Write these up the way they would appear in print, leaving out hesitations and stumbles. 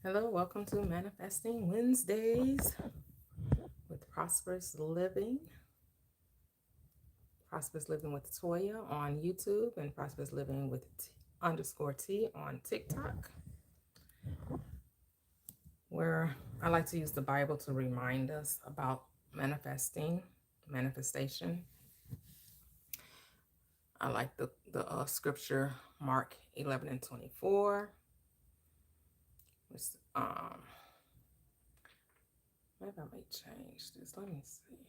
Hello, welcome to Manifesting Wednesdays with Prosperous Living. Prosperous Living with Toyia on YouTube and Prosperous Living with underscore T on TikTok, where I like to use the Bible to remind us about manifestation. I like the scripture Mark 11:24. Which, maybe I may change this. Let me see.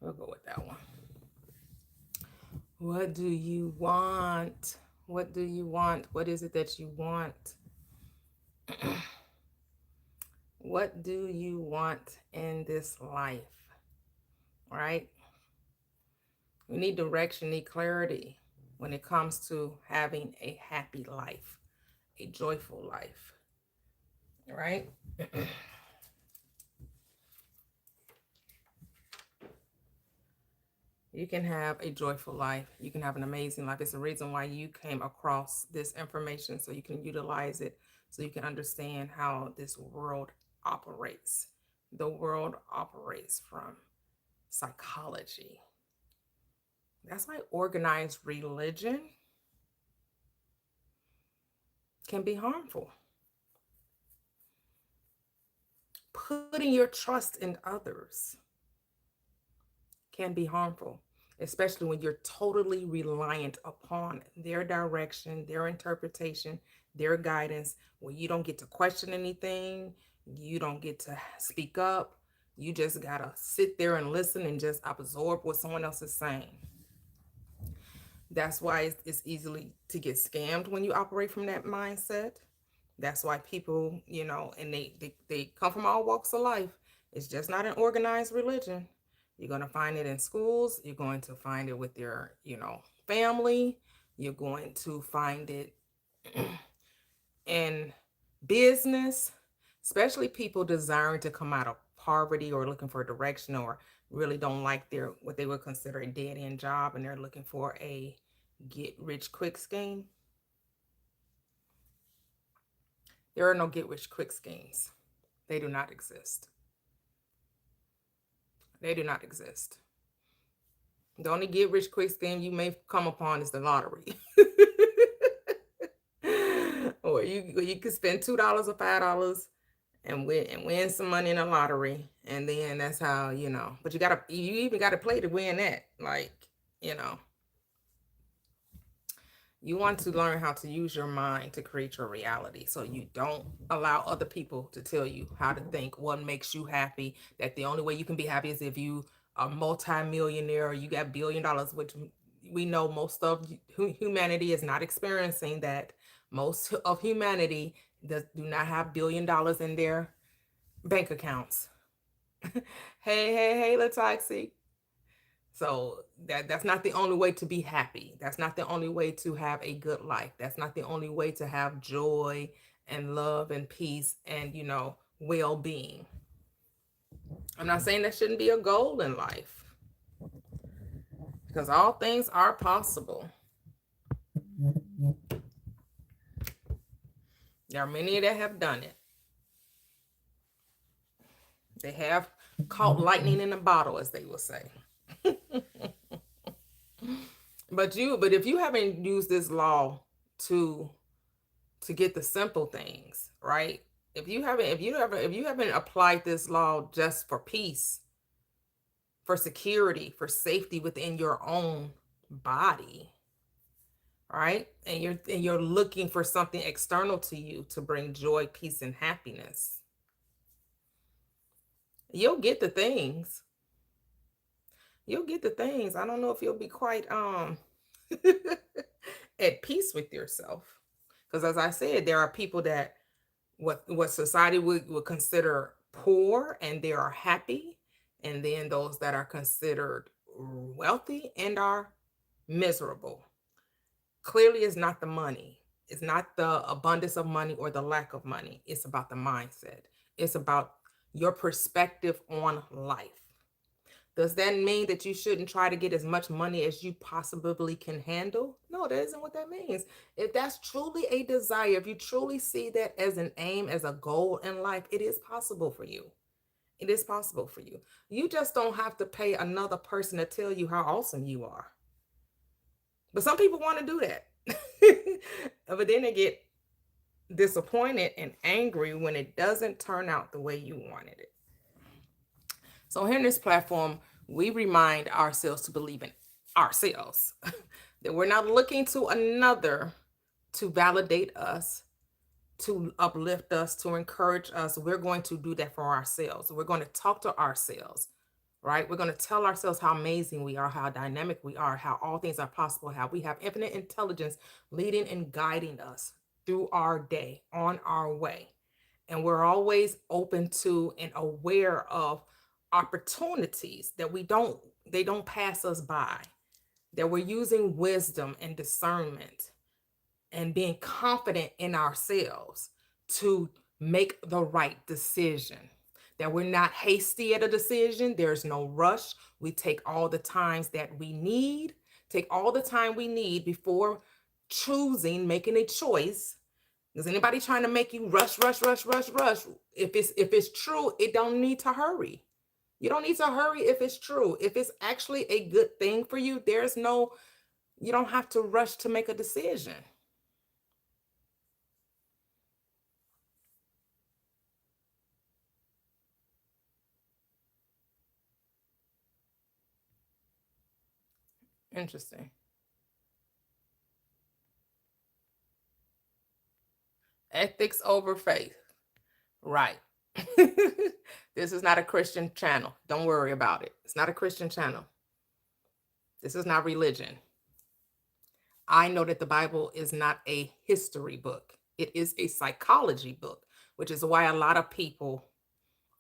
We'll go with that one. What do you want? What do you want? What is it that you want? What do you want in this life? Right? We need direction, need clarity when it comes to having a happy life, a joyful life. Right? You can have a joyful life. You can have an amazing life. It's the reason why you came across this information so you can utilize it, so you can understand how this world operates. The world operates from psychology. That's why organized religion can be harmful. Putting your trust in others can be harmful, especially when you're totally reliant upon their direction, their interpretation, their guidance, where you don't get to question anything, you don't get to speak up. You just gotta sit there and listen and just absorb what someone else is saying. That's why it's easily to get scammed when you operate from that mindset. That's why people, and they come from all walks of life. It's just not an organized religion. You're going to find it in schools. You're going to find it with your, family. You're going to find it in business, especially people desiring to come out of poverty or looking for direction or really don't like their what they would consider a dead end job and they're looking for a get rich quick scheme. There are no get rich quick schemes. They do not exist. They do not exist. The only get rich quick scheme you may come upon is the lottery. Or you could spend $2 or $5 and win some money in a lottery, and then that's how But you even gotta play to win that. Like you know, you want to learn how to use your mind to create your reality, so you don't allow other people to tell you how to think, what makes you happy. That the only way you can be happy is if you are multi-millionaire or you got $1 billion, which we know most of humanity is not experiencing that. Most of humanity do not have $1 billion in their bank accounts. Hey, Latoxi. So that's not the only way to be happy. That's not the only way to have a good life. That's not the only way to have joy and love and peace and well-being. I'm not saying that shouldn't be a goal in life, because all things are possible. There are many that have done it. They have caught lightning in a bottle, as they will say. But if you haven't used this law to get the simple things, right? If you haven't applied this law just for peace, for security, for safety within your own body, right? And you're looking for something external to you to bring joy, peace, and happiness, you'll get the things. You'll get the things. I don't know if you'll be quite at peace with yourself. Because as I said, there are people that what society would consider poor and they are happy, and then those that are considered wealthy and are miserable. Clearly it's not the money, it's not the abundance of money or the lack of money. It's about the mindset. It's about your perspective on life. Does that mean that you shouldn't try to get as much money as you possibly can handle? No, that isn't what that means. If that's truly a desire, if you truly see that as an aim, as a goal in life, it is possible for you. It is possible for you. You just don't have to pay another person to tell you how awesome you are. But some people want to do that. But then they get disappointed and angry when it doesn't turn out the way you wanted it. So here in this platform, we remind ourselves to believe in ourselves. That we're not looking to another to validate us, to uplift us, to encourage us. We're going to do that for ourselves. We're going to talk to ourselves, right? We're going to tell ourselves how amazing we are, how dynamic we are, how all things are possible, how we have infinite intelligence leading and guiding us through our day, on our way. And we're always open to and aware of opportunities that they don't pass us by, that we're using wisdom and discernment and being confident in ourselves to make the right decision. That we're not hasty at a decision, there's no rush. We take all the times that we need, take all the time we need before choosing, making a choice. Is anybody trying to make you rush, rush, rush, rush, rush? If it's true, it don't need to hurry. You don't need to hurry if it's true. If it's actually a good thing for you, you don't have to rush to make a decision. Interesting. Ethics over faith. Right. This is not a Christian channel. Don't worry about it. It's not a Christian channel. This is not religion. I know that the Bible is not a history book, it is a psychology book, which is why a lot of people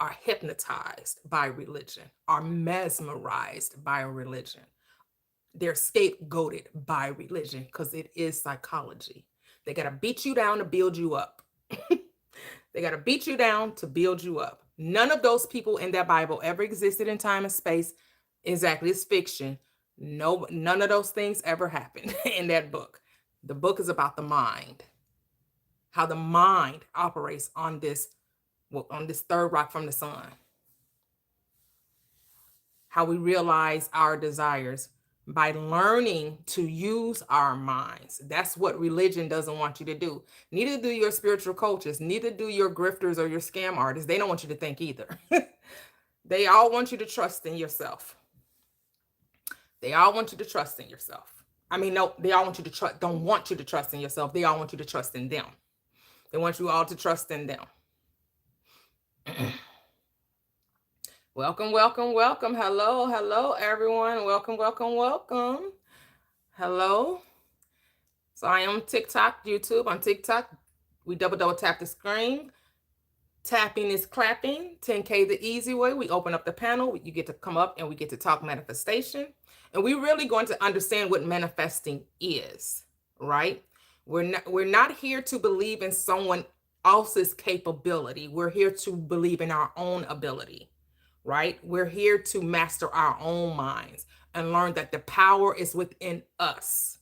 are hypnotized by religion, are mesmerized by religion. They're scapegoated by religion because it is psychology. They got to beat you down to build you up. They got to beat you down to build you up. None of those people in that Bible ever existed in time and space. Exactly, it's fiction. No, none of those things ever happened in that book. The book is about the mind, how the mind operates on this third rock from the sun, how we realize our desires by learning to use our minds. That's what religion doesn't want you to do. Neither do your spiritual coaches, neither do your grifters or your scam artists. They don't want you to think either. They all want you to trust in yourself. They all want you to trust in yourself. I mean, no, they all want you to trust, don't want you to trust in yourself. They all want you to trust in them. They want you all to trust in them. Welcome, welcome, welcome. Hello, hello, everyone. Welcome, welcome, welcome. Hello. So I am TikTok, YouTube. On TikTok, we double tap the screen. Tapping is clapping. 10K the easy way. We open up the panel. You get to come up and we get to talk manifestation. And we're really going to understand what manifesting is, right? We're not here to believe in someone else's capability. We're here to believe in our own ability, right? We're here to master our own minds and learn that the power is within us.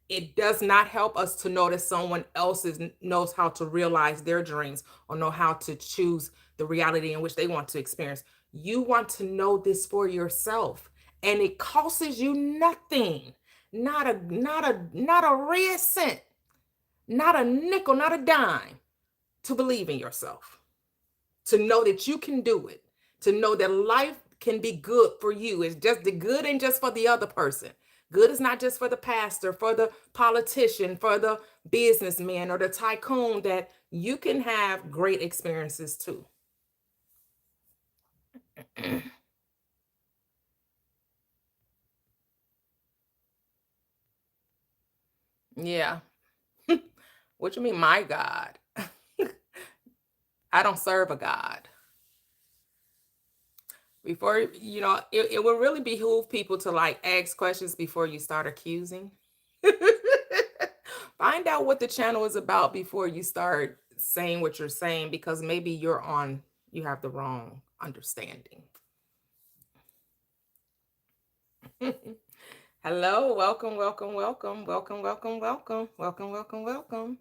It does not help us to know that someone else knows how to realize their dreams or know how to choose the reality in which they want to experience. You want to know this for yourself, and it costs you nothing. Not a red cent, not a nickel, not a dime, to believe in yourself, to know that you can do it, to know that life can be good for you. It's just the good and just for the other person. Good is not just for the pastor, for the politician, for the businessman or the tycoon, that you can have great experiences too. Yeah. What you mean, my God? I don't serve a God. Before, it would really behoove people to like ask questions before you start accusing. Find out what the channel is about before you start saying what you're saying, because maybe you have the wrong understanding. Hello, welcome, welcome, welcome, welcome, welcome, welcome, welcome, welcome, welcome.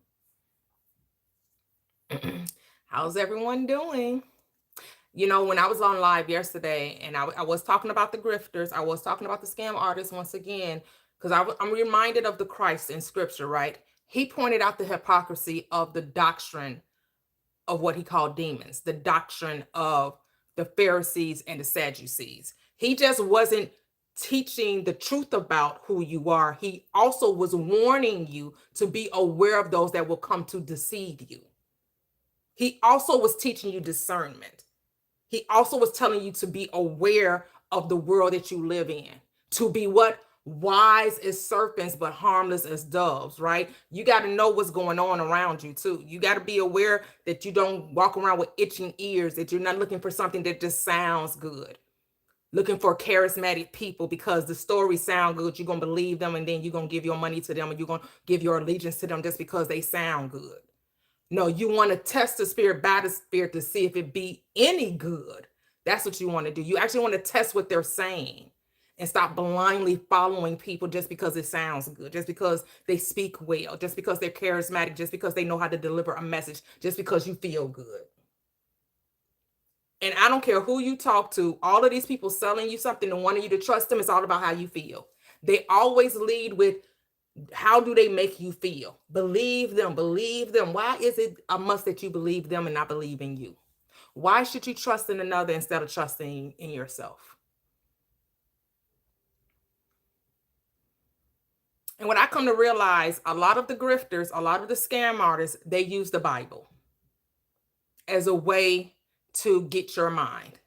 How's everyone doing? When I was on live yesterday and I was talking about the grifters, I was talking about the scam artists once again, because I'm reminded of the Christ in scripture, right? He pointed out the hypocrisy of the doctrine of what he called demons, the doctrine of the Pharisees and the Sadducees. He just wasn't teaching the truth about who you are. He also was warning you to be aware of those that will come to deceive you. He also was teaching you discernment. He also was telling you to be aware of the world that you live in, to be what? Wise as serpents, but harmless as doves, right? You got to know what's going on around you too. You got to be aware that you don't walk around with itching ears, that you're not looking for something that just sounds good, looking for charismatic people because the stories sound good. You're going to believe them, and then you're going to give your money to them, and you're going to give your allegiance to them just because they sound good. No, you want to test the spirit by the spirit to see if it be any good. That's what you want to do. You actually want to test what they're saying and stop blindly following people just because it sounds good, just because they speak well, just because they're charismatic, just because they know how to deliver a message, just because you feel good. And I don't care who you talk to, all of these people selling you something and wanting you to trust them, it's all about how you feel. They always lead with, how do they make you feel? Believe them, believe them. Why is it a must that you believe them and not believe in you? Why should you trust in another instead of trusting in yourself? And what I come to realize, a lot of the grifters, a lot of the scam artists, they use the Bible as a way to get your mind.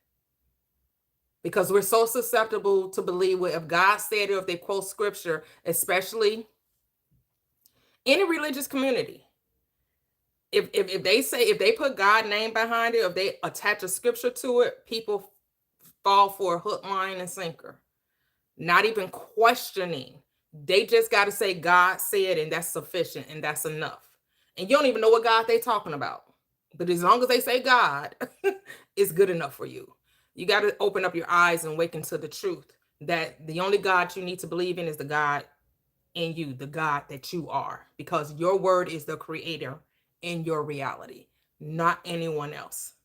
Because we're so susceptible to believe what if God said it, or if they quote scripture, especially in a religious community. If they say, if they put God's name behind it, or if they attach a scripture to it, people fall for a hook, line, and sinker. Not even questioning. They just got to say God said, and that's sufficient, and that's enough. And you don't even know what God they talking about. But as long as they say God, it's good enough for you. You got to open up your eyes and awaken to the truth that the only God you need to believe in is the God in you, the God that you are, because your word is the creator in your reality, not anyone else.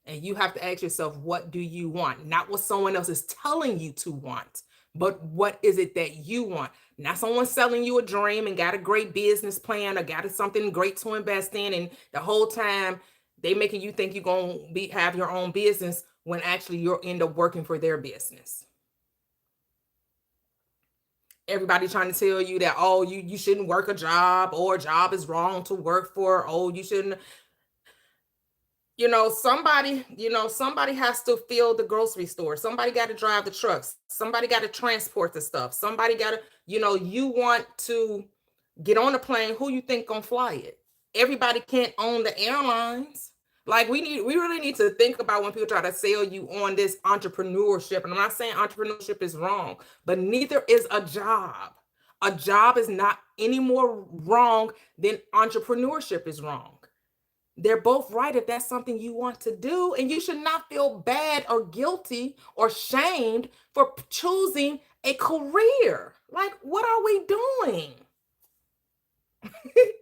And you have to ask yourself, what do you want? Not what someone else is telling you to want, but what is it that you want? Not someone selling you a dream and got a great business plan or got something great to invest in, and the whole time they making you think you're going to have your own business when actually you'll end up working for their business. Everybody trying to tell you that, oh, you shouldn't work a job, or a job is wrong to work for. Oh, you shouldn't. Somebody has to fill the grocery store. Somebody got to drive the trucks. Somebody got to transport the stuff. Somebody got to, you want to get on a plane. Who you think gonna fly it? Everybody can't own the airlines. Like we really need to think about when people try to sell you on this entrepreneurship. And I'm not saying entrepreneurship is wrong, but neither is a job. A job is not any more wrong than entrepreneurship is wrong. They're both right if that's something you want to do, and you should not feel bad or guilty or shamed for choosing a career. Like, what are we doing?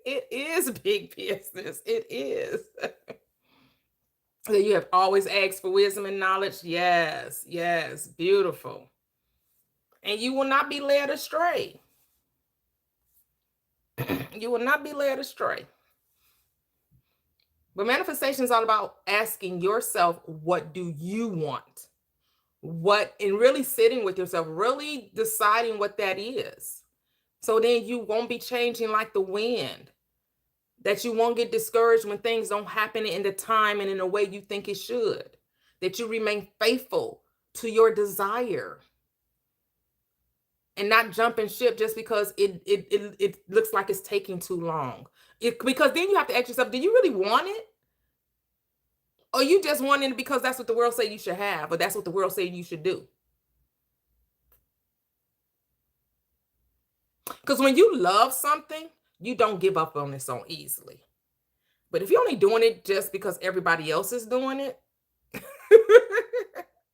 It is big business. It is. So you have always asked for wisdom and knowledge. Yes, yes, beautiful. And you will not be led astray. You will not be led astray. But manifestation is all about asking yourself, what do you want? And really sitting with yourself, really deciding what that is. So then you won't be changing like the wind, that you won't get discouraged when things don't happen in the time and in the way you think it should, that you remain faithful to your desire and not jumping ship just because it looks like it's taking too long. Because then you have to ask yourself, do you really want it? Or you just wanting it because that's what the world say you should have, or that's what the world say you should do? Because when you love something, you don't give up on it so easily. But if you're only doing it just because everybody else is doing it,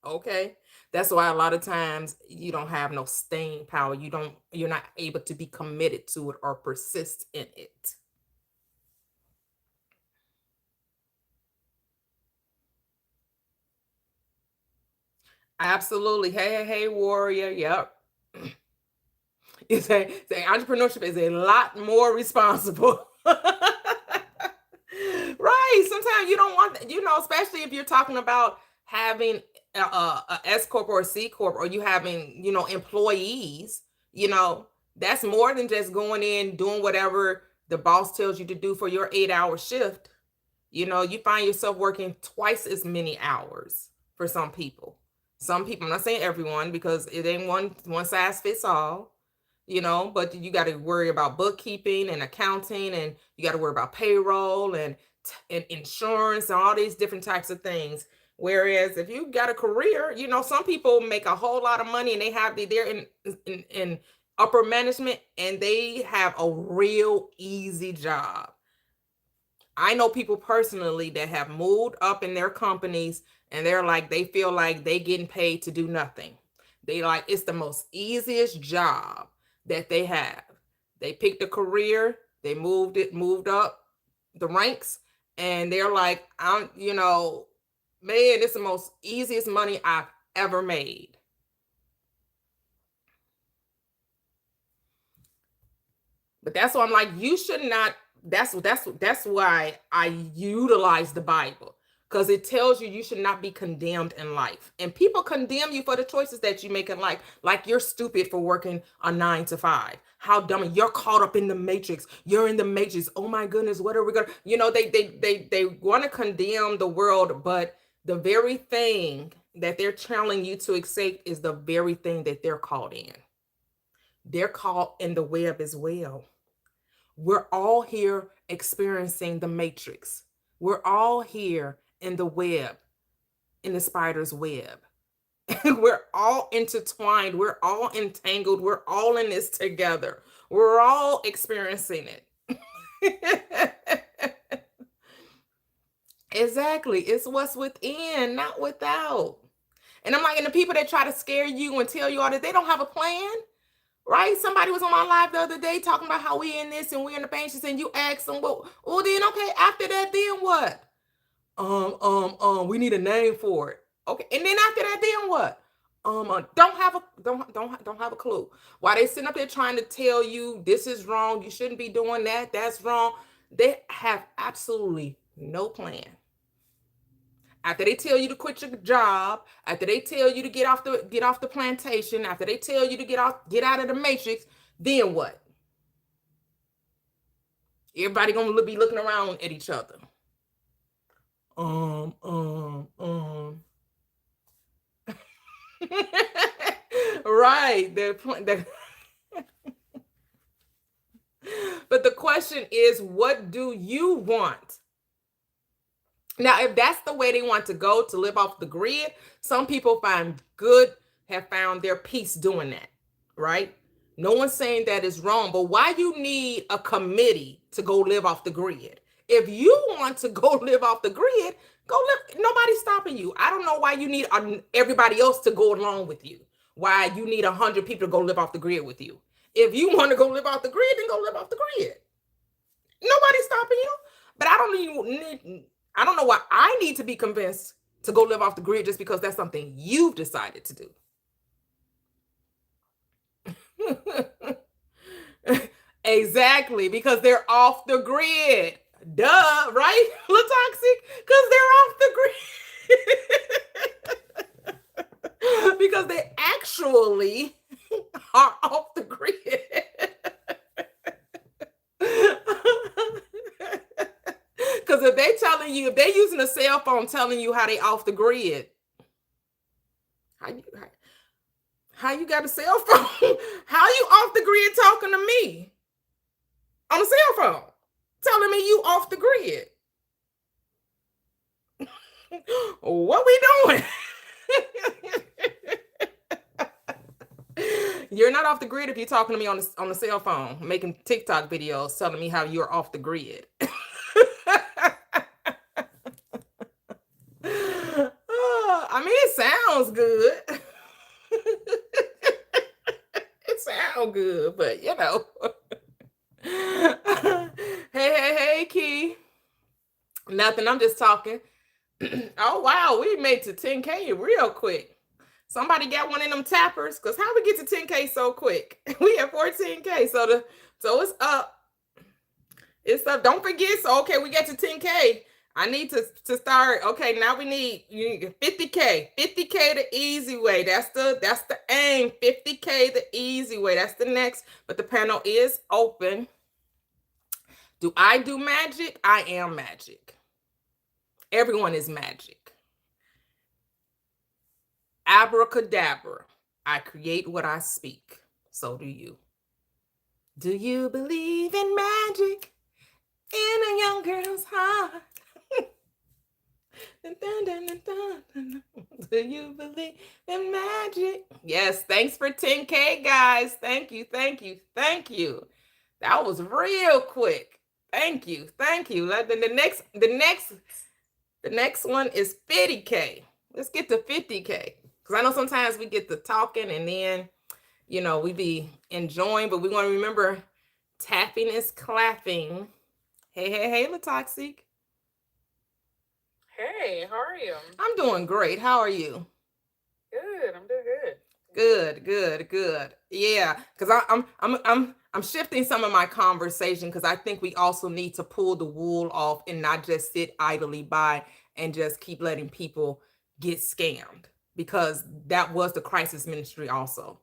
Okay. That's why a lot of times you don't have no staying power. You're not able to be committed to it or persist in it. Absolutely. Hey, hey, hey, warrior. Yep. Say entrepreneurship is a lot more responsible. Right. Sometimes you don't want, especially if you're talking about having a S corp or a C corp, or you having, employees, you know, that's more than just going in doing whatever the boss tells you to do for your 8-hour shift. You find yourself working twice as many hours for some people. Some people, I'm not saying everyone, because it ain't one size fits all, but you got to worry about bookkeeping and accounting, and you got to worry about payroll and insurance and all these different types of things. Whereas if you got a career, some people make a whole lot of money and they're in upper management, and they have a real easy job. I know people personally that have moved up in their companies, and they feel like they getting paid to do nothing. They like it's the most easiest job that they have. They picked a career, they moved up the ranks, and they're like, man, it's the most easiest money I've ever made. But that's why I'm like, you should not. That's why I utilize the Bible, because it tells you should not be condemned in life, and people condemn you for the choices that you make in life. Like you're stupid for working a 9 to 5. How dumb! You're caught up in the matrix. You're in the matrix. Oh my goodness, what are we gonna? They want to condemn the world, but the very thing that they're telling you to accept is the very thing that they're caught in. They're caught in the web as well. We're all here experiencing the matrix. We're all here in the web, in the spider's web. We're all intertwined. We're all entangled. We're all in this together. We're all experiencing it. Exactly. It's what's within, not without. And I'm like, and the people that try to scare you and tell you all that, they don't have a plan. Right? Somebody was on my live the other day talking about how we in this and we in the patients, and you ask them, well, then okay, after that, then what? We need a name for it. Okay, and then after that, then what? Don't have a clue. Why they sitting up there trying to tell you this is wrong, you shouldn't be doing that, that's wrong. They have absolutely no plan. After they tell you to quit your job, after they tell you to get off the plantation, after they tell you to get out of the matrix, then what? Everybody gonna be looking around at each other. Um, um, um. Right. But the question is, what do you want? Now, if that's the way they want to go, to live off the grid, some people have found their peace doing that, right? No one's saying that is wrong, but why you need a committee to go live off the grid? If you want to go live off the grid, go live. Nobody's stopping you. I don't know why you need everybody else to go along with you. Why you need 100 people to go live off the grid with you? If you want to go live off the grid, then go live off the grid. Nobody's stopping you. But I don't know why I need to be convinced to go live off the grid just because that's something you've decided to do. Exactly, because they're off the grid. Duh, right? Little toxic, because they're off the grid. Because they actually are off the grid. Because if they're using a cell phone telling you how they off the grid, how you got a cell phone? How you off the grid talking to me on a cell phone, telling me you off the grid? What we doing? You're not off the grid if you're talking to me on the cell phone, making TikTok videos telling me how you're off the grid. sounds good. It sounds good, but you know. Hey, Key. Nothing. I'm just talking. Oh wow, we made to 10K real quick. Somebody got one of them tappers, cause how we get to 10K so quick? We have 14K, so it's up. It's up. Don't forget. So okay, we get to 10K. I need to start. Okay, now we need 50K. 50K the easy way. That's the aim. 50K the easy way. That's the next. But the panel is open. Do I do magic? I am magic. Everyone is magic. Abracadabra. I create what I speak. So do you. Do you believe in magic in a young girl's heart? Do you believe in magic? Yes, thanks for 10K, guys. Thank you. That was real quick. Thank you. The next one is 50K. Let's get to 50K. Because I know sometimes we get to talking and then, we be enjoying, but we want to remember tapping is clapping. Hey, Latoxic. Hey, how are you? I'm doing great. How are you? Good. I'm doing good. Good. Yeah, because I'm shifting some of my conversation because I think we also need to pull the wool off and not just sit idly by and just keep letting people get scammed, because that was the crisis ministry also,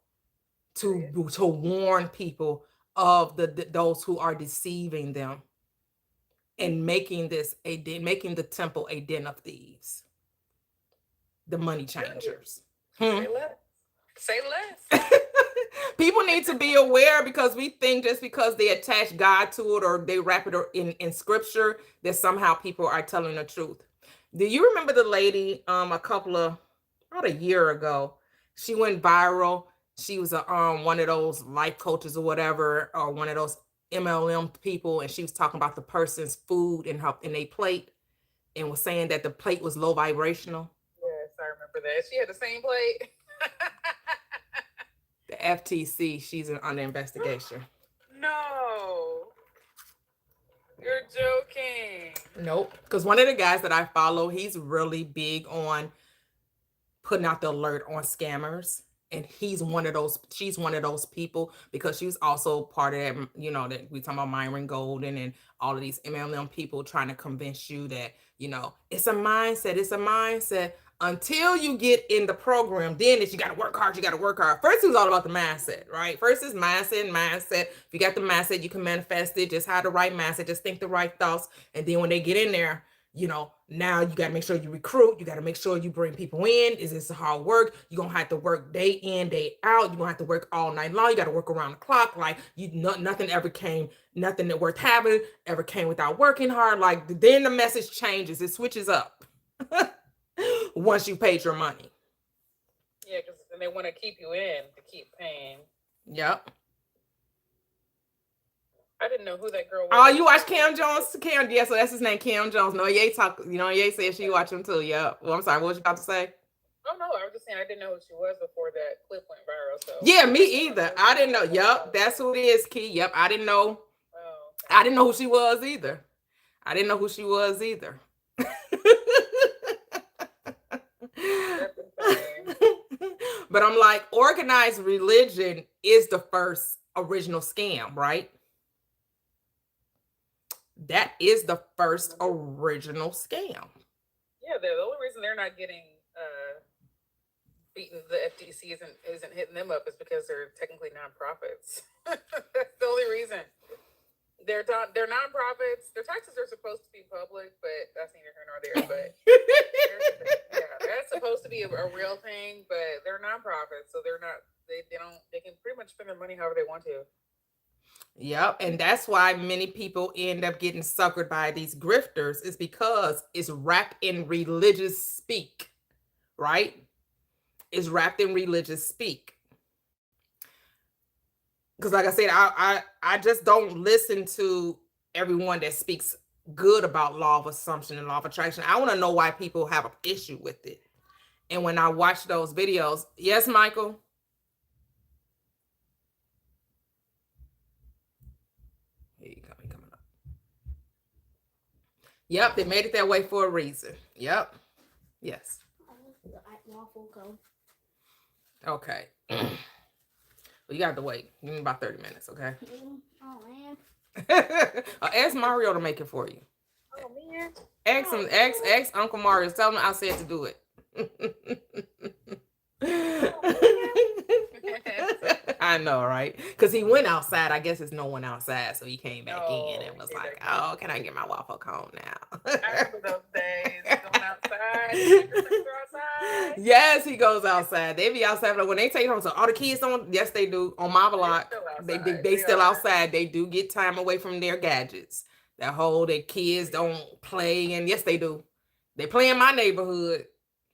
to warn people of those who are deceiving them and making the temple a den of thieves, the money changers. Say less. People need to be aware, because we think just because they attach God to it or they wrap it in scripture that somehow people are telling the truth. Do you remember the lady about a year ago? She went viral. She was one of those life coaches or whatever, or one of those MLM people, and she was talking about the person's food in their plate, and was saying that the plate was low vibrational. Yes, I remember that. She had the same plate. The FTC, she's under investigation. No. You're joking. Nope. Because one of the guys that I follow, he's really big on putting out the alert on scammers. And she's one of those people, because she was also part of that, that we talking about Myron Golden and all of these MLM people trying to convince you that, it's a mindset. Until you get in the program, then it's you got to work hard. First, it was all about the mindset, right? First is mindset. If you got the mindset, you can manifest it. Just have the right mindset. Just think the right thoughts. And then when they get in there, now you got to make sure you recruit. You got to make sure you bring people in. Is this hard work? You're going to have to work day in, day out. You're going to have to work all night long. You got to work around the clock. Like, nothing that worth having ever came without working hard. Like, then the message changes. It switches up once you paid your money. Yeah, because then they want to keep you in to keep paying. Yep. I didn't know who that girl was. Oh, you watch Cam Jones? Yeah, so that's his name, Cam Jones. No, Ye said she watched him too. Yeah. Well, I'm sorry. What was you about to say? Oh no, I was just saying I didn't know who she was before that clip went viral. So yeah, me either. I didn't know. Yep, that's who it is, Key. Yep, I didn't know. Oh, okay. I didn't know who she was either. But I'm like, organized religion is the first original scam, right? That is the first original scam. Yeah, the only reason they're not getting beaten, the FTC isn't hitting them up, is because they're technically nonprofits. That's the only reason. They're nonprofits. Their taxes are supposed to be public, but that's neither here nor there. But that's supposed to be a real thing, but they're nonprofits, so they're not. They can pretty much spend their money however they want to. Yep, and that's why many people end up getting suckered by these grifters, is because it's wrapped in religious speak, right? It's wrapped in religious speak. Because like I said, I just don't listen to everyone that speaks good about law of assumption and law of attraction. I want to know why people have an issue with it. And when I watch those videos, yes, Michael. Here you come. He coming up. Yep, they made it that way for a reason. Yep. Yes. Waffle cone. Okay. Well, you got to wait. Give me about 30 minutes, okay? Oh man. Ask Mario to make it for you. Oh man. Ask him, ask Uncle Mario. Tell him I said to do it. I know, right? Because he went outside. I guess there's no one outside, so he came back in and was like, "Oh, can I get my waffle cone now?" I remember those days going outside. Outside. Yes, he goes outside. They be outside, but when they take home, so all the kids don't. Yes, they do. On my block, they still outside. They do get time away from their gadgets. That whole their kids don't play, and yes, they do. They play in my neighborhood.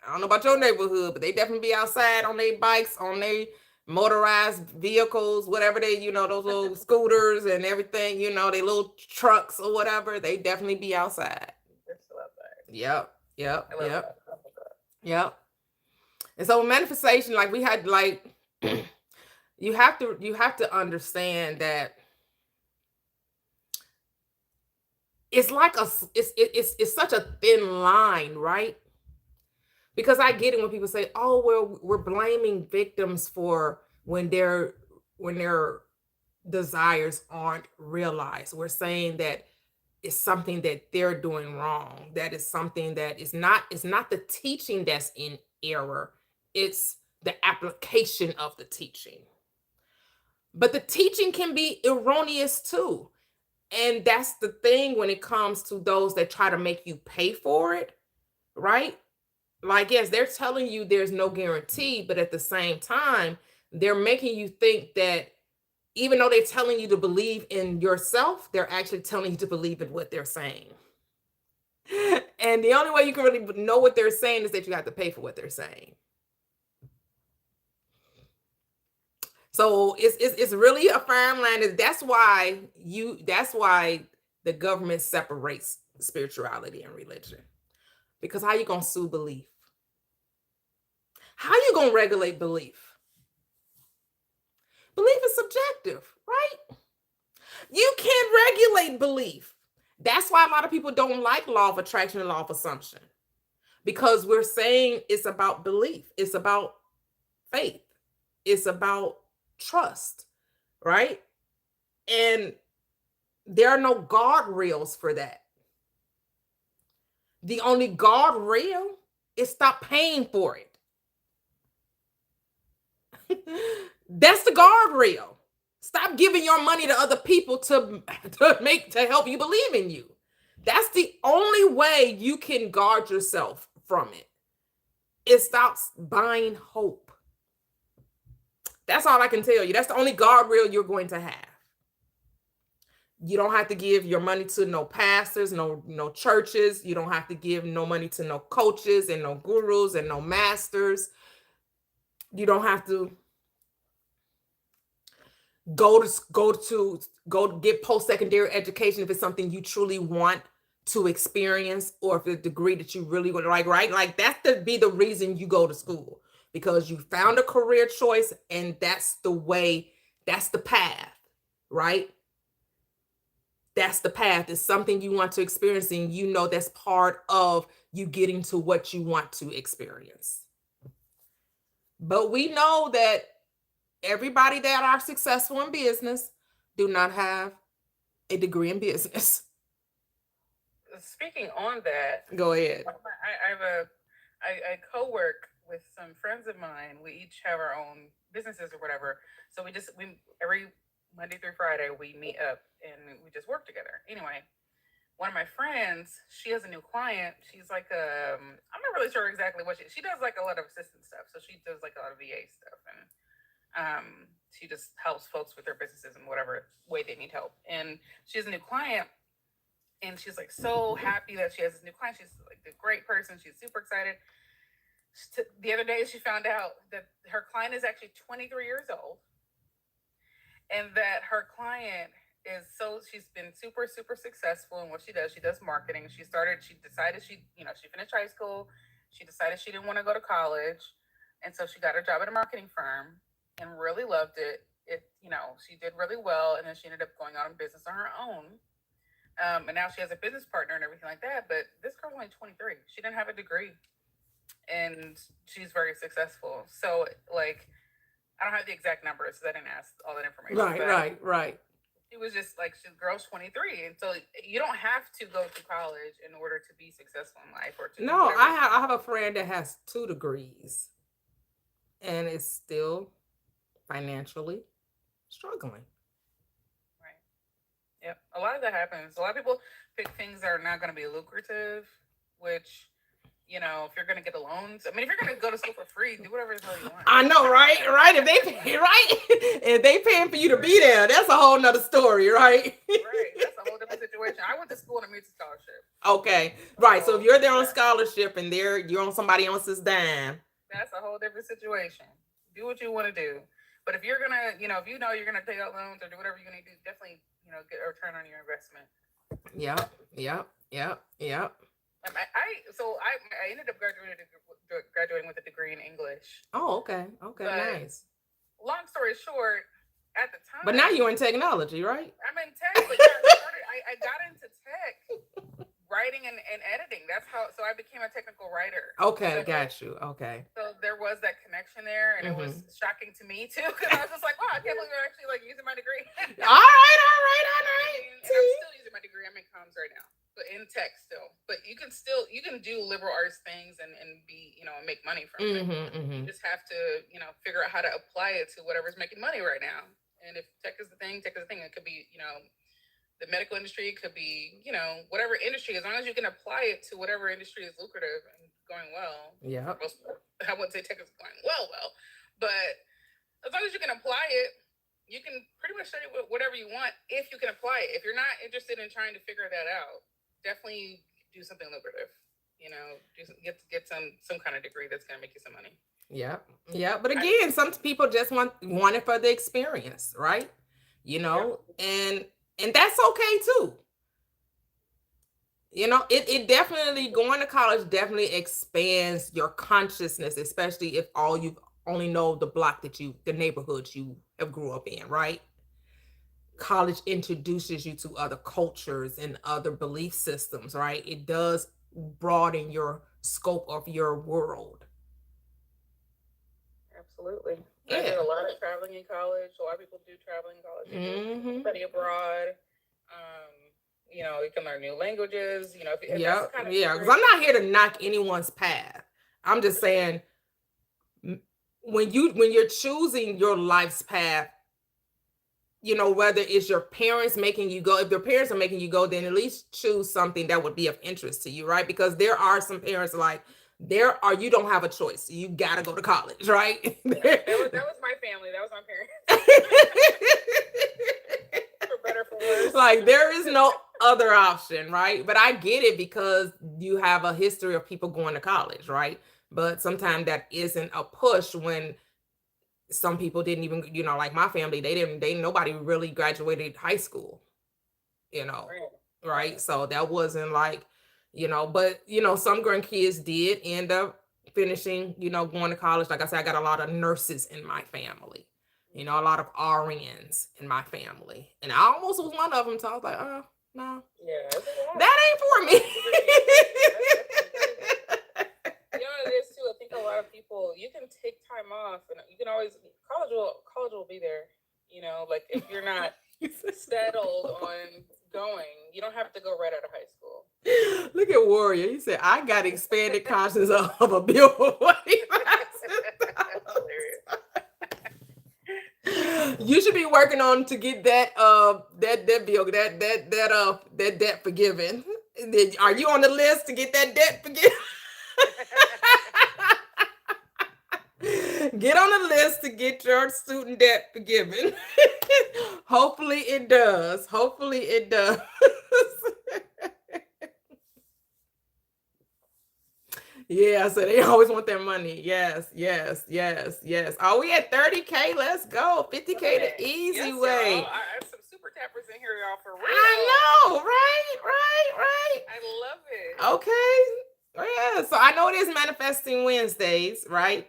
I don't know about your neighborhood, but they definitely be outside on their bikes, on their motorized vehicles, whatever they, those little scooters and everything, they little trucks or whatever. They definitely be outside. They're still outside. Yep. Yep. And so manifestation, like we had, like you have to understand that it's like it's such a thin line, right? Because I get it when people say, "Oh, well, we're blaming victims for when their desires aren't realized." We're saying that it's something that they're doing wrong. That is something that is not. It's not the teaching that's in error. It's the application of the teaching. But the teaching can be erroneous too. And that's the thing when it comes to those that try to make you pay for it, right? Like, yes, they're telling you there's no guarantee, but at the same time, they're making you think that even though they're telling you to believe in yourself, they're actually telling you to believe in what they're saying. And the only way you can really know what they're saying is that you have to pay for what they're saying. So it's really a fine line. That's why the government separates spirituality and religion. Because how you gonna sue belief? How you gonna regulate belief? Belief is subjective, right? You can't regulate belief. That's why a lot of people don't like law of attraction and law of assumption. Because we're saying it's about belief. It's about faith. It's about trust, right? And there are no guardrails for that. The only guardrail is stop paying for it. That's the guardrail. Stop giving your money to other people to help you believe in you. That's the only way you can guard yourself from it. It stops buying hope. That's all I can tell you. That's the only guardrail you're going to have. You don't have to give your money to no pastors, no churches. You don't have to give no money to no coaches and no gurus and no masters. You don't have to go to get post-secondary education if it's something you truly want to experience, or if it's a degree that you really would like, right? Like that's to be the reason you go to school, because you found a career choice and that's the way, that's the path, right? That's the path. It's something you want to experience, and that's part of you getting to what you want to experience. But we know that everybody that are successful in business do not have a degree in business. Speaking on that, Go ahead. I co-work with some friends of mine. We each have our own businesses or whatever. So we every Monday through Friday we meet up and we just work together. Anyway, one of my friends, she has a new client. She's like I'm not really sure exactly what she does, like a lot of assistant stuff. So she does like a lot of VA stuff, and she just helps folks with their businesses in whatever way they need help. And she has a new client, and she's like so happy that she has this new client. She's like a great person. She's super excited. The other day, she found out that her client is actually 23 years old, and that her client she's been super, super successful in what she does. She does marketing. She decided she finished high school. She decided she didn't want to go to college, and so she got a job at a marketing firm and really loved it. She did really well, and then she ended up going out in business on her own. And now she has a business partner and everything like that. But this girl's only 23. She didn't have a degree, and she's very successful. So, like, I don't have the exact numbers because I didn't ask all that information. Right. She was just like, she's girl's 23, and so you don't have to go to college in order to be successful in life or to do No, whatever. I have a friend that has 2 degrees and is still financially struggling. Right. Yep. A lot of that happens. A lot of people pick things that are not going to be lucrative, which, if you're going to get a loan, I mean, if you're going to go to school for free, do whatever the hell you want. I know, right? If they pay, right? If they paying for you to be there, that's a whole nother story, right? Right. That's a whole different situation. I went to school on a music scholarship. Okay. Right. So if you're there on scholarship and you're on somebody else's dime, that's a whole different situation. Do what you want to do. But if you're gonna, if you know you're gonna take out loans or do whatever you're gonna do, definitely, get a return on your investment. Yep. I ended up graduating with a degree in English. Oh, okay. But, nice. Long story short, at the time. But now you're in technology, right? I'm in tech. But yeah, I got into tech, writing and editing. That's how. So I became a technical writer. Okay, got you. Okay. So there was that connection there, and it was shocking to me too, because I was just like, "Wow, I can't believe I'm actually like using my degree." All right. And I'm still using my degree. I'm in comms right now, but in tech still. But you can do liberal arts things and be and make money from it. You just have to figure out how to apply it to whatever's making money right now. And if tech is the thing. It could be the medical industry, it could be whatever industry. As long as you can apply it to whatever industry is lucrative and going well. Yeah. I wouldn't say tech is going well, but as long as you can apply it, you can pretty much study whatever you want if you can apply it. If you're not interested in trying to figure that out, definitely do something lucrative. Get some kind of degree that's going to make you some money. Yeah. But again, some people just want it for the experience, right? And that's okay too. It definitely, going to college definitely expands your consciousness, especially if you only know the block the neighborhood you have grew up in, right? College introduces you to other cultures and other belief systems, right? It does broaden your scope of your world. Absolutely. Yeah. I did a lot of traveling in college. A lot of people do traveling in college. You study abroad. You can learn new languages. Because I'm not here to knock anyone's path. I'm just saying, when you're choosing your life's path, whether it's your parents making you go, if your parents are making you go, then at least choose something that would be of interest to you, right? Because there are some parents you don't have a choice. You got to go to college, right? That was my family. That was my parents. For better, for worse. Like, there is no other option, right? But I get it, because you have a history of people going to college, right? But sometimes that isn't a push when some people didn't even, like my family, nobody really graduated high school, right? So that wasn't like, but some grandkids did end up finishing, going to college. Like I said, I got a lot of nurses in my family, a lot of RNs in my family, and I almost was one of them. So I was like, no, that ain't for me. It is too. I think a lot of people, you can take time off, and you can always, college will be there. Like, if you're not settled on going, you don't have to go right out of high school. Look at Warrior. He said, I got expanded conscience of a bill. You should be working on to get that bill, that debt forgiven. Are you on the list to get that debt forgiven? Get on the list to get your student debt forgiven. Hopefully it does. Yeah, so they always want their money. Yes. Are we at 30K? Let's go. 50K the easy way. I have some super tappers in here, y'all, for real. I know, right? I love it. Okay. Oh, yeah. So I know it is manifesting Wednesdays, right?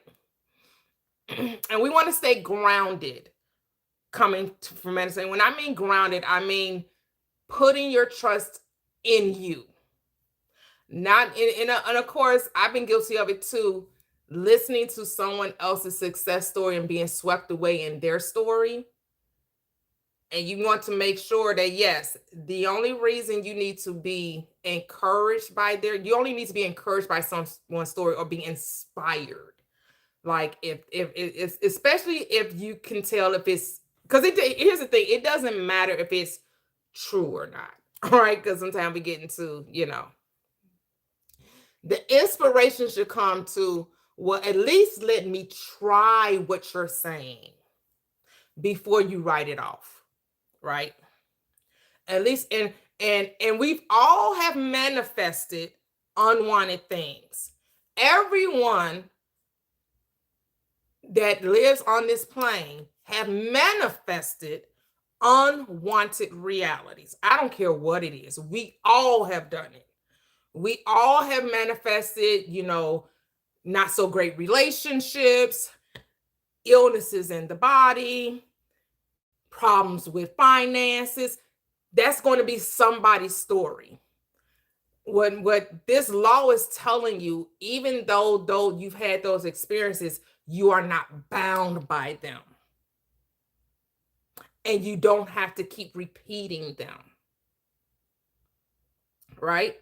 And we want to stay grounded coming from medicine. When I mean grounded, I mean putting your trust in you. Not and of course, I've been guilty of it too. Listening to someone else's success story and being swept away in their story. And you want to make sure that, yes, the only reason you need to be encouraged by you only need to be encouraged by someone's story or be inspired. Like if it's, especially if you can tell if it's, because here's the thing, it doesn't matter if it's true or not. All right, because sometimes we get into, the inspiration should come to, well, at least let me try what you're saying before you write it off, right? At least, and we've all have manifested unwanted things. Everyone that lives on this plane have manifested unwanted realities. I don't care what it is. We all have done it. We all have manifested, not so great relationships, illnesses in the body, problems with finances. That's going to be somebody's story. What this law is telling you, even though you've had those experiences, you are not bound by them. And you don't have to keep repeating them. Right?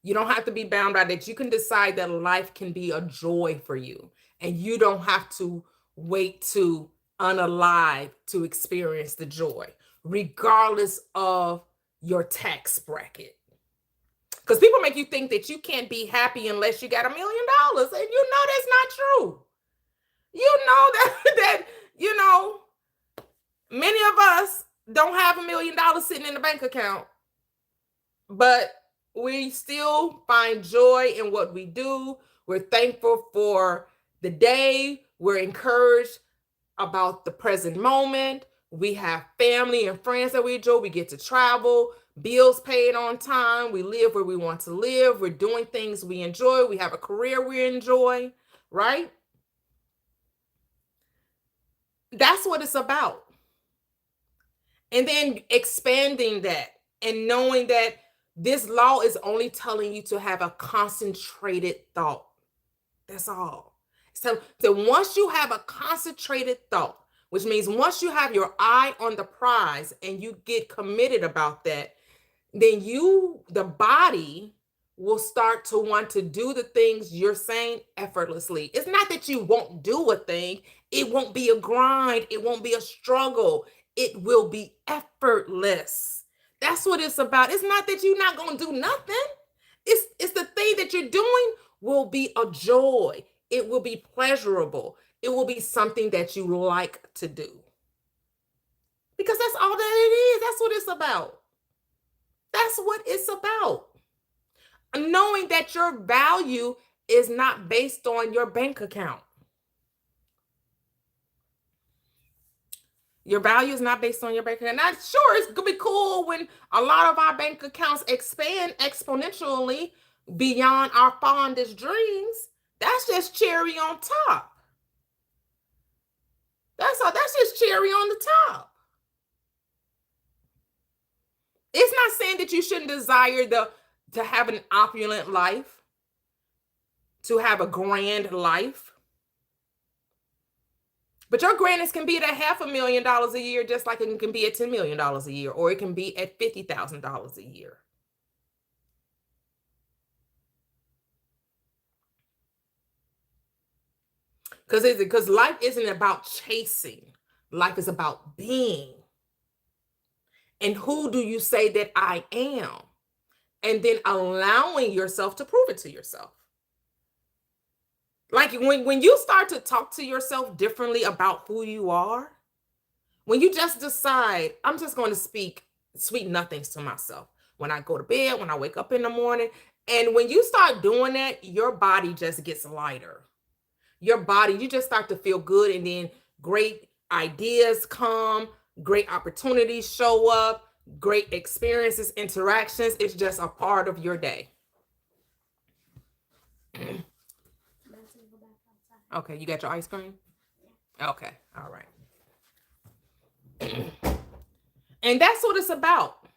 You don't have to be bound by that. You can decide that life can be a joy for you. And you don't have to wait to unalive to experience the joy, regardless of your tax bracket. Because people make you think that you can't be happy unless you got $1 million. And that's not true. That many of us don't have $1 million sitting in the bank account, but we still find joy in what we do. We're thankful for the day. We're encouraged about the present moment. We have family and friends that we enjoy. We get to travel, bills paid on time. We live where we want to live. We're doing things we enjoy. We have a career we enjoy, right? That's what it's about. And then expanding that and knowing that this law is only telling you to have a concentrated thought. That's all. So once you have a concentrated thought, which means once you have your eye on the prize and you get committed about that, then the body will start to want to do the things you're saying effortlessly. It's not that you won't do a thing. It won't be a grind. It won't be a struggle. It will be effortless. That's what it's about. It's not that you're not going to do nothing. It's the thing that you're doing will be a joy. It will be pleasurable. It will be something that you like to do. Because that's all that it is. That's what it's about. That's what it's about. Knowing that your value is not based on your bank account. Your value is not based on your bank account. Now, sure, it's going to be cool when a lot of our bank accounts expand exponentially beyond our fondest dreams. That's just cherry on top. That's just cherry on the top. It's not saying that you shouldn't desire to have an opulent life, to have a grand life. But your grandness can be at $500,000 a year, just like it can be at $10 million a year, or it can be at $50,000 a year. Because life isn't about chasing. Life is about being. And who do you say that I am? And then allowing yourself to prove it to yourself. Like when you start to talk to yourself differently about who you are, when you just decide, I'm just going to speak sweet nothings to myself when I go to bed, when I wake up in the morning. And when you start doing that, your body just gets lighter. Your body, you just start to feel good, and then great ideas come, great opportunities show up, great experiences, interactions. It's just a part of your day. gonna go back outside. Okay, you got your ice cream? Okay, all right. And that's what it's about.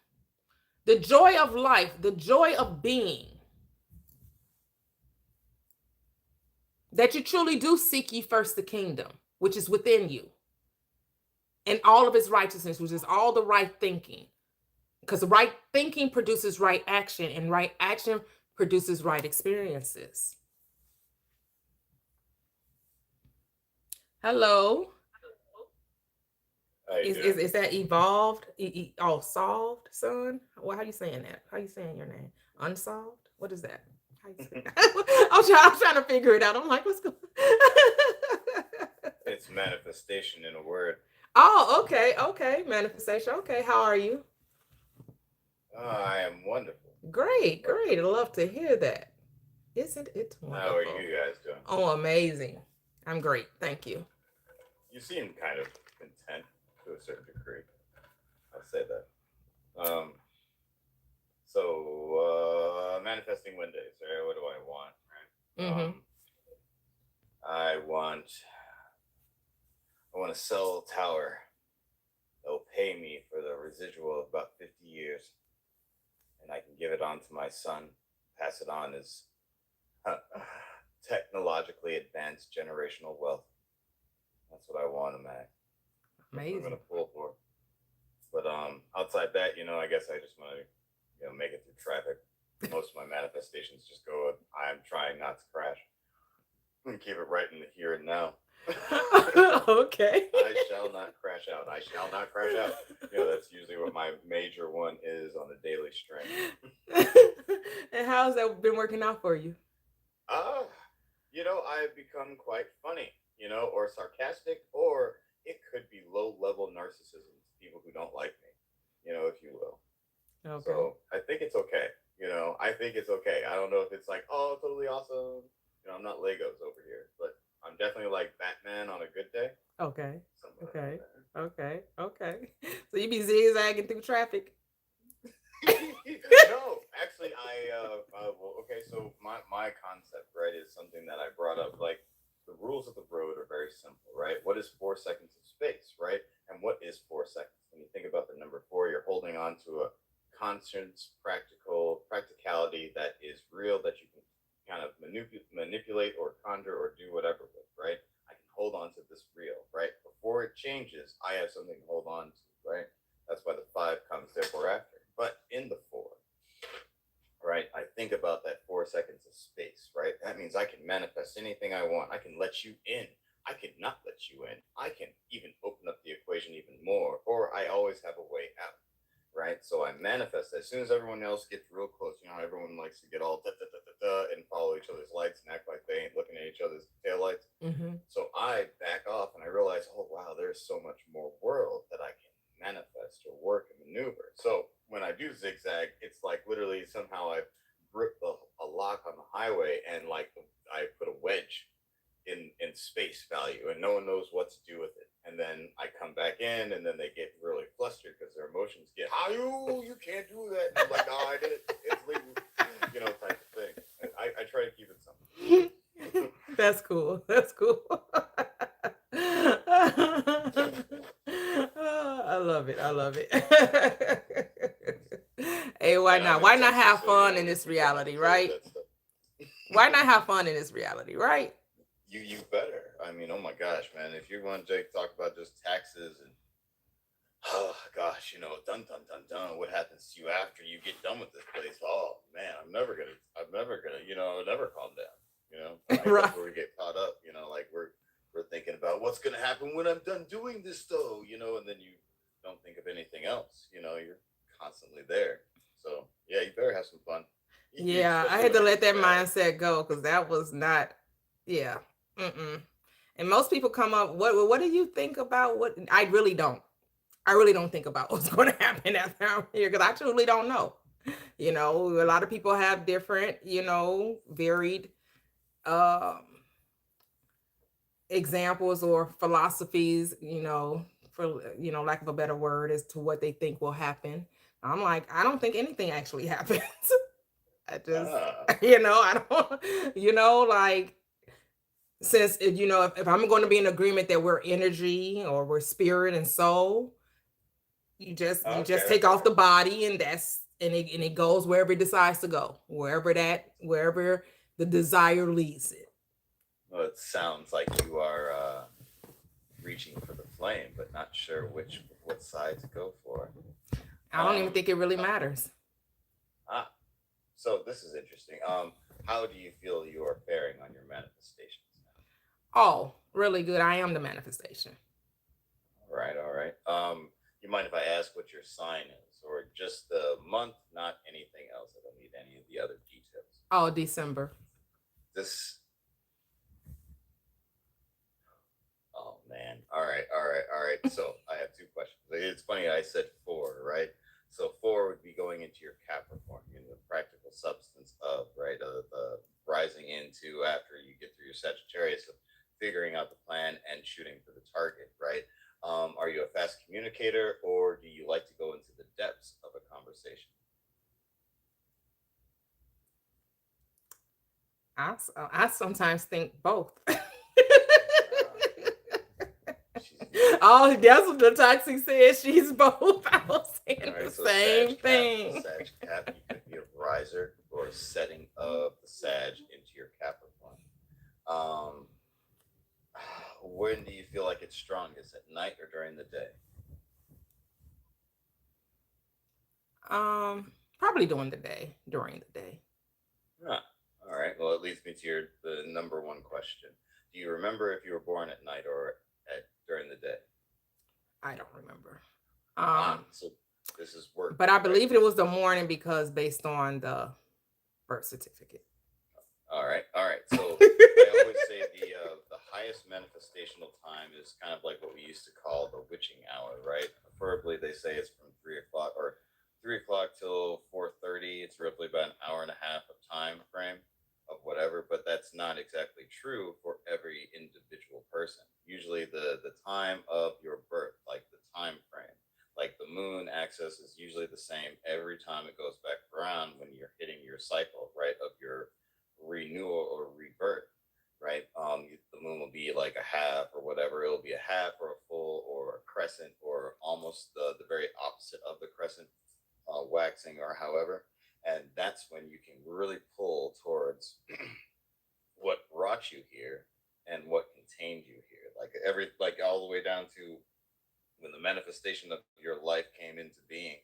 The joy of life, the joy of being. That you truly do seek ye first the kingdom, which is within you, and all of its righteousness, which is all the right thinking. Because right thinking produces right action, and right action produces right experiences. Hello. Is that evolved? Solved, son? Well, how you saying that? How you saying your name? Unsolved? What is that? How you say I'm trying to figure it out. I'm like, what's going It's manifestation in a word. Oh, okay. Manifestation. Okay, how are you? I am wonderful. Great. I love to hear that. Isn't it wonderful? How are you guys doing? Oh, amazing. I'm great. Thank you. You seem kind of content to a certain degree. I'll say that. So manifesting Wednesdays, right? What do I want? Right? I want to sell a tower. They'll pay me for the residual of about 50 years, and I can give it on to my son, pass it on as technologically advanced generational wealth. That's what I want, man. Amazing. I'm gonna pull for. But outside that, I guess I just want to, make it through traffic. Most of my manifestations just go. I'm trying not to crash. And keep it right in the here and now. Okay. I shall not crash out. I shall not crash out. That's usually what my major one is on a daily strain. And how's that been working out for you? I've become quite funny, or sarcastic, or it could be low-level narcissism to people who don't like me, if you will. Okay. So I think it's okay. I think it's okay. I don't know if it's like, oh, totally awesome. I'm not Legos over here, but I'm definitely like Batman on a good day. Okay. Okay. So you be zigzagging through traffic? No, actually, okay. So my concept, right, is something that I brought up. Like, the rules of the road are very simple, right? What is 4 seconds of space, right? And what is 4 seconds? When you think about the number 4, you're holding on to a conscience, practicality that is real, that you can kind of manipulate or conjure or do whatever with, right? I can hold on to this real, right? Before it changes, I have something to hold on to, right? That's why the 5 comes therefore after. But in the 4, right, I think about that 4 seconds of space, right? That means I can manifest anything I want. I can let you in. I can not let you in. I can even open up the equation even more, or I always have a way out, right? So I manifest as soon as everyone else gets real close. Everyone likes to get all and follow each other's lights and act like they ain't looking at each other's taillights. So I back off and I realize, oh wow, there's so much more world that I can manifest or work and maneuver. So when I do zigzag, it's like literally somehow I've gripped a lock on the highway, and like I put a wedge in space value, and no one knows what to do with it. And then I come back in, and then they get really flustered because their emotions get, how you can't do that. And I'm like, no, I did it. It's legal, type of thing. I try to keep it simple. That's cool. I love it. Hey, why not? Why not have fun in this reality, right? Why not have fun in this reality, right? You better. I mean, oh my gosh, man. If you want to talk about just taxes and oh gosh, dun dun dun dun, what happens to you after you get done with this place? Oh man, I'm never gonna, never calm down. I think Right. That's where we get caught up. Like we're thinking about what's gonna happen when I'm done doing this, though. And then you don't think of anything else. You're constantly there. So yeah, you better have some fun. Yeah, I had to let that mindset go because that was not. Yeah. And most people come up. What do you think about? What I really don't think about what's going to happen after I'm here because I truly don't know. A lot of people have different, varied examples or philosophies, for lack of a better word, as to what they think will happen. I'm like, I don't think anything actually happens. I just, I don't, like since if I'm going to be in agreement that we're energy or we're spirit and soul, you just Okay, take off okay. the body, and it goes wherever it decides to go, wherever the desire leads it. Well, it sounds like you are reaching for the flame, but not sure what side to go for. I don't even Um, think it really matters. ah, so this is interesting. How do you feel you are faring on your manifestations now? Oh, really good. I am the manifestation. All right, all right. You mind if I ask what your sign is, or just the month, not anything else? I don't need any of the other details. Oh, December. This. Oh man. All right, all right, all right. So I have two questions. It's funny I said four, right? So four would be going into your Capricorn, the practical substance of, right, the rising into after you get through your Sagittarius of figuring out the plan and shooting for the target, right? Are you a fast communicator, or do you like to go into the depths of a conversation? I sometimes think both. Uh, she's both. Oh, that's what the toxic said. She's both. I was All saying the right, so same Sag Cap, thing. Sag Cap, you could be a riser or a setting of the Sag into your Capricorn. Um, when do you feel like it's strongest, at night or during the day? Probably during the day. During the day. Huh. All right. Well, it leads me to the number one question. Do you remember if you were born at night or at during the day? I don't remember. So this is work, But I right? believe it was the morning because based on the birth certificate. All right, all right. So I always say the highest manifestational time is kind of like what we used to call the witching hour, right? Preferably, they say it's from 3 o'clock or 3 o'clock till 4:30. It's roughly about an hour and a half of time frame of whatever, but that's not exactly true for every individual person. Usually, the time of your birth, like the time frame, like the moon axis, is usually the same every time it goes back around when you're hitting your cycle, right, of your renewal or rebirth, right? The moon will be like a half or whatever. It'll be a half or a full or a crescent or almost the very opposite of the crescent, waxing or however. And that's when you can really pull towards what brought you here and what contained you here. Like all the way down to when the manifestation of your life came into being,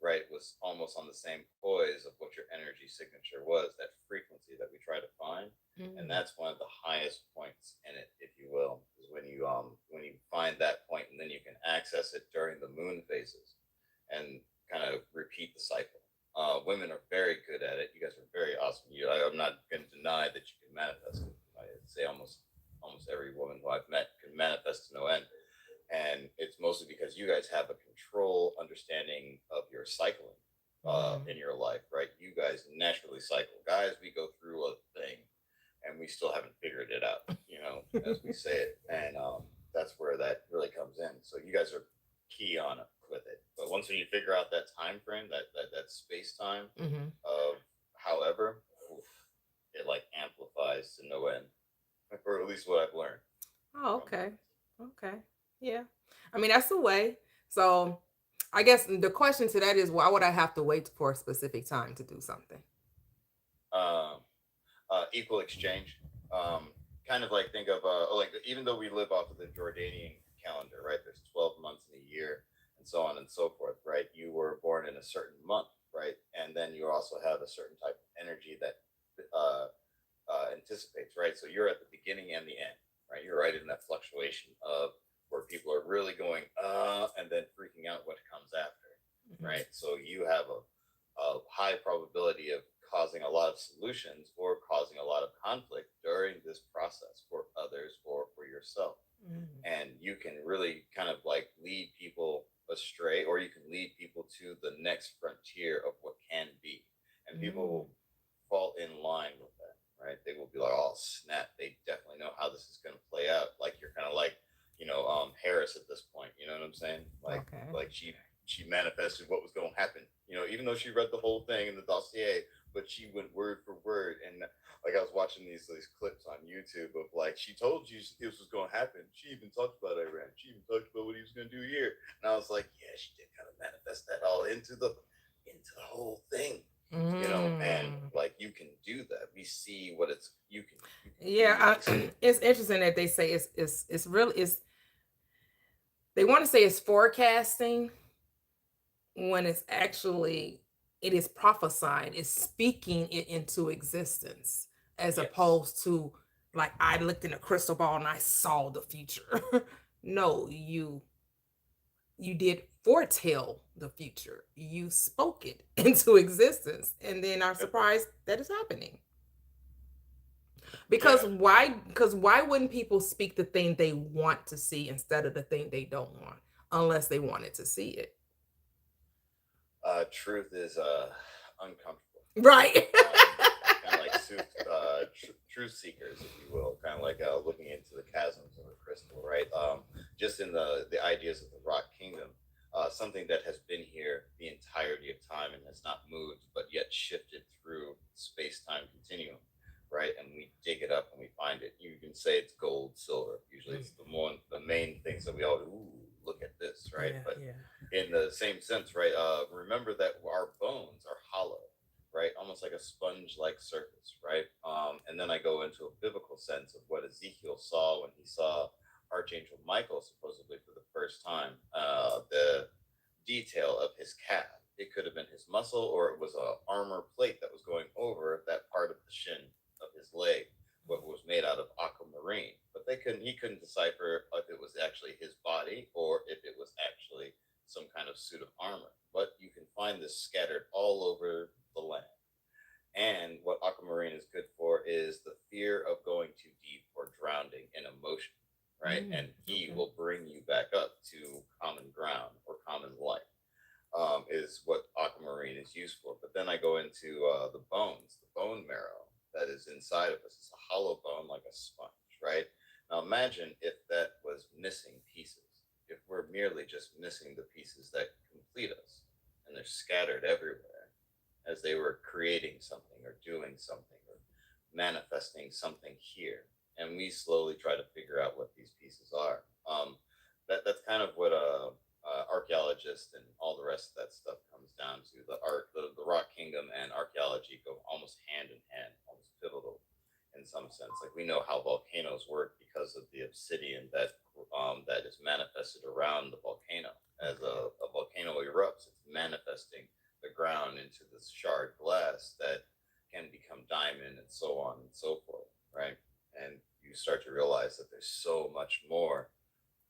right, was almost on the same poise of what your energy signature was, that frequency that we try to find. And Mm. that's one of the highest points in it, if you will, is when you find that point and then you can access it during the moon phases and kind of repeat the cycle. Women are very good at it. You guys are very awesome. I'm not going to deny that you can manifest it. I say almost every woman who I've met can manifest to no end, and it's mostly because you guys have a control understanding of your cycling in your life, right? You guys naturally cycle. Guys, we go through a thing and we still haven't figured it out, as we say it, and that's where that really comes in. So you guys are key on it with it, but once when you figure out that time frame, that space time Mm-hmm. of however, oof, it like amplifies to no end, or at least what I've learned Oh, from it. okay. Okay. Yeah. I mean, that's the way. So I guess the question to that is, why would I have to wait for a specific time to do something? Um, Equal exchange. Kind of like think of like even though we live off of the Jordanian calendar, right? There's 12 months in a year, and so on and so forth, right? You were born in a certain month, right? And then you also have a certain type of energy that uh, anticipates, right? So you're at the beginning and the end, right? You're right in that fluctuation of where people are really going, and then freaking out what comes after, Mhm. right? So you have a high probability of causing a lot of solutions or causing a lot of conflict during this process for others or for yourself. Mhm. And you can really kind of like lead people astray, or you can lead people to the next frontier of what can be. And people Mhm. will fall in line with that, right? They will be like, oh snap, they definitely know how this is going to play out. Like you're kind of like, Harris at this point. You know what I'm saying? Okay. Like she manifested what was going to happen. Even though she read the whole thing in the dossier, but she went word for word. And like I was watching watching these clips on YouTube of like she told you this was going to happen. She even talked about Iran. She even talked about what he was going to do here. And I was like, yeah, she did kind of manifest that all into the whole thing, and Mm. like you can do that. We see what you can Yeah, really see. it's interesting that they say it's really it's they want to say it's forecasting when it's actually it is prophesying, it's speaking it into existence as Yes. opposed to like I looked in a crystal ball and I saw the future. No, you did foretell the future. You spoke it into existence and then are Yep. surprised that it's happening. Yeah. Because why wouldn't people speak the thing they want to see instead of the thing they don't want unless they wanted to see it? Truth is uncomfortable. Right. Kind of like truth seekers, if you will, kind of like looking into the chasms of a crystal, right? Just in the ideas of the rock kingdom, something that has been here the entirety of time and has not moved, but yet shifted through space time continuum, right? And we dig it up and we find it. You can say it's gold, silver. Usually, it's the main things that we all ooh, look at this, right? Yeah, But yeah. in the same sense, right? Remember that our bones are hollow, right? Almost like a sponge-like surface, right? And then I go into a biblical sense of what Ezekiel saw when he saw Archangel Michael supposedly for the first time. The detail of his calf. It could have been his muscle, or it was a armor plate that was going over that part of the shin of his leg, what was made out of aquamarine. But he couldn't decipher if it was actually his body or if it was actually some kind of suit of armor. But you can find this scattered all over the land. And what aquamarine is good for is the fear of going too deep or drowning in emotion, right? And he Okay. will bring you back up to common ground or common life, is what aquamarine is used for. But then I go into the bones, the bone marrow that is inside of us. It's a hollow bone like a sponge, right? Now imagine if that was missing pieces, if we're merely just missing the pieces that complete us and they're scattered everywhere as they were creating something or doing something or manifesting something here. And we slowly try to figure out what these pieces are. That's kind of what archaeologists and all the rest of that stuff comes down to. The rock kingdom and archaeology go almost hand in hand, almost pivotal in some sense. Like we know how volcanoes work because of the obsidian that is manifested around the volcano. As a volcano erupts, it's manifesting the ground into this shard glass that can become diamond and so on and so forth, right? And you start to realize that there's so much more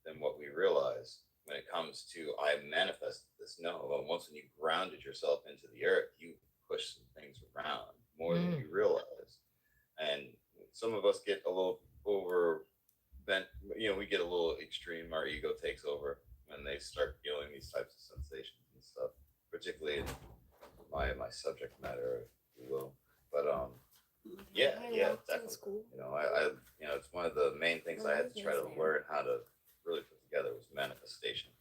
than what we realize when it comes to I manifested this. No, but once when you grounded yourself into the earth, you push some things around more than Mm. you realize. And some of us get a little over bent, we get a little extreme. Our ego takes over when they start feeling these types of sensations and stuff, particularly in my subject matter, if you will. But yeah, I yeah, walked to definitely. school. It's one of the main things I had to try to learn how to really put together was manifestation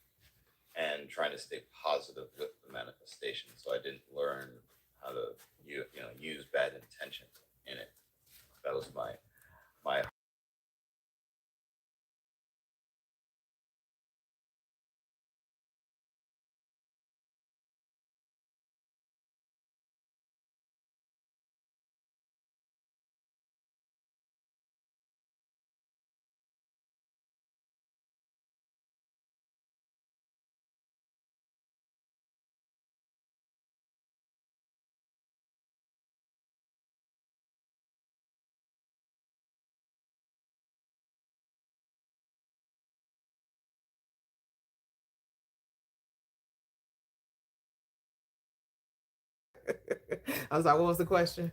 and trying to stay positive with the manifestation. So I didn't learn how to use bad intentions in it. That was my I was like, what was the question?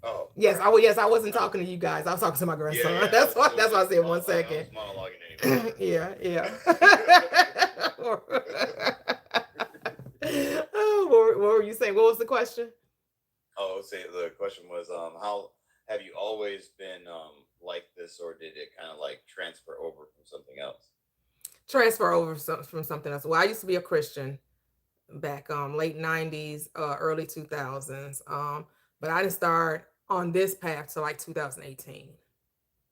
oh all Yes, right. yes, I wasn't talking to you guys. I was talking to my Yeah, grandson. yeah. I That's was why I was that's why I just said one I second. was monologuing anyway. Yeah, yeah. Oh, what were you saying? What was the question? Oh, say the question was how have you always been like this, or did it kind of like transfer over from something else? Transfer over from something else. Well, I used to be a Christian back late 90s, early 2000s. But I didn't start on this path to like 2018.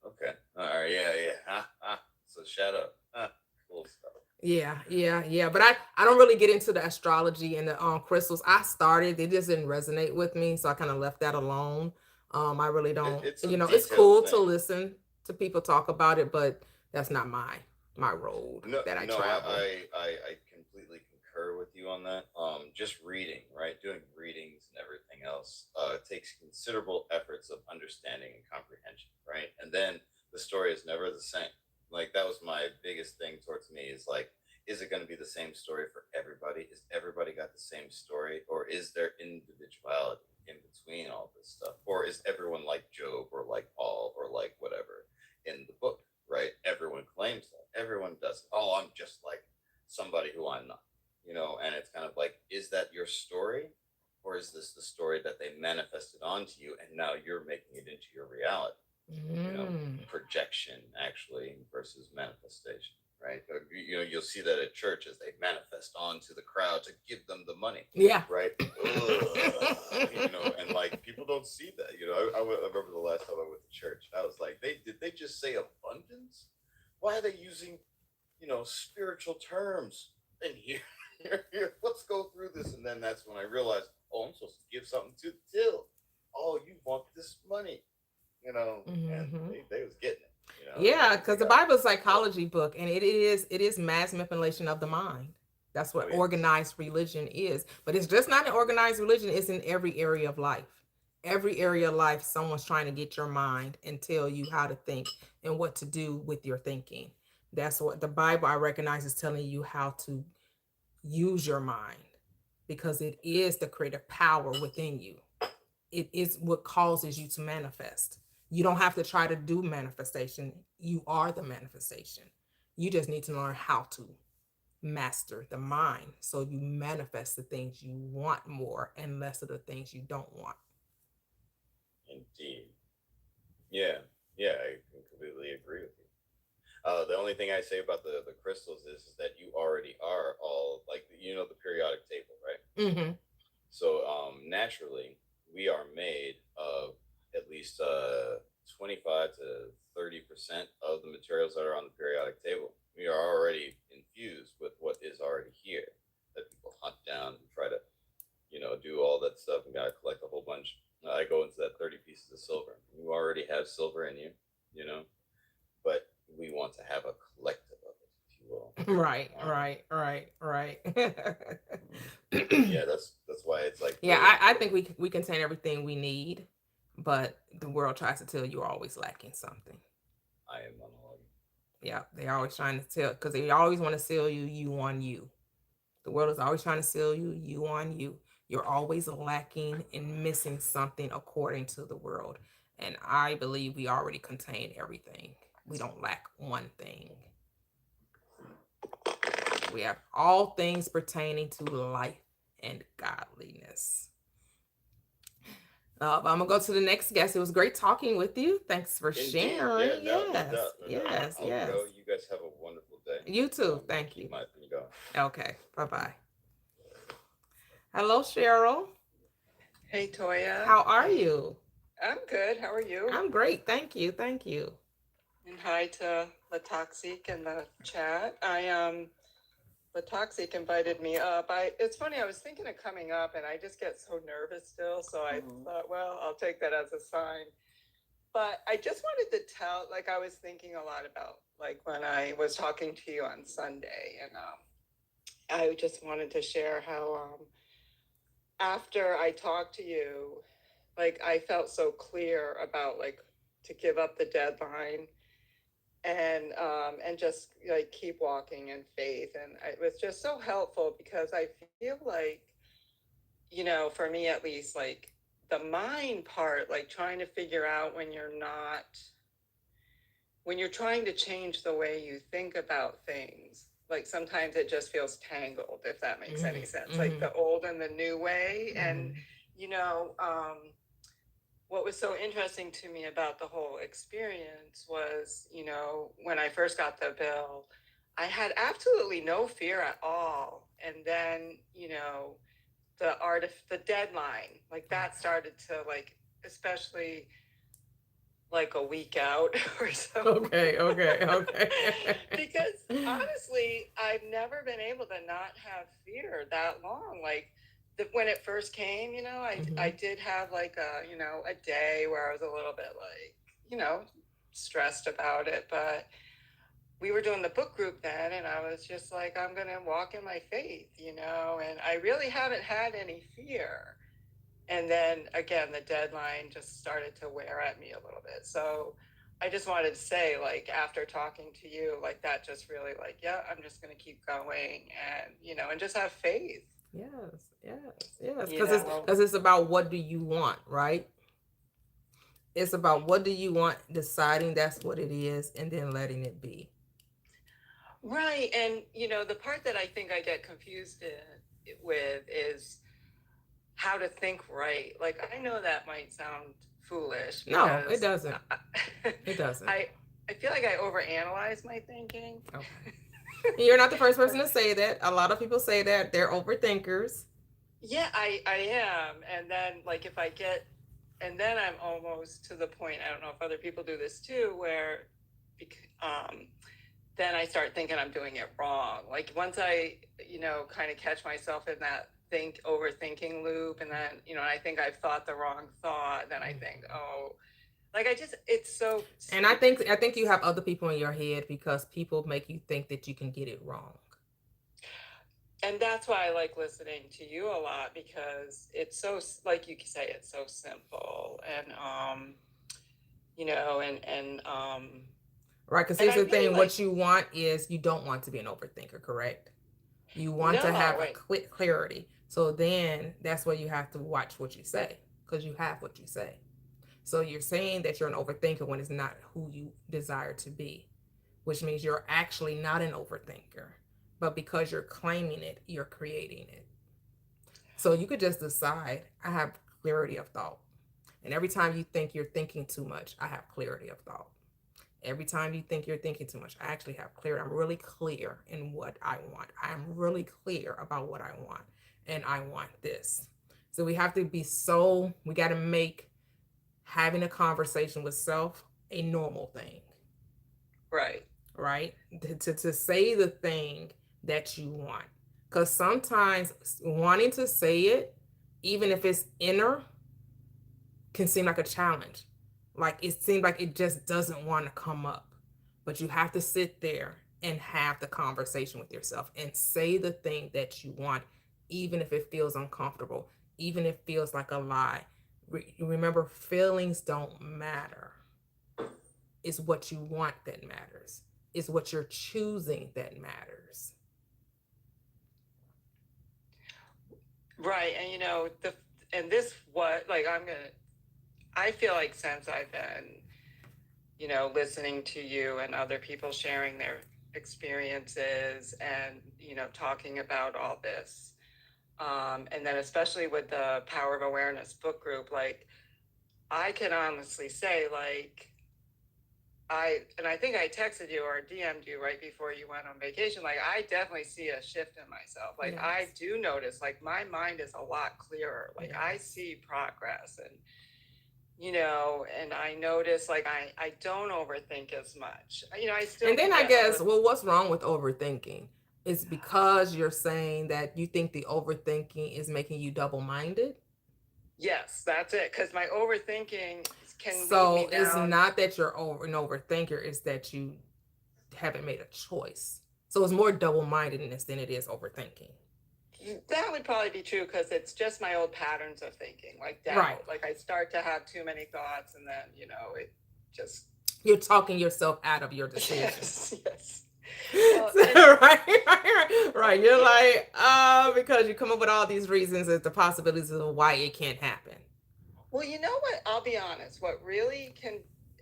Okay. All right. Yeah. Yeah. So shout out. Cool stuff. Yeah. But I don't really get into the astrology and the crystals. I started, it just didn't resonate with me, so I kind of left that alone. I really don't. It's a It's detailed cool to thing. listen to people talk about it, but that's not my road No, that I no, travel. I completely concur with you on that. Just reading, right? Doing readings and everything else, takes considerable efforts of understanding and comprehension, right? And then the story is never the same. Like that was my biggest thing towards me is like, is it going to be the same story for everybody? Is everybody got the same story, or is there individuality in between all this stuff, or is everyone like Job or like Paul or like whatever in the book? Right? Everyone claims that. Everyone does. Oh, I'm just like somebody who I'm not. And it's kind of like, is that your story? Or is this the story that they manifested onto you and now you're making it into your reality? You know, Mm. projection actually versus manifestation, right? You'll see that at church as they manifest onto the crowd to give them the money, Yeah. right? And like people don't see that. I remember the last time I went to church, I was like, did they just say abundance? Why are they using spiritual terms in here? Let's go through this, and then that's when I realized, oh, I'm supposed to give something to the till. Oh, you want this money, and Hmm. they was getting it, Yeah, they because the got Bible is a hooked. psychology book, and it is mass manipulation of the mind. That's Oh what yes. organized religion is. But it's just not an organized religion, it's in every area of life. Every area of life, someone's trying to get your mind and tell you how to think and what to do with your thinking. That's what the Bible, I recognize, is telling you how to use your mind, because it is the creative power within you. It is what causes you to manifest. You don't have to try to do manifestation. You are the manifestation. You just need to learn how to master the mind so you manifest the things you want more and less of the things you don't want. Indeed. Yeah. Yeah, I can completely agree with you. The only thing I say about the crystals is that you already are all like the periodic table, right? Mm-hmm. So naturally, we are made of at least 25 to 30% of the materials that are on the periodic table. We are already infused with what is already here that people hunt down and try to, do all that stuff and gotta collect a whole bunch. I go into that 30 pieces of silver. You already have silver in you, you know, but we want to have a collective of it, if you will. Right, Um, right. yeah, that's why it's like Yeah, really I think important. we contain everything we need, but the world tries to tell you are always lacking something. I am monologuing. Yeah, they're always trying to tell, because they always want to sell you on you. The world is always trying to sell you on you. You're always lacking and missing something according to the world. And I believe we already contain everything. We don't lack one thing. We have all things pertaining to life and godliness. I'm gonna go to the next guest. It was great talking with you. Thanks for Indeed. Yeah, sharing. no doubt, Yes, no doubt. yes, I'll yes. go. You guys have a wonderful day. You too. I'm gonna Thank you. keep my thing going. Okay. Bye bye. Hello, Cheryl. Hey, Toya. How are you? I'm good. How are you? I'm great. Thank you. Thank you. And hi to Latoxic in the chat. Latoxic invited me up. It's funny, I was thinking of coming up and I just get so nervous still. So I thought, well, I'll take that as a sign. But I just wanted to tell, like, I was thinking a lot about, like, when I was talking to you on Sunday, and I just wanted to share how after I talked to you, like, I felt so clear about, like, to give up the deadline and just like keep walking in faith. And it was just so helpful because I feel like, for me at least, like the mind part, like trying to figure out when you're trying to change the way you think about things, like sometimes it just feels tangled, if that makes any sense, like the old and the new way. And you know um what was so interesting to me about the whole experience was, when I first got the bill, I had absolutely no fear at all. And then, the deadline, like that started to like especially like a week out or so. Okay. Because honestly, I've never been able to not have fear that long. Like when it first came, I did have like a day where I was a little bit like, stressed about it. But we were doing the book group then, and I was just like, I'm going to walk in my faith, and I really haven't had any fear. And then again, the deadline just started to wear at me a little bit. So I just wanted to say, like, after talking to you, like, that just really, like, yeah, I'm just going to keep going and, and just have faith. Yes. Because it's about what do you want, right? It's about what do you want, deciding that's what it is, and then letting it be. Right. And, the part that I think I get confused with is how to think right. Like, I know that might sound foolish No, it because doesn't. It doesn't. I feel like I overanalyze my thinking. Okay. You're not the first person to say that. A lot of people say that they're overthinkers. Yeah, I am. And then, like, and then I'm almost to the point, I don't know if other people do this too, where then I start thinking I'm doing it wrong. Like, once I, kind of catch myself in that overthinking loop, and then, I think I've thought the wrong thought, then I think, oh, like, it's so. And I think you have other people in your head because people make you think that you can get it wrong. And that's why I like listening to you a lot, because it's so, like you say, it's so simple, and right, because here's the thing: what you want is you don't want to be an overthinker, correct? You want to have a quick clarity. So then that's where you have to watch what you say, because you have what you say. So you're saying that you're an overthinker when it's not who you desire to be, which means you're actually not an overthinker. But because you're claiming it, you're creating it. So you could just decide, I have clarity of thought. And every time you think you're thinking too much, I have clarity of thought. Every time you think you're thinking too much, I actually have clarity. I'm really clear in what I want. I'm really clear about what I want. And I want this. So we have to we got to make having a conversation with self a normal thing. Right? To say the thing that you want. Because sometimes wanting to say it, even if it's inner, can seem like a challenge. Like it seems like it just doesn't want to come up. But you have to sit there and have the conversation with yourself and say the thing that you want, even if it feels uncomfortable, even if it feels like a lie. Remember, feelings don't matter. It's what you want that matters. It's what you're choosing that matters. Right. And I feel like since I've been, listening to you and other people sharing their experiences and, talking about all this, and then especially with the Power of Awareness book group, like, I can honestly say, like, I think I texted you or DM'd you right before you went on vacation. Like, I definitely see a shift in myself. Like, yes. I do notice, like, my mind is a lot clearer. Like, yes. I see progress, and, and I notice, like, I don't overthink as much. I still. And then I guess, well, what's wrong with overthinking? It's because you're saying that you think the overthinking is making you double-minded. Yes, that's it. Because my overthinking can. So it's not that you're an overthinker; it's that you haven't made a choice. So it's more double-mindedness than it is overthinking. That would probably be true, because it's just my old patterns of thinking, like doubt. Right. Like I start to have too many thoughts, and then it just. You're talking yourself out of your decision. Yes. Well, right. You're like, because you come up with all these reasons as the possibilities of why it can't happen. Well, you know what? I'll be honest. What really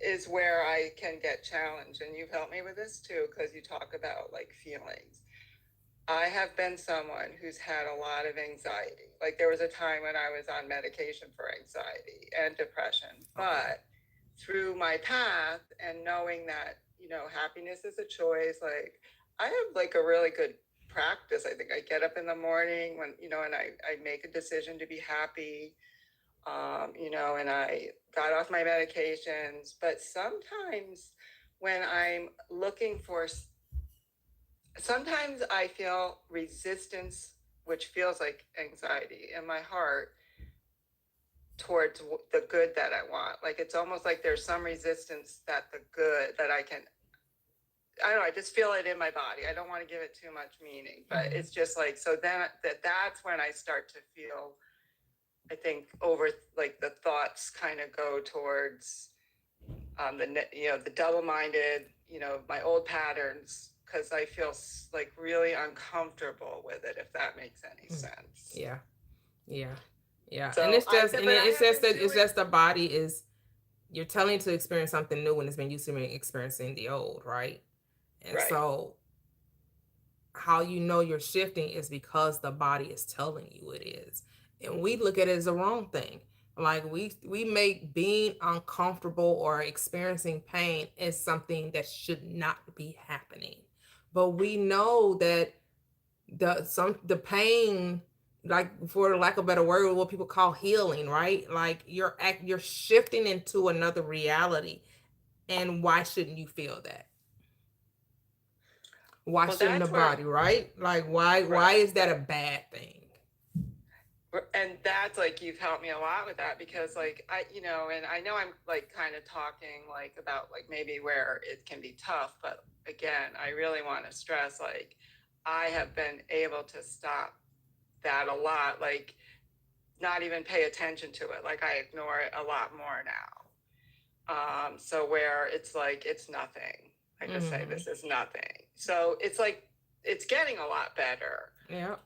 is where I can get challenged, and you've helped me with this too, because you talk about like feelings. I have been someone who's had a lot of anxiety. Like, there was a time when I was on medication for anxiety and depression, but through my path and knowing that, happiness is a choice, like, I have like a really good practice. I think I get up in the morning when, and I make a decision to be happy. and I got off my medications. But sometimes when I'm looking for, sometimes I feel resistance, which feels like anxiety in my heart towards the good that I want. Like it's almost like there's some resistance that the good that I don't know, I just feel it in my body. I don't want to give it too much meaning, but it's just like, so then that's when I start to feel, I think over like the thoughts kind of go towards the double-minded, my old patterns, because I feel like really uncomfortable with it, if that makes any sense. Yeah. Yeah. Yeah. So And it's just, but and I it's have just been that it's doing. just the body is, you're telling to experience something new when it's been used to be experiencing the old, right? And Right. so how you know you're shifting is because the body is telling you it is. And we look at it as a wrong thing. Like we make being uncomfortable or experiencing pain as something that should not be happening. But we know that the pain, like for lack of a better word, what people call healing, right? Like you're shifting into another reality. And why shouldn't you feel that? Why Well, shouldn't the that's where. body, right? Like why Right. is that a bad thing? And that's like, you've helped me a lot with that, because like and I know I'm like kind of talking like about like maybe where it can be tough, but again, I really want to stress, like I have been able to stop that a lot, like not even pay attention to it, like I ignore it a lot more now. So where it's like it's nothing, I just say this is nothing, so it's like it's getting a lot better. Yeah.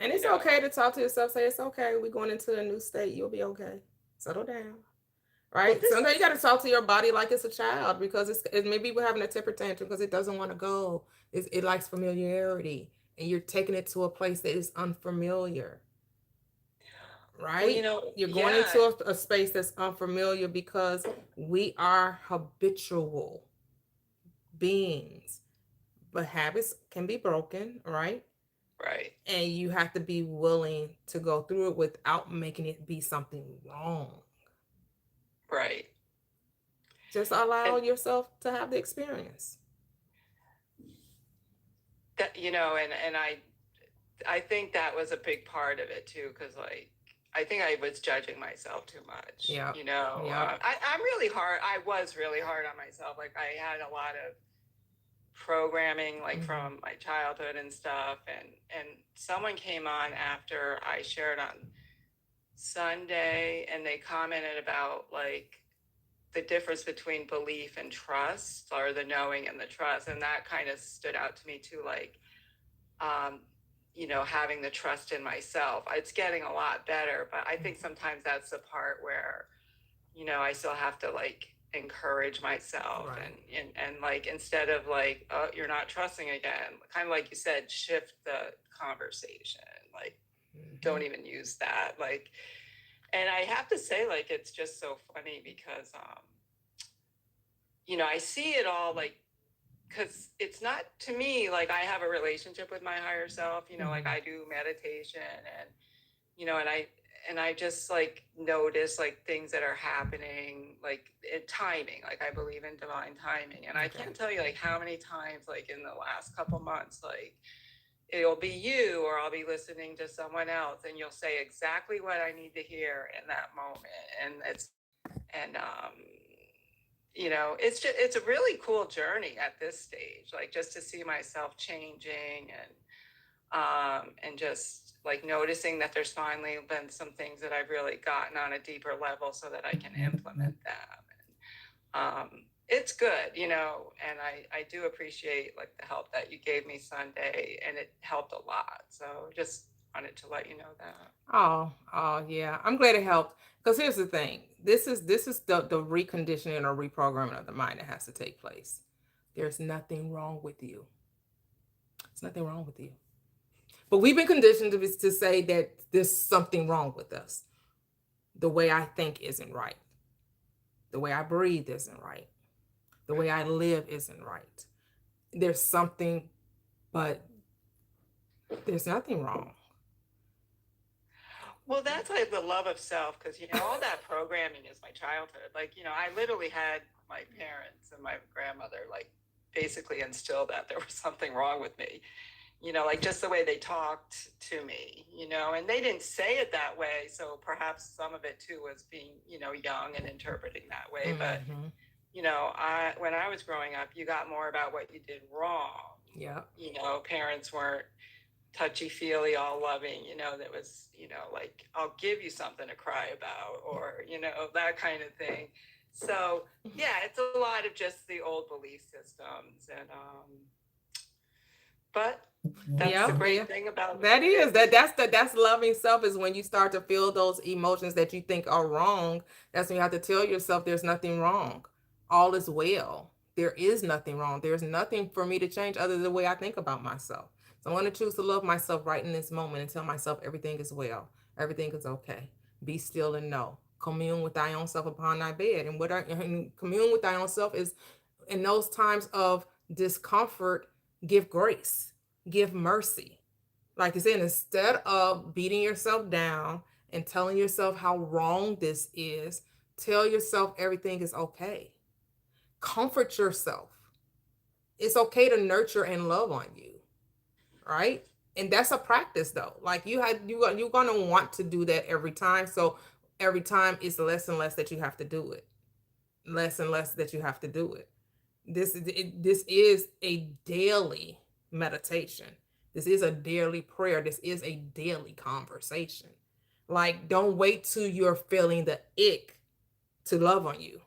And you it's know okay to talk to yourself, say it's okay, we're going into a new state, you'll be okay. Settle down. well, Right? this Sometimes you is gotta talk to your body like it's a child, because maybe we're having a temper tantrum because it doesn't want to go. It likes familiarity, and you're taking it to a place that is unfamiliar. well, Right? You're going yeah. into a space that's unfamiliar because we are habitual beings, but habits can be broken, right? Right. And you have to be willing to go through it without making it be something wrong. Right. Just allow And yourself to have the experience. that, and I think that was a big part of it too, because like I think I was judging myself too much. Yeah. Yeah. I'm really hard. I was really hard on myself. Like I had a lot of programming, like from my childhood and stuff. And someone came on after I shared on Sunday, and they commented about like the difference between belief and trust, or the knowing and the trust, and that kind of stood out to me too. Like um, having the trust in myself. It's getting a lot better, but I think sometimes that's the part where, I still have to like encourage myself, Right. and like, instead of like, oh, you're not trusting again, kind of like you said, shift the conversation, like don't even use that. Like, and I have to say, like, it's just so funny because, I see it all like, because it's not, to me, like I have a relationship with my higher self, like I do meditation, and and I just like notice like things that are happening, like in timing, like I believe in divine timing, and I can't tell you like how many times like in the last couple months, like it'll be you, or I'll be listening to someone else, and you'll say exactly what I need to hear in that moment. And it's a really cool journey at this stage, like just to see myself changing, and just like noticing that there's finally been some things that I've really gotten on a deeper level so that I can implement them. It's good, and I do appreciate like the help that you gave me Sunday, and it helped a lot. So just wanted to let you know that. Oh, yeah. I'm glad it helped. Because here's the thing. This is the reconditioning or reprogramming of the mind that has to take place. There's nothing wrong with you. There's nothing wrong with you. But we've been conditioned to say that there's something wrong with us. The way I think isn't right. The way I breathe isn't right. The way I live isn't right. There's something, but there's nothing wrong. Well, that's like the love of self, because all that programming is my childhood. Like, I literally had my parents and my grandmother like basically instill that there was something wrong with me. Like just the way they talked to me, and they didn't say it that way. So perhaps some of it too was being, young and interpreting that way. But, Mm-hmm. when I was growing up, you got more about what you did wrong. Yeah. Parents weren't touchy feely, all loving, that was, like, I'll give you something to cry about, or, that kind of thing. So yeah, it's a lot of just the old belief systems. And, but that's the Yeah, yeah. great thing about That is it. that's loving self is when you start to feel those emotions that you think are wrong. That's when you have to tell yourself there's nothing wrong. All is well. There is nothing wrong. There's nothing for me to change other than the way I think about myself. So I want to choose to love myself right in this moment and tell myself everything is well. Everything is okay. Be still and know. Commune with thy own self upon thy bed. And commune with thy own self is in those times of discomfort, give grace, give mercy. Like I said, instead of beating yourself down and telling yourself how wrong this is, tell yourself everything is okay. Comfort yourself. It's okay to nurture and love on you, right? And that's a practice though. Like you're gonna want to do that every time. So every time it's less and less that you have to do it. Less and less that you have to do it. This is a daily meditation. This is a daily prayer. This is a daily conversation. Like, don't wait till you're feeling the ick to love on you.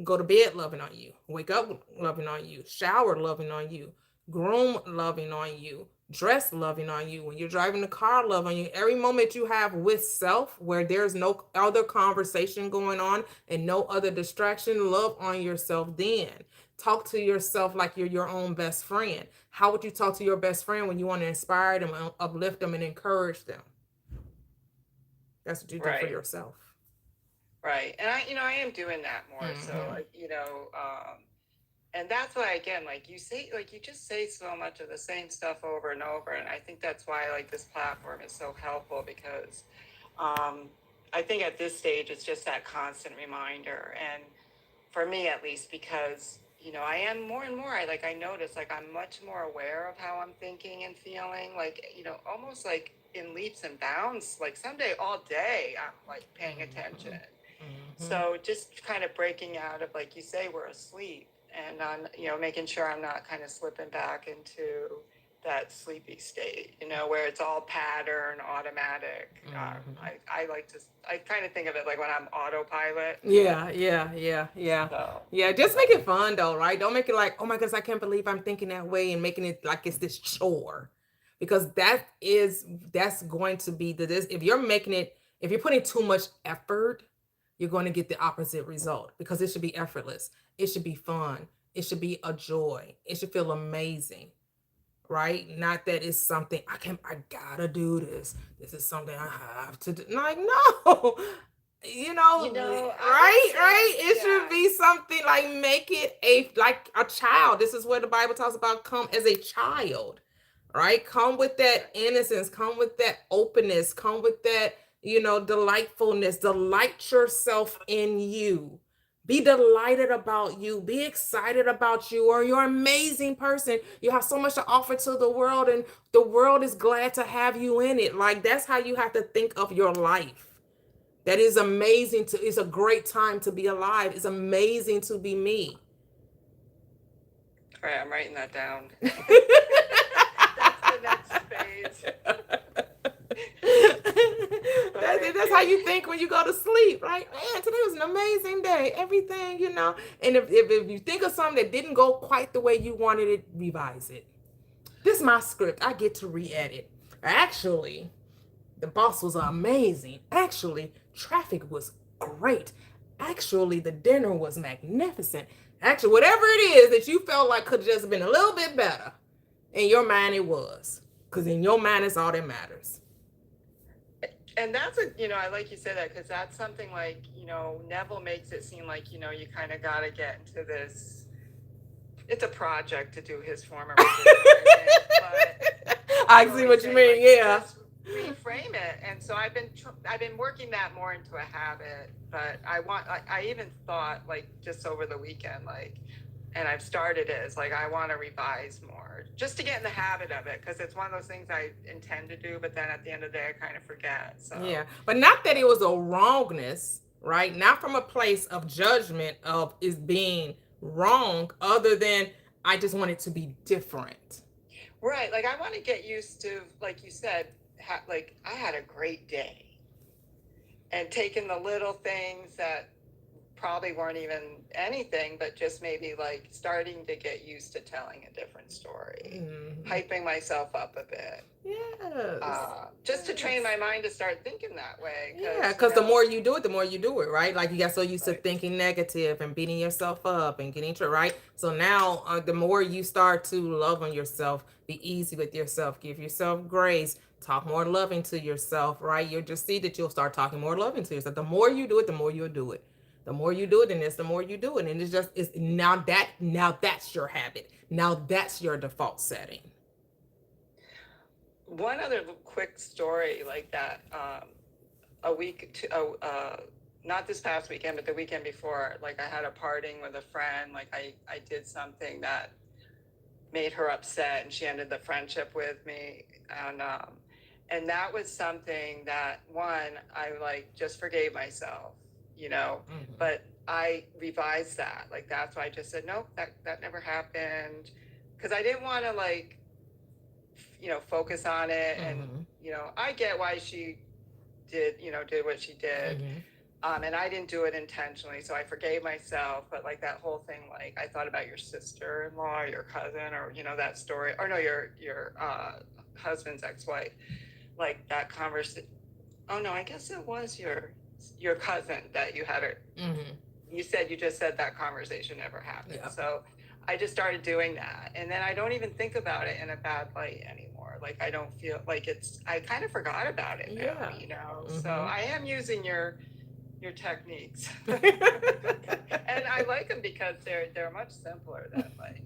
Go to bed loving on you. Wake up loving on you. Shower loving on you. Groom loving on you. Dress loving on you. When you're driving the car, love on you. Every moment you have with self, where there's no other conversation going on and no other distraction, love on yourself then. Talk to yourself like you're your own best friend. How would you talk to your best friend when you want to inspire them, uplift them, and encourage them? That's what you do for Right. yourself. Right. And I am doing that more. So, and that's why, again, like you say, like you just say so much of the same stuff over and over. And I think that's why like this platform is so helpful, because I think at this stage, it's just that constant reminder. And for me, at least, because, I am more and more, I notice like I'm much more aware of how I'm thinking and feeling, like, almost like in leaps and bounds, like someday all day, I'm like paying attention. So just kind of breaking out of, like you say, we're asleep, and I'm, making sure I'm not kind of slipping back into that sleepy state, where it's all pattern, automatic. I kind of think of it like when I'm autopilot. Yeah. So, Yeah, just make it fun though, right? Don't make it like, oh my goodness, I can't believe I'm thinking that way, and making it like it's this chore. Because that's going to be this if you're making it, if you're putting too much effort, you're going to get the opposite result, because it should be effortless. It should be fun. It should be a joy. It should feel amazing, right? Not that it's something I gotta do this. This is something I have to do. Like, no, right? It should be something like, make it like a child. This is where the Bible talks about come as a child, right? Come with that innocence, come with that openness, come with that, delightfulness. Delight yourself in you. Be delighted about you. Be excited about you, or you're an amazing person. You have so much to offer to the world, and the world is glad to have you in it. Like, that's how you have to think of your life. That is amazing. It's a great time to be alive. It's amazing to be me. all right, I'm writing that down. That's the next phase. That's how you think when you go to sleep. Like, man, today was an amazing day. Everything, And if you think of something that didn't go quite the way you wanted it, revise it. This is my script. I get to re-edit. Actually, the boss was amazing. Actually, traffic was great. Actually, the dinner was magnificent. Actually, whatever it is that you felt like could have just been a little bit better, in your mind it was. Because in your mind, it's all that matters. And that's I like you say that, because that's something like, Neville makes it seem like, you kind of got to get into this. It's a project to do his form of religion, but I see what you mean. Like, Yeah. reframe it. And so I've been working that more into a habit, but I even thought, like, just over the weekend, like, and I've started it, is like, I want to revise more just to get in the habit of it, because it's one of those things I intend to do, but then at the end of the day I kind of forget. So Yeah, but not that it was a wrongness, right? Not from a place of judgment of is being wrong, other than I just want it to be different. right, like, I want to get used to, like you said, like, I had a great day, and taking the little things that probably weren't even anything, but just maybe like starting to get used to telling a different story, hyping myself up a bit. Yes. Just to train my mind to start thinking that way. Yeah, because the more you do it, the more you do it, right? Like you got so used to Right. thinking negative and beating yourself up and getting to right. So now, the more you start to love on yourself, be easy with yourself, give yourself grace, talk more loving to yourself, right? You'll just see that you'll start talking more loving to yourself. The more you do it, the more you'll do it. The more you do it, and it's the more you do it, and it's now that's your habit. Now that's your default setting. One other quick story like that. A week to not this past weekend, but the weekend before, like, I had a parting with a friend. Like, I did something that made her upset, and she ended the friendship with me. And that was something that, one, I like just forgave myself, but I revised that. Like, that's why I just said, nope, that never happened. Because I didn't want to, like, focus on it. And, I get why she did what she did. And I didn't do it intentionally. So I forgave myself. But like that whole thing, like, I thought about your sister-in-law, your cousin, or, that story, or no, your husband's ex-wife, like that conversation. Oh no, I guess it was your cousin that you had her. You just said that conversation never happened. Yeah. So I just started doing that, and then I don't even think about it in a bad light anymore. Like, I don't feel like I kind of forgot about it now, So I am using your techniques. And I like them because they're much simpler than like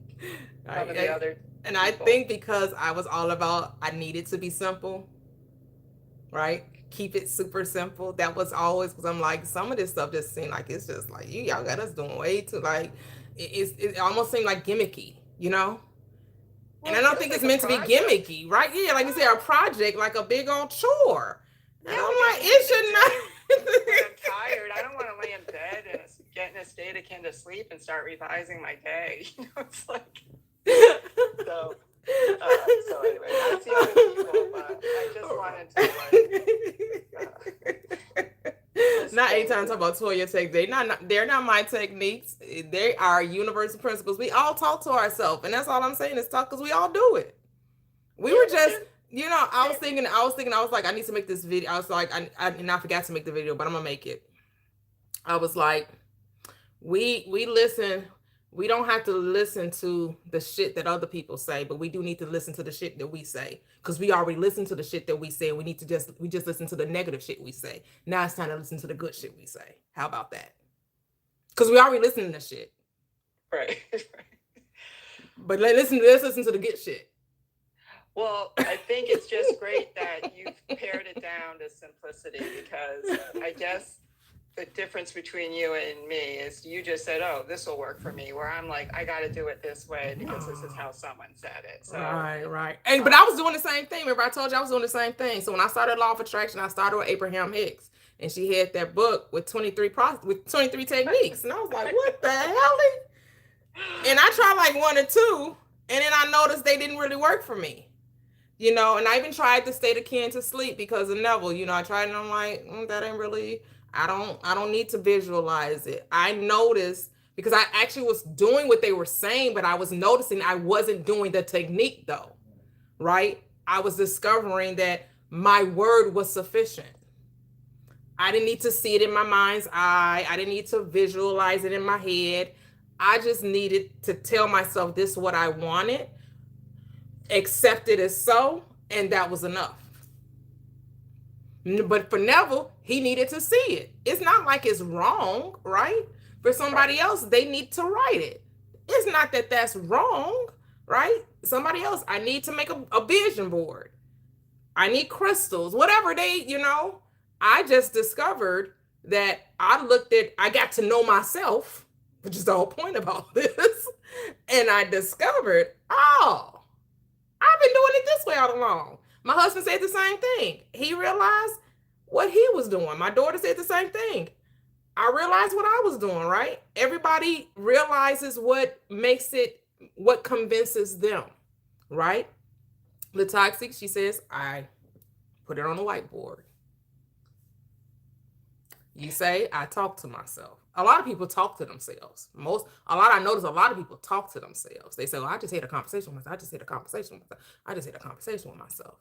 some of the other and people. I think because I was all about, I needed to be simple, right? Keep it super simple. That was always, because I'm like, some of this stuff just seemed like it's just like, y'all got us doing way too, like, it almost seemed like gimmicky, Well, and I don't think it's meant to be gimmicky, right? Yeah, like you said, a project, like a big old chore. And I'm like, it should not. When I'm tired, I don't want to lay in bed and get in a state akin to sleep and start revising my day. It's like, so anyway, that's the other people, but I just wanted to not anytime talk about Toyia techniques. They're not my techniques. They are universal principles. We all talk to ourselves, and that's all I'm saying is talk, because we all do it. We were just, I was thinking, I was like, I need to make this video. I was like, I forgot to make the video, but I'm gonna make it. I was like, we listen. We don't have to listen to the shit that other people say, but we do need to listen to the shit that we say, because we already listen to the shit that we say. We just listen to the negative shit we say. Now it's time to listen to the good shit we say. How about that? Because we already listening to shit. Right. But let's listen to the good shit. Well, I think it's just great that you've pared it down to simplicity, because I guess the difference between you and me is you just said, oh, this will work for me, where I'm like, I got to do it this way because this is how someone said it. So, right. And but I was doing the same thing. Remember, I told you I was doing the same thing. So when I started Law of Attraction, I started with Abraham Hicks, and she had that book with 23 techniques, and I was like, what the hell? And I tried like one or two, and then I noticed they didn't really work for me. And I even tried the state akin to sleep because of Neville. I tried, and I'm like, that ain't really. I don't need to visualize it. I noticed, because I actually was doing what they were saying, but I was noticing I wasn't doing the technique though, right? I was discovering that my word was sufficient. I didn't need to see it in my mind's eye. I didn't need to visualize it in my head. I just needed to tell myself this is what I wanted, accept it as so, and that was enough. But for Neville, he needed to see it. It's not like it's wrong, right? For somebody else, they need to write it. It's not that that's wrong, right? Somebody else, I need to make a vision board. I need crystals, whatever they, I just discovered that I got to know myself, which is the whole point of all this. And I discovered, oh, I've been doing it this way all along. My husband said the same thing. He realized what he was doing. My daughter said the same thing. I realized what I was doing, right? Everybody realizes what convinces them, right? The toxic, she says, I put it on the whiteboard. You say, I talk to myself. A lot of people talk to themselves. I notice a lot of people talk to themselves. They say, well, I just had a conversation with myself. I just had a conversation with myself. I just had a conversation with myself.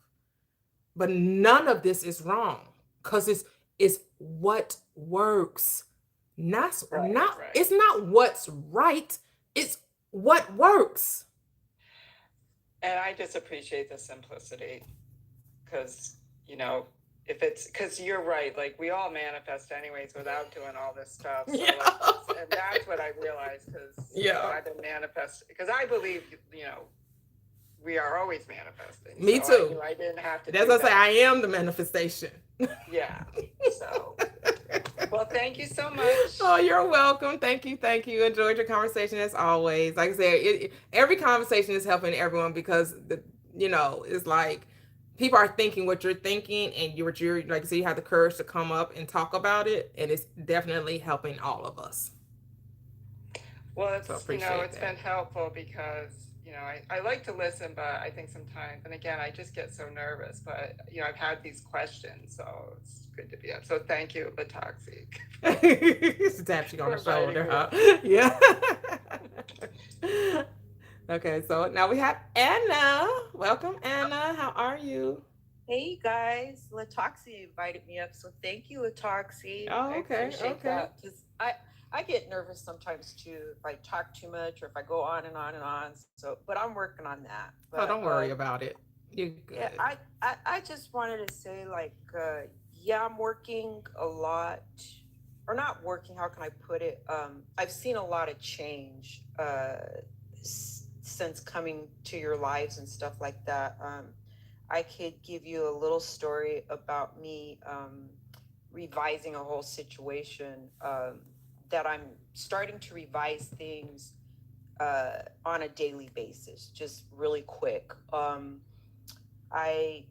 But none of this is wrong because it's what works. It's not what's right. It's what works. And I just appreciate the simplicity because, if it's because you're right, like we all manifest anyways without doing all this stuff. So and that's what I realized because I've been manifesting because I believe, we are always manifesting. Me too. I didn't have to. That's what I say. I am the manifestation. Yeah. So, well, thank you so much. Oh, you're welcome. Thank you. Enjoyed your conversation as always. Like I said, every conversation is helping everyone because it's like people are thinking what you're thinking, and you're like I said, you have the courage to come up and talk about it, and it's definitely helping all of us. Well, it's been helpful because I like to listen, but I think sometimes, and again, I just get so nervous. But I've had these questions, so it's good to be up. So thank you, the toxic. It's a tap you on the shoulder, huh? Yeah. Okay, so now we have Anna. Welcome, Anna. How are you? Hey guys, Latoxi invited me up, so thank you, Latoxi. Oh, okay, I appreciate that because I get nervous sometimes too if I talk too much or if I go on and on and on. So, but I'm working on that. But, don't worry about it. You're good. Yeah, I just wanted to say I'm working a lot, or not working. How can I put it? I've seen a lot of change since coming to your lives and stuff like that. I could give you a little story about me revising a whole situation. That I'm starting to revise things on a daily basis, just really quick. I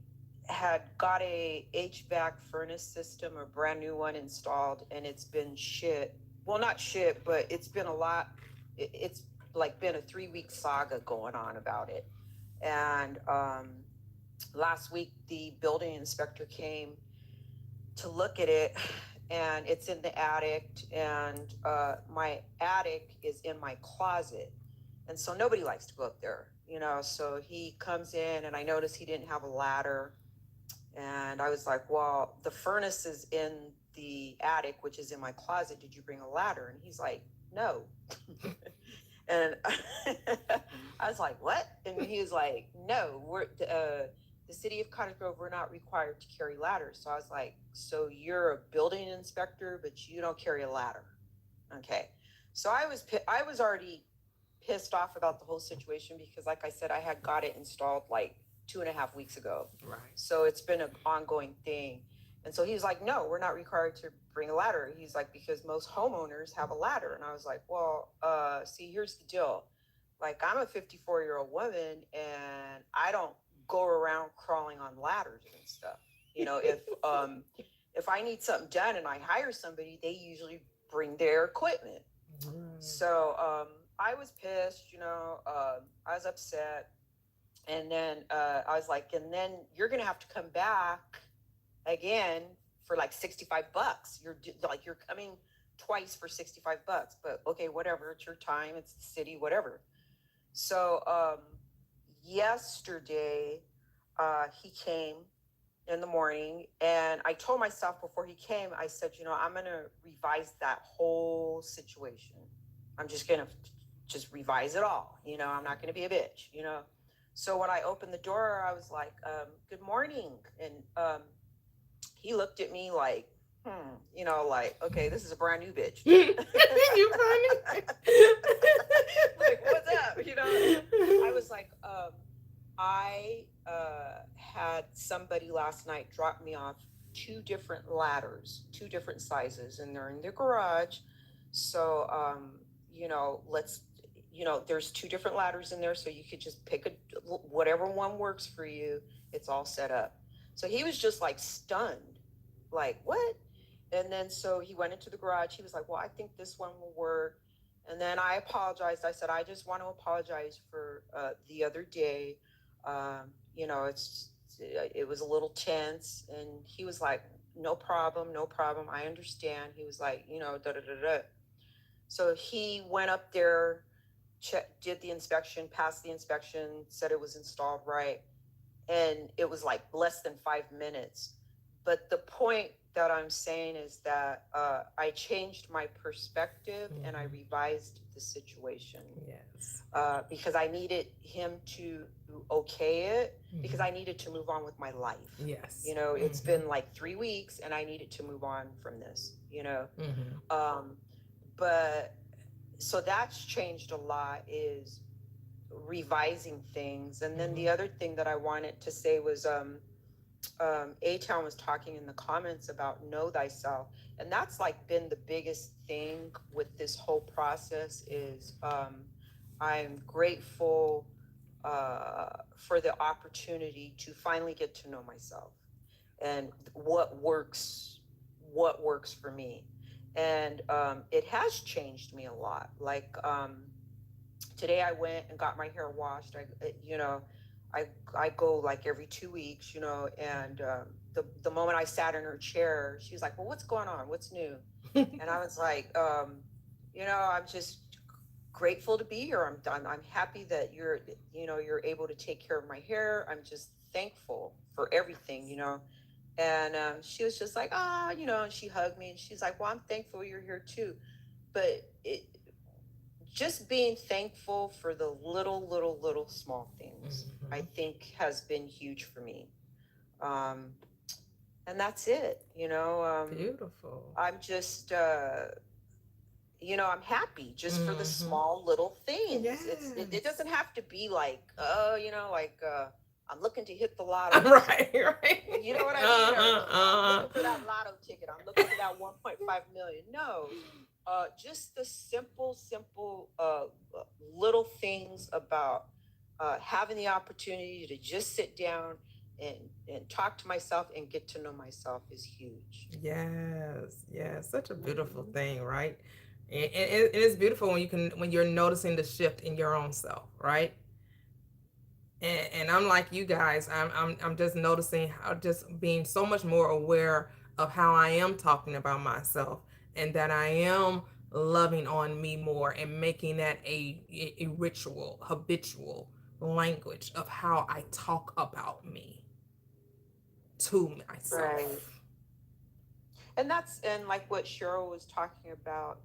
had got a HVAC furnace system, a brand new one installed, and it's been shit. Well, not shit, but it's been a lot. It's like been a 3-week saga going on about it. And last week, the building inspector came to look at it, and it's in the attic, and my attic is in my closet. And so nobody likes to go up there, so he comes in, and I noticed he didn't have a ladder. And I was like, well, the furnace is in the attic, which is in my closet. Did you bring a ladder? And he's like, no. And I was like, what? And he was like, no, we're the city of Cottage Grove, we're not required to carry ladders. So I was like, so you're a building inspector, but you don't carry a ladder. Okay. So I was already pissed off about the whole situation because, like I said, I had got it installed like 2.5 weeks ago. Right. So it's been an ongoing thing. And so he's like, no, we're not required to bring a ladder. He's like, because most homeowners have a ladder. And I was like, well, see, here's the deal. Like, I'm a 54-year-old woman, and I don't go around crawling on ladders and stuff. If I need something done and I hire somebody, they usually bring their equipment. So I was pissed, I was upset. And then I was like, and then you're going to have to come back again for like $65. You're coming twice for $65, but okay, whatever. It's your time. It's the city, whatever. So yesterday he came in the morning, and I told myself before he came, I said, I'm going to revise that whole situation. I'm just going to just revise it all. I'm not going to be a bitch, So when I opened the door, I was like, good morning. And he looked at me like, okay, this is a brand new bitch. You funny. Like, what's up? I was like, I had somebody last night dropped me off two different ladders, two different sizes, and they're in the garage. So, let's, there's two different ladders in there, so you could just pick whatever one works for you. It's all set up. So he was just like stunned, like, what? And then so he went into the garage. He was like, well, I think this one will work. And then I apologized. I said, I just want to apologize for the other day. It was a little tense. And he was like, no problem, no problem. I understand. He was like, da da da da. So he went up there, did the inspection, passed the inspection, said it was installed right. And it was like less than 5 minutes. But the point that I'm saying is that I changed my perspective and I revised the situation. Yes. Because I needed him to okay it, because I needed to move on with my life. Yes. It's been like 3 weeks and I needed to move on from this, but so that's changed a lot, is revising things. And then the other thing that I wanted to say was A-Town was talking in the comments about know thyself, and that's like been the biggest thing with this whole process is I'm grateful for the opportunity to finally get to know myself and what works for me. And it has changed me a lot. Like today I went and got my hair washed. I go like every 2 weeks, and the moment I sat in her chair, she was like, well, what's going on? What's new? And I was like, I'm just grateful to be here. I'm happy that you're able to take care of my hair. I'm just thankful for everything, And she was just like, and she hugged me and she's like, well, I'm thankful you're here too. But just being thankful for the little small things, I think has been huge for me. And that's it, Beautiful. I'm just, I'm happy just for the small little things. Yes. It doesn't have to be like, I'm looking to hit the lotto. Right. You know what I mean? I'm looking for that lotto ticket. I'm looking for that 1.5 million. No, just the simple little things about having the opportunity to just sit down and talk to myself and get to know myself is huge. Yes, such a beautiful thing, right? And it is beautiful when you're noticing the shift in your own self, right? And I'm like you guys, I'm just noticing how, just being so much more aware of how I am talking about myself, and that I am loving on me more and making that a ritual, habitual language of how I talk about me to myself. Right. And like what Cheryl was talking about,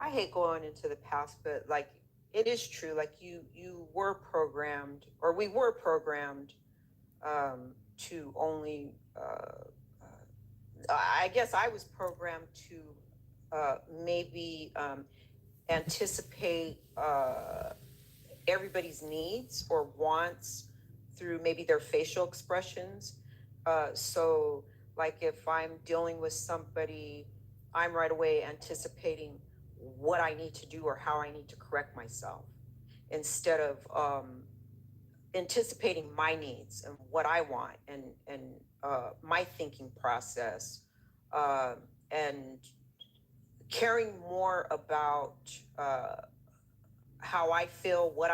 I hate going into the past, but like it is true. Like you were programmed, or we were programmed to only. I guess I was programmed to maybe anticipate everybody's needs or wants through maybe their facial expressions. So, like if I'm dealing with somebody, I'm right away anticipating what I need to do or how I need to correct myself, instead of anticipating my needs and what I want and my thinking process, and caring more about how I feel, what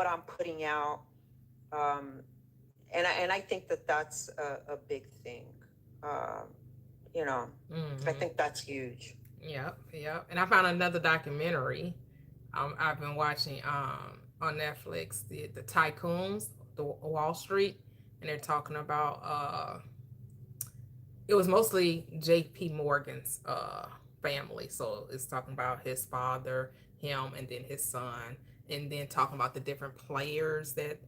I'm putting out, and I think that that's a big thing. Um, I think that's huge. Yep. And I found another documentary. I've been watching on Netflix, the tycoons, the Wall Street, and they're talking about it was mostly J.P. Morgan's family. So it's talking about his father, him, and then his son, and then talking about the different players that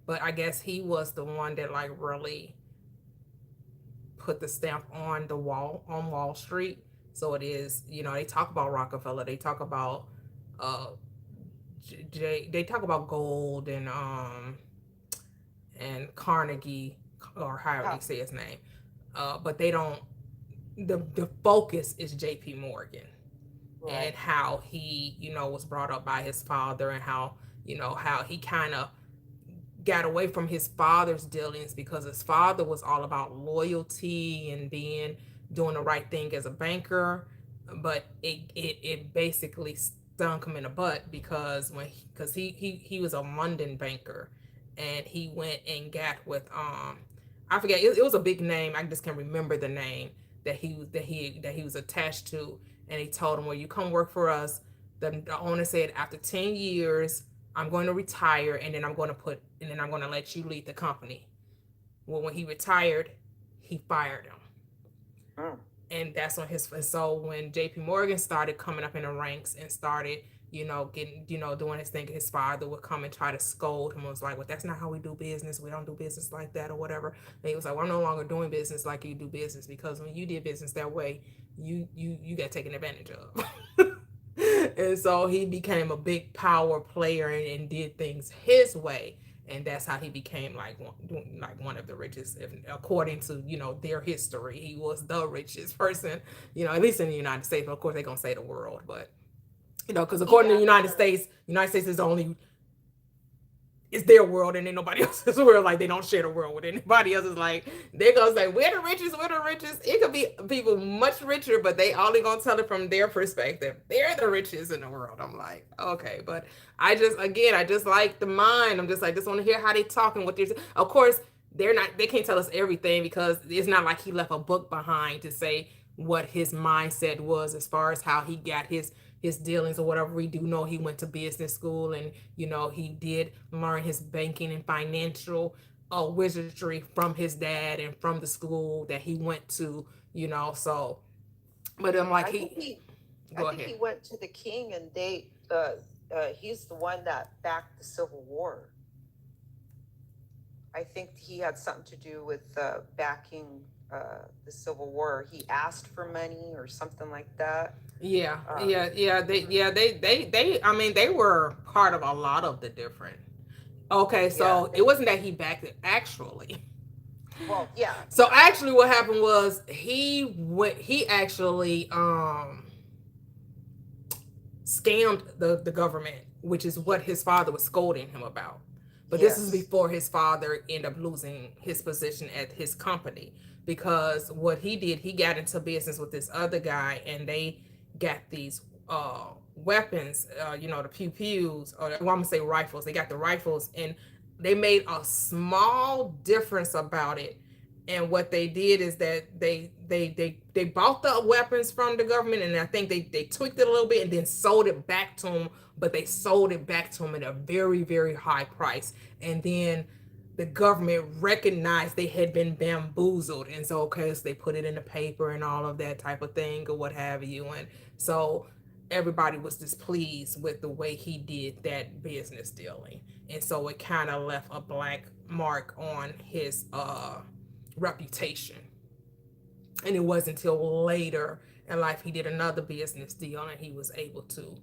but I guess he was the one that like really put the stamp on the wall on Wall Street. So it is, they talk about Rockefeller, they talk about uh they talk about gold and and Carnegie, or however How? they say his name. But they don't. The focus is J.P. Morgan and Right. how he, was brought up by his father, and how he kind of got away from his father's dealings because his father was all about loyalty and doing the right thing as a banker, but it basically stunk him in the butt because he was a London banker, and he went and got with I forget, it was a big name, I just can't remember the name that he was attached to, and he told him, well, you come work for us. The owner said, after 10 years I'm going to retire, and then I'm going to let you lead the company. Well, when he retired, he fired him. Mm. And that's when so when JP Morgan started coming up in the ranks and started, getting, doing his thing, his father would come and try to scold him. It was like, well, that's not how we do business. We don't do business like that, or whatever. And he was like, well, I'm no longer doing business like you do business, because when you did business that way, you got taken advantage of. And so he became a big power player, and did things his way, and that's how he became like one of the richest, according to their history. He was the richest person, at least in the United States. But of course, they're gonna say the world, but because He according to the got United States is only, it's their world, and ain't nobody else's world. Like, they don't share the world with anybody else. It's like they're gonna say, we're the richest, we're the richest. It could be people much richer, but they only gonna tell it from their perspective. They're the richest in the world. I'm like, okay. But I just like the mind. I'm just like, just want to hear how they talk and what they're, of course, they can't tell us everything, because it's not like he left a book behind to say what his mindset was as far as how he got his dealings or whatever. We do know he went to business school, and he did learn his banking and financial wizardry from his dad and from the school that he went to. So, but I'm like, I think he I go think ahead. he went to the king, and he's the one that backed the Civil War. I think he had something to do with backing the Civil War. He asked for money or something like that. Yeah, Um, yeah. mhm. I mean, they were part of a lot of the different. Okay, Yeah. so it wasn't that he backed it, actually. Well, yeah, So yeah. actually, what happened was he actually scammed the government, which is what his father was scolding him about. But this is Yes. before his father ended up losing his position at his company, because what he did, he got into business with this other guy, and they got these weapons, the pew pews, or, well, I'm gonna say rifles. They got the rifles, and they made a small difference about it. And what they did is that they bought the weapons from the government, and I think they tweaked it a little bit and then sold it back to them. But they sold it back to them at a very, very high price. And then the government recognized they had been bamboozled, and so, okay, so they put it in the paper and all of that type of thing, or what have you. And so everybody was displeased with the way he did that business dealing, and so it kind of left a black mark on his reputation. And it wasn't until later in life he did another business deal, and he was able to,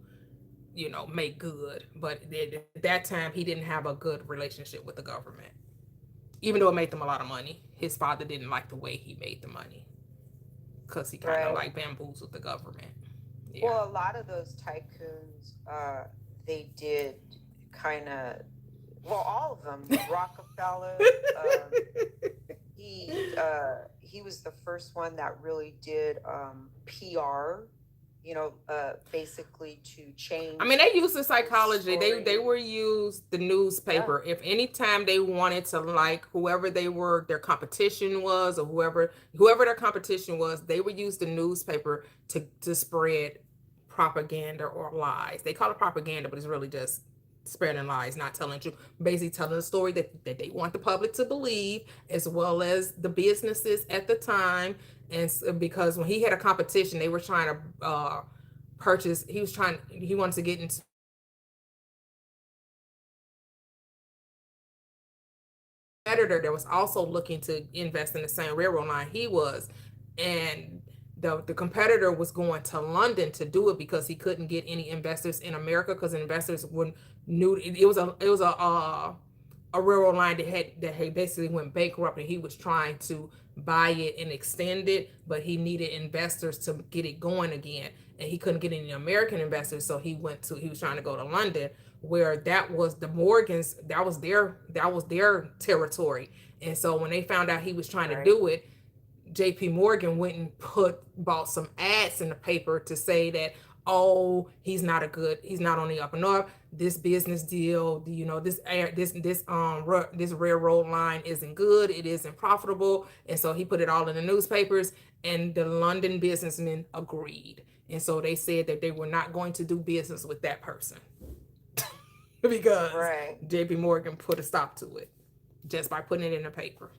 make good. But at that time, he didn't have a good relationship with the government, even though it made them a lot of money. His father didn't like the way he made the money, because he kind of Right. like bamboozled the government. Yeah. Well, a lot of those tycoons, they did kind of, well, all of them. Rockefeller, he was the first one that really did PR. Basically to change I mean, they used the the psychology. They story. were used the Yeah. newspaper. If anytime they wanted to, like, whoever they were, their competition was, or whoever their competition was, they would use the newspaper to spread propaganda or lies. They call it propaganda, but it's really just spreading lies, not telling the truth. Basically telling the story that they want the public to believe, as well as the businesses at the time. And because when he had a competition, they were trying to purchase. He wanted to get into competitor that was also looking to invest in the same railroad line he was. And the competitor was going to London to do it, because he couldn't get any investors in America, because investors wouldn't knew it was a a railroad line that had basically went bankrupt, and he was trying to buy it and extend it, but he needed investors to get it going again, and he couldn't get any American investors, so he was trying to go to London, where that was the Morgans, that was their territory. And so when they found out he was trying to do it, JP Morgan went and bought some ads in the paper to say that, oh, he's not on the up and up. This business deal, this railroad line isn't good. It isn't profitable. And so he put it all in the newspapers, and the London businessmen agreed. And so they said that they were not going to do business with that person because JP Morgan put a stop to it just by putting it in the paper,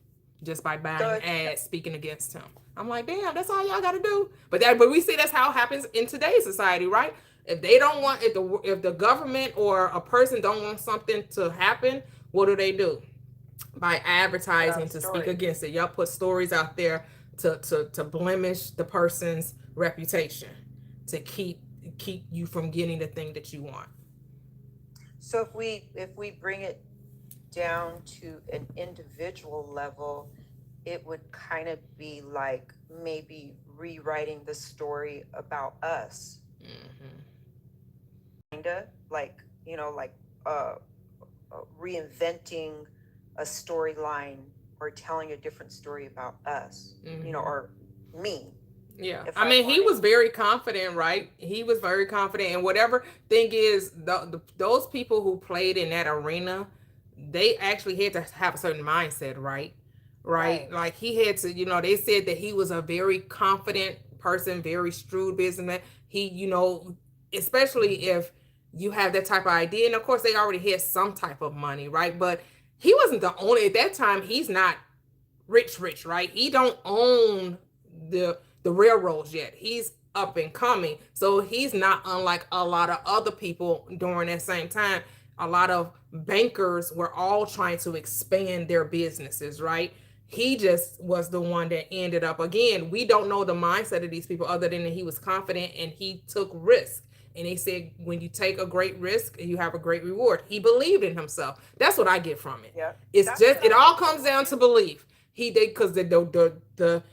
just by buying ads speaking against him. I'm like, damn, that's all y'all got to do. But we see that's how it happens in today's society, right? If they don't want, if the government or a person don't want something to happen, what do? By advertising to speak against it. Y'all put stories out there to blemish the person's reputation, to keep you from getting the thing that you want. So if we bring it down to an individual level, it would kind of be like maybe rewriting the story about us. Kinda like, reinventing a storyline or telling a different story about us, or me. Yeah. I mean, he was very confident, right? He was very confident. And whatever thing is, those people who played in that arena, they actually had to have a certain mindset, right? Like he had to, they said that he was a very confident person, very shrewd businessman. He, especially if you have that type of idea. And of course, they already had some type of money, right? But he wasn't the only, at that time, he's not rich, right? He don't own the railroads yet. He's up and coming. So he's not unlike a lot of other people during that same time. A lot of bankers were all trying to expand their businesses, right? He just was the one that ended up, again, we don't know the mindset of these people other than that he was confident and he took risk. And they said, when you take a great risk, you have a great reward. He believed in himself. That's what I get from it. Yeah. It all comes down to belief. Because the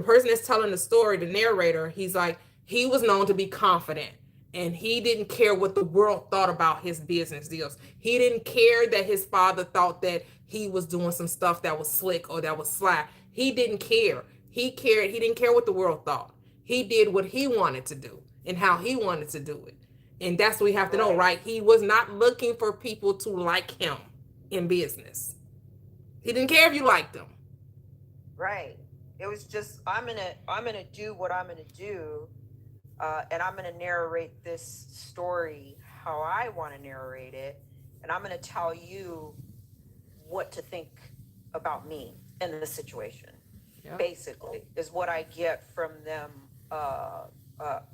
person that's telling the story, the narrator, he's like, he was known to be confident, and he didn't care what the world thought about his business deals. He didn't care that his father thought that he was doing some stuff that was slick or that was sly. He didn't care. He didn't care what the world thought. He did what he wanted to do and how he wanted to do it. And that's what we have to know, right? He was not looking for people to like him in business. He didn't care if you liked him. Right. It was just, I'm gonna do what I'm gonna do, and I'm gonna narrate this story how I want to narrate it, and I'm gonna tell you what to think about me in the situation. Yep. Basically, is what I get from them.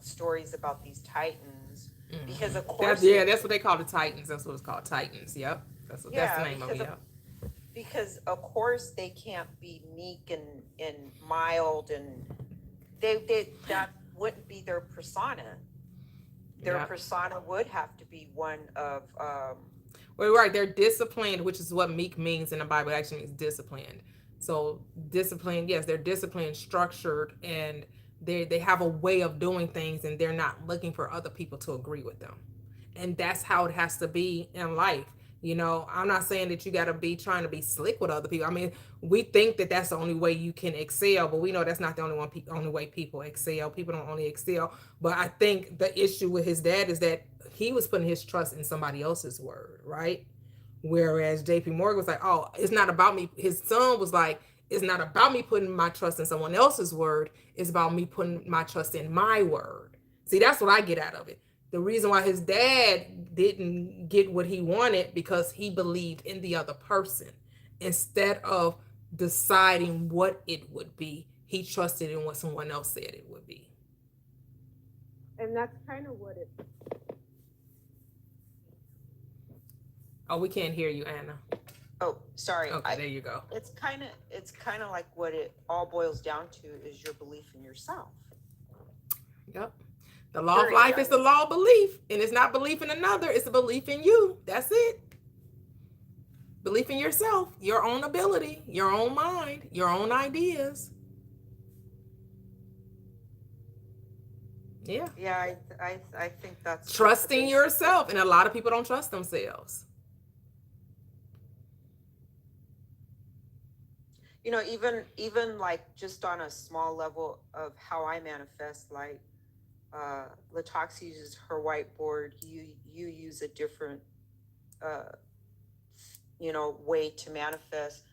Stories about these titans, because of course, that's what they call the titans. That's what it's called, titans. Yep, that's the name of it. Because of course they can't be meek and mild, and they that wouldn't be their persona. Their persona would have to be one of well, right, they're disciplined, which is what meek means in the Bible. It actually means disciplined. So disciplined, yes, they're disciplined, structured, and they have a way of doing things, and they're not looking for other people to agree with them. And that's how it has to be in life. I'm not saying that you got to be trying to be slick with other people. I mean, we think that that's the only way you can excel, but we know that's not the only way people excel. People don't only excel. But I think the issue with his dad is that he was putting his trust in somebody else's word, right? Whereas JP Morgan was like, oh, it's not about me. His son was like, it's not about me putting my trust in someone else's word. It's about me putting my trust in my word. See, that's what I get out of it. The reason why his dad didn't get what he wanted, because he believed in the other person. Instead of deciding what it would be, he trusted in what someone else said it would be. And that's kind of what it... Oh, we can't hear you, Anna. Oh, sorry. Okay, there you go. It's kind of like what it all boils down to is your belief in yourself. Yep. The law of life is the law of belief, and it's not belief in another, it's a belief in you. That's it. Belief in yourself, your own ability, your own mind, your own ideas. Yeah. Yeah, I think that's the Trusting basic. yourself. And a lot of people don't trust themselves. Even like just on a small level of how I manifest, like Latox uses her whiteboard, you use a different uh way to manifest.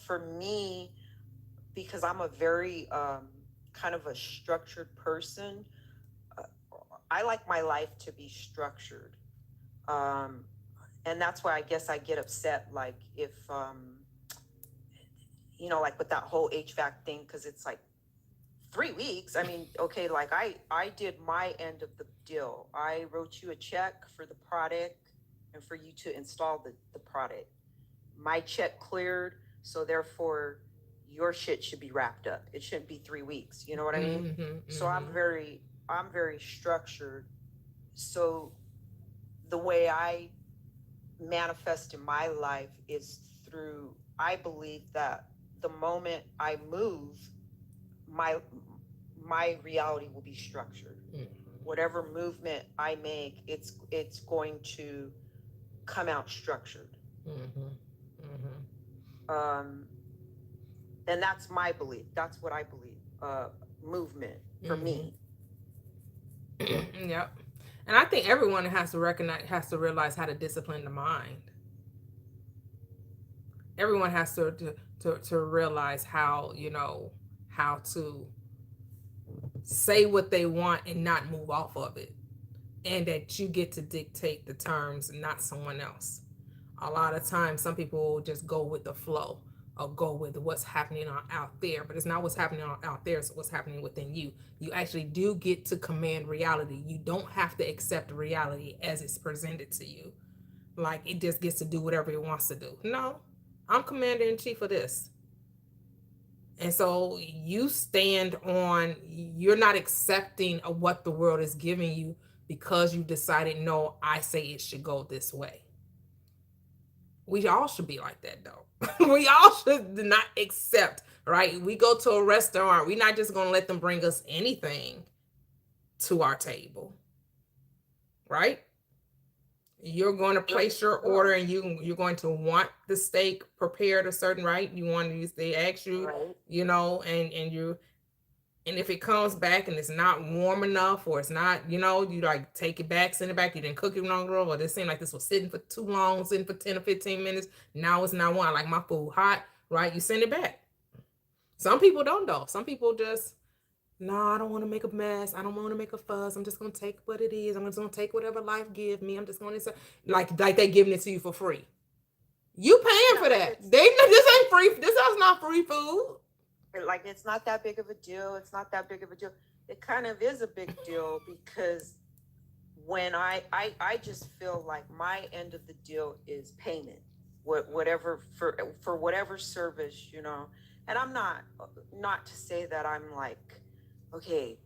For me, because I'm a very kind of a structured person, uh, I like my life to be structured. um and that's why I guess I get upset, like if like with that whole HVAC thing, because it's like 3 weeks. I mean, okay, like I did my end of the deal. I wrote you a check for the product and for you to install the product. My check cleared, so therefore your shit should be wrapped up. It shouldn't be 3 weeks. You know what I mean? So I'm very structured. So the way I manifest in my life is through, I believe that the moment I move, my my reality will be structured. Whatever movement I make, it's going to come out structured. Um, and that's my belief. That's what I believe. Movement for me. Yep. And I think everyone has to realize how to discipline the mind. Everyone has to realize how, how to say what they want and not move off of it. And that you get to dictate the terms and not someone else. A lot of times, some people will just go with the flow or go with what's happening out there, but it's not what's happening out there, it's what's happening within you. You actually do get to command reality. You don't have to accept reality as it's presented to you. Like it just gets to do whatever it wants to do. No, I'm commander in chief of this. And so you stand on, you're not accepting of what the world is giving you because you decided, no, I say it should go this way. We all should be like that though. We all should not accept, right? We go to a restaurant, we're not just going to let them bring us anything to our table, right? You're going to place your order and you're going to want the steak prepared a certain, right? You want to use, they ask you, right. And if it comes back and it's not warm enough, or it's not, you like take it back, send it back, you didn't cook it longer, or this seemed like this was sitting for too long, sitting for 10 or 15 minutes. Now it's not warm. I like my food hot, right? You send it back. Some people don't though. Some people just, no, I don't want to make a mess. I don't want to make a fuss. I'm just going to take what it is. I'm just going to take whatever life gives me. I'm just going to, like they giving it to you for free. You paying for that. This ain't free. This is not free food. Like it's not that big of a deal. It's not that big of a deal. It kind of is a big deal because when I just feel like my end of the deal is payment, whatever for whatever service, And I'm not to say that I'm like, okay,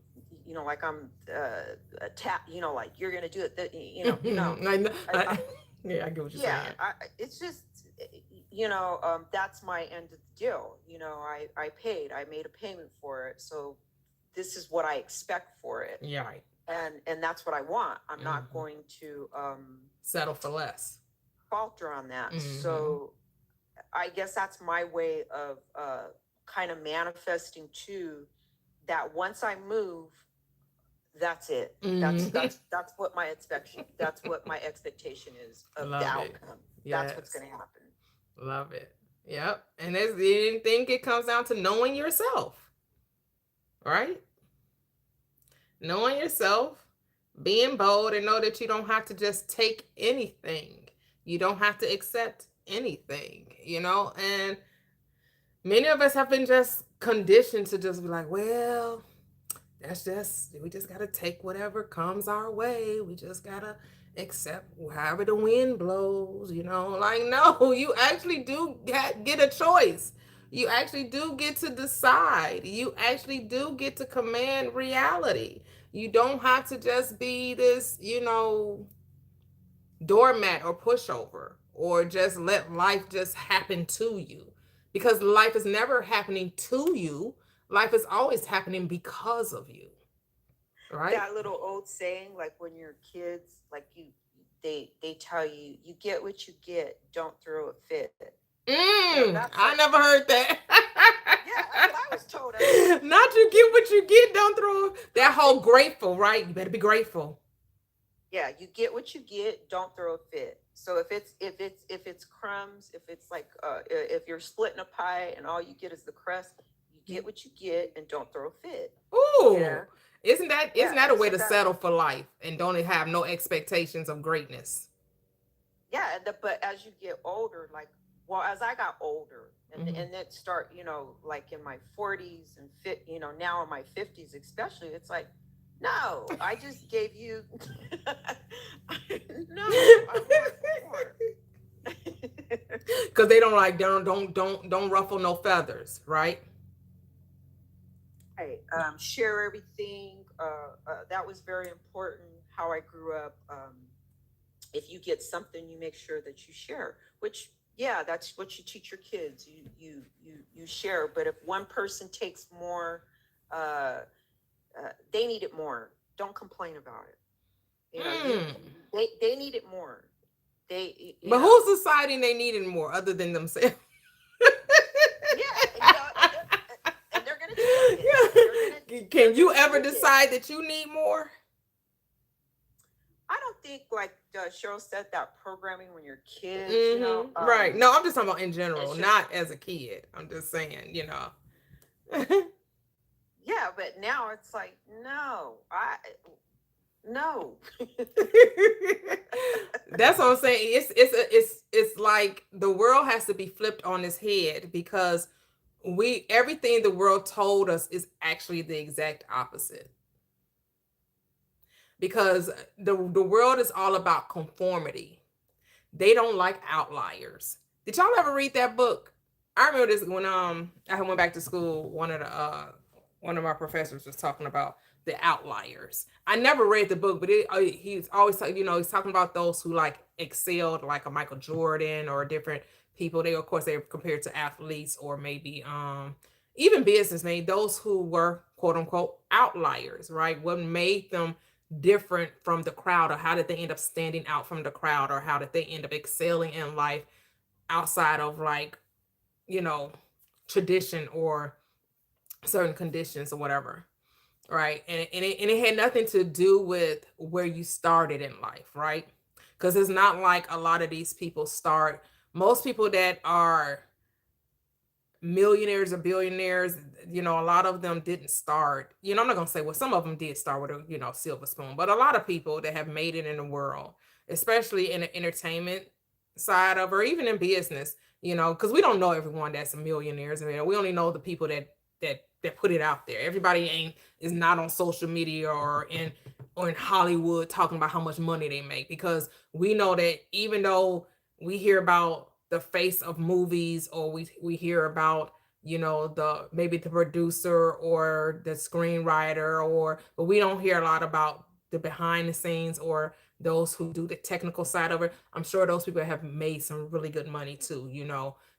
like I'm a tap, like you're gonna do it. No. I know. Yeah, I get what you're saying. It's just, that's my end of the deal. I paid, I made a payment for it. So this is what I expect for it. Yeah. Right. And that's what I want. I'm not going to settle for less. Falter on that. So I guess that's my way of kind of manifesting too, that once I move, that's it. That's what my expectation is of the outcome. Yes. That's what's going to happen. Love it. Yep. And there's anything, it comes down to knowing yourself, right? Knowing yourself, being bold, and know that you don't have to just take anything. You don't have to accept anything, and many of us have been just conditioned to just be like, well, we just got to take whatever comes our way. We just got to accept however the wind blows, like, no, you actually do get a choice. You actually do get to decide. You actually do get to command reality. You don't have to just be this, doormat or pushover or just let life just happen to you, because life is never happening to you. Life is always happening because of you, right? That little old saying, like when you're kids, like they tell you, you get what you get, don't throw a fit. That's I like, never heard that's, that. yeah, that's what I was told as a little Not kid. you get what you get, don't throw that Right. whole grateful, right? You better be grateful. Yeah, you get what you get, don't throw a fit. So if it's crumbs, if it's like if you're splitting a pie and all you get is the crust, you get what you get and don't throw a fit. You Ooh, know? isn't Yeah, that a and way so to that, settle for life and don't have no expectations of greatness? yeah, but as you get older, like, well, as I got older Mhm. and it start, like in my 40s and now in my 50s especially, it's like, no, I just gave you no, I want more. Because they don't like don't ruffle no feathers, right? Right. Share everything. That was very important. How I grew up. If you get something, you make sure that you share. Which, yeah, that's what you teach your kids. You share. But if one person takes more, uh, they need it more. Don't complain about it. Mm. They need it more. They you But know who's deciding they need it more other than themselves? yeah, and they're gonna take it. They're Can you gonna ever take it. decide that you need more? I don't think, like Cheryl said, that programming when you're kids, Right. No, I'm just talking about in it's general, just, not as a kid. I'm just saying. yeah, but now it's like, no. That's what I'm saying. It's like the world has to be flipped on its head, because we everything the world told us is actually the exact opposite. Because the world is all about conformity. They don't like outliers. Did y'all ever read that book? I remember this when I went back to school. One of our professors was talking about the outliers. I never read the book, but he's always he's talking about those who like excelled, like a Michael Jordan or different people. They, of course, they're compared to athletes or maybe even businessmen. Those who were quote unquote outliers, right? What made them different from the crowd, or how did they end up standing out from the crowd, or how did they end up excelling in life outside of like you know tradition or certain conditions or whatever, right? And it had nothing to do with where you started in life, right? Because it's not like a lot of these people start, most people that are millionaires or billionaires, a lot of them didn't start, I'm not going to say, well, some of them did start with a, silver spoon, but a lot of people that have made it in the world, especially in the entertainment side of, or even in business, because we don't know everyone that's millionaires. I mean, we only know the people that put it out there. Everybody ain't is not on social media or in Hollywood talking about how much money they make, because we know that even though we hear about the face of movies, or we hear about the maybe the producer or the screenwriter, but we don't hear a lot about the behind the scenes or those who do the technical side of it. I'm sure those people have made some really good money too,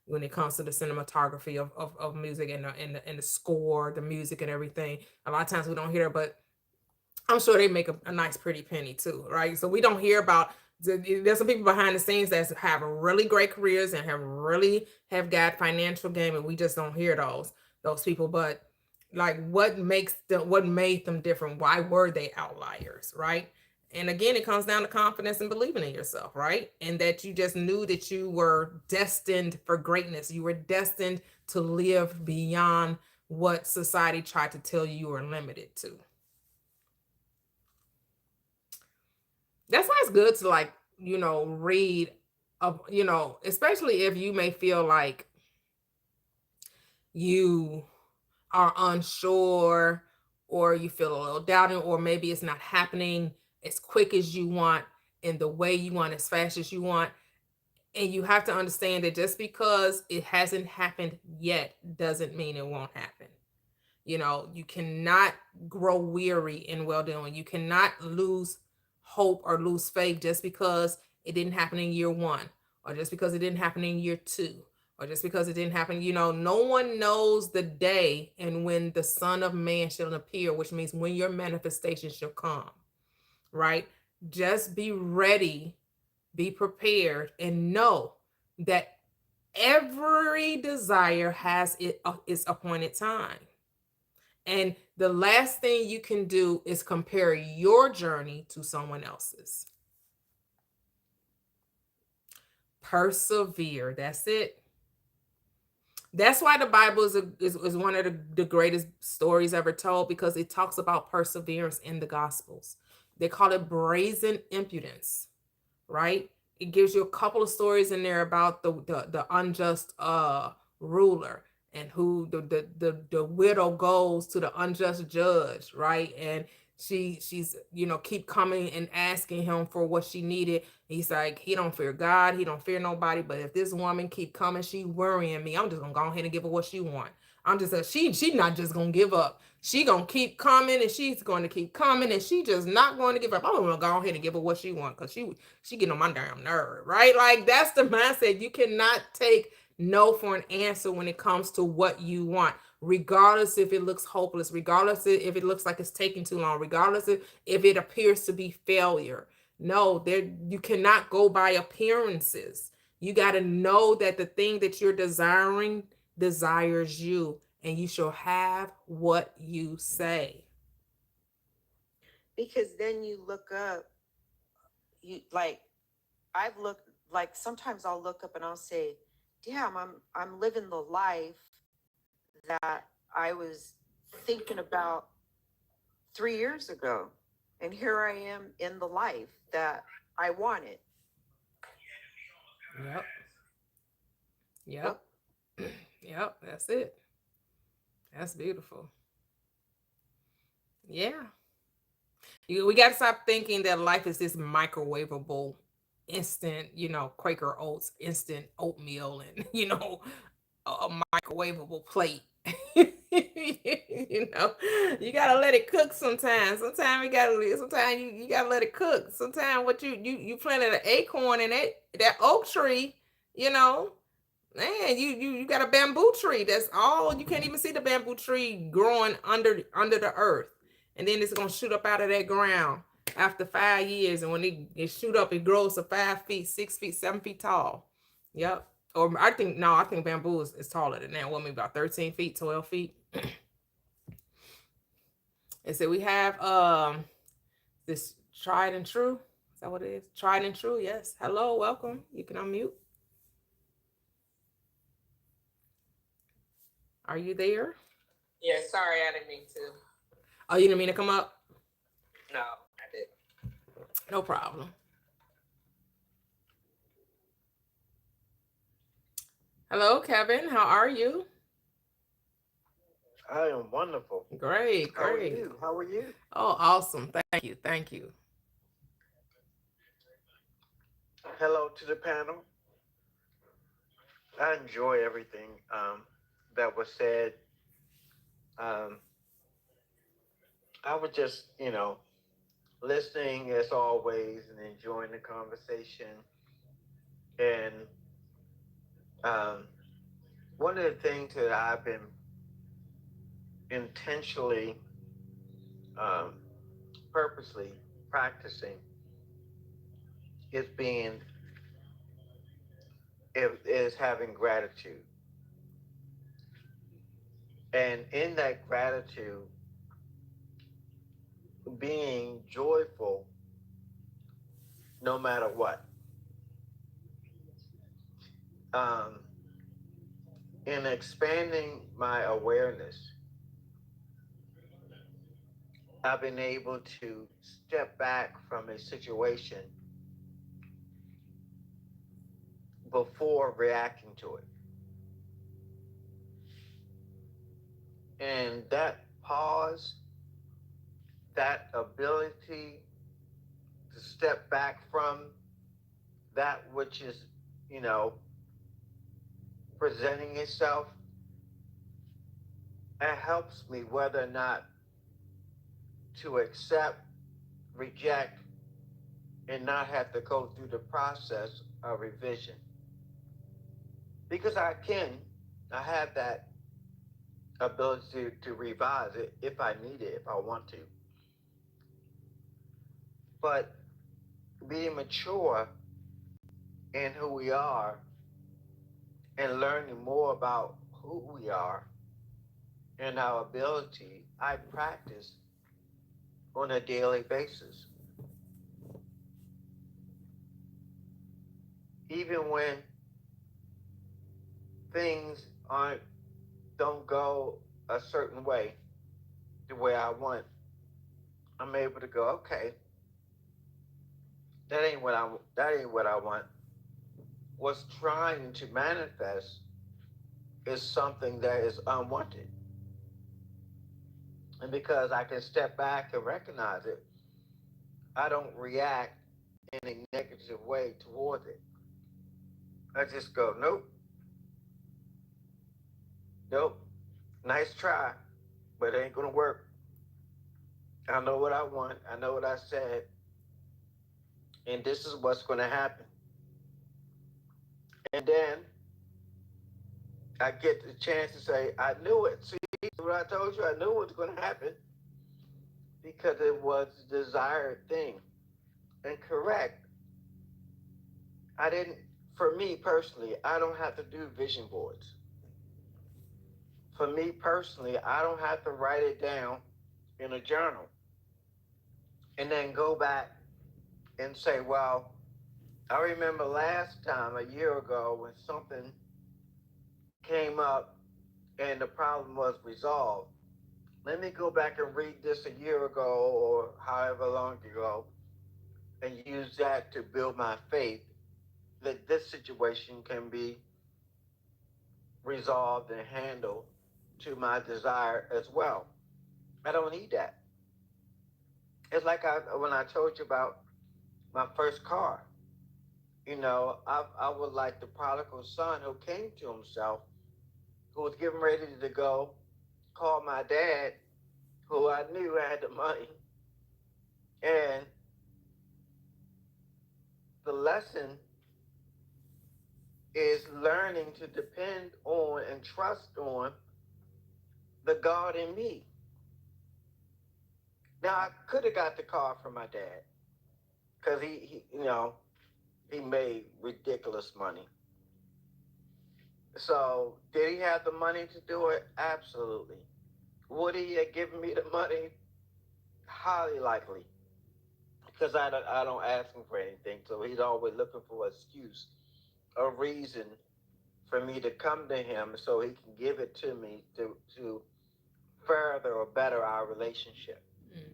when it comes to the cinematography of music, and the score, the music and everything. A lot of times we don't hear, but I'm sure they make a nice pretty penny too, right? So we don't hear about, there's some people behind the scenes that have really great careers and have got financial gain, and we just don't hear those people. But like, what made them different? Why were they outliers, right? And again, it comes down to confidence and believing in yourself, right? And that you just knew that you were destined for greatness. You were destined to live beyond what society tried to tell you were limited to. That's why it's good to, like, read of, especially if you may feel like you are unsure, or you feel a little doubting, or maybe it's not happening as quick as you want, in the way you want, as fast as you want. And you have to understand that just because it hasn't happened yet doesn't mean it won't happen. You cannot grow weary in well doing. You cannot lose hope or lose faith just because it didn't happen in year one, or just because it didn't happen in year 2, or just because it didn't happen, no one knows the day and when the Son of Man shall appear, which means when your manifestation shall come, right? Just be ready, be prepared, and know that every desire has its appointed time. And the last thing you can do is compare your journey to someone else's. Persevere. That's it. That's why the Bible is one of the greatest stories ever told, because it talks about perseverance in the Gospels. They call it brazen impudence, right? It gives you a couple of stories in there about the unjust ruler, and who the widow goes to the unjust judge, right? And she's keep coming and asking him for what she needed. He's like, he don't fear God, he don't fear nobody, but if this woman keep coming, she worrying me, I'm just gonna go ahead and give her what she want. I'm just she not just gonna give up. She gonna keep coming, and she's going to keep coming, and she just not going to give up. I'm gonna go ahead and give her what she want, because she getting on my damn nerve, right? Like, that's the mindset. You cannot take no for an answer when it comes to what you want, regardless if it looks hopeless, regardless if it looks like it's taking too long, regardless if it appears to be failure. No, there, you cannot go by appearances. You got to know that the thing that you're desiring desires you, and you shall have what you say. Because then you look up, you like, I've looked, like, sometimes I'll look up and I'll say, damn, I'm living the life that I was thinking about 3 years ago. And here I am in the life that I wanted. Yep. Yep, that's it. That's beautiful. Yeah. We got to stop thinking that life is this microwavable, instant, Quaker Oats, instant oatmeal, and, a microwavable plate. You gotta let it cook sometimes. Sometimes you gotta let it cook. Sometimes what you planted an acorn in that oak tree, you know, man, you got a bamboo tree. That's all. You can't even see the bamboo tree growing under the earth, and then it's gonna shoot up out of that ground after 5 years. And when it shoot up, it grows to 5 feet, 6 feet, 7 feet tall. Yep. Or I think bamboo is taller than that. What, maybe about 13 feet, 12 feet. And so we have this tried and true. Is that what it is? Tried and true. Yes. Hello, welcome. You can unmute. Are you there? Yeah, sorry, I didn't mean to. Oh, you didn't mean to come up? No, I didn't. No problem. Hello, Kevin. How are you? I am wonderful. Great, How are great. you? How are you? Oh, awesome. Thank you. Thank you. Hello to the panel. I enjoy everything that was said. I was just, listening as always and enjoying the conversation. And one of the things that I've been intentionally, purposely practicing is having gratitude. And in that gratitude, being joyful no matter what. In expanding my awareness, I've been able to step back from a situation before reacting to it. And that pause, that ability to step back from that which is, presenting itself, it helps me whether or not to accept, reject, and not have to go through the process of revision. because I have that ability to revise it if I need it, if I want to. But being mature in who we are and learning more about who we are and our ability, I practice on a daily basis. Even when things aren't don't go a certain way, the way I want, I'm able to go, okay, that ain't what I want. What's trying to manifest is something that is unwanted. And because I can step back and recognize it, I don't react in a negative way towards it. I just go, nope, nope, nice try, but it ain't gonna work. I know what I want, I know what I said, and this is what's gonna happen. And then I get the chance to say, I knew it. See what I told you? I knew it was gonna happen because it was the desired thing. And correct, I didn't, for me personally, I don't have to do vision boards. For me personally, I don't have to write it down in a journal and then go back and say, well, I remember last time a year ago when something came up and the problem was resolved. Let me go back and read this a year ago or however long ago and use that to build my faith that this situation can be resolved and handled to my desire as well. I don't need that. It's like when I told you about my first car. I was like the prodigal son who came to himself, who was getting ready to go call my dad, who I knew had the money. And the lesson is learning to depend on and trust on the God in me. Now I could have got the car from my dad because he made ridiculous money. So did he have the money to do it? Absolutely. Would he have given me the money? Highly likely, because I don't ask him for anything. So he's always looking for an excuse, a reason for me to come to him so he can give it to me to further or better our relationship. Mm.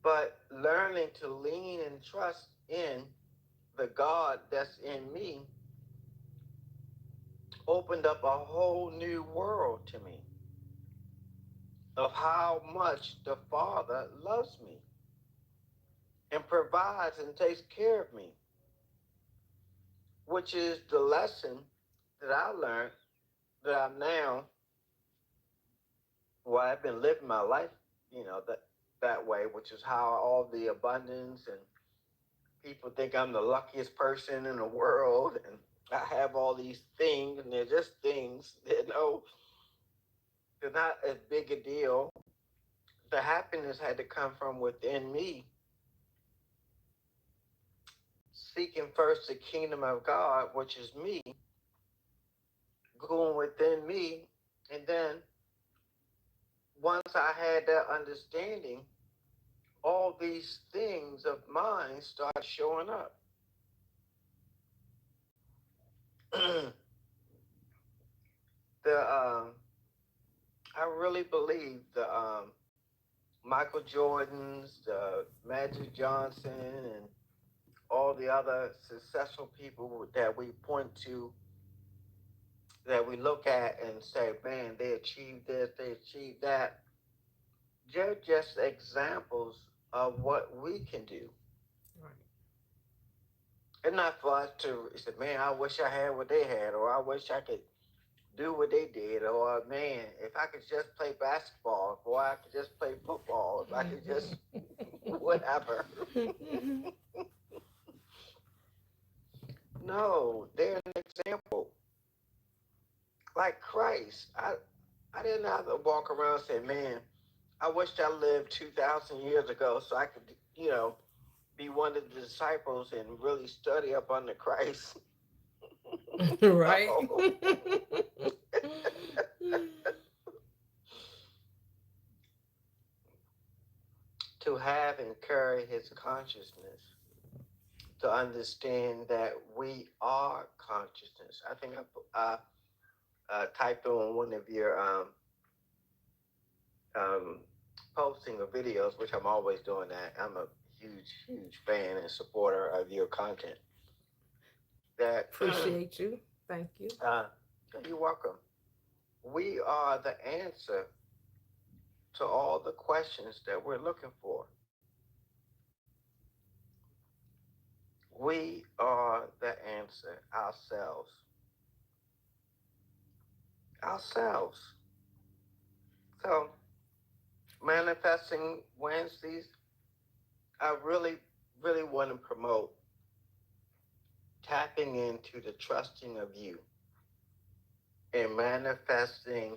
But learning to lean and trust in the God that's in me opened up a whole new world to me of how much the Father loves me and provides and takes care of me, which is the lesson that I learned that I'm now, well, I've been living my life, that way, which is how all the abundance and people think I'm the luckiest person in the world and I have all these things and they're just things, they're not as big a deal. The happiness had to come from within me, seeking first the kingdom of God, which is me, going within me. And then once I had that understanding, all these things of mine start showing up. I really believe the Michael Jordans, the Magic Johnson, and all the other successful people that we point to, that we look at and say, man, they achieved this, they achieved that. They're just examples of what we can do. Right. And not for us to say, man, I wish I had what they had, or I wish I could do what they did, or man, if I could just play basketball, or I could just play football, if I could just whatever. No, they're an example. Like Christ. I didn't have to walk around and say, man, I wish I lived 2,000 years ago so I could, be one of the disciples and really study up on the Christ. Right. No. To have and carry his consciousness, to understand that we are consciousness. I think typed on one of your um, posting of videos, which I'm always doing that. I'm a huge fan and supporter of your content. That Appreciate you. Thank you. you're welcome. We are the answer to all the questions that we're looking for. We are the answer ourselves. Ourselves. So, manifesting Wednesdays, I really want to promote tapping into the trusting of you and manifesting,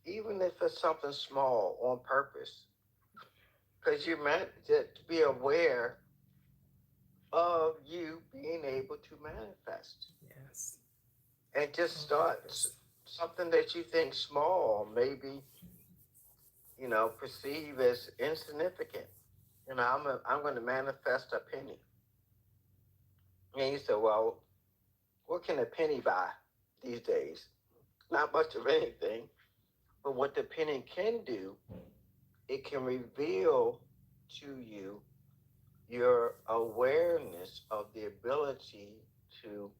even if it's something small on purpose. Because you're meant to be aware of you being able to manifest. Yes. And just On start purpose. something that you think small, maybe, perceive as insignificant. I'm going to manifest a penny. And you say, well, what can a penny buy these days? Not much of anything. But what the penny can do, it can reveal to you your awareness of the ability to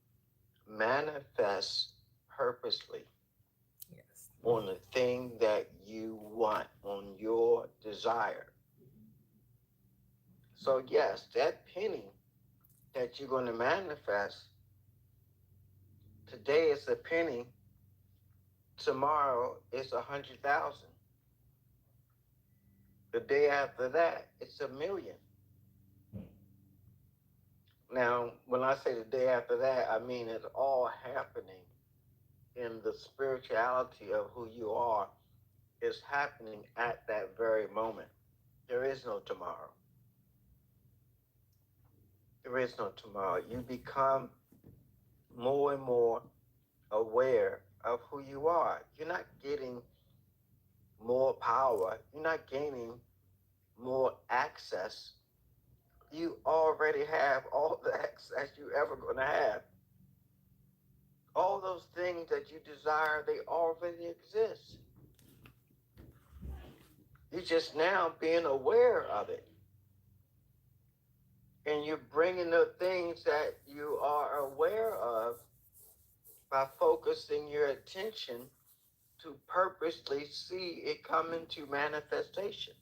manifest purposely Yes. on the thing that you want, on your desire. So, yes, that penny that you're going to manifest, today is a penny, tomorrow it's 100,000. The day after that, it's 1,000,000. Now, when I say the day after that, I mean it's all happening in the spirituality of who you are is happening at that very moment. There is no tomorrow. There is no tomorrow. You become more and more aware of who you are. You're not getting more power. You're not gaining more access. You already have all the access you ever going to have. All those things that you desire, they already exist. You're just now being aware of it. And you're bringing the things that you are aware of by focusing your attention to purposely see it come into manifestation.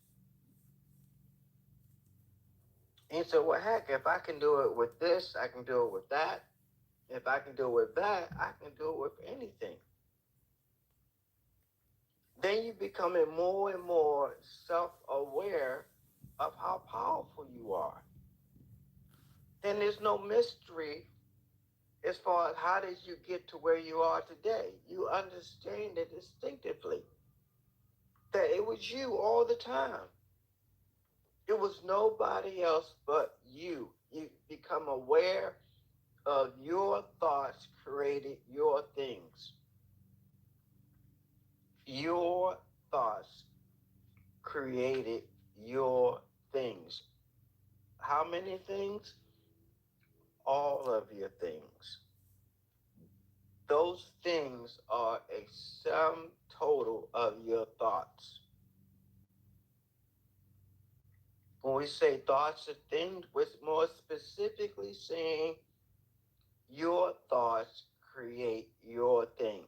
And so, well, heck, if I can do it with this, I can do it with that. If I can do it with that, I can do it with anything. Then you becoming more and more self-aware of how powerful you are. Then there's no mystery as far as how did you get to where you are today. You understand it instinctively that it was you all the time. It was nobody else but you. You become aware of your thoughts created your things. Your thoughts created your things. How many things? All of your things. Those things are a sum total of your thoughts. When we say thoughts of things, we're more specifically saying your thoughts create your things,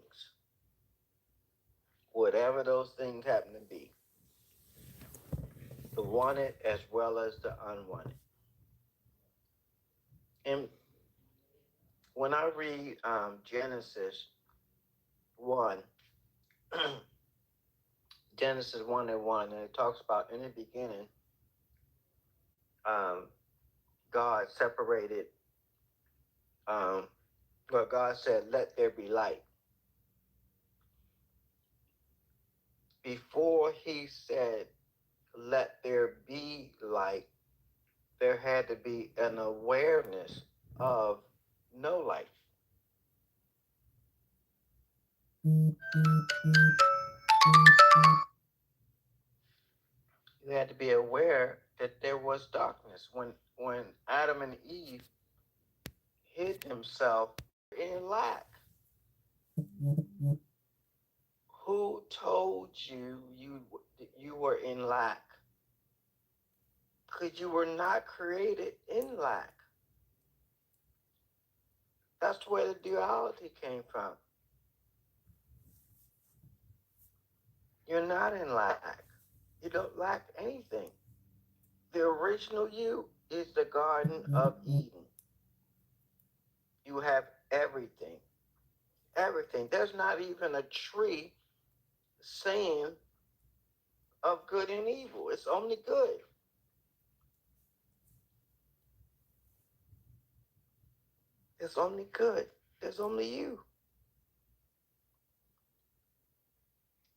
whatever those things happen to be, the wanted as well as the unwanted. And when I read Genesis 1, Genesis 1 and 1, and it talks about in the beginning, God separated where God said, "Let there be light." Before He said, "Let there be light," there had to be an awareness of no light. You had to be aware that there was darkness. When Adam and Eve hid themselves in lack, who told you were in lack? Because you were not created in lack. That's where the duality came from. You're not in lack. You don't lack anything. The original you is the Garden of Eden. You have everything. Everything. There's not even a tree saying of good and evil. It's only good. It's only good. There's only you.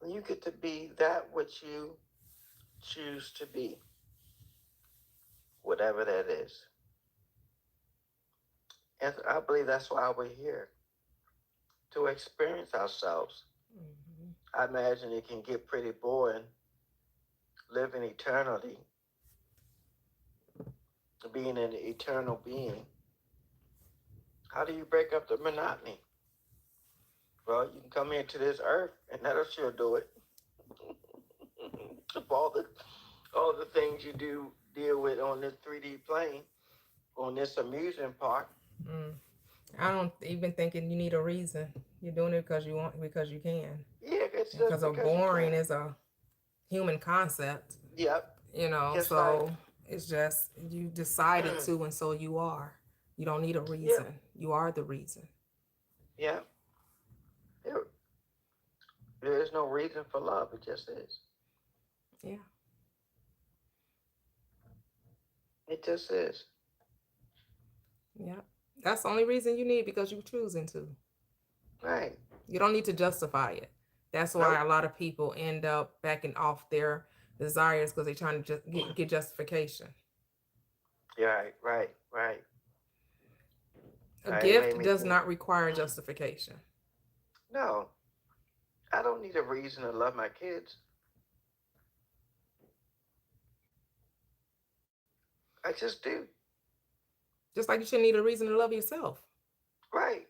And you get to be that which you choose to be, whatever that is. And I believe that's why we're here, to experience ourselves. Mm-hmm. I imagine it can get pretty boring living eternally, being an eternal being. How do you break up the monotony? Well, you can come into this earth, and that'll sure do it. all the things you do deal with on this 3D plane, on this amusement park. I don't even think you need a reason. You're doing it because you want, because you can. Yeah, it's just because boring is a human concept. Yep. Just so like, it's just you decided to, and so you are. You don't need a reason. Yeah. You are the reason. Yeah. There is no reason for love. It just is. Yeah. It just is. Yeah. That's the only reason you need, because you're choosing to. Right. You don't need to justify it. That's why a lot of people end up backing off their desires, because they're trying to just get justification. Yeah, right. A gift does not require justification. No. I don't need a reason to love my kids. I just do. Just like you shouldn't need a reason to love yourself. Right.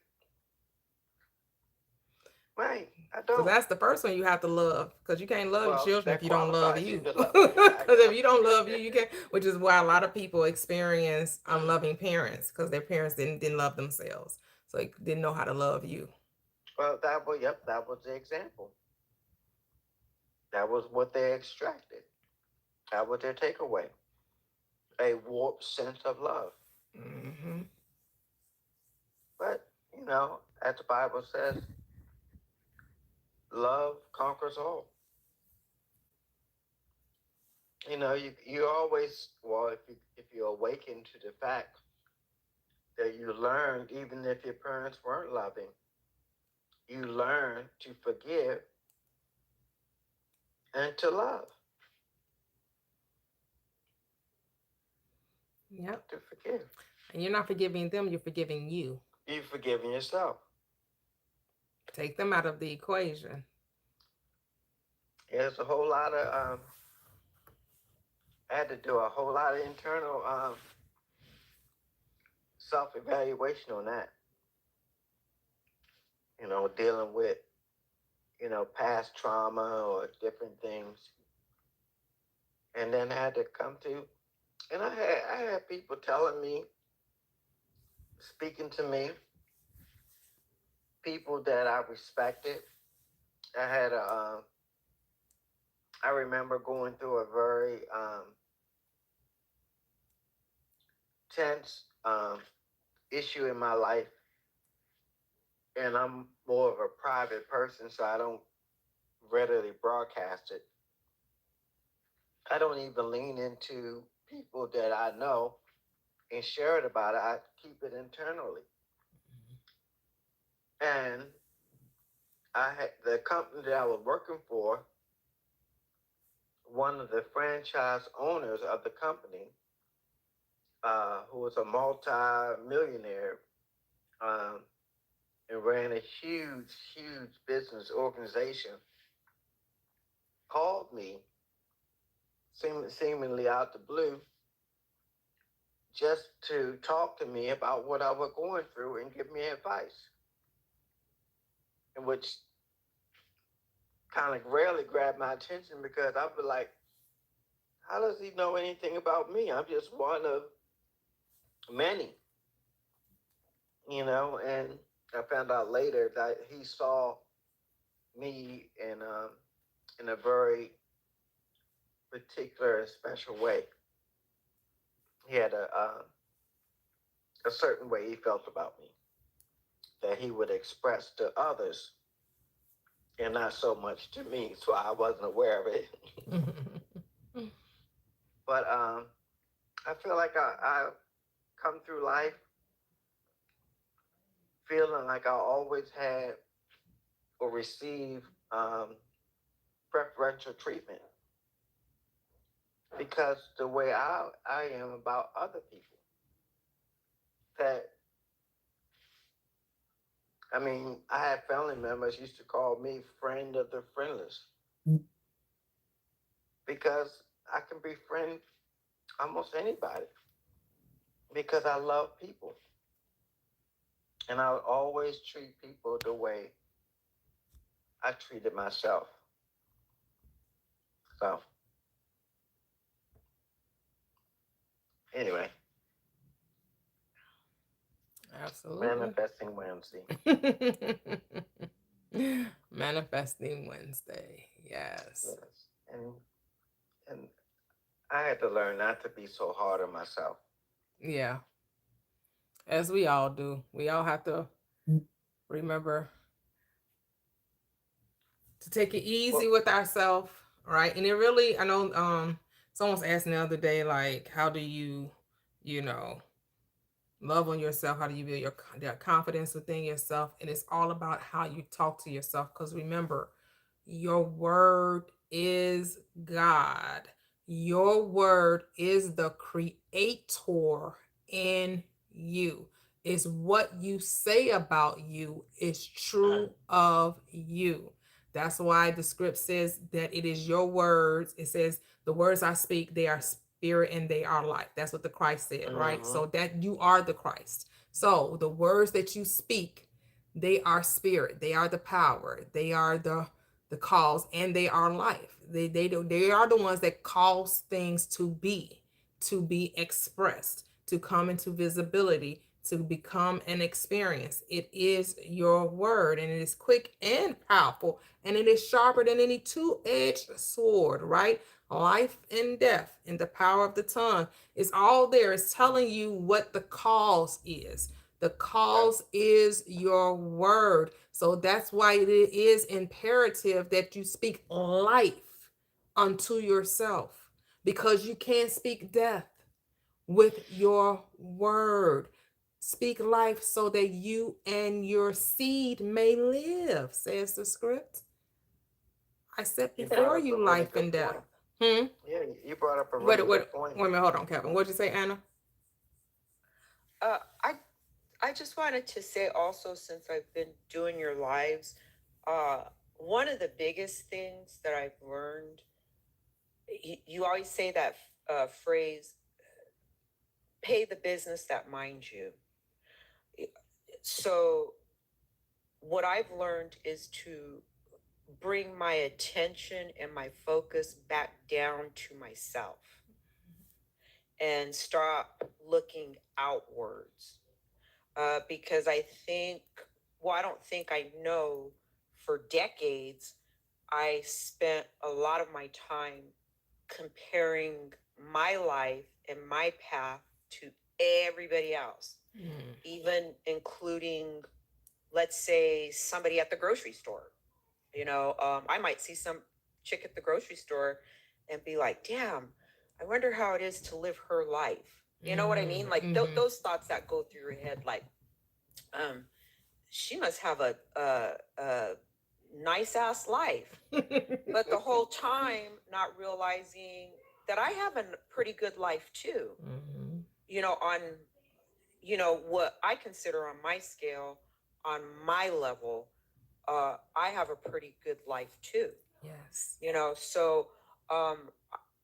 I don't. Because that's the first one you have to love. Because you can't love your children if you don't love you. Because if you don't love you, you can't. Which is why a lot of people experience unloving parents, because their parents didn't love themselves, so they didn't know how to love you. Well, that was the example. That was what they extracted. That was their takeaway. A warped sense of love. Mm-hmm. But, as the Bible says, love conquers all. You always, well, if you awaken to the fact that you learned, even if your parents weren't loving, you learn to forgive and to love. Yep. To forgive. And you're not forgiving them, you're forgiving you. You're forgiving yourself. Take them out of the equation. There's a whole lot of, I had to do a whole lot of internal self-evaluation on that. Dealing with, past trauma or different things. And then I had to come to, and I had people telling me, speaking to me, people that I respected. I remember going through a very tense issue in my life, and I'm more of a private person, so I don't readily broadcast it. I don't even lean into people that I know and share it about it. I keep it internally. And I had the company that I was working for, one of the franchise owners of the company, who was a multi-millionaire, um, and ran a huge, huge business organization, called me seemingly out the blue just to talk to me about what I was going through and give me advice, in which kind of rarely grabbed my attention because I'd be like, how does he know anything about me? I'm just one of many, and I found out later that he saw me in a very particular and special way. He had a certain way he felt about me that he would express to others and not so much to me, so I wasn't aware of it. But I feel like I come through life feeling like I always had or received preferential treatment because the way I am about other people. That I mean, I had family members used to call me friend of the friendless because I can befriend almost anybody because I love people. And I would always treat people the way I treated myself. So, anyway, Absolutely. manifesting Wednesday. Manifesting Wednesday. Yes. Yes. And I had to learn not to be so hard on myself. Yeah. As we all do. We all have to remember to take it easy with ourselves, right? And it really, I know someone was asking the other day, like, how do you, you know, love on yourself? How do you build your confidence within yourself? And it's all about how you talk to yourself. Because remember, your word is God. Your word is the creator in you. It's what you say about you is true of you. That's why the script says that it is your words. It says, the words I speak, they are spirit and they are life. That's what the Christ said, right? So that you are the Christ. So the words that you speak, they are spirit. They are the power. They are the cause, and they are life. They are the ones that cause things to be expressed, to come into visibility, to become an experience. It is your word, and it is quick and powerful, and it is sharper than any two-edged sword, right? Life and death and the power of the tongue is all there. It's telling you what the cause is. The cause is your word. So that's why it is imperative that you speak life unto yourself, because you can't speak death with your word. Speak life so that you and your seed may live, says the script. I set before you life and death. Yeah, you brought up a really good point. Wait a minute, hold on, Kevin. What'd you say, Anna? Uh, I I just wanted to say also, since I've been doing your lives, one of the biggest things that I've learned, you always say that phrase, pay the business that minds you. So what I've learned is to bring my attention and my focus back down to myself and stop looking outwards. Because I think, well, I don't think, I know, for decades, I spent a lot of my time comparing my life and my path to everybody else, even including, let's say, somebody at the grocery store. I might see some chick at the grocery store and be like, damn, I wonder how it is to live her life. You know what I mean? Like those thoughts that go through your head, like, she must have a nice ass life. But the whole time not realizing that I have a pretty good life too. Mm-hmm. On, what I consider on my scale, on my level, I have a pretty good life too. Yes. So um,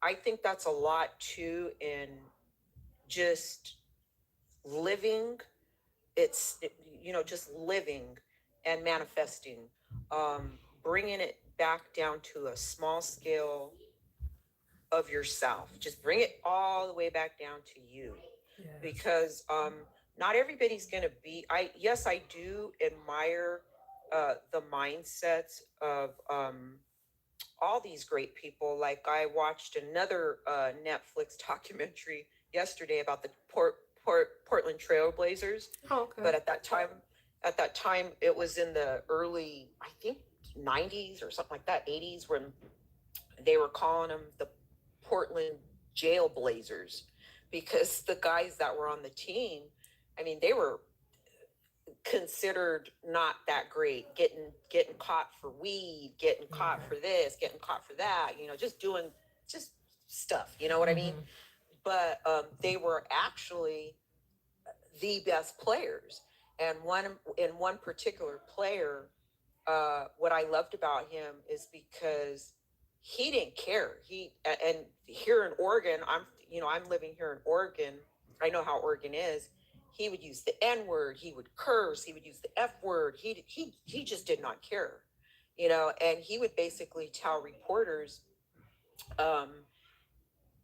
I think that's a lot too in just living. Just living and manifesting, bringing it back down to a small scale of yourself. Just bring it all the way back down to you. Yes. Because not everybody's going to be, I do admire the mindsets of all these great people. Like I watched another Netflix documentary yesterday about the Portland Trailblazers. Oh, okay. But at that time, it was in the early, I think, 90s or something like that, 80s, when they were calling them the Portland Jailblazers, because the guys that were on the team, I mean, they were considered not that great, getting caught for weed, getting caught for this, getting caught for that, just doing just stuff, you know what I mean? But they were actually the best players. And one particular player, what I loved about him is because he didn't care. And here in Oregon, I'm living here in Oregon. I know how Oregon is. He would use the N word. He would curse. He would use the F word. He just did not care, and he would basically tell reporters, um,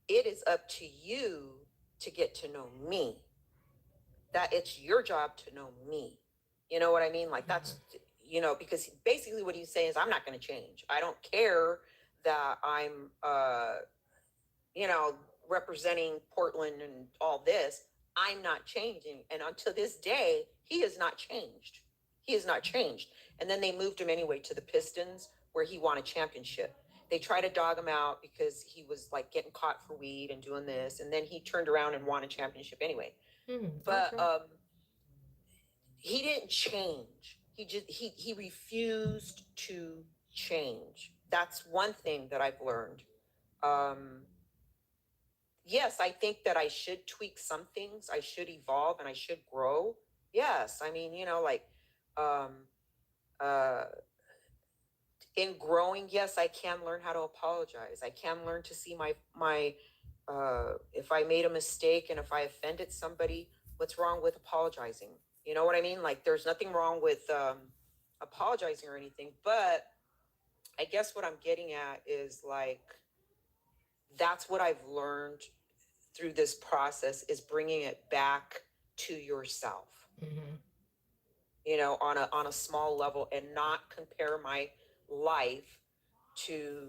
it is up to you to get to know me. That it's your job to know me. You know what I mean? Like that's, because basically what he's saying is, I'm not going to change. I don't care that I'm, representing Portland and all this. I'm not changing. And until this day, he has not changed. He has not changed. And then they moved him anyway to the Pistons, where he won a championship. They tried to dog him out because he was like getting caught for weed and doing this. And then he turned around and won a championship anyway. But he didn't change. He refused to change. That's one thing that I've learned. Yes, I think that I should tweak some things. I should evolve and I should grow. Yes, I mean, um, uh, in growing, yes, I can learn how to apologize. I can learn to see my if I made a mistake and if I offended somebody, what's wrong with apologizing? You know what I mean? Like there's nothing wrong with apologizing or anything, but I guess what I'm getting at is like, that's what I've learned through this process, is bringing it back to yourself, on a small level, and not compare my life to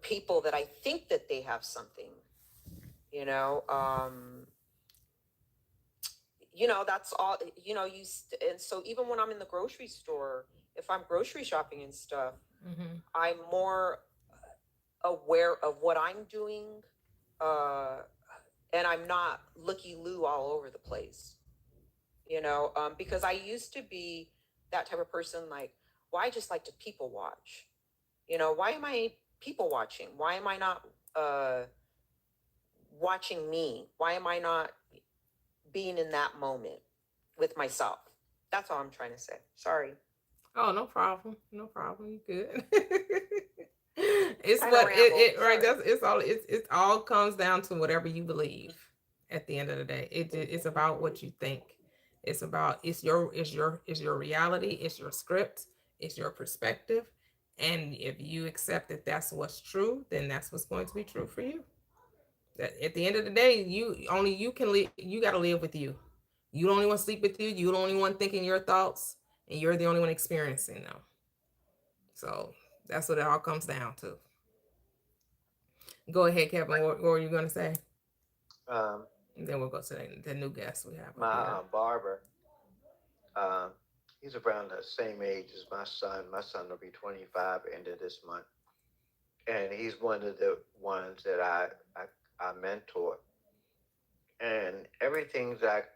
people that I think that they have something, that's all, and so even when I'm in the grocery store, if I'm grocery shopping and stuff, I'm more aware of what I'm doing, and I'm not looky-loo all over the place, because I used to be that type of person, like, well, I just like to people watch. Why am I people watching? Why am I not watching me? Why am I not being in that moment with myself? That's all I'm trying to say. Sorry. Oh, no problem. No problem. You good. It's Kinda what it rambled. right. Sorry. It all comes down to whatever you believe. At the end of the day, it's about what you think. It's your reality. It's your script. It's your perspective. And if you accept that that's what's true, then that's what's going to be true for you. That at the end of the day, you can live. You got to live with you. You the only one sleep with you. You the only one thinking your thoughts, and you're the only one experiencing them. So that's what it all comes down to. Go ahead, Kevin. What were you going to say? Um, And then we'll go to the new guest we have my up here. barber, um, he's around the same age as my son. My son will be 25 end of this month, and he's one of the ones that I mentor. And everything that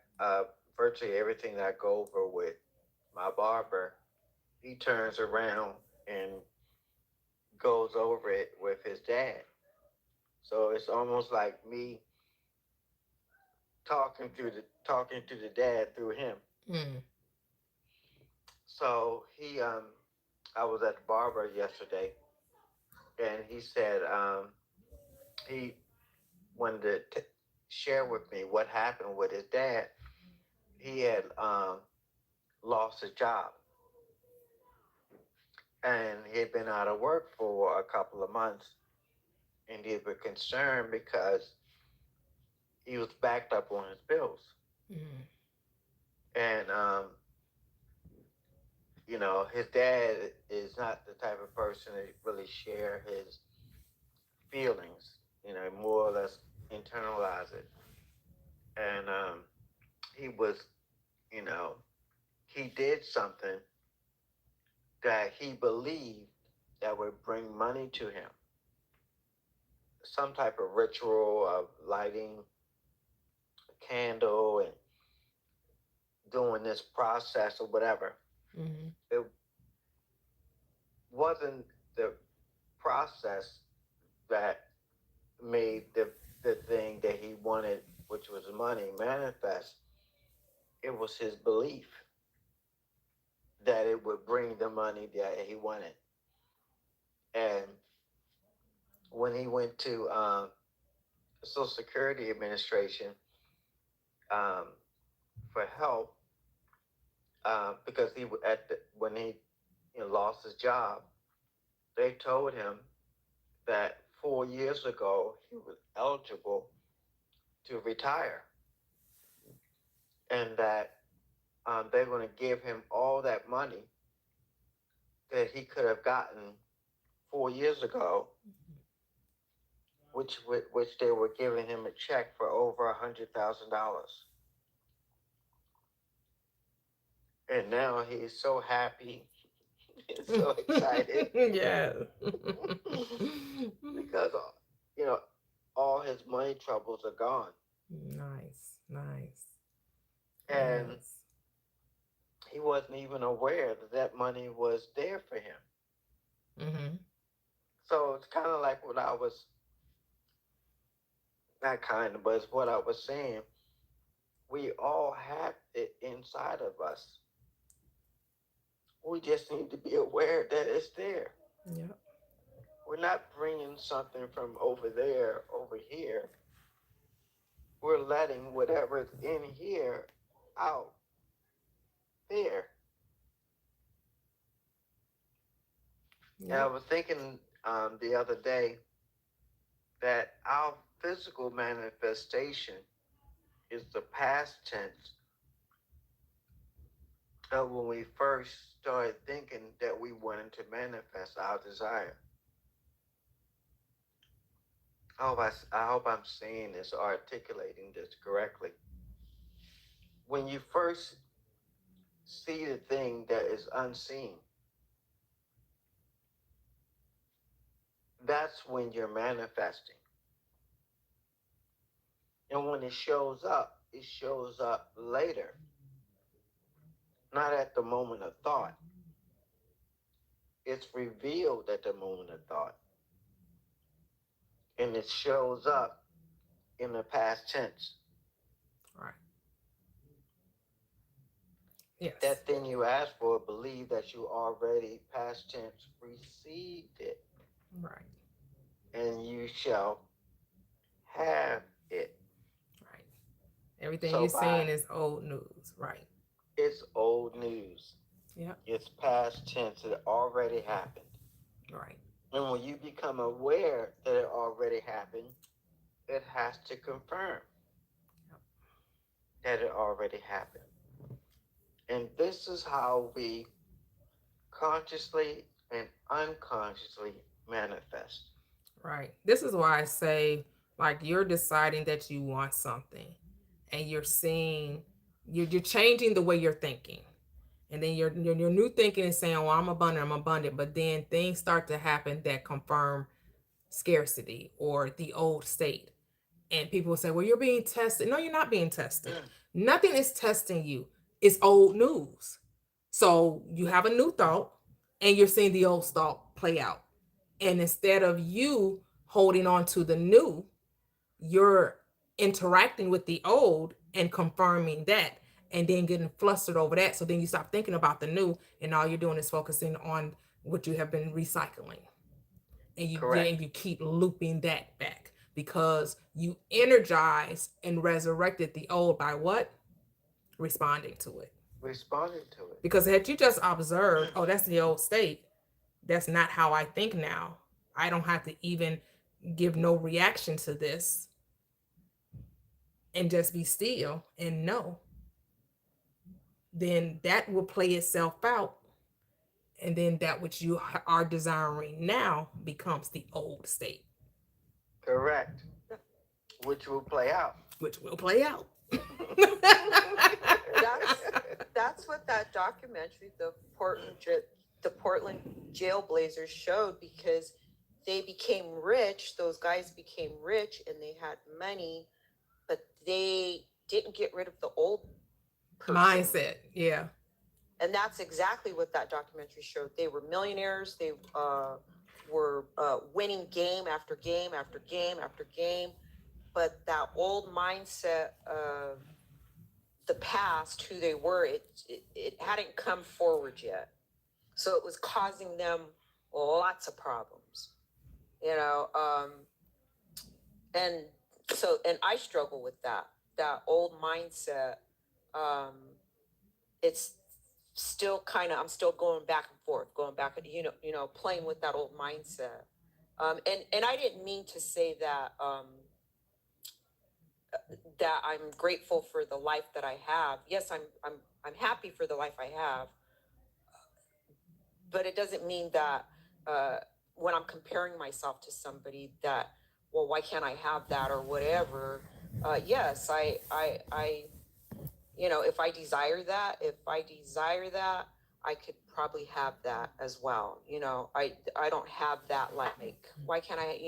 virtually everything that I go over with, my barber, he turns around and goes over it with his dad. So it's almost like me talking to the dad through him. Mm. So I was at the barber yesterday, and he said he wanted to share with me what happened with his dad. He had lost his job, and he had been out of work for a couple of months, and he was concerned because he was backed up on his bills. Mm. And his dad is not the type of person to really share his feelings. More or less internalize it. And he was, you know, he did something that he believed that would bring money to him. Some type of ritual of lighting a candle and doing this process or whatever. Mm. It wasn't the process that made the thing that he wanted, which was money, manifest. It was his belief that it would bring the money that he wanted. And when he went to Social Security Administration um, for help, because when he lost his job, they told him that 4 years ago he was eligible to retire, and that they're going to give him all that money that he could have gotten 4 years ago, which they were giving him a check for over $100,000. And now he's so happy, he's so excited Yeah. because you know all his money troubles are gone, Nice, nice. and Yes. he wasn't even aware that that money was there for him. Mm-hmm. So it's kind of like what I was not kind of, but it's what I was saying. We all have it inside of us. We just need to be aware that it's there. Yep. We're not bringing something from over there over here. We're letting whatever's in here out there. And I Yep. was thinking the other day that our physical manifestation is the past tense of when we first started thinking that we wanted to manifest our desire. I hope I'm saying this or articulating this correctly. When you first see the thing that is unseen, that's when you're manifesting. And when it shows up later, not at the moment of thought. It's revealed at the moment of thought. And it shows up in the past tense. Right. Yes. That thing you asked for, believe that you already past tense received it, Right. and you shall have it. Right. Everything So you're by saying is old news. Right. it's old news. Yep. It's past tense. It already happened. Right. And when you become aware that it already happened, it has to confirm Yep. that it already happened. And this is how we consciously and unconsciously manifest. Right. This is why I say, like, you're deciding that you want something, and you're seeing, you're changing the way you're thinking, and then your new thinking is saying, "Oh, I'm abundant, I'm abundant," but then things start to happen that confirm scarcity or the old state, and people will say, "Well, you're being tested." No, you're not being tested. Nothing is testing you. It's old news. So you have a new thought and you're seeing the old thought play out. And instead of you holding on to the new, you're interacting with the old and confirming that and then getting flustered over that. So then you stop thinking about the new and all you're doing is focusing on what you have been recycling. And Correct. you keep looping that back because you energize and resurrected the old by what? Responding to it. Responding to it. Because had you just observed, oh, that's the old state, that's not how I think now. I don't have to even give no reaction to this and just be still and know, then that will play itself out. And then that which you are desiring now becomes the old state, Correct. Which will play out. which will play out. That's what that documentary, the Portland Jailblazers, showed, because they became rich. Those guys became rich and they had money, but they didn't get rid of the old person. Mindset, yeah. And that's exactly what that documentary showed. They were millionaires. They were winning game after game after game after game. But that old mindset of the past, who they were, it hadn't come forward yet. So it was causing them lots of problems, you know. And I struggle with that old mindset. It's still kind of, I'm still going back and forth, playing with that old mindset. And I didn't mean to say that that I'm grateful for the life that I have. Yes, I'm happy for the life I have, but it doesn't mean that when I'm comparing myself to somebody that, well, why can't I have that or whatever? Yes, I if I desire that, I could probably have that as well. I don't have that, like, why can't I,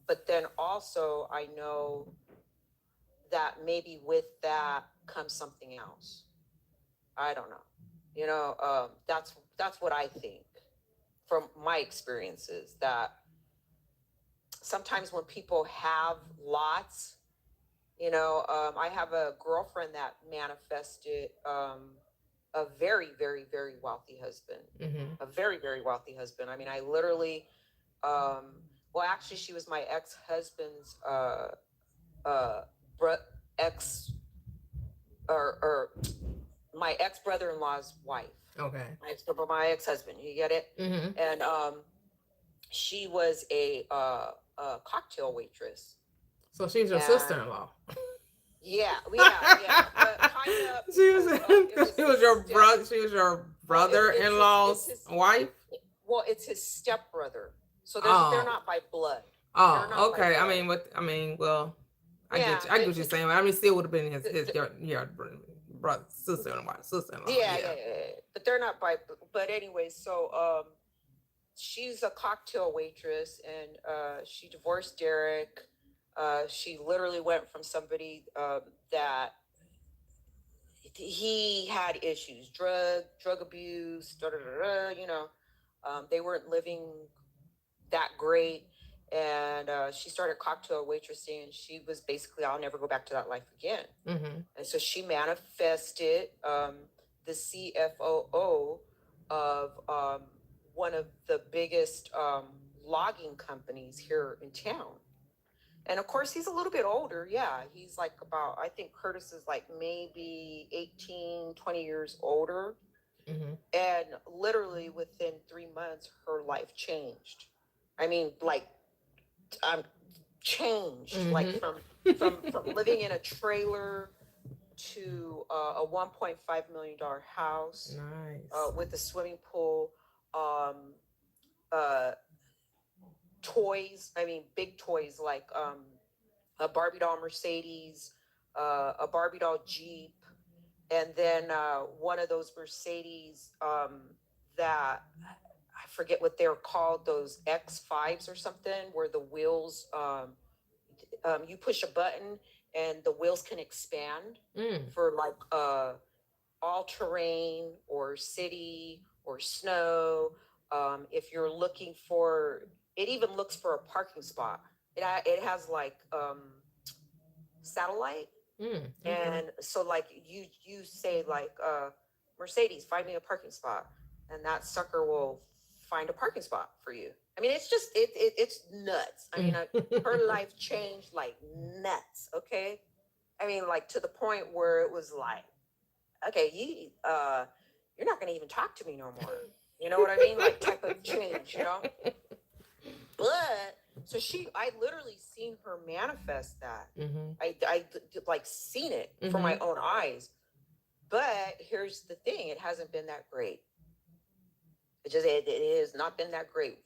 but then also I know that maybe with that comes something else. I don't know. That's what I think from my experiences, that sometimes when people have lots, I have a girlfriend that manifested a very, very, very wealthy husband. Mm-hmm. A very, very wealthy husband. I mean, I literally, well, actually, she was my ex-husband's ex or my ex-brother-in-law's wife. Okay. My ex-husband. You get it? Mm-hmm. And she was a cocktail waitress. So she's your sister-in-law. Yeah. But kind of. She was your brother. She was your brother-in-law's wife. Well, it's his stepbrother, so they're not by blood. Oh, okay. Well, I get what you're saying. I mean, still would have been his your brother, sister-in-law. Yeah. But they're not by. But anyway, so she's a cocktail waitress, and she divorced Derek. She literally went from somebody that he had issues, drug abuse, they weren't living that great. And she started cocktail waitressing, and she was basically, I'll never go back to that life again. Mm-hmm. And so she manifested the CFOO of one of the biggest logging companies here in town. And of course, he's a little bit older. Yeah, he's like about, I think Curtis is like maybe 18, 20 years older. Mm-hmm. And literally within 3 months, her life changed. I mean, like, changed. Mm-hmm. Like from living in a trailer to a $1.5 million house. Nice. With a swimming pool, toys. I mean, big toys like a Barbie doll Mercedes, a Barbie doll Jeep, and then one of those Mercedes that I forget what they're called, those X5s or something, where the wheels, you push a button and the wheels can expand for like all terrain or city or snow. If you're looking for, it even looks for a parking spot. It has like satellite. And so like you say like Mercedes, find me a parking spot, and that sucker will find a parking spot for you. I mean, it's just it's nuts. I mean, her life changed like nuts. Okay, I mean, like to the point where it was like, okay, you're not gonna even talk to me no more. You know what I mean? Like type of change, you know. But so I literally seen her manifest that. I like seen it from my own eyes. But here's the thing: it hasn't been that great. It has not been that great.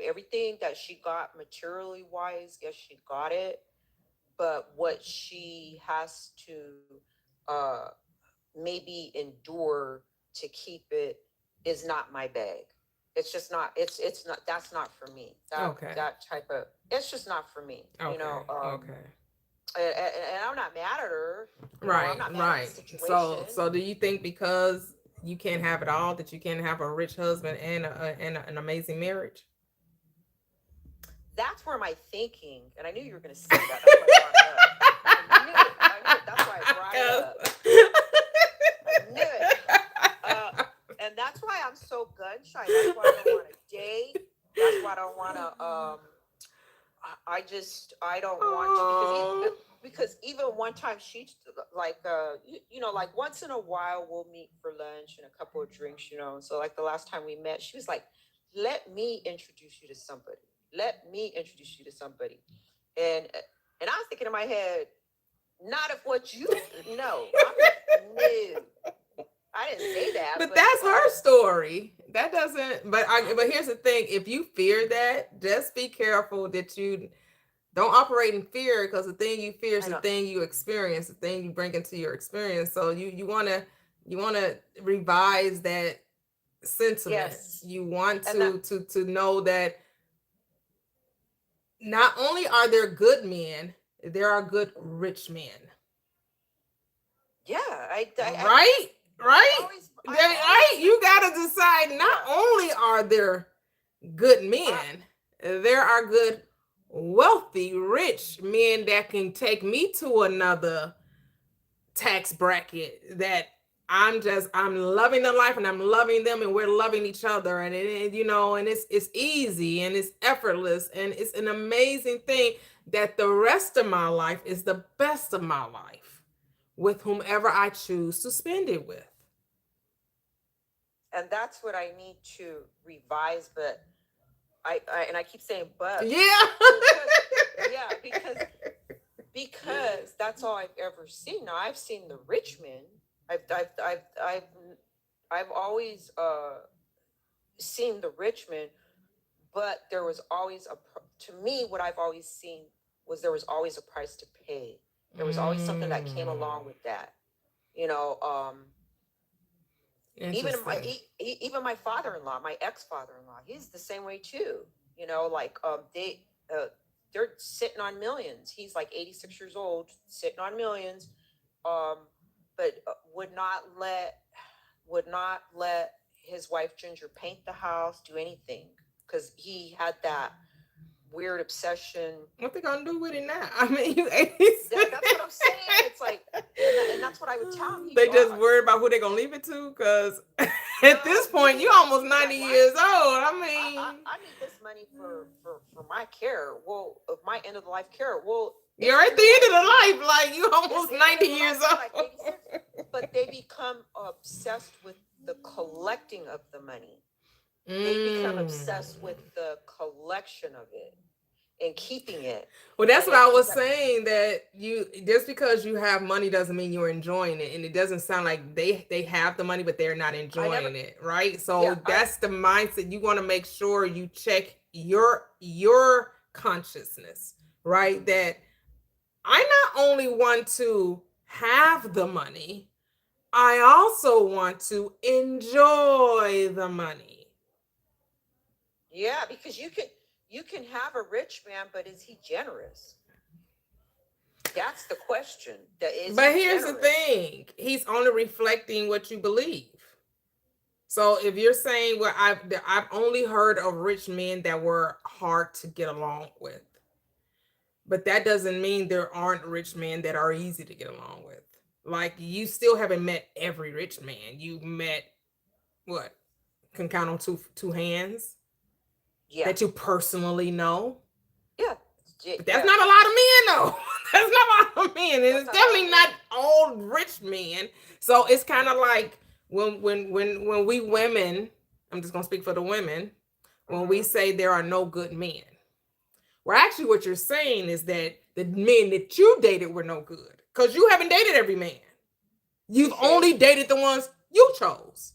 Everything that she got materially wise, yes, she got it. But what she has to maybe endure to keep it is not my bag. It's just not. It's not. That's not for me. That type of. It's just not for me. You know. And I'm not mad at her. Right, I'm not mad right. at the situation. So do you think because you can't have it all that you can't have a rich husband and an amazing marriage? That's where my thinking, and I knew you were going to say that. That's why I brought it up. I knew it. That's why I brought it up. I knew it. And that's why I'm so gun shy. That's why I don't want to date. That's why I don't want to. I don't want to because even one time she like you know, like once in a while we'll meet for lunch and a couple of drinks, you know. So like the last time we met, she was like, "Let me introduce you to somebody. Let me introduce you to somebody." And I was thinking in my head, not of what you know. No. I didn't say that. But that's her story. That doesn't. But here's the thing: if you fear that, just be careful that you don't operate in fear, because the thing you fear is the thing you experience, the thing you bring into your experience. So you want to revise that sentiment. Yes. You want to know that not only are there good men, there are good rich men. Yeah, right. You got to decide. Not only are there good men, there are good, wealthy, rich men that can take me to another tax bracket that I'm loving the life and I'm loving them and we're loving each other, and it's easy and it's effortless and it's an amazing thing that the rest of my life is the best of my life with whomever I choose to spend it with. And that's what I need to revise, but I keep saying but. Because that's all I've ever seen. Now I've seen the rich men. I've always seen the rich men, but there was always to me, what I've always seen was there was always a price to pay. There was always something that came along with that. You know, even my father-in-law, my ex-father-in-law, he's the same way too. You know, like they're sitting on millions. He's like 86 years old, sitting on millions, but would not let his wife Ginger paint the house, do anything, because he had that weird obsession. What they gonna do with it now? I mean, that's what I'm saying. It's like, and that's what I would tell him. They just worried about who they're gonna leave it to, because at this point, you're almost 90 years old. I mean, I need this money for my care. Well, of my end of the life care. Well, you're at the end of the life, like you almost 90 years old. Like 86, but they become obsessed with the collecting of the money. They become obsessed with the collection of it and keeping it. Well, that's what I was saying, that you just because you have money doesn't mean you're enjoying it, and it doesn't sound like they have the money but they're not enjoying it, right? So that's the mindset. You want to make sure you check your consciousness, right? That I not only want to have the money, I also want to enjoy the money. Yeah, because you can have a rich man, but is he generous? That's the question. That is. But here's the thing: he's only reflecting what you believe. So if you're saying, well, I've only heard of rich men that were hard to get along with, but that doesn't mean there aren't rich men that are easy to get along with. Like, you still haven't met every rich man. You've met, what, can count on two hands that you personally know. Yeah. But that's not a lot of men, though. That's not a lot of men. And it's definitely not all rich men. So it's kind of like when we women, I'm just gonna speak for the women, when we say there are no good men. Well, actually, what you're saying is that the men that you dated were no good, because you haven't dated every man. You've only dated the ones you chose.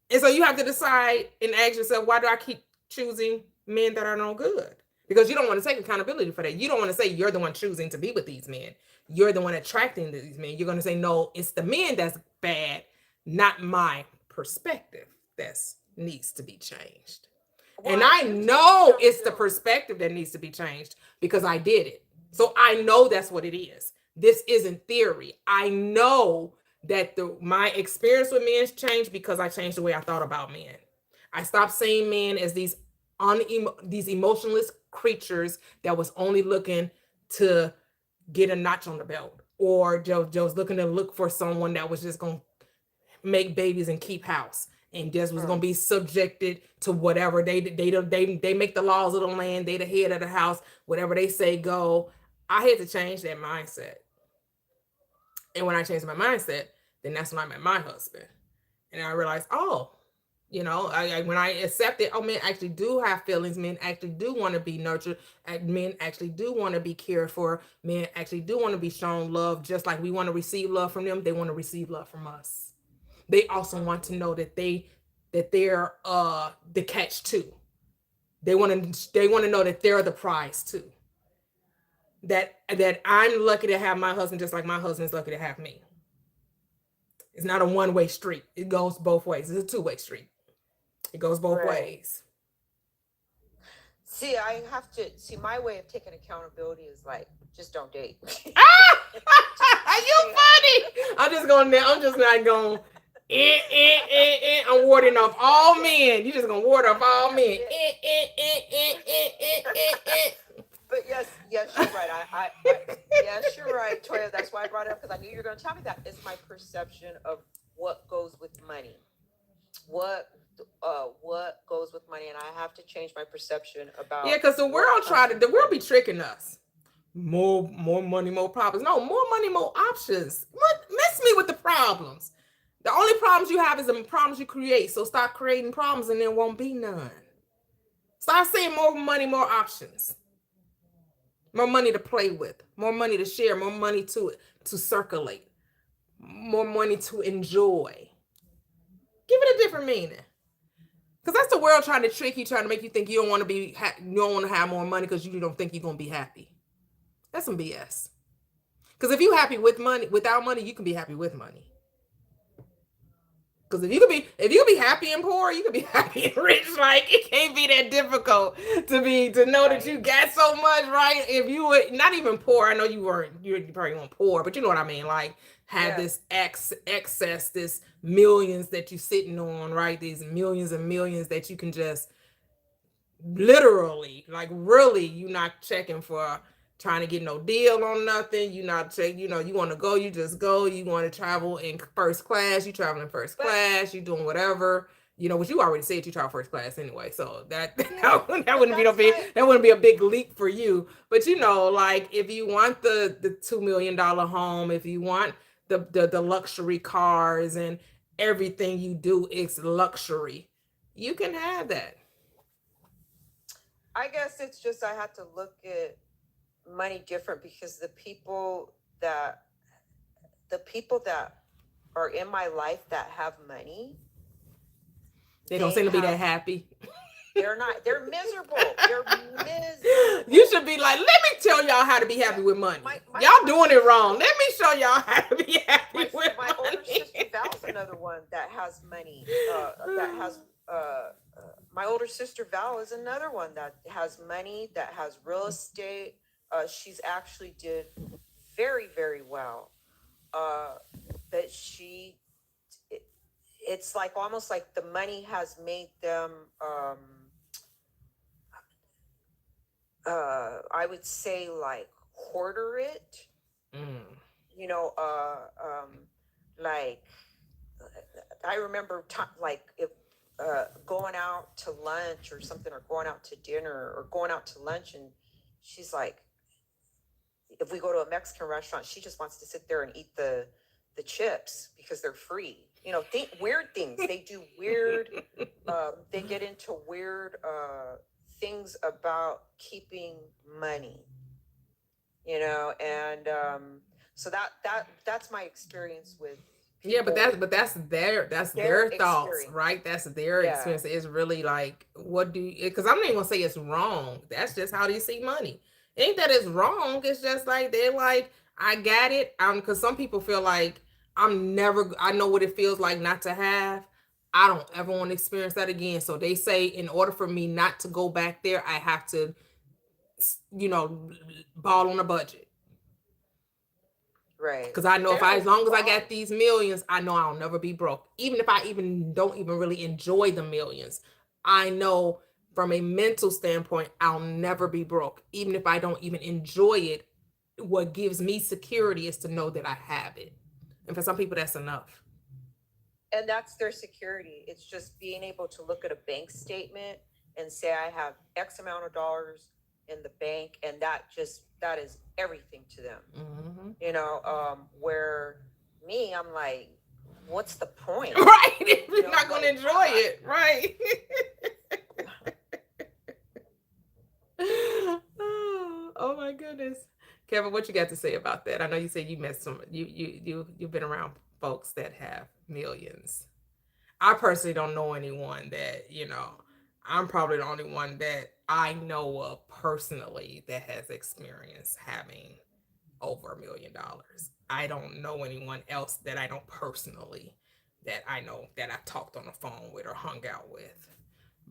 And so you have to decide and ask yourself, why do I keep choosing men that are no good? Because you don't want to take accountability for that. You don't want to say you're the one choosing to be with these men. You're the one attracting these men. You're going to say, no, it's the men that's bad, not my perspective that needs to be changed. Well, and I know it's the perspective that needs to be changed because I did it. So I know that's what it is. This isn't theory. I know that my experience with men changed because I changed the way I thought about men. I stopped seeing men as these emotionless creatures that was only looking to get a notch on the belt, or just looking to look for someone that was just going to make babies and keep house, and just was going to be subjected to whatever they make the laws of the land. They the head of the house. Whatever they say go. I had to change that mindset. And when I changed my mindset, then that's when I met my husband. And I realized, when I accepted, men actually do have feelings. Men actually do want to be nurtured. Men actually do want to be cared for. Men actually do want to be shown love. Just like we want to receive love from them, they want to receive love from us. They also want to know that they're the catch too. They want to know that they're the prize too. That I'm lucky to have my husband, just like my husband's lucky to have me. It's not a one-way street. It goes both ways. It's a two-way street. It goes both ways. See, my way of taking accountability is like, just don't date. Are you funny? I'm just not going. I'm warding off all men. You just gonna ward off all men. But yes, you're right. Yes, you're right, Toyia. That's why I brought it up, because I knew you were going to tell me that. It's my perception of what goes with money. What goes with money, and I have to change my perception about. Yeah, because the world be tricking us. More money, more problems. No, more money, more options. What? Miss me with the problems. The only problems you have is the problems you create. So stop creating problems, and there won't be none. Start saying more money, more options. More money to play with, more money to share, more money to circulate, more money to enjoy. Give it a different meaning. Because that's the world trying to trick you, trying to make you think you don't want to have more money because you don't think you're going to be happy. That's some BS. Because if you're happy with money, without money, you can be happy with money. Because if you could be happy and poor, you could be happy and rich. Like, it can't be that difficult to know that you got so much, right? If you were not even poor, I know you probably weren't poor, but you know what I mean? Like, have this excess, this millions that you're sitting on, right? These millions and millions that you can just literally, like, really, you're not checking for trying to get no deal on nothing. You not check, you want to go, you just go. You want to travel in first class, you travel in first class, you doing whatever, which you already said you travel first class anyway. So that wouldn't be a big leap for you. But like, if you want the $2 million home, if you want the luxury cars and everything you do is luxury, you can have that. I guess it's just I have to look at money different, because the people that are in my life that have money, they don't seem to be that happy. They're miserable. You should be like, let me tell y'all how to be happy with money. Y'all doing it wrong. Let me show y'all how to be happy with money. My older sister Val's another one that has money. My older sister Val is another one that has money, that has real estate. She's actually did very, very well. That it's like almost like the money has made them, I would say like hoarder it, Mm. you know, like I remember like if going out to lunch or something, or going out to dinner or going out to lunch, and she's like, if we go to a Mexican restaurant, she just wants to sit there and eat the chips because they're free. You know, weird things. They do weird. They get into weird things about keeping money. You know, and so that's my experience with Yeah, but people. that's their thoughts, Experience. right? That's their Yeah. experience. It's really like, what do you? Because I'm not even gonna say it's wrong. That's just how they see money. Ain't that it's wrong? It's just like they're like, I got it. Because some people feel like I know what it feels like not to have. I don't ever want to experience that again. So they say, in order for me not to go back there, I have to, ball on a budget. Right. Because I know as long as I got Wow. these millions, I know I'll never be broke. Even if I don't even really enjoy the millions, I know from a mental standpoint, I'll never be broke. Even if I don't even enjoy it, what gives me security is to know that I have it. And for some people, that's enough. And that's their security. It's just being able to look at a bank statement and say, I have X amount of dollars in the bank, and that is everything to them. Mm-hmm. You know, where me, I'm like, what's the point? Right. If you're not going to enjoy it. Right. Oh my goodness. Kevin, what you got to say about that? I know you said you met you've been around folks that have millions. I personally don't know anyone that, I'm probably the only one that I know of personally that has experience having over $1 million. I don't know anyone else that I know personally that I know that I talked on the phone with or hung out with.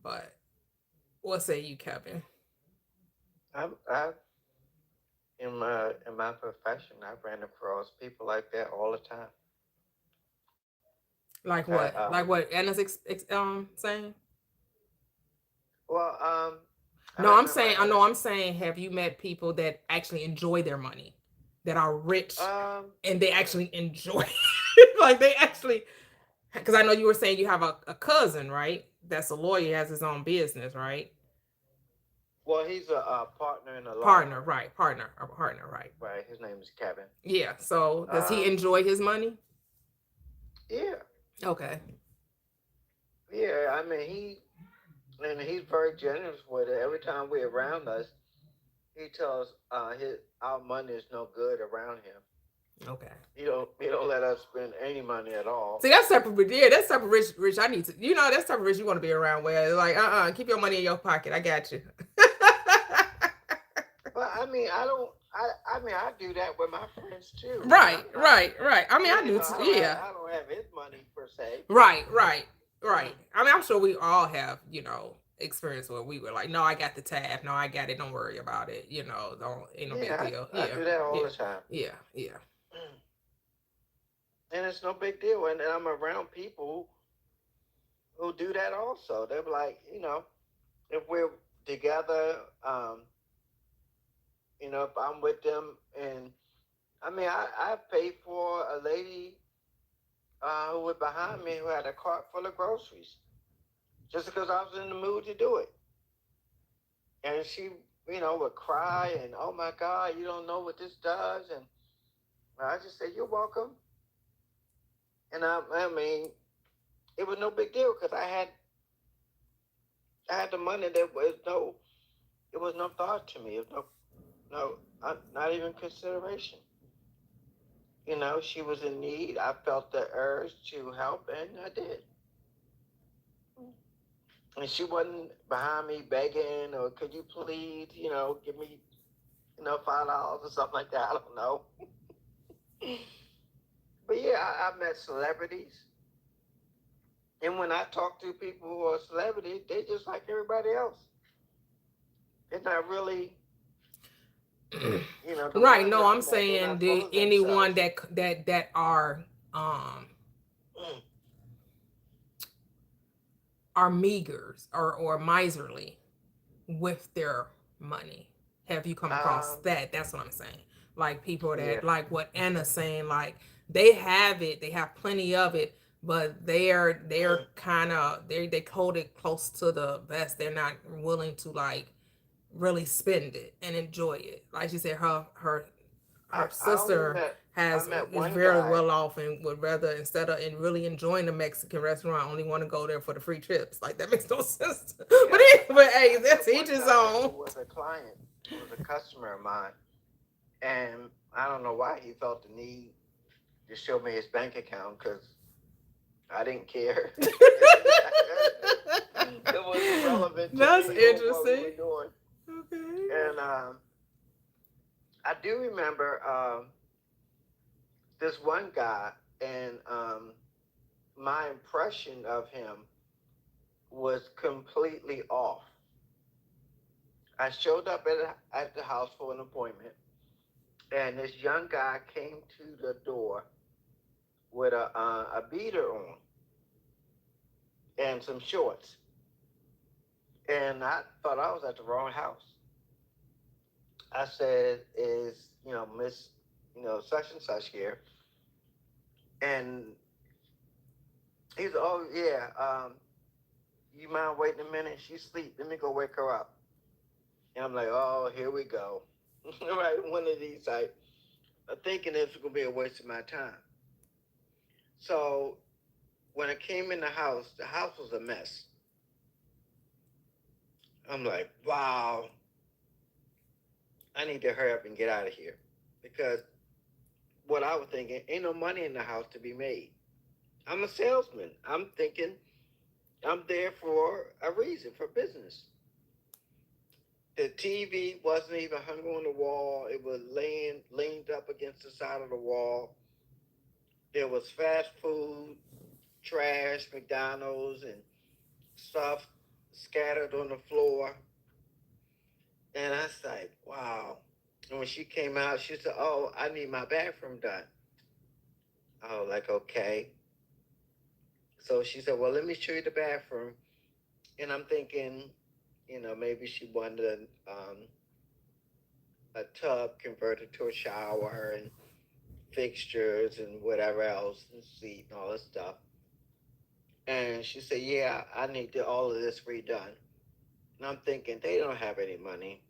But what say you, Kevin? I've in my profession, I've ran across people like that all the time. Like I, what? Like what Anna's saying? well, I No, I'm remember saying, I I had know I'm saying, have you met people that actually enjoy their money, that are rich, and they actually enjoy it? Like they actually, because I know you were saying you have a cousin, right? That's a lawyer, has his own business, right? well, he's a partner in a law Partner, firm. right? A partner, right? Right, his name is Kevin. Yeah. So does he Um, enjoy his money? yeah, Okay. yeah. I mean, he's very generous with it. Every time we're around us, he tells our money is no good around him. Okay. He don't let us spend any money at all. See, that's separate. Yeah, that's separate. Rich. I need to. That's separate. Rich. You want to be around where like, keep your money in your pocket. I got you. But I mean, I don't. I mean, I do that with my friends too. Right, I'm not. right, right. I mean, I do. Yeah. I don't have his money per se. Right, right, right. I mean, I'm sure we all have, experience where we were like, no, I got the tab. No, I got it. Don't worry about it. Don't, ain't no big Yeah, deal. I Yeah, do that all yeah, the time. yeah, yeah. And it's no big deal. And I'm around people who do that also. They're like, if we're together, if I'm with them, and I mean, I paid for a lady who was behind me who had a cart full of groceries just because I was in the mood to do it. And she, would cry and, oh my God, you don't know what this does. And I just said, you're welcome. And I mean, it was no big deal because I had the money. It was no thought to me. It was not even consideration. She was in need. I felt the urge to help, and I did. And she wasn't behind me begging, or could you please, give me, $5 or something like that. I don't know. But yeah, I've met celebrities. And when I talk to people who are celebrities, they're just like everybody else. They're not really You know, the Right. ones No, that I I'm met, they're saying not full the of anyone themselves. that um are meagers or miserly with their money. Have you come across Um, that? That's what I'm saying. Like people yeah. that like what Anna's saying, like they have it, they have plenty of it, but they're kind of they hold it close to the vest. They're not willing to like really spend it and enjoy it. Like she said, her I only sister met I has met is one very guy. well off and would rather instead of and really enjoying the Mexican restaurant, only want to go there for the free chips. Like that makes no sense. Yeah, But hey, I that's met each one his guy who own. was a client, who was a customer of mine, and I don't know why he felt the need to show me his bank account because I didn't care. It was irrelevant to That's me what we interesting. were doing. Okay. And I do remember this one guy, and my impression of him was completely off. I showed up at the house for an appointment, and this young guy came to the door with a beater on and some shorts, and I thought I was at the wrong house. I said, "Is Miss such and such here?" And he's, "Oh yeah, you mind waiting a minute? She's asleep. Let me go wake her up." And I'm like, "Oh, here we go." Right, one of these like thinking it's gonna be a waste of my time. So when I came in the house was a mess. I'm like, wow, I need to hurry up and get out of here because what I was thinking, ain't no money in the house to be made. I'm a salesman. I'm thinking I'm there for a reason, for business. The TV wasn't even hung on the wall. It was leaned up against the side of the wall. There was fast food, trash, McDonald's, and stuff scattered on the floor. And I was like, wow. And when she came out, she said, "Oh, I need my bathroom done." I was like, okay. So she said, "Well, let me show you the bathroom." And I'm thinking, maybe she wanted a tub converted to a shower and fixtures and whatever else, and seat and all this stuff. And she said, "Yeah, I need all of this redone." And I'm thinking, they don't have any money,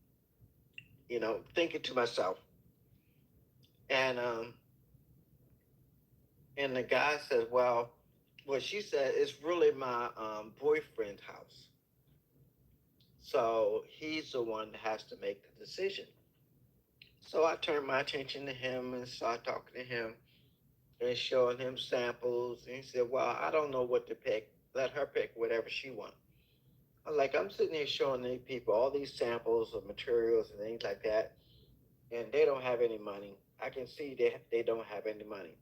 thinking to myself. And and the guy says, "Well, what she said is really my boyfriend's house. So he's the one that has to make the decision." So I turned my attention to him and started talking to him and showing him samples. And he said, "Well, I don't know what to pick. Let her pick whatever she wants." I'm sitting here showing these people all these samples of materials and things like that, and they don't have any money. I can see they don't have any money.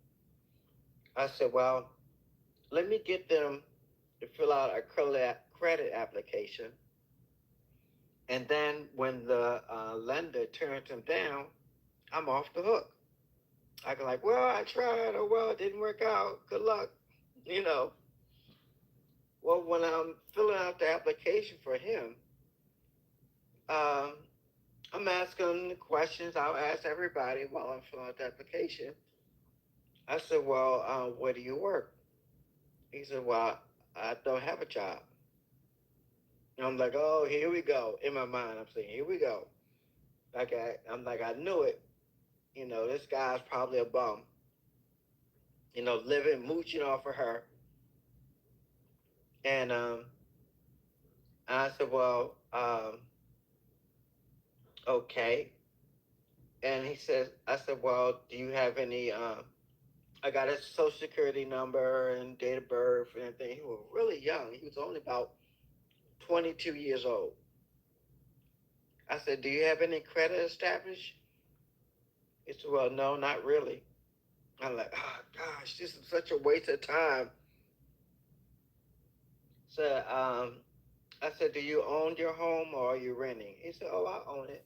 I said, "Well, let me get them to fill out a credit application. And then when the lender turns them down, I'm off the hook. I can like, well, I tried, or well, it didn't work out. Good luck, you know." Well, when I'm filling out the application for him, um, I'm asking the questions I'll ask everybody while I'm filling out the application. I said, "Well, where do you work?" He said, "Well, I don't have a job." And I'm like, "Oh, here we go." In my mind, I'm saying, "Here we go." I'm like, I knew it. This guy's probably a bum. Living, mooching off of her. And I said, "Well, okay." And I said, "Well, do you have any?" I got his social security number and date of birth and everything. He was really young. He was only about 22 years old. I said, "Do you have any credit established?" He said, "Well, no, not really." I'm like, "Oh gosh, this is such a waste of time." So I said, "Do you own your home or are you renting?" He said, "Oh, I own it."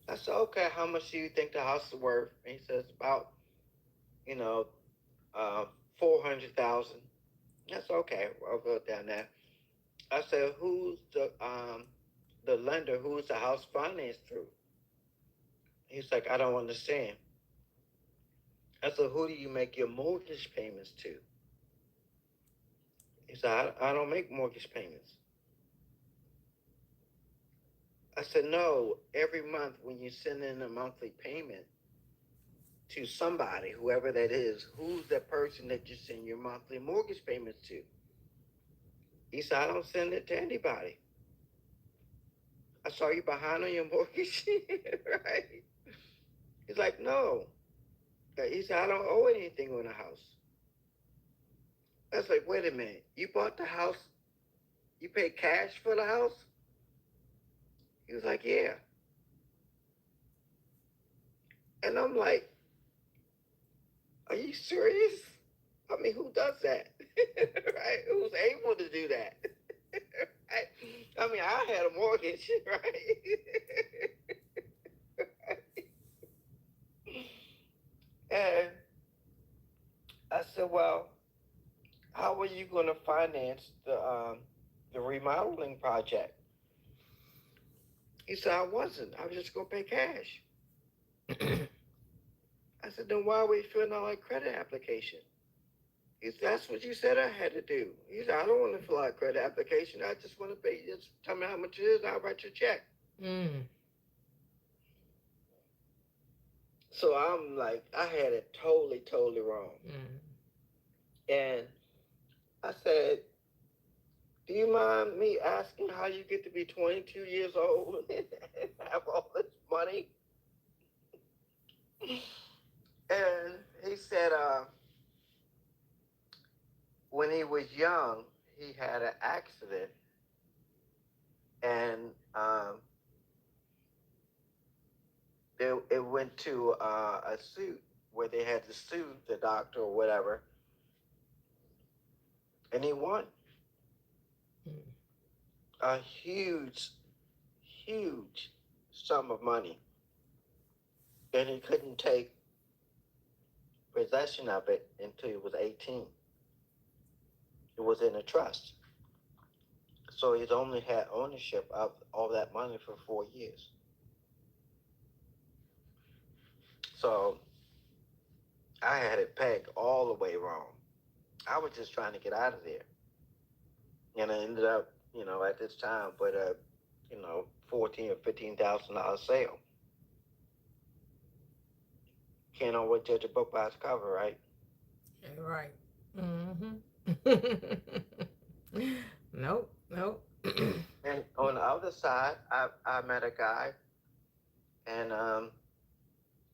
I said, okay, how much do you think the house is worth? And he says, about, you know, 400,000. That's okay. I'll go down there. I said, who's the lender? Who's the house financed through? He's like, I don't understand. I said, who do you make your mortgage payments to? He said, I don't make mortgage payments. I said, no, every month when you send in a monthly payment to somebody, whoever that is, who's the person that you send your monthly mortgage payments to? He said, I don't send it to anybody. I saw you behind on your mortgage, right? He's like, no. He said, I don't owe anything on the house. I was like, wait a minute. You bought the house? You paid cash for the house? He was like, yeah. And I'm like, are you serious? I mean, who does that? Right? Who's able to do that? Right? I mean, I had a mortgage, right? And I said, well, how are you going to finance the remodeling project? He said, I wasn't. I was just going to pay cash. I said, then why are we filling out a credit application? He said, that's what you said I had to do. He said, I don't want to fill out a credit application. I just want to pay. Just tell me how much it is, and I'll write you a check. Mm. So I'm like, I had it totally wrong. And I said, do you mind me asking how you get to be 22 years old and have all this money? And he said, when he was young, he had an accident, and it went to a suit where they had to sue the doctor or whatever, and he won a huge sum of money, and he couldn't take possession of it until he was 18. It was in a trust. So he's only had ownership of all that money for 4 years. So I had it pegged all the way wrong. I was just trying to get out of there. And I ended up, at this time with a, $14,000 or $15,000 sale. Can't always judge a book by its cover, right? Yeah, right. Mm-hmm. Nope. And on the other side, I met a guy and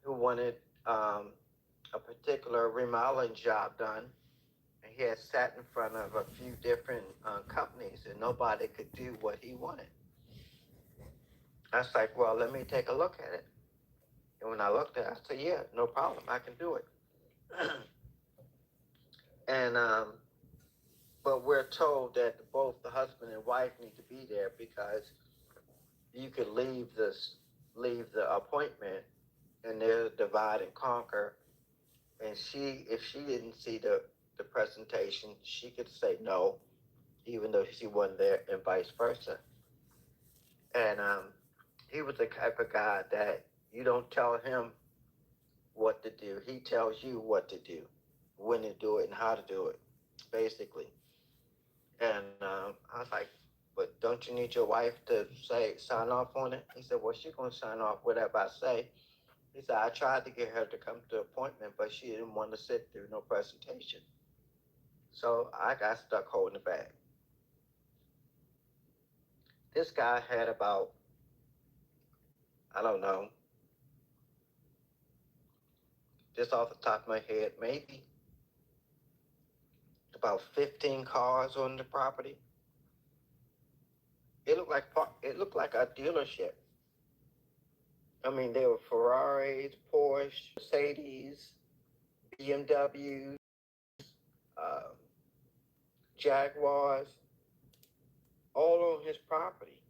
who wanted a particular remodeling job done. And he had sat in front of a few different companies and nobody could do what he wanted. I was like, well, let me take a look at it. And when I looked at it, I said, yeah, no problem. I can do it. And but we're told that both the husband and wife need to be there because you could leave the appointment, and they'll divide and conquer. And if she didn't see the presentation, she could say no, even though she wasn't there, and vice versa. And he was the type of guy that you don't tell him what to do; he tells you what to do, when to do it, and how to do it, basically. And I was like, but don't you need your wife to sign off on it? He said, well, she's going to sign off whatever I say. He said, I tried to get her to come to the appointment, but she didn't want to sit through no presentation. So I got stuck holding the bag. This guy had about, I don't know, just off the top of my head, maybe about 15 cars on the property. It looked like a dealership. I mean, there were Ferraris, Porsche, Mercedes, BMWs, uh, Jaguars, all on his property.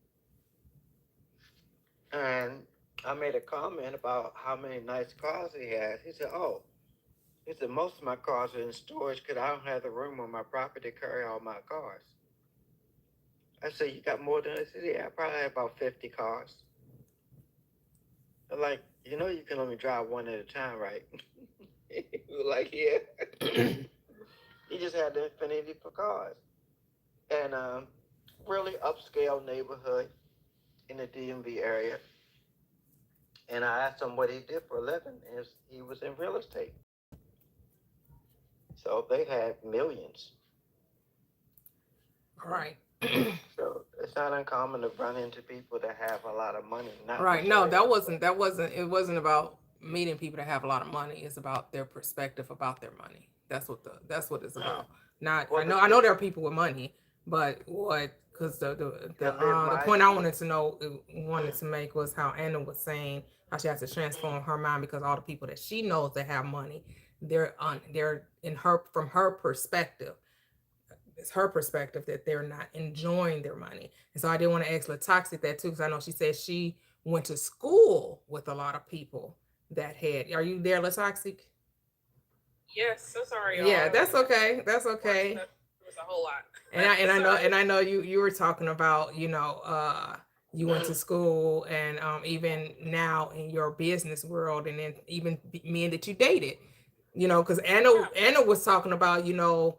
And I made a comment about how many nice cars he has. He said, "Oh," he said, "most of my cars are in storage because I don't have the room on my property to carry all my cars." I said, "You got more than I said, yeah, I probably have about 50 cars." They're like, you can only drive one at a time, right? He was like, yeah. He just had the infinity for cars. And really upscale neighborhood in the DMV area. And I asked him what he did for a living. And he was in real estate. So they had millions. Right. So it's not uncommon to run into people that have a lot of money. Not Right. No, necessarily. it wasn't about meeting people that have a lot of money. It's about their perspective about their money. That's what it's about. Not, Well, I know there are people with money, but because the point I wanted to make was how Anna was saying how she has to transform her mind because all the people that she knows that have money, they're in her, from her perspective, it's her perspective that they're not enjoying their money. And so I did want to ask Latoxic that too, because I know she said she went to school with a lot of people that had. Are you there, Latoxic? Yes, so sorry, y'all. Yeah, that's okay. That's okay. It was a whole lot. And I know you were talking about, you went to school and even now in your business world and then even men that you dated, because Anna was talking about, the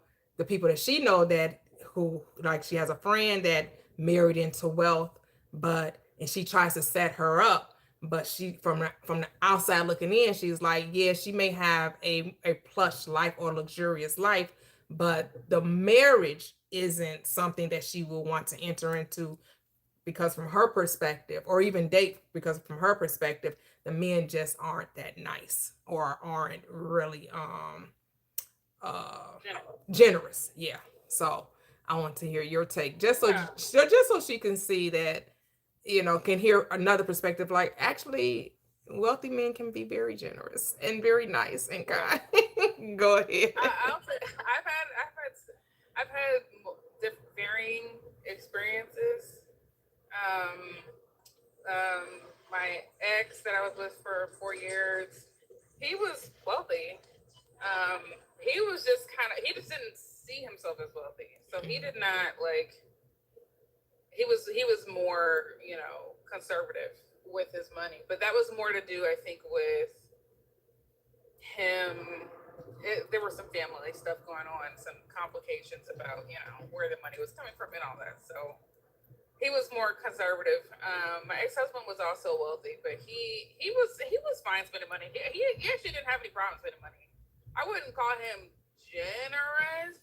people that she know that who, like, she has a friend that married into wealth, and she tries to set her up, but she, from the outside looking in, she's like, yeah, she may have a plush life or luxurious life, but the marriage isn't something that she will want to enter into, because from her perspective, or even date, because from her perspective, the men just aren't that nice or aren't really generous. Yeah. So I want to hear your take, just so she can see that, can hear another perspective, like, actually wealthy men can be very generous and very nice and kind. Go ahead. I've had varying experiences. My ex that I was with for 4 years, he was wealthy. He was just he just didn't see himself as wealthy. So he did not he was more, conservative with his money. But that was more to do, I think, with him. There was some family stuff going on, some complications about, where the money was coming from and all that. So he was more conservative. My ex-husband was also wealthy, but he was fine spending money. He actually didn't have any problems spending money. I wouldn't call him generous.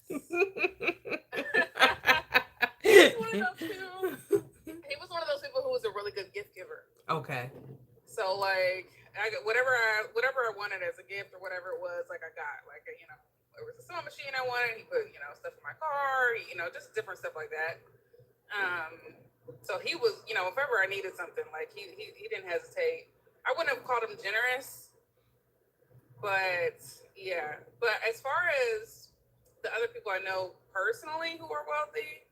He was one of those people who was a really good gift giver. Okay. So like, whatever I wanted as a gift or whatever it was, like I got, like, it was a sewing machine I wanted. He put, stuff in my car, just different stuff like that. So he was, if ever I needed something, like he didn't hesitate. I wouldn't have called him generous, but yeah. But as far as the other people I know personally who are wealthy,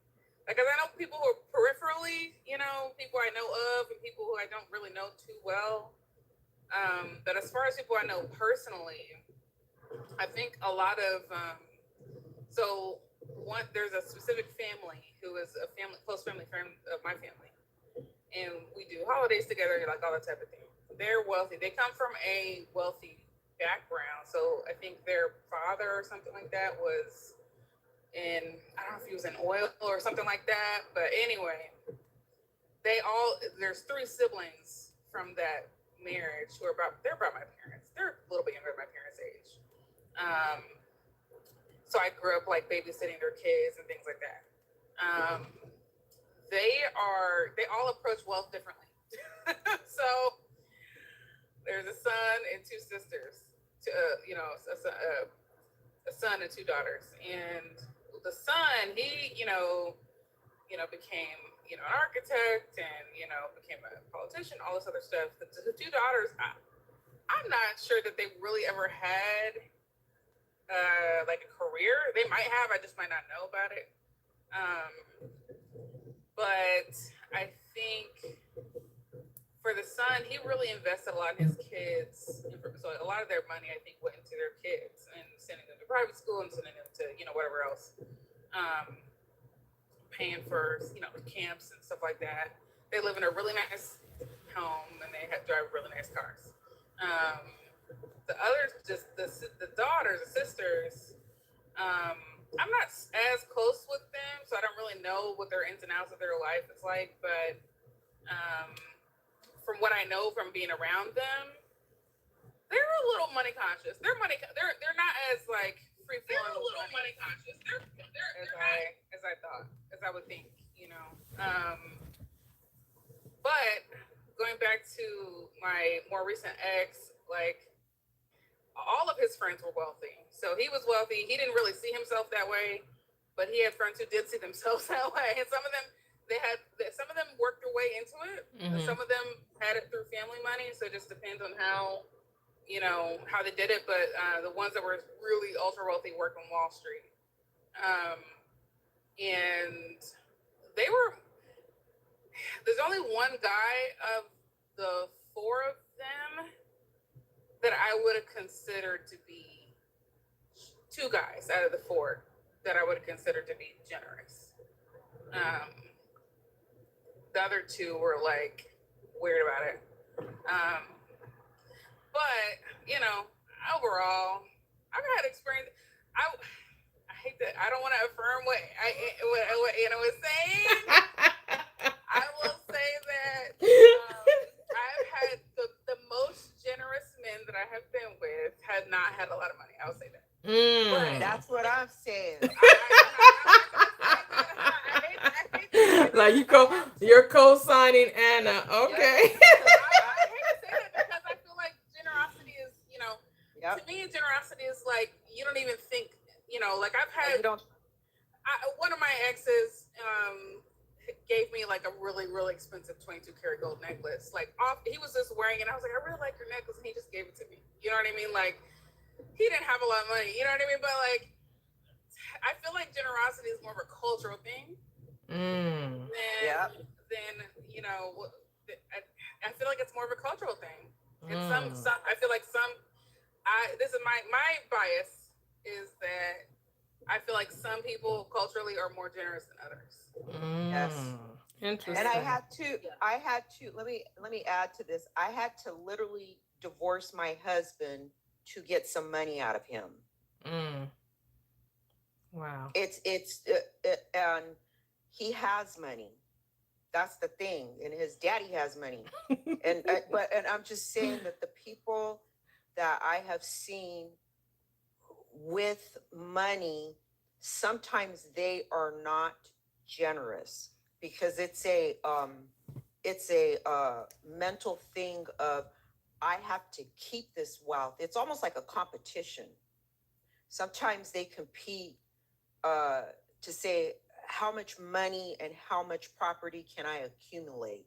like, I know people who are peripherally, people I know of and people who I don't really know too well. But as far as people I know personally, I think a lot of, there's a specific family who is a close family friend of my family. And we do holidays together, like all that type of thing. They're wealthy. They come from a wealthy background. So I think their father or something like that was I don't know if he was in oil or something like that. But anyway, there's 3 siblings from that marriage who they're about my parents. They're a little bit younger than my parents' age. So I grew up like babysitting their kids and things like that. They all approach wealth differently. So there's a son and 2 sisters, a son and 2 daughters. And the son, he, became, an architect and, became a politician, all this other stuff. The 2 daughters, I'm not sure that they really ever had like a career. They might have, I just might not know about it. But I think for the son, he really invested a lot in his kids. So a lot of their money, I think, went into their kids and sending them to private school and sending them to, whatever else, paying for, camps and stuff like that. They live in a really nice home and they drive really nice cars. The others, just the daughters, the sisters, I'm not as close with them, so I don't really know what their ins and outs of their life is like, but from what I know from being around them, they're a little money conscious. They're not as like free flowing. They're a little money conscious. As I thought, as I would think, But going back to my more recent ex, like all of his friends were wealthy. So he was wealthy. He didn't really see himself that way, but he had friends who did see themselves that way. And some of them worked their way into it. Mm-hmm. Some of them had it through family money. So it just depends on how they did it. But the ones that were really ultra wealthy worked on Wall Street. And there's only one guy of the four of them that I would have considered to be, two guys out of the four that I would have considered to be generous. The other two were like weird about it. But, overall, I've had experience. I hate that. I don't want to affirm what Anna was saying. I will say that I've had the most generous men that I have been with had not had a lot of money. I'll say that. But that's what I'm saying. Like you're co-signing Anna. Okay. I hate to say that because I feel like generosity is, to me, generosity is like, you don't even think, like I've had, one of my exes gave me like a really, really expensive 22 karat gold necklace. Like he was just wearing it. I was like, I really like your necklace. And he just gave it to me. You know what I mean? Like he didn't have a lot of money. You know what I mean? But like, I feel like generosity is more of a cultural thing. Then, I feel like it's more of a cultural thing. And some I feel like this is my bias is that I feel like some people culturally are more generous than others. Yes. Interesting. And I had to, let me add to this. I had to literally divorce my husband to get some money out of him. Wow. And he has money. That's the thing. And his daddy has money. and I'm just saying that the people that I have seen with money, sometimes they are not generous because it's a mental thing of, I have to keep this wealth. It's almost like a competition. Sometimes they compete to say, how much money and how much property can I accumulate,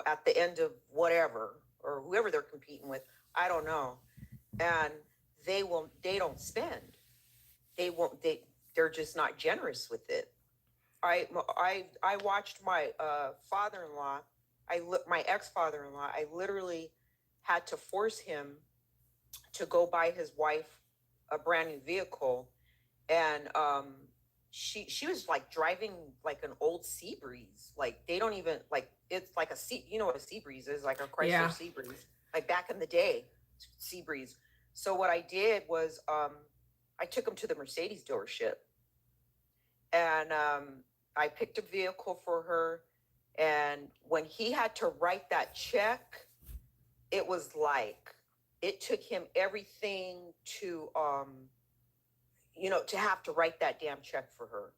at the end of whatever, or whoever they're competing with, I don't know. And they don't spend. They're just not generous with it. I watched my father-in-law, my ex-father-in-law, I literally had to force him to go buy his wife a brand new vehicle. And she was like driving like an old Seabreeze. Like they don't even like, it's like what a Seabreeze is, like a Chrysler Seabreeze, like back in the day, Seabreeze. So what I did was I took him to the Mercedes dealership, and I picked a vehicle for her. And when he had to write that check, it was like, it took him everything to to have to write that damn check for her.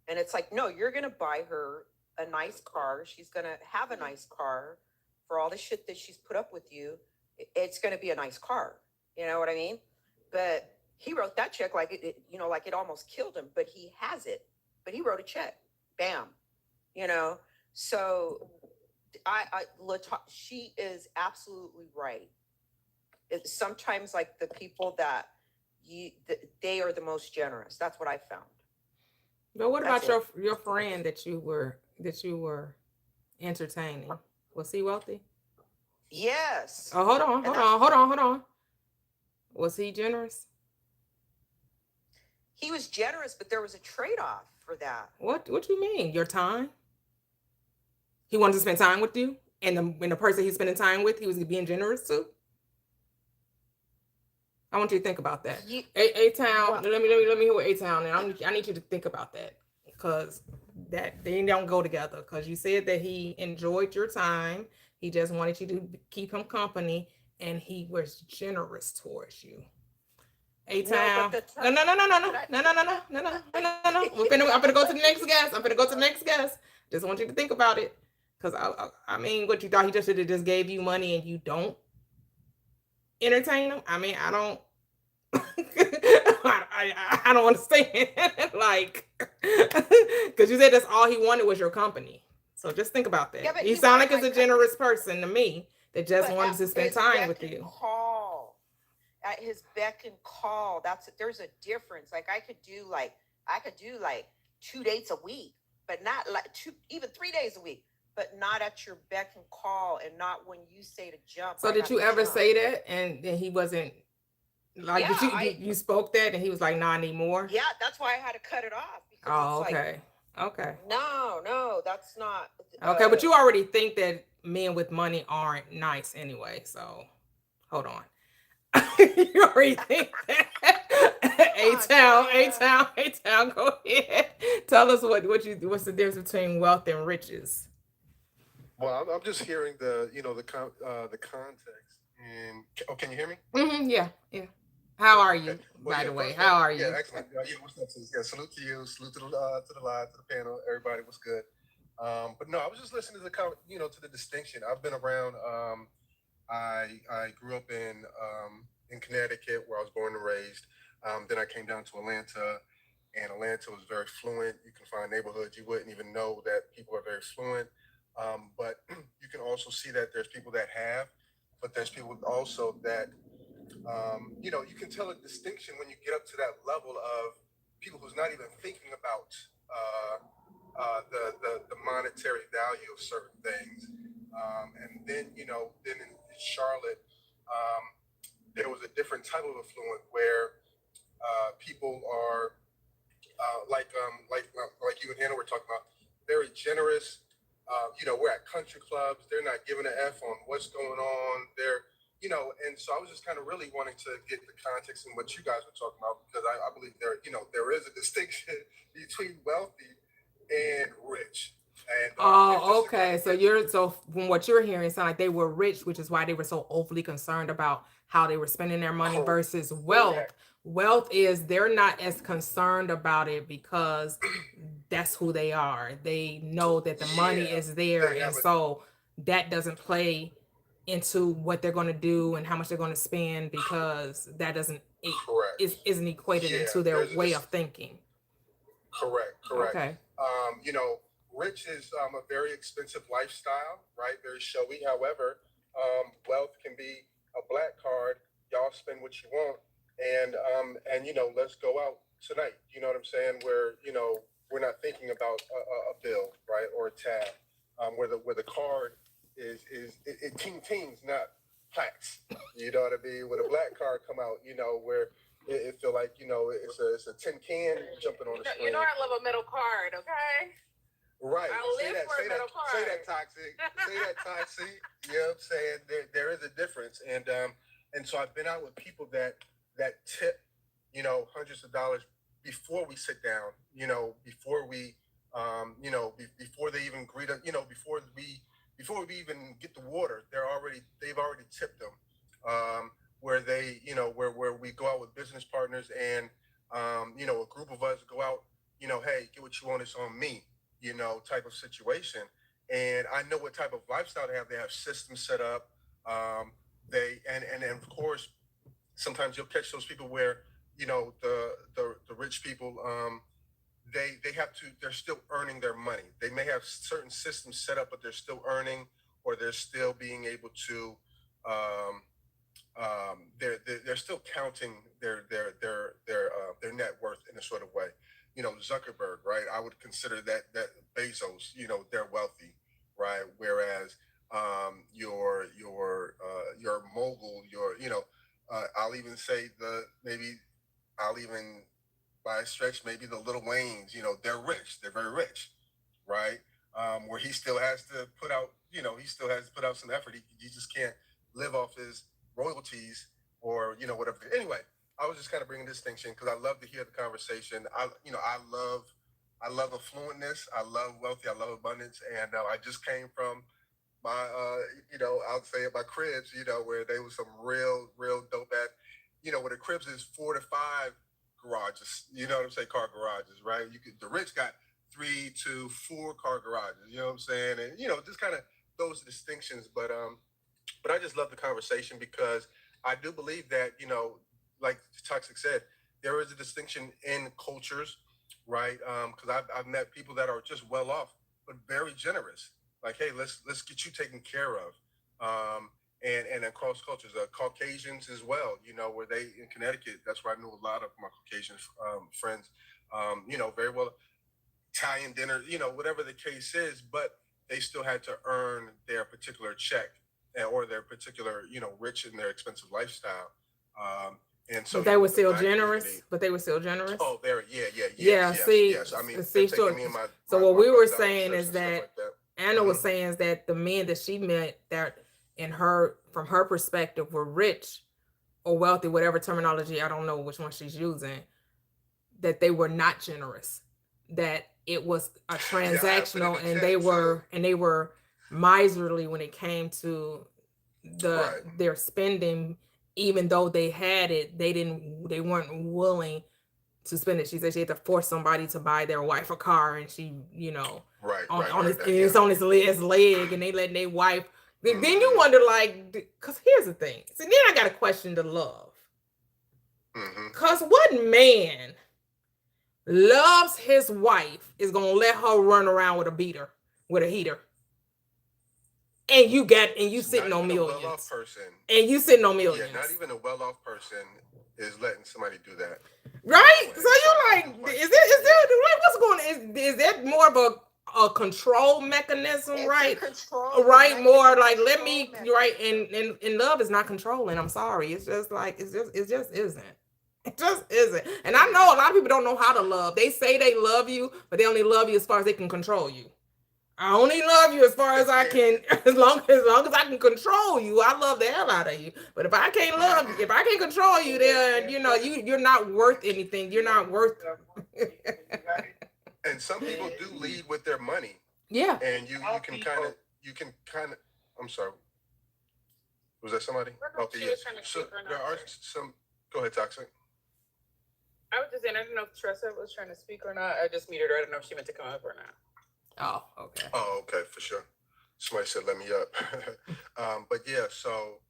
And it's like, no, you're going to buy her a nice car. She's going to have a nice car for all the shit that she's put up with you. It's going to be a nice car. You know what I mean? But he wrote that check like like it almost killed him, but he has it. But he wrote a check. Bam. So she is absolutely right. It's sometimes like the people that they are the most generous. That's what I found. But what about your friend that you were entertaining? Was he wealthy? Yes. Oh, hold on, hold on. Was he generous? He was generous, but there was a trade-off for that. What you mean? Your time? He wanted to spend time with you, and the person he's spending time with, he was being generous to. I want you to think about that. A Town. Let me hear what A Town. And I need you to think about that, because that they don't go together. Because you said that he enjoyed your time. He just wanted you to keep him company, and he was generous towards you. A Town. No. I'm gonna go to the next guest. Just want you to think about it, because I mean, what you thought he just should have just gave you money and you don't entertain him? I mean, I don't. I don't understand. Like, because you said that's all he wanted was your company. So just think about that. Yeah, you sound like he's a generous person to me that just wanted to spend time with you. At his beck and call, there's a difference. Like I could do like 2 dates a week, but not like even 3 days a week, but not at your beck and call, and not when you say to jump. So did you ever say that and he wasn't like? Yeah, did you spoke that and he was like, "Nah, I need more." Yeah, that's why I had to cut it off. Oh, okay. Okay. No, that's not. Okay, but you already think that men with money aren't nice anyway. So hold on. You already think that. A Town, go ahead. Tell us what's the difference between wealth and riches. Well, I'm just hearing the context. And can you hear me? Mm-hmm, yeah. How are you? Okay. Well, by the way, how are you? Yeah, excellent. What's up? Yeah, salute to you. Salute to the live, to the panel. Everybody was good. But no, I was just listening to to the distinction. I've been around. I grew up in Connecticut, where I was born and raised. Then I came down to Atlanta, and Atlanta was very fluent. You can find neighborhoods you wouldn't even know that people are very fluent. But you can also see that there's people that have, but there's people also that, you can tell a distinction when you get up to that level of people who's not even thinking about the monetary value of certain things. And then, then in Charlotte, there was a different type of affluent where people are like you and Hannah were talking about, very generous. We're at country clubs. They're not giving an F on what's going on. They're, and so I was just kind of really wanting to get the context in what you guys were talking about, because I believe there is a distinction between wealthy and rich. And, okay. So from what you're hearing, it sounds like they were rich, which is why they were so overly concerned about how they were spending their money versus wealth. Correct. Wealth is they're not as concerned about it because that's who they are. They know that the money is there, and so that doesn't play into what they're going to do and how much they're going to spend, because that isn't equated into their way of thinking. Correct. Okay. Rich is a very expensive lifestyle, right? Very showy. However, wealth can be a black card. Y'all spend what you want, and let's go out tonight. You know what I'm saying? Where we're not thinking about a bill, right, or a tab. Where the card is teens, not plaques. You know what I mean? When a black card come out, where it feel like it's a tin can jumping on the screen. I love a metal card, okay? Right. I live for a metal card. Say that toxic. Say that toxic. You know what I'm saying? There is a difference, and so I've been out with people that tip, hundreds of dollars before we sit down. Before we, before they even greet us. Before we even get the water, they've already tipped them. Where they, where we go out with business partners and, a group of us go out, hey, get what you want, it's on me, type of situation. And I know what type of lifestyle they have. They have systems set up. And of course, sometimes you'll catch those people where, the rich people, they're still earning their money. They may have certain systems set up, but they're still earning, or they're still being able to, they're still counting their net worth in a sort of way. Zuckerberg, right? I would consider that Bezos, they're wealthy, right? Whereas your mogul, I'll even say I'll even by a stretch, maybe the Little Waynes, they're rich, they're very rich, right? Where he still has to put out, some effort. He just can't live off his royalties or, whatever. Anyway, I was just kind of bringing distinction because I love to hear the conversation. I love affluentness. I love wealthy. I love abundance. And I just came from my, I'll say it, my cribs, where they was some real dope at, where the cribs is 4 to 5 garages, what I'm saying, car garages, right? The rich got 3 to 4 car garages, you know what I'm saying? And, just kind of those distinctions. But I just love the conversation because I do believe that, like Toxic said, there is a distinction in cultures, right? Because I've met people that are just well off, but very generous. Like, hey, let's get you taken care of. And across cultures, Caucasians as well, where they in Connecticut, that's where I knew a lot of my Caucasian friends, very well, Italian dinner, whatever the case is, but they still had to earn their particular check or their particular, rich in their expensive lifestyle. And so but they were still generous. But they were still generous. Oh, very, Yes. I mean, see, so what we were saying is that like that. Anna was saying is that the men that she met that from her perspective were rich or wealthy, whatever terminology, I don't know which one she's using, that they were not generous, that it was a transactional, and they were miserly when it came to their spending. Even though they had it, they weren't willing to spend it. She said she had to force somebody to buy their wife a car, and she, it's on his leg, and they letting their wife. Then you wonder, like, because here's the thing. See, then I got a question to love. Because what man loves his wife is gonna let her run around with a heater? And you sitting on millions. And you sitting on millions. Yeah, not even a well-off person is letting somebody do that. Right? So you're like, is there like, what's going on? Is that more of a control mechanism, It's right? Right, more like let me right, and love is not controlling. I'm sorry. It's just like it just isn't. It just isn't. And I know a lot of people don't know how to love. They say they love you, but they only love you as far as they can control you. I only love you as far as I can, as long as I can control you. I love the hell out of you. But if I can't love you, if I can't control you, then you're not worth anything. You're not worth. And some people do lead with their money. Yeah. And you can kind of. I'm sorry. Was that somebody? Okay. She was trying to speak or not. There are some. Go ahead, Toxic. I was just saying, I don't know if Tressa was trying to speak or not. I just muted her. I don't know if she meant to come up or not. Oh, okay. Oh, okay, for sure. Somebody said, let me up. But yeah, so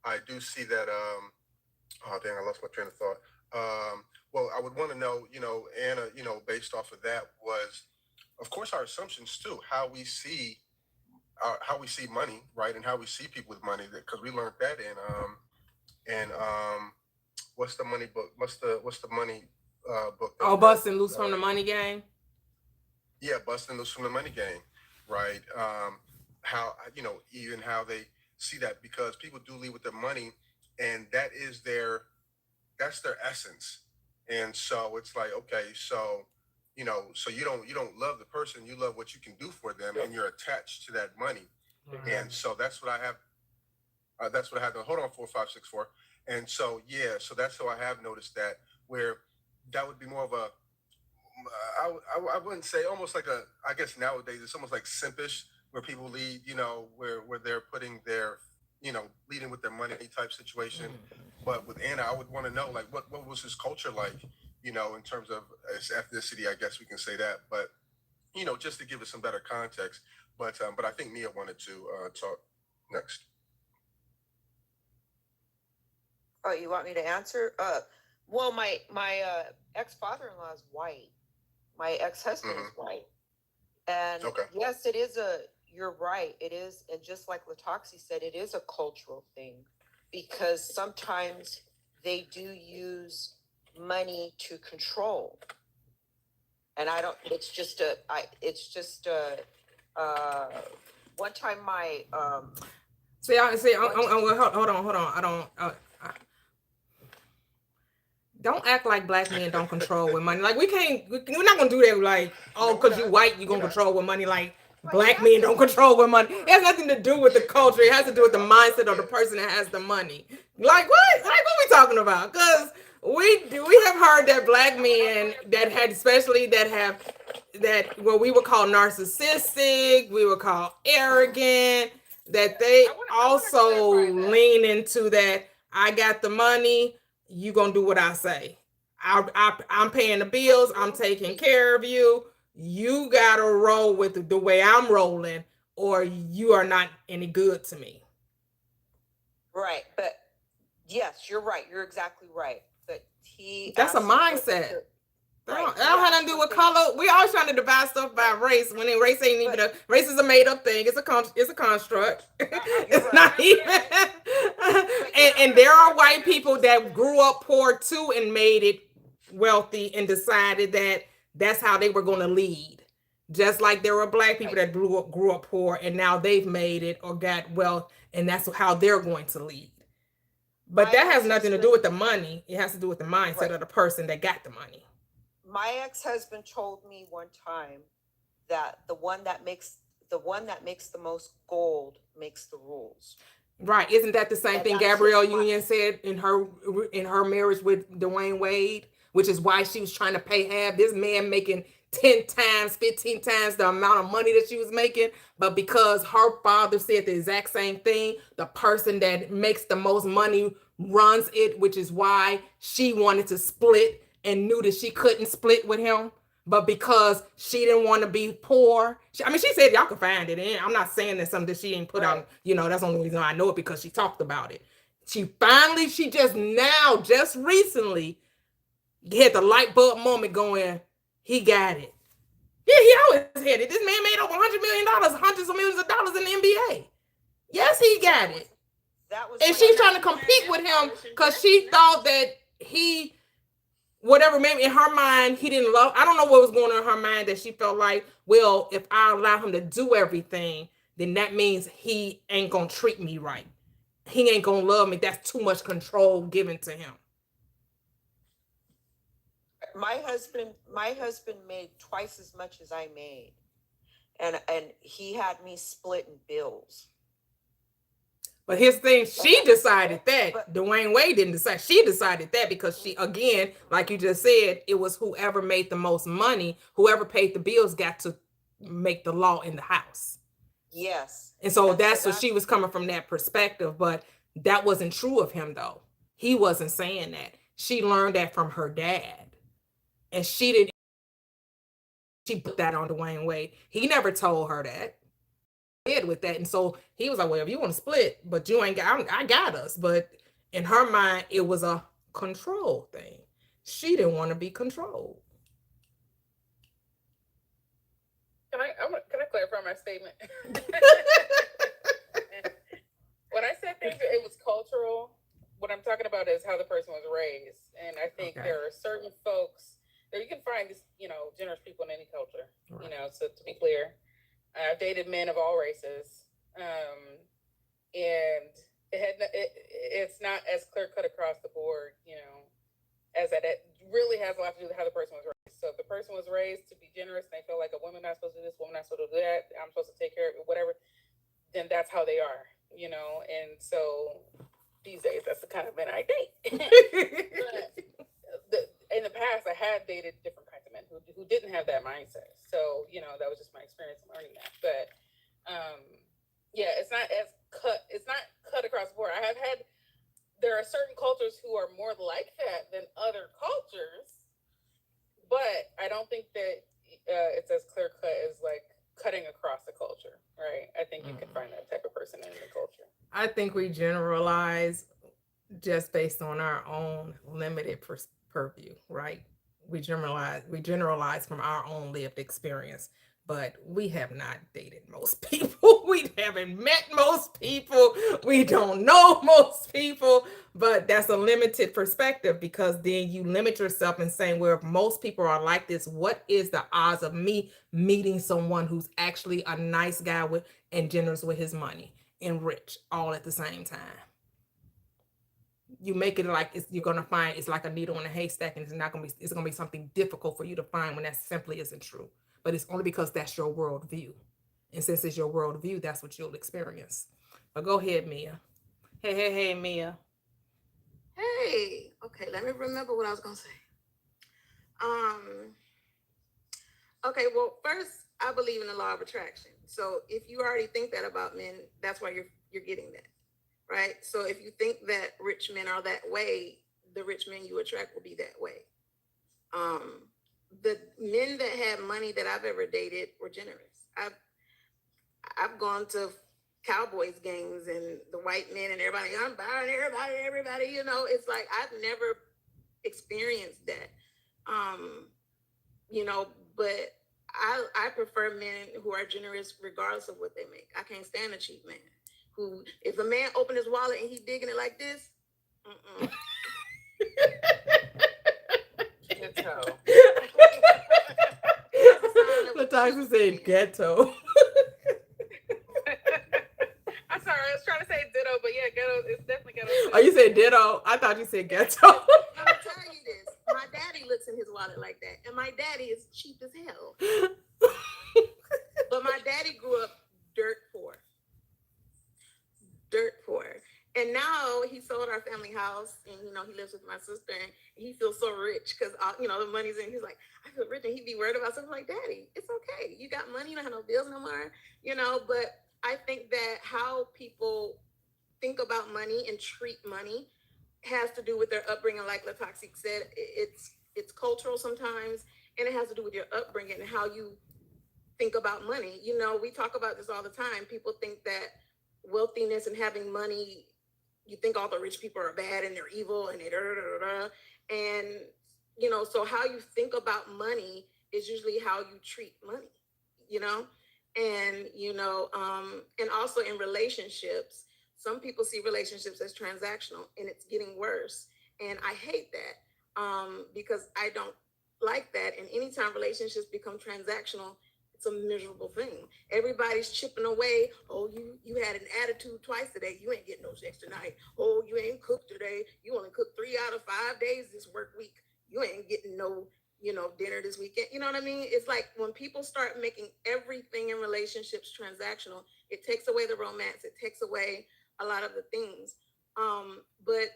I do see that, oh, dang, I lost my train of thought. Well, I would want to know, Anna, based off of that was, of course, our assumptions too, how we see money, right? And how we see people with money, because we learned that in what's the money book? What's the money book? Oh, Busting Loose from the Money Game. Yeah, Busting Loose from the Money Game, right? How even how they see that, because people do lead with their money, and that's their essence. And so it's like, okay, so so you don't love the person, you love what you can do for them, and you're attached to that money. And so that's what I have. Hold on, 4564. And so so that's how I have noticed that, where that would be more of a, I wouldn't say, almost like I guess nowadays it's almost like simpish, where people lead, where they're putting their, leading with their money type situation. But with Anna, I would want to know, like, what was his culture like, in terms of his ethnicity, I guess we can say that. But, just to give it some better context. But I think Mia wanted to talk next. Oh, you want me to answer? Well, my ex-father-in-law is white. My ex-husband is white. And yes, it is you're right. It is. And just like Latoxi said, it is a cultural thing, because sometimes they do use money to control. And it's just one time my See, hold on. Don't act like black men don't control with money. Like we're not gonna do that. Like, oh, because you white, you gonna control with money. Like black men don't control with money. It has nothing to do with the culture. It has to do with the mindset of the person that has the money. Like what? Like what we talking about? Because we have heard that black men that had, especially that what we would call narcissistic, we would call arrogant, that they also lean into that. I got the money, you gonna do what I say. I'm paying the bills, I'm taking care of you. You gotta roll with the way I'm rolling, or you are not any good to me. Right, but yes, you're right. You're exactly right. But that's a mindset. That don't have nothing to do with color. We always trying to divide stuff by race when race ain't even race is a made up thing. It's a construct. It's not even. and there are white people that grew up poor too and made it wealthy and decided that that's how they were going to lead. Just like there were black people that grew up poor and now they've made it or got wealth and that's how they're going to lead. But that has nothing to do with the money. It has to do with the mindset of the person that got the money. My ex-husband told me one time that the one that makes the most gold makes the rules. Right. Isn't that the same thing Gabrielle Union said in her marriage with Dwayne Wade, which is why she was trying to pay half. This man making 10 times, 15 times the amount of money that she was making. But because her father said the exact same thing, the person that makes the most money runs it, which is why she wanted to split and knew that she couldn't split with him. But because she didn't want to be poor, she said y'all can find it. And I'm not saying that's something that she ain't put on, that's the only reason I know it, because she talked about it. She just recently had the light bulb moment going, he got it. Yeah, he always had it. This man made over $100 million, hundreds of millions of dollars in the NBA. Yes, he got it. And she's trying to compete with him because she thought that whatever, maybe in her mind, he didn't love. I don't know what was going on in her mind, that she felt like, well, if I allow him to do everything, then that means he ain't going to treat me right. He ain't going to love me. That's too much control given to him. My husband made twice as much as I made. And he had me splitting bills. But his thing, she decided that. Dwayne Wade didn't decide. She decided that because she, again, like you just said, it was whoever made the most money, whoever paid the bills got to make the law in the house. Yes. And so that's what she was coming from, that perspective. But that wasn't true of him, though. He wasn't saying that. She learned that from her dad. And she put that on Dwayne Wade. He never told her that. With that, and so he was like, well, if you want to split, but you ain't got, I got us. But in her mind, it was a control thing. She didn't want to be controlled. Can I clarify my statement? When I said things, it was cultural. What I'm talking about is how the person was raised, and I think there are certain folks that you can find, generous people in any culture. Right. So to be clear. I've dated men of all races, and it's not as clear cut across the board, as that it really has a lot to do with how the person was raised. So if the person was raised to be generous and they feel like a woman not supposed to do this, woman not supposed to do that, I'm supposed to take care of it, whatever, then that's how they are, And so these days, that's the kind of men I date. But in the past, I had dated different kinds of men who didn't have that mindset. So, that was just my experience in learning that. But, it's not as cut. It's not cut across the board. There are certain cultures who are more like that than other cultures. But I don't think that it's as clear cut as like cutting across the culture, right? I think you can find that type of person in the culture. I think we generalize just based on our own limited purview, right? We generalize from our own lived experience. but we have not dated most people. We haven't met most people. We don't know most people, but that's a limited perspective because then you limit yourself and saying, well, if most people are like this, what is the odds of me meeting someone who's actually a nice guy with and generous with his money and rich all at the same time? You make it like you're gonna find it's like a needle in a haystack, and it's gonna be something difficult for you to find when that simply isn't true. But it's only because that's your worldview, and since it's your worldview, that's what you'll experience. But go ahead, Mia. Hey, Mia. Hey, okay, let me remember what I was gonna say. Okay, well, first, I believe in the law of attraction. So if you already think that about men, that's why you're getting that, right? So if you think that rich men are that way, the rich men you attract will be that way. The men that have money that I've ever dated were generous. I've gone to Cowboys games and the white men and everybody, I'm buying everybody, you know, it's like I've never experienced that. You know, but I prefer men who are generous regardless of what they make. I can't stand a cheap man who, if a man open his wallet and he digging it like this, Ghetto. Latasha said ghetto. I'm sorry, I was trying to say ditto, but yeah, ghetto is definitely ghetto. Oh, you said ditto? I thought you said ghetto. I'm gonna tell you this. My daddy looks in his wallet like that, and my daddy is cheap as hell. But my daddy grew up dirt poor. And now he sold our family house, and you know he lives with my sister, and he feels so rich because you know the money's in. He's like, I feel rich, and he'd be worried about something. Like, Daddy, it's okay. You got money. You don't have no bills no more. You know. But I think that how people think about money and treat money has to do with their upbringing. Like Latoxic said, it's cultural sometimes, and it has to do with your upbringing and how you think about money. You know, we talk about this all the time. People think that wealthiness and having money, you think all the rich people are bad and they're evil and and you know, so how you think about money is usually how you treat money, you know. And you know, and also in relationships, some people see relationships as transactional, and it's getting worse, and I hate that because I don't like that. And anytime relationships become transactional, it's a miserable thing. Everybody's chipping away. Oh, you had an attitude twice today. You ain't getting no sex tonight. Oh, you ain't cooked today. You only cooked 3 out of 5 days this work week. You ain't getting no, you know, dinner this weekend. You know what I mean? It's like when people start making everything in relationships transactional, it takes away the romance. It takes away a lot of the things. But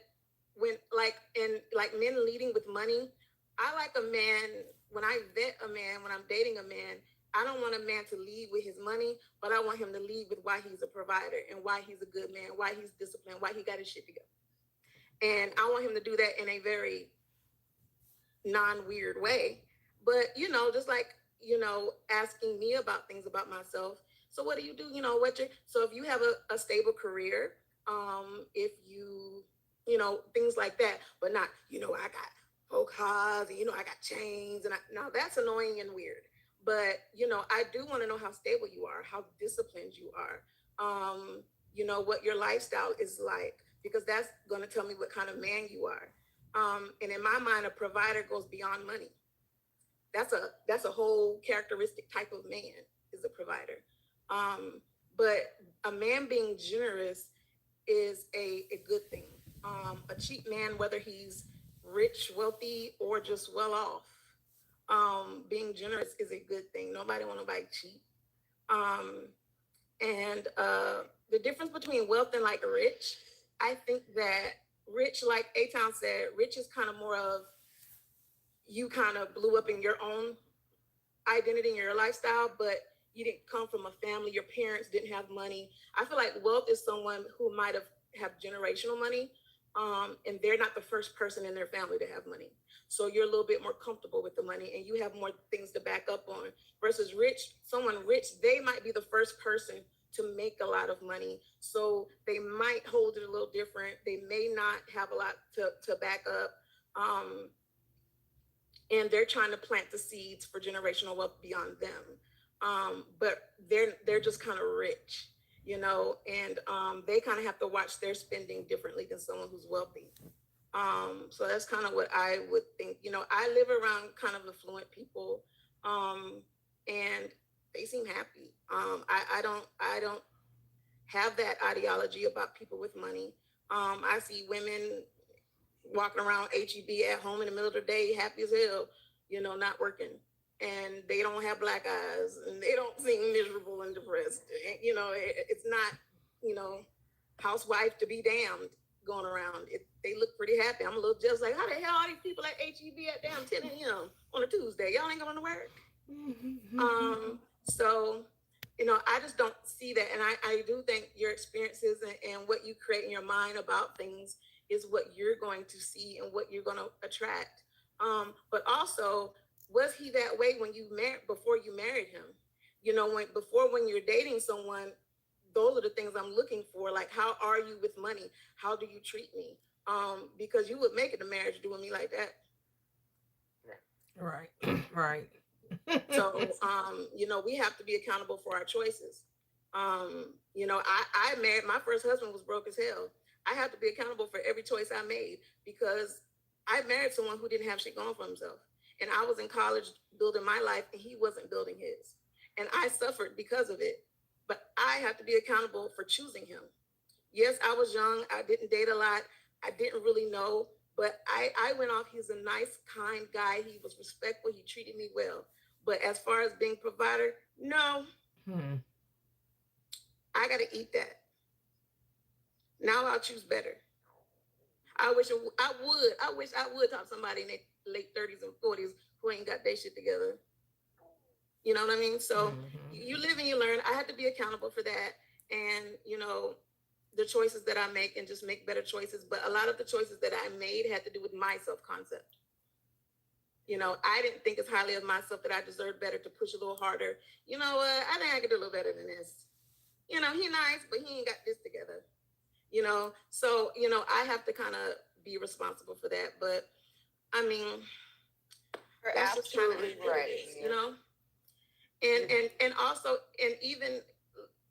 when like men leading with money, I like a man, when I vet a man, when I'm dating a man, I don't want a man to lead with his money, but I want him to lead with why he's a provider and why he's a good man, why he's disciplined, why he got his shit together. And I want him to do that in a very non-weird way. But, you know, just like, you know, asking me about things about myself. So what do? You know, so if you have a stable career, if you know, things like that, but not, you know, I got 4 cars and, you know, I got chains and now that's annoying and weird. But, you know, I do want to know how stable you are, how disciplined you are, you know, what your lifestyle is like, because that's going to tell me what kind of man you are. And in my mind, a provider goes beyond money. That's a whole characteristic type of man is a provider. But a man being generous is a good thing. A cheap man, whether he's rich, wealthy, or just well off, being generous is a good thing. Nobody want nobody cheap. And the difference between wealth and like rich, I think that rich, like A-Town said, rich is kind of more of you kind of blew up in your own identity and your lifestyle, but you didn't come from a family. Your parents didn't have money. I feel like wealth is someone who might have generational money, and they're not the first person in their family to have money. So you're a little bit more comfortable with the money and you have more things to back up on. Versus someone rich, they might be the first person to make a lot of money. So they might hold it a little different. They may not have a lot to back up. And they're trying to plant the seeds for generational wealth beyond them. but they're just kind of rich, you know, and they kind of have to watch their spending differently than someone who's wealthy. So that's kind of what I would think. You know, I live around kind of affluent people, and they seem happy. I don't have that ideology about people with money. I see women walking around HEB at home in the middle of the day, happy as hell, you know, not working. And they don't have black eyes and they don't seem miserable and depressed. You know, it's not, you know, housewife to be damned going around. They look pretty happy. I'm a little just like, how the hell are these people at HEB at damn 10 a.m. on a Tuesday? Y'all ain't going to work. So, you know, I just don't see that. And I do think your experiences and what you create in your mind about things is what you're going to see and what you're going to attract. But also, was he that way when you before you married him? You know, when you're dating someone, those are the things I'm looking for. Like, how are you with money? How do you treat me? Because you would make it a marriage doing me like that. Right. Right. So, you know, we have to be accountable for our choices. You know, I married, my first husband was broke as hell. I have to be accountable for every choice I made because I married someone who didn't have shit going for himself. And I was in college building my life and he wasn't building his. And I suffered because of it. But I have to be accountable for choosing him. Yes, I was young. I didn't date a lot. I didn't really know. But I went off. He's a nice, kind guy. He was respectful. He treated me well. But as far as being provider, no. I got to eat that. Now I'll choose better. I wish I would talk to somebody in their late 30s and 40s who ain't got their shit together. You know what I mean? So you live and you learn. I had to be accountable for that. And, you know, the choices that I make and just make better choices. But a lot of the choices that I made had to do with my self-concept. You know, I didn't think as highly of myself that I deserved better to push a little harder. You know what? I think I could do a little better than this. You know, he nice, but he ain't got this together. You know, so, you know, I have to kind of be responsible for that. But I mean, You're that's just kind of absolutely right. you know, and also, and even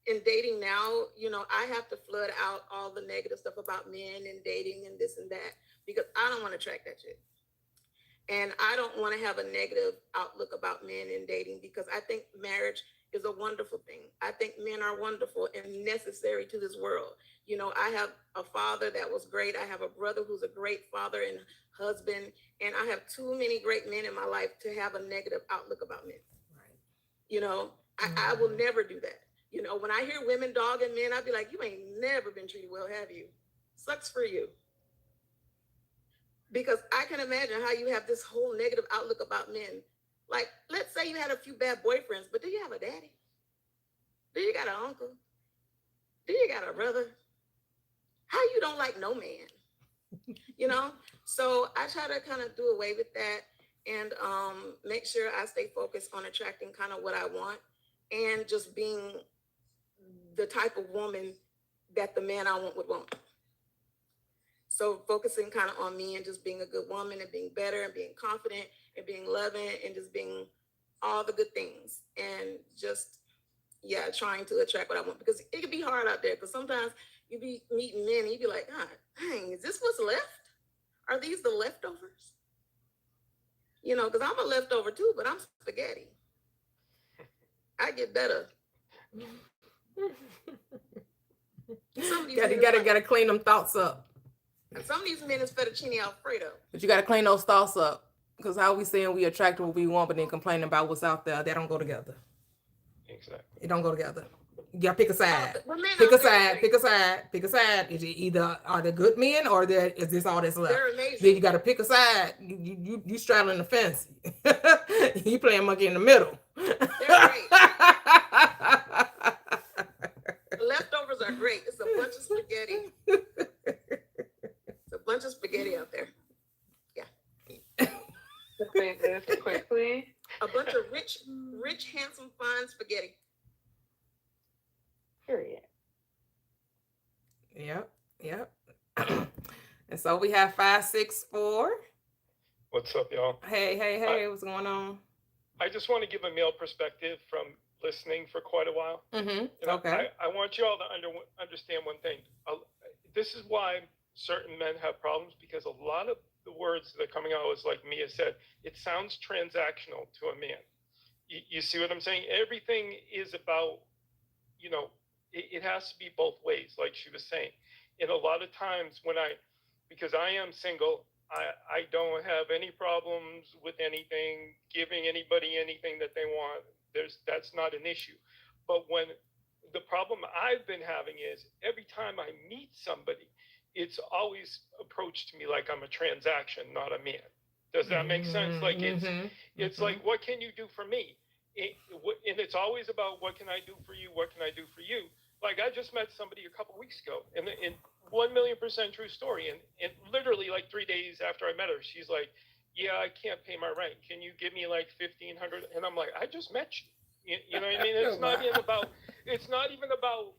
in dating now, you know, I have to flood out all the negative stuff about men and dating and this and that because I don't want to attract that shit. And I don't want to have a negative outlook about men and dating because I think marriage is a wonderful thing. I think men are wonderful and necessary to this world. You know, I have a father that was great. I have a brother who's a great father and husband. And I have too many great men in my life to have a negative outlook about men. Right. You know, I will never do that. You know, when I hear women dogging men, I'll be like, you ain't never been treated well, have you? Sucks for you. Because I can imagine how you have this whole negative outlook about men. Like, let's say you had a few bad boyfriends, but do you have a daddy? Do you got an uncle? Do you got a brother? How you don't like no man? You know? So I try to kind of do away with that and make sure I stay focused on attracting kind of what I want and just being the type of woman that the man I want would want. So focusing kind of on me and just being a good woman and being better and being confident and being loving and just being all the good things and just, yeah, trying to attract what I want because it can be hard out there because sometimes you be meeting men and you be like, God, dang, is this what's left? Are these the leftovers? You know, because I'm a leftover too, but I'm spaghetti. I get better. You gotta clean them thoughts up. And some of these men is fettuccine Alfredo. But you gotta clean those thoughts up. Because how we saying we attract what we want, but then complaining about what's out there, they don't go together. Exactly. It don't go together. You gotta pick a side. Pick a side. Pick a side. Is it either are they good men or is this all that's left? They're amazing. Then you gotta pick a side. You straddling the fence. You playing monkey in the middle. They're great. Leftovers are great. It's a bunch of spaghetti. It's a bunch of spaghetti out there. Yeah. Say this quickly. A bunch of rich, handsome, fine spaghetti. Period. Yep. And so we have 564. What's up, y'all? Hey, what's going on? I just want to give a male perspective from listening for quite a while. Mm-hmm. And Okay. I want you all to understand one thing. This is why certain men have problems, because a lot of the words that are coming out is like Mia said, it sounds transactional to a man. You see what I'm saying? Everything is about, you know, it has to be both ways, like she was saying. And a lot of times because I am single, I don't have any problems with anything, giving anybody anything that they want. That's not an issue. But when the problem I've been having is every time I meet somebody, it's always approached to me like I'm a transaction, not a man. Does that make sense? Like it's like, what can you do for me? And it's always about what can I do for you? What can I do for you? Like I just met somebody a couple weeks ago, and 1,000,000% true story. And literally like 3 days after I met her, she's like, "Yeah, I can't pay my rent. Can you give me like 1,500?" And I'm like, "I just met you. You know what I mean? It's not even about. It's not even about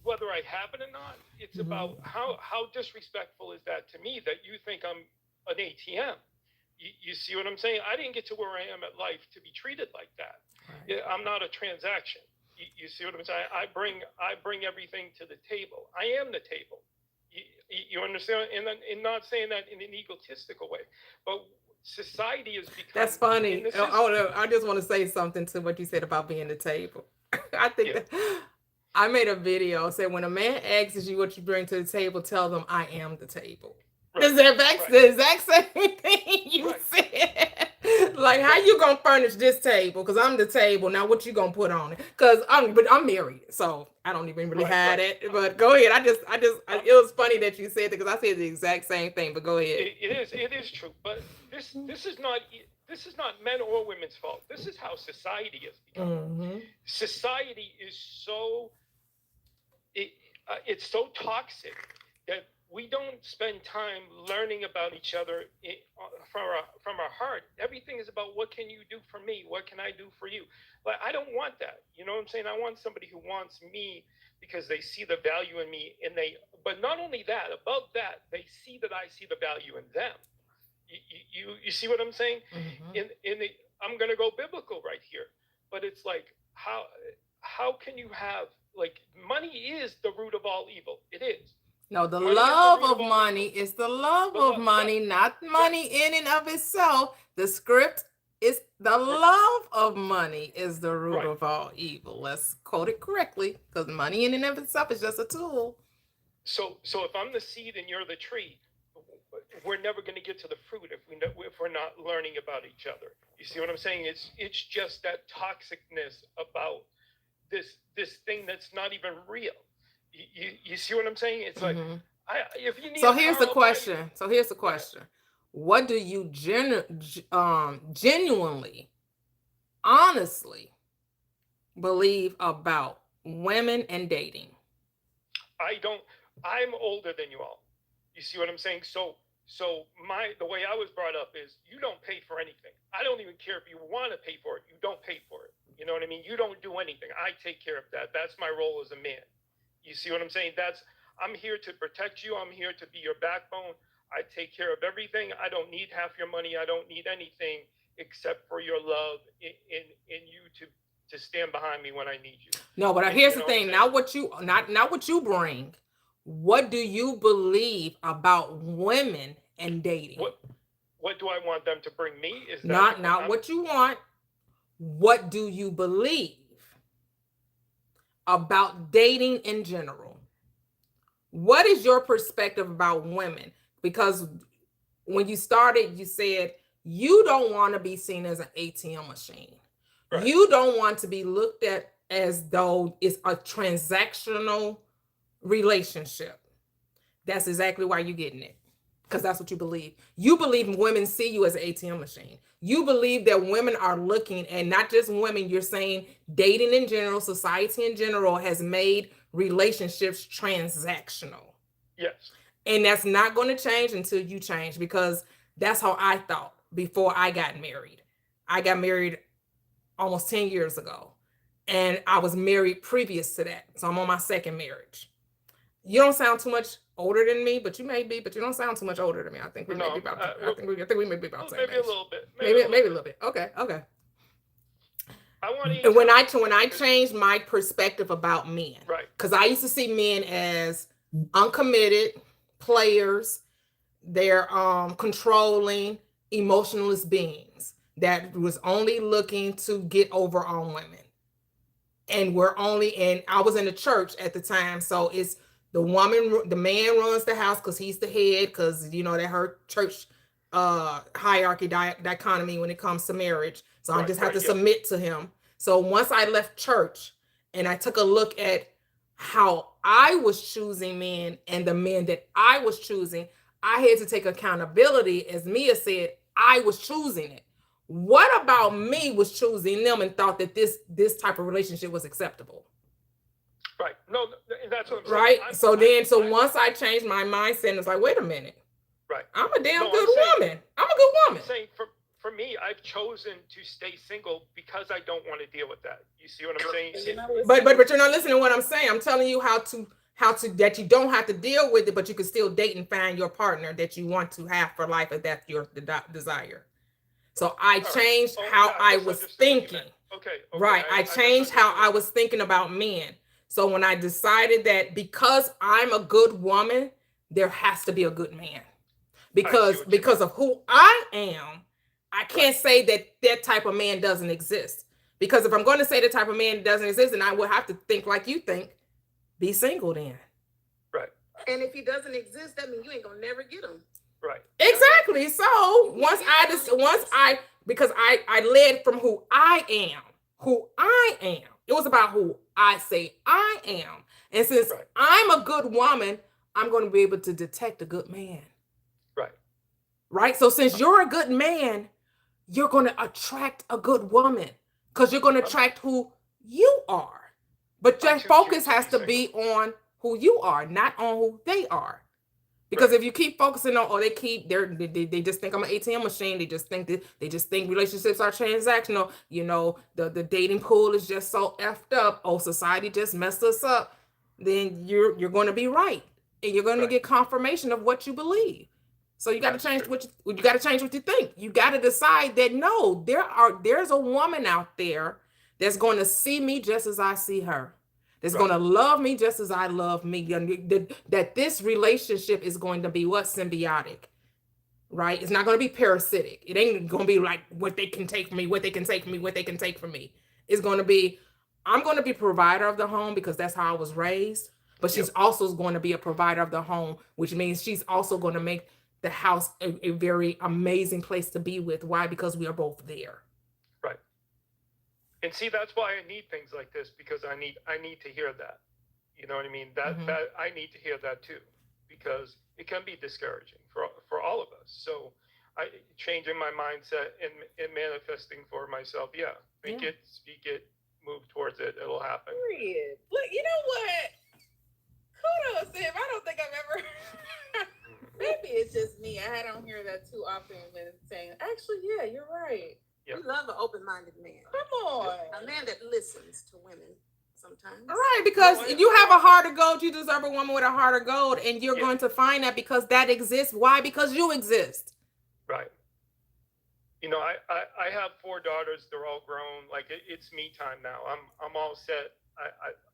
whether I have it or not. It's about how disrespectful is that to me that you think I'm an ATM. You see what I'm saying? I didn't get to where I am at life to be treated like that. Right. I'm not a transaction. You see what I'm saying? I bring everything to the table. I am the table. You understand? And not saying that in an egotistical way, but society has become. That's funny. I just want to say something to what you said about being the table. I think that I made a video said when a man asks you what you bring to the table, tell them I am the table. Right. The exact same thing you said. Like, how you gonna furnish this table? Because I'm the table. Now, what you gonna put on it? Because I'm married, so I don't even really have it. But go ahead. It was funny that you said that because I said the exact same thing. But go ahead. It is true. But this is not men or women's fault. This is how society has become. Society is so it's so toxic that we don't spend time learning about each other from our heart. Everything is about what can you do for me? What can I do for you? But I don't want that. You know what I'm saying? I want somebody who wants me because they see the value in me, but not only that, above that, they see that I see the value in them. You see what I'm saying? I'm going to go biblical right here, but it's like, how can you have, like, money is the root of all evil. It is. No, the love of money is the love of money, not money in and of itself. The script is the love of money is the root of all evil. Let's quote it correctly, because money in and of itself is just a tool. So if I'm the seed and you're the tree, we're never going to get to the fruit if we're not learning about each other. You see what I'm saying? It's just that toxicness about this thing that's not even real. You see what I'm saying? It's like, if you need. So here's the question. What do you genuinely, honestly believe about women and dating? I'm older than you all. You see what I'm saying? So the way I was brought up is you don't pay for anything. I don't even care if you want to pay for it. You don't pay for it. You know what I mean? You don't do anything. I take care of that. That's my role as a man. You see what I'm saying? I'm here to protect you. I'm here to be your backbone. I take care of everything. I don't need half your money. I don't need anything except for your love in you to stand behind me when I need you. No, but here's the thing. Not what you bring. What do you believe about women and dating? What do I want them to bring me? Is that not what you want. What do you believe about dating in general? What is your perspective about women? Because when you started, you said you don't want to be seen as an ATM machine. Right. You don't want to be looked at as though it's a transactional relationship. That's exactly why you're getting it. Because that's what you believe. You believe women see you as an ATM machine. You believe that women are looking, and not just women, you're saying dating in general, society in general has made relationships transactional. Yes. And that's not going to change until you change, because that's how I thought before I got married. I got married almost 10 years ago, and I was married previous to that. So I'm on my second marriage. You don't sound too much older than me, but you may be, but you don't sound too much older than me. I think we may be about. I think we may be about. Maybe a little bit. Maybe a little bit. Okay. I want to And when I changed my perspective about men, right, because I used to see men as uncommitted players, they're controlling, emotionless beings that was only looking to get over on women. And I was in the church at the time, so it's the man runs the house because he's the head, because that her church hierarchy dichotomy when it comes to marriage. So I just have to submit to him. So once I left church and I took a look at how I was choosing men and the men that I was choosing, I had to take accountability. As Mia said, I was choosing it. What about me was choosing them and thought that this type of relationship was acceptable? Right. No, that's what I'm saying. Right. So once I changed my mindset, it's like, wait a minute. Right. I'm a damn good woman. I'm a good woman. I'm saying for me, I've chosen to stay single because I don't want to deal with that. You see what I'm saying? But you're not listening to what I'm saying. I'm telling you how to that you don't have to deal with it, but you can still date and find your partner that you want to have for life if that's your desire. So I changed how I was thinking. Okay. Right. I changed how I was thinking about men. So when I decided that because I'm a good woman, there has to be a good man. Because of who I am, I can't say that type of man doesn't exist. Because if I'm going to say the type of man doesn't exist, then I would have to think like you think. Be single then. Right. And if he doesn't exist, that means you ain't gonna never get him. Right. Exactly. So because I led from who I am. It was about who I say I am. And since I'm a good woman, I'm going to be able to detect a good man. Right. Right. So since you're a good man, you're going to attract a good woman because you're going to attract who you are. But your focus has to be on who you are, not on who they are. Because if you keep focusing on, they just think I'm an ATM machine. They just think relationships are transactional. The dating pool is just so effed up. Oh, society just messed us up. Then you're going to be right, and you're going to get confirmation of what you believe. So you got to change what you think. You got to decide that no, there's a woman out there that's going to see me just as I see her. That's going to love me just as I love me. That this relationship is going to be symbiotic, right? It's not going to be parasitic. It ain't going to be like what they can take from me, what they can take from me, what they can take from me. It's going to be, I'm going to be provider of the home because that's how I was raised. But she's also going to be a provider of the home, which means she's also going to make the house a very amazing place to be with. Why? Because we are both there. Right. And see, that's why I need things like this, because I need to hear that. You know what I mean? That I need to hear that too, because it can be discouraging for all of us. So changing my mindset and manifesting for myself. Yeah. Speak it, move towards it. It'll happen. Period. Look, you know what? Kudos to him. I don't think I've ever maybe it's just me. I don't hear that too often when saying, actually, yeah, you're right. Yeah. We love an open-minded man. Come on. A man that listens to women sometimes. Right, because if you have a heart of gold, you deserve a woman with a heart of gold, and you're going to find that because that exists. Why? Because you exist. Right. I have 4 daughters. They're all grown. Like it's me time now. I'm all set.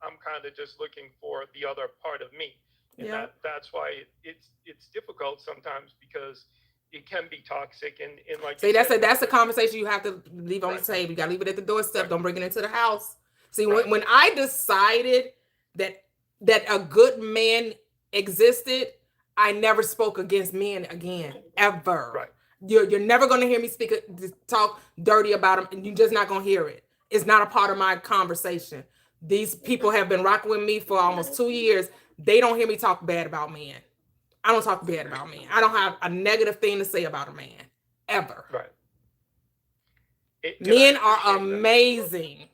I'm kind of just looking for the other part of me. And that's why it's difficult sometimes, because it can be toxic and like see, that's a conversation you have to leave on the table. You gotta leave it at the doorstep. Don't bring it into the house. See, when I decided that a good man existed, I never spoke against men again, ever. Right. You're never gonna hear me talk dirty about them, and you're just not gonna hear it. It's not a part of my conversation. These people have been rocking with me for almost 2 years. They don't hear me talk bad about men. I don't talk bad about men. I don't have a negative thing to say about a man, ever. Right. Men are amazing.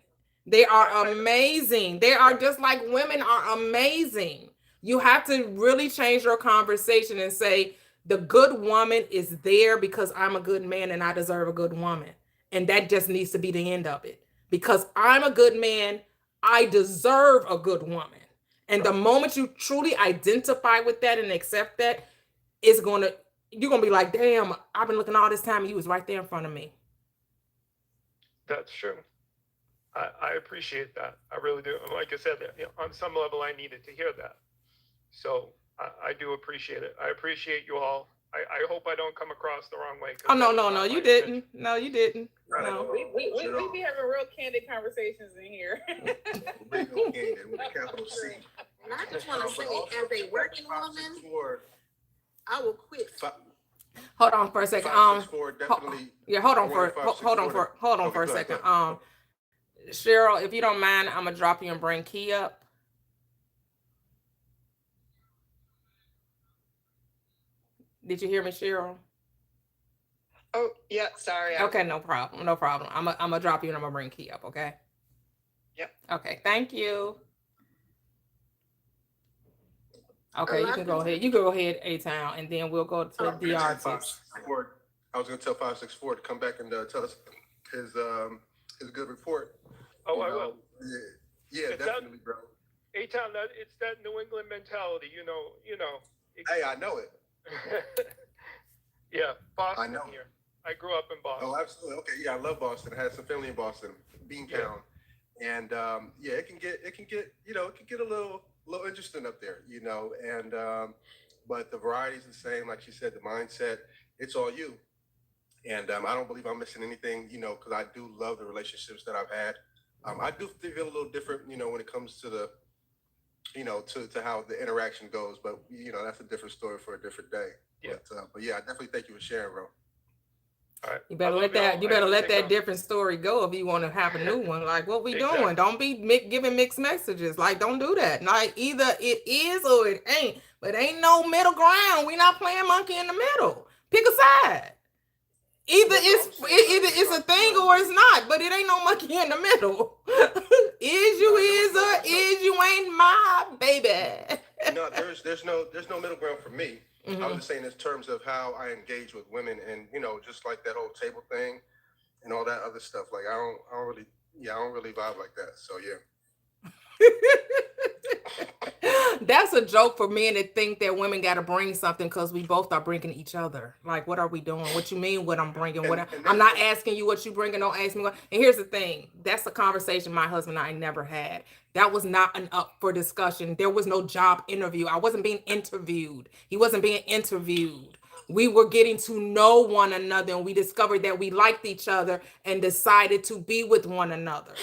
They are amazing. They are just like women are amazing. You have to really change your conversation and say, the good woman is there because I'm a good man and I deserve a good woman. And that just needs to be the end of it. Because I'm a good man, I deserve a good woman. And the moment you truly identify with that and accept that, you're going to be like, damn, I've been looking all this time and you was right there in front of me. That's true. I appreciate that. I really do. And like I said, on some level, I needed to hear that. So I do appreciate it. I appreciate you all. I hope I don't come across the wrong way. Oh, no, you didn't. No, you didn't. No. We be having real candid conversations in here. Real candid with a capital C. And I just want to say, as a working woman, I will quit. Hold on for a second. Definitely. Yeah, hold on for a second. Cheryl, if you don't mind, I'm gonna drop you and bring Key up. Did you hear me, Cheryl? Oh, yeah, sorry. Okay, no problem. I'm gonna drop you and I'm gonna bring Key up, okay? Yep. Okay, thank you. Okay, you can go ahead. You go ahead, A-Town, and then we'll go to the artist. I was gonna tell 564 to come back and tell us his good report. Oh, I will. Yeah, definitely, bro. A-Town, it's that New England mentality, you know. Hey, I know it. Yeah, Boston. I know. Here. I grew up in Boston. Oh, absolutely. Okay, yeah, I love Boston. I had some family in Boston, Beantown, and yeah, it can get a little interesting up there, and but the variety is the same. Like she said, the mindset, it's all you. And I don't believe I'm missing anything, because I do love the relationships that I've had. I do feel a little different, when it comes to the, to how the interaction goes. But, that's a different story for a different day. Yeah. But yeah, I definitely thank you for sharing, bro. All right. You better let that different story go if you want to have a new one. Like, what we doing? Don't be giving mixed messages. Like, don't do that. Like, either it is or it ain't. But ain't no middle ground. We not playing monkey in the middle. Pick a side. Either it's a thing or it's not, but it ain't no monkey in the middle. Is you ain't my baby. No, there's no middle ground for me. Mm-hmm. I was just saying in terms of how I engage with women, and just like that whole table thing and all that other stuff. Like I don't really vibe like that. So yeah. That's a joke for men that think that women got to bring something because we both are bringing each other. Like, what are we doing? What you mean what I'm bringing? I'm not asking you what you bringing. Don't ask me what. And here's the thing. That's a conversation my husband and I never had. That was not an up for discussion. There was no job interview. I wasn't being interviewed. He wasn't being interviewed. We were getting to know one another, and we discovered that we liked each other and decided to be with one another.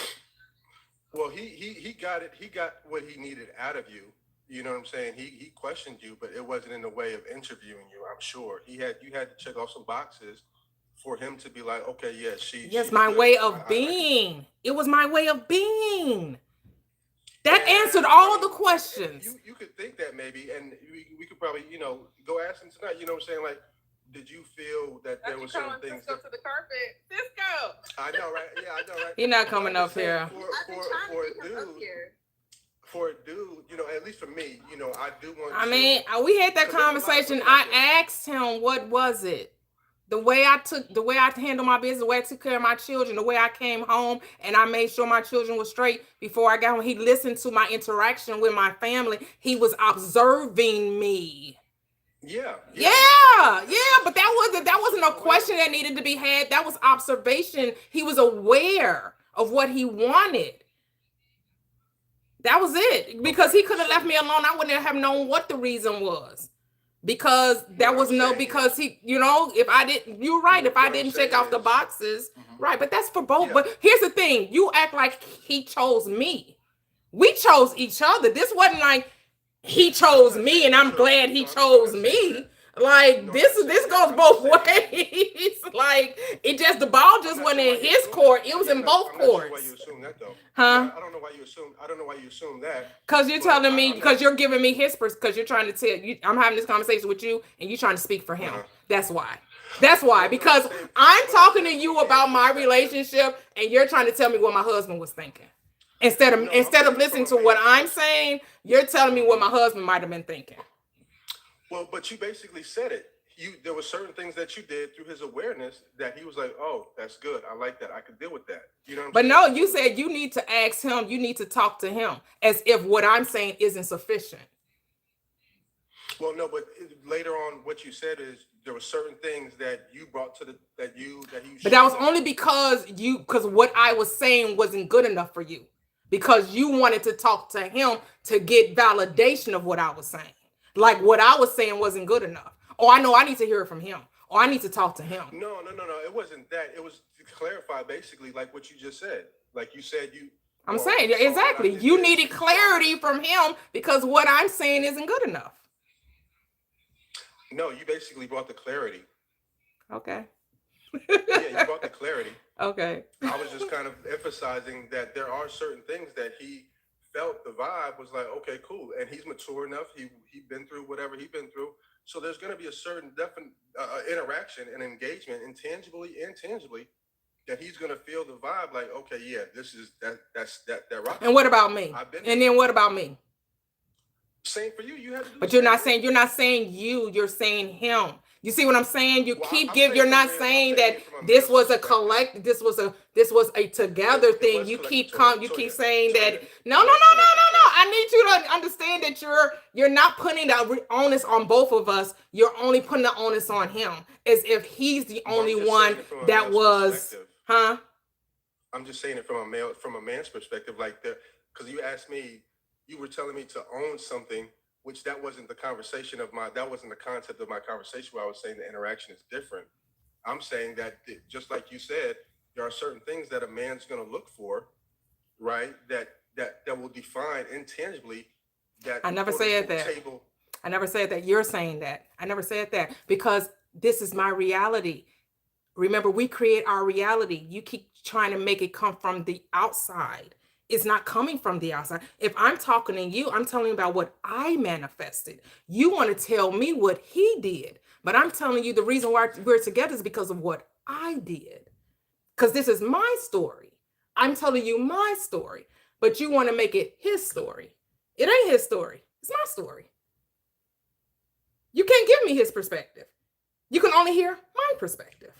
Well, he got it. He got what he needed out of you. You know what I'm saying? He questioned you, but it wasn't in the way of interviewing you. I'm sure you had to check off some boxes for him to be like, okay, yeah, she's my way of being. It was my way of being. That answered all the questions. You could think that maybe, and we could probably go ask him tonight. You know what I'm saying? Like, did you feel that there were certain things? Cisco to the carpet, Cisco. I know, right? Yeah, I know, right? You're not coming up here. For a dude, at least for me, I do want. I mean, we had that conversation. I asked him, what was it? The way I handled my business, the way I took care of my children, the way I came home and I made sure my children were straight before I got home. He listened to my interaction with my family. He was observing me. Yeah, but that wasn't a question that needed to be had. That was observation. He was aware of what he wanted. That was it. Because he could have left me alone. I wouldn't have known what the reason was. Because because he, if I didn't, you're right. If I didn't check off the boxes, right. But that's for both. Yeah. But here's the thing. You act like he chose me. We chose each other. This wasn't like he chose me and I'm glad he chose me. Like this goes both ways. Like the ball just wasn't in his court. It was in both courts. Why you assume that though? Huh? I don't know why you assume that. Because you're telling me, because you're giving me his because you're trying to tell you, I'm having this conversation with you and you're trying to speak for him. That's why. Because I'm talking to you about my relationship and you're trying to tell me what my husband was thinking. Instead of listening to what I'm saying, you're telling me what my husband might have been thinking. Well, but you basically said it. There were certain things that you did through his awareness that he was like, oh, that's good. I like that. I could deal with that. You know what I'm saying? No, you said you need to ask him. You need to talk to him as if what I'm saying isn't sufficient. Well, no, but later on what you said is there were certain things that you brought to the that you But that was only because what I was saying wasn't good enough for you. Because you wanted to talk to him to get validation of what I was saying. Like what I was saying wasn't good enough. Oh, I know I need to hear it from him. Or I need to talk to him. No. It wasn't that. It was to clarify basically like what you just said. Like you said I'm saying exactly. You needed clarity from him because what I'm saying isn't good enough. No, you basically brought the clarity. Okay. Yeah, you brought the clarity. Okay. I was just kind of emphasizing that there are certain things that he felt the vibe was like, okay, cool. And he's mature enough. He'd been through whatever he'd been through. So there's going to be a certain definite interaction and engagement, intangibly and tangibly, that he's going to feel the vibe like, okay, yeah, this is that rock. And what about me? And then what about me? Same for you. You have to do. But you're not saying you're saying him. You see what I'm saying? You're not saying that this was a collect, this was a together thing. You keep saying that no. I need you to understand that you're not putting the onus on both of us. You're only putting the onus on him as if he's the only one that was, huh? I'm just saying it from a man's perspective, like because you asked me, you were telling me to own something, which that wasn't the conversation that wasn't the concept of my conversation where I was saying the interaction is different. I'm saying that just like you said, there are certain things that a man's going to look for, right? That will define intangibly that. I never said that. I never said that. You're saying that. I never said that because this is my reality. Remember, we create our reality. You keep trying to make it come from the outside. It's not coming from the outside. If I'm talking to you, I'm telling you about what I manifested. You want to tell me what he did, but I'm telling you the reason why we're together is because of what I did. Because this is my story. I'm telling you my story, but you want to make it his story. It ain't his story. It's my story. You can't give me his perspective. You can only hear my perspective,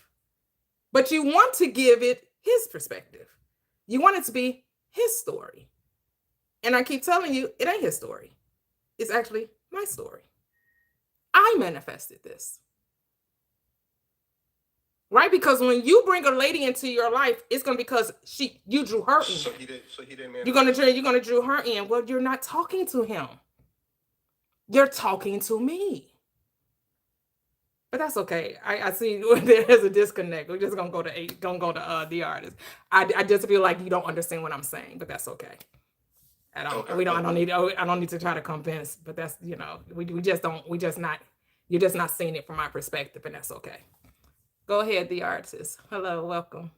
but you want to give it his perspective. You want it to be his story. And I keep telling you, it ain't his story. It's actually my story. I manifested this. Right? Because when you bring a lady into your life, it's going to be because you drew her in. So he didn't manifest. You're going to drew her in. Well, you're not talking to him. You're talking to me. But that's okay. I see there's a disconnect. We're just gonna go to the artist. I just feel like you don't understand what I'm saying, but that's okay. I don't need to try to convince, but that's you're just not seeing it from my perspective, and that's okay. Go ahead, the artist. Hello, welcome.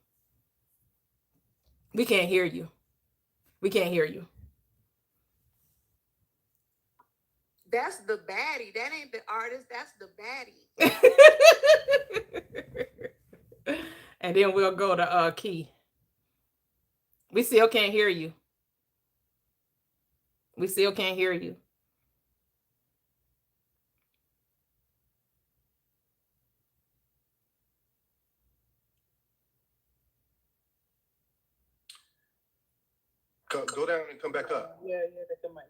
We can't hear you. We can't hear you. That's the baddie. That ain't the artist. That's the baddie. And then we'll go to Key. We still can't hear you. We still can't hear you. Go down and come back up. Yeah, they come back.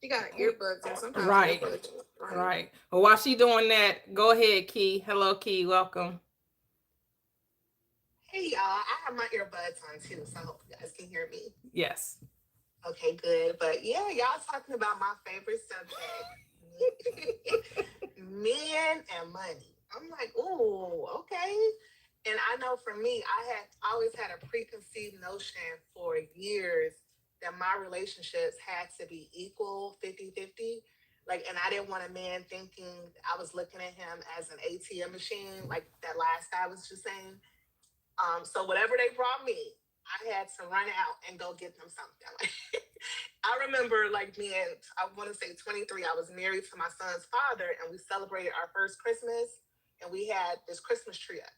She got earbuds and sometimes Right. earbuds. Right. Well, while she doing that, go ahead, Key. Hello, Key. Welcome. Hey, y'all. I have my earbuds on too, so I hope you guys can hear me. Yes. Okay, good. But yeah, y'all talking about my favorite subject, men and money. I'm like, ooh, okay. And I know for me, I always had a preconceived notion for years that my relationships had to be equal, 50-50. Like, and I didn't want a man thinking I was looking at him as an ATM machine, like that last guy was just saying. So whatever they brought me, I had to run out and go get them something. I remember like being, I want to say 23, I was married to my son's father and we celebrated our first Christmas and we had this Christmas tree up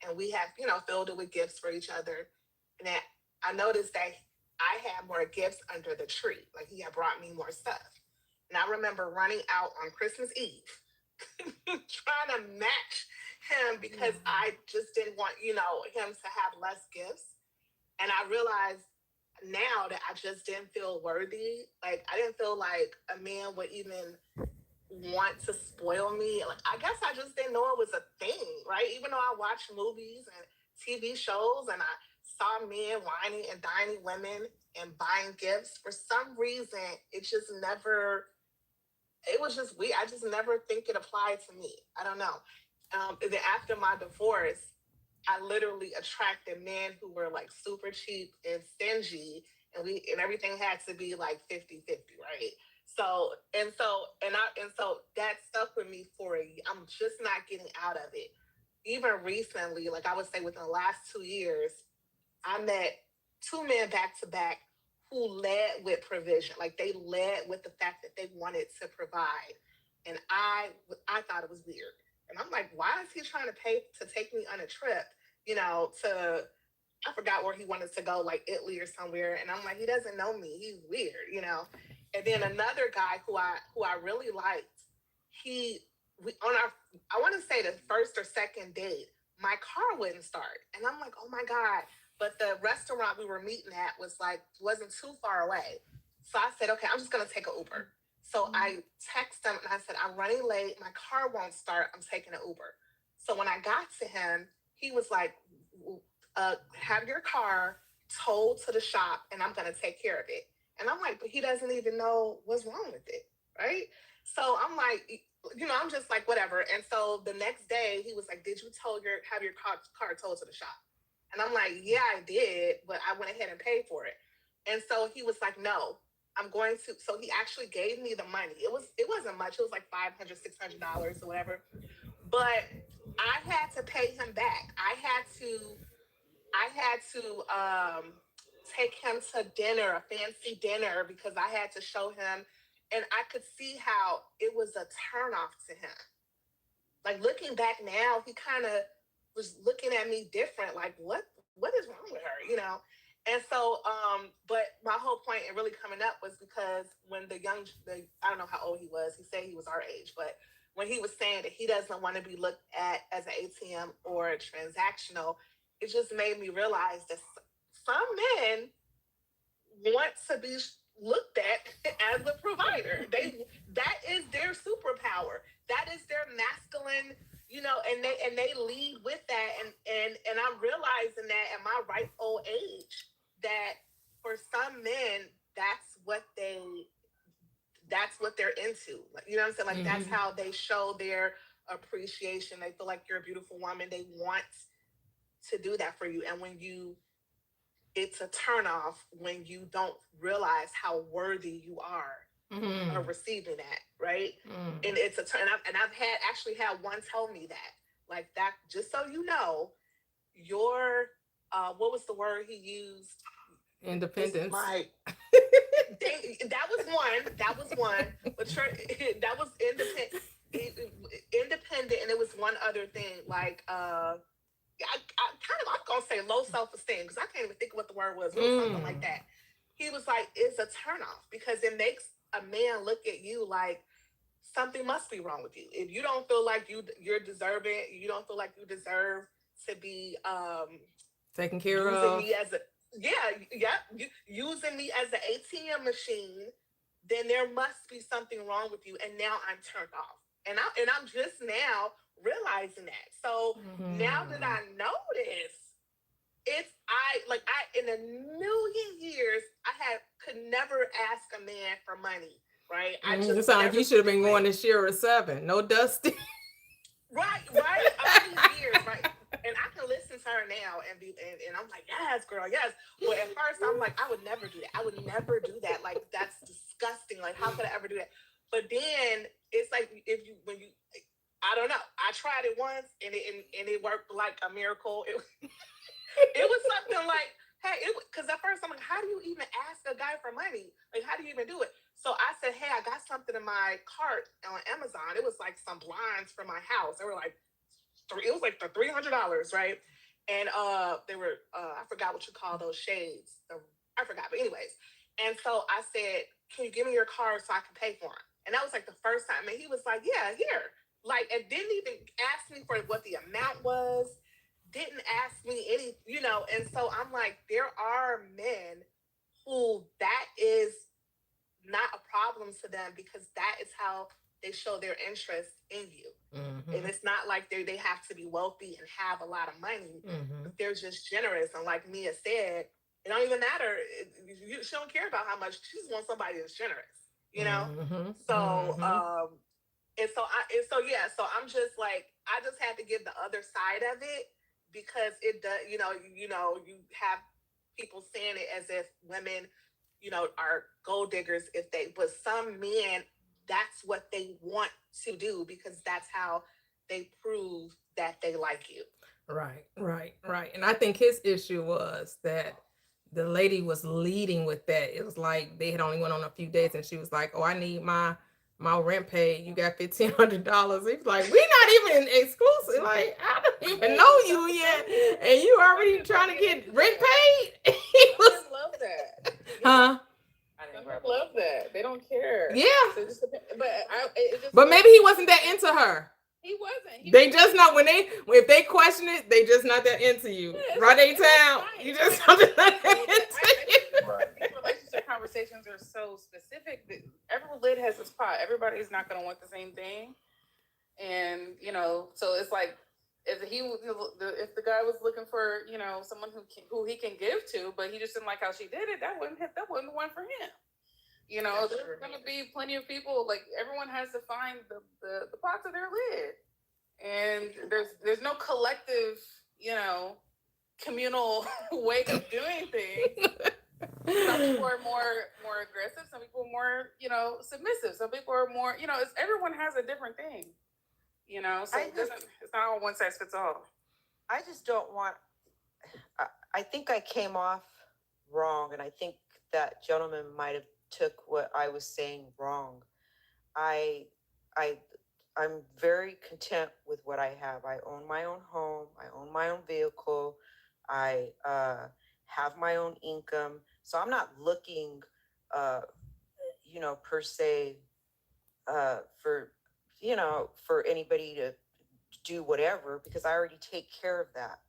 and we had, filled it with gifts for each other. And then I noticed that I had more gifts under the tree. Like he had brought me more stuff. And I remember running out on Christmas Eve, trying to match him because I just didn't want, him to have less gifts. And I realized now that I just didn't feel worthy. Like I didn't feel like a man would even want to spoil me. Like I guess I just didn't know it was a thing, right? Even though I watched movies and TV shows and I saw men whining and dining women and buying gifts, for some reason it just never, it was just weird. I just never think it applied to me. I don't know. And then after my divorce, I literally attracted men who were like super cheap and stingy, and everything had to be like 50-50, right? So that stuck with me for a year. I'm just not getting out of it. Even recently, like I would say within the last 2 years, I met two men back to back who led with provision. Like they led with the fact that they wanted to provide. And I thought it was weird. And I'm like, why is he trying to pay to take me on a trip, to I forgot where he wanted to go, like Italy or somewhere. And I'm like, he doesn't know me. He's weird. And then another guy who I really liked, he we on our I want to say the first or second date, my car wouldn't start. And I'm like, oh my God. But the restaurant we were meeting at wasn't too far away. So I said, okay, I'm just gonna take an Uber. So I texted him and I said, I'm running late, my car won't start, I'm taking an Uber. So when I got to him, he was like, have your car towed to the shop and I'm gonna take care of it. And I'm like, but he doesn't even know what's wrong with it, right? So I'm like, I'm just like, whatever. And so the next day he was like, did you have your car towed to the shop? And I'm like, yeah, I did, but I went ahead and paid for it. And so he was like, no, I'm going to. So he actually gave me the money. It wasn't much. It was like $500, $600 or whatever. But I had to pay him back. I had to take him to dinner, a fancy dinner, because I had to show him, and I could see how it was a turnoff to him. Like looking back now, he kind of was looking at me different. Like, what is wrong with her? And so, but my whole point in really coming up was because when I don't know how old he was. He said he was our age, but when he was saying that he doesn't want to be looked at as an ATM or transactional, it just made me realize that some men want to be looked at as a provider. That is their superpower. That is their masculine, and they lead with that. And I'm realizing that at my ripe old age, that for some men, that's what they're into. Like, you know what I'm saying? Like that's how they show their appreciation. They feel like you're a beautiful woman. They want to do that for you. And it's a turnoff when you don't realize how worthy you are of receiving that, right? And it's a turn. And I've actually had one tell me that, like that. Just so you know, your what was the word he used? Independence. That was one. That was one. But that was independent. Independent, and it was one other thing, like I'm gonna say low self-esteem, because I can't even think of what the word was. It was something like that. He was like, it's a turnoff because it makes a man look at you like something must be wrong with you. If you don't feel like you're deserving, you don't feel like you deserve to be taken care using of. me as using me as an ATM machine, then there must be something wrong with you. And now I'm turned off. And I'm just now realizing that. So now that I know this, in a million years, could never ask a man for money, right? It sounds like you should have been going to Shira 7. No Dusty. Right. All these years, right? And I can listen to her now and I'm like, yes, girl, yes. But at first I'm like, I would never do that. I would never do that. Like, that's disgusting. Like, how could I ever do that? But then it's like, I don't know. I tried it once and it worked like a miracle. It was something like, hey, because at first I'm like, how do you even ask a guy for money? Like, how do you even do it? So I said, hey, I got something in my cart on Amazon. It was like some blinds for my house. They were like, it was like the $300, right? And they were, I forgot what you call those shades. I forgot, but anyways. And so I said, can you give me your card so I can pay for them? And that was like the first time. And he was like, yeah, here. Like, and didn't even ask me for what the amount was. Didn't ask me any, and so I'm like, there are men who that is not a problem to them, because that is how they show their interest in you. Mm-hmm. And it's not like they have to be wealthy and have a lot of money. Mm-hmm. But they're just generous. And like Mia said, it don't even matter. She don't care about how much. She just wants somebody that's generous, you know? Mm-hmm. So, Mm-hmm. so I'm just like, I just had to give the other side of it, because it does, you have people saying it as if women, are gold diggers but some men, that's what they want to do, because that's how they prove that they like you. Right. And I think his issue was that the lady was leading with that. It was like they had only went on a few days, and she was like, "Oh, I need my rent paid. You got $1,500." He's like, "We not even exclusive. Like, I don't even know you yet, and you already trying to get rent paid." He was love that. Huh? I love that. They don't care. Yeah. So But maybe he wasn't that into her. He wasn't. They just not if they question it, they just not that into you. Right, they town. You just not that into you. Relationship conversations are so specific that every lid has its pot. Everybody's not going to want the same thing, and so it's like if the guy was looking for someone who he can give to, but he just didn't like how she did it, that wasn't the one for him. There's going to be plenty of people. Like, everyone has to find the pots of their lid, and there's no collective, communal way of doing things. Some people are more aggressive. Some people are more, submissive. Some people are more, everyone has a different thing. So it's not all one size fits all. I just don't want. I think I came off wrong, and I think that gentleman might have took what I was saying wrong. I'm very content with what I have. I own my own home. I own my own vehicle. I have my own income. So I'm not looking, per se, for anybody to do whatever, because I already take care of that.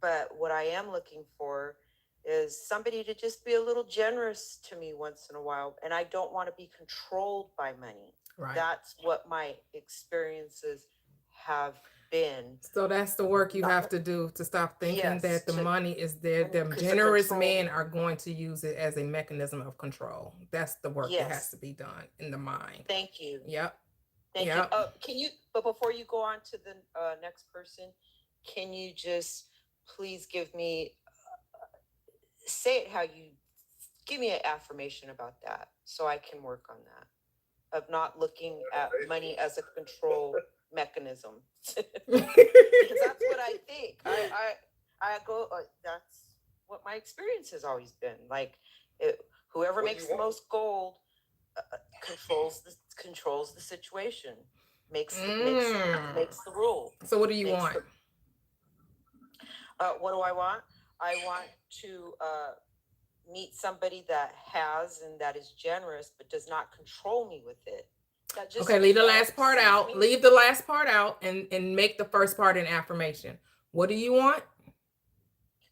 But what I am looking for is somebody to just be a little generous to me once in a while. And I don't want to be controlled by money. Right. That's what my experiences have been. So that's the work you have to do, to stop thinking that the money is there. The generous men are going to use it as a mechanism of control. That's the work that has to be done in the mind. Thank you. Yep. Thank you. But before you go on to the next person, can you just please give me, say it how you, give me an affirmation about that, so I can work on that, of not looking at money as a control mechanism. Because that's what I think. I go, that's what my experience has always been. Like, whoever makes the most gold controls the situation, makes the rule. So what do you want? What do I want? I want to meet somebody that has and that is generous, but does not control me with it. Okay, leave the last part out. Leave the last part out and make the first part an affirmation. What do you want?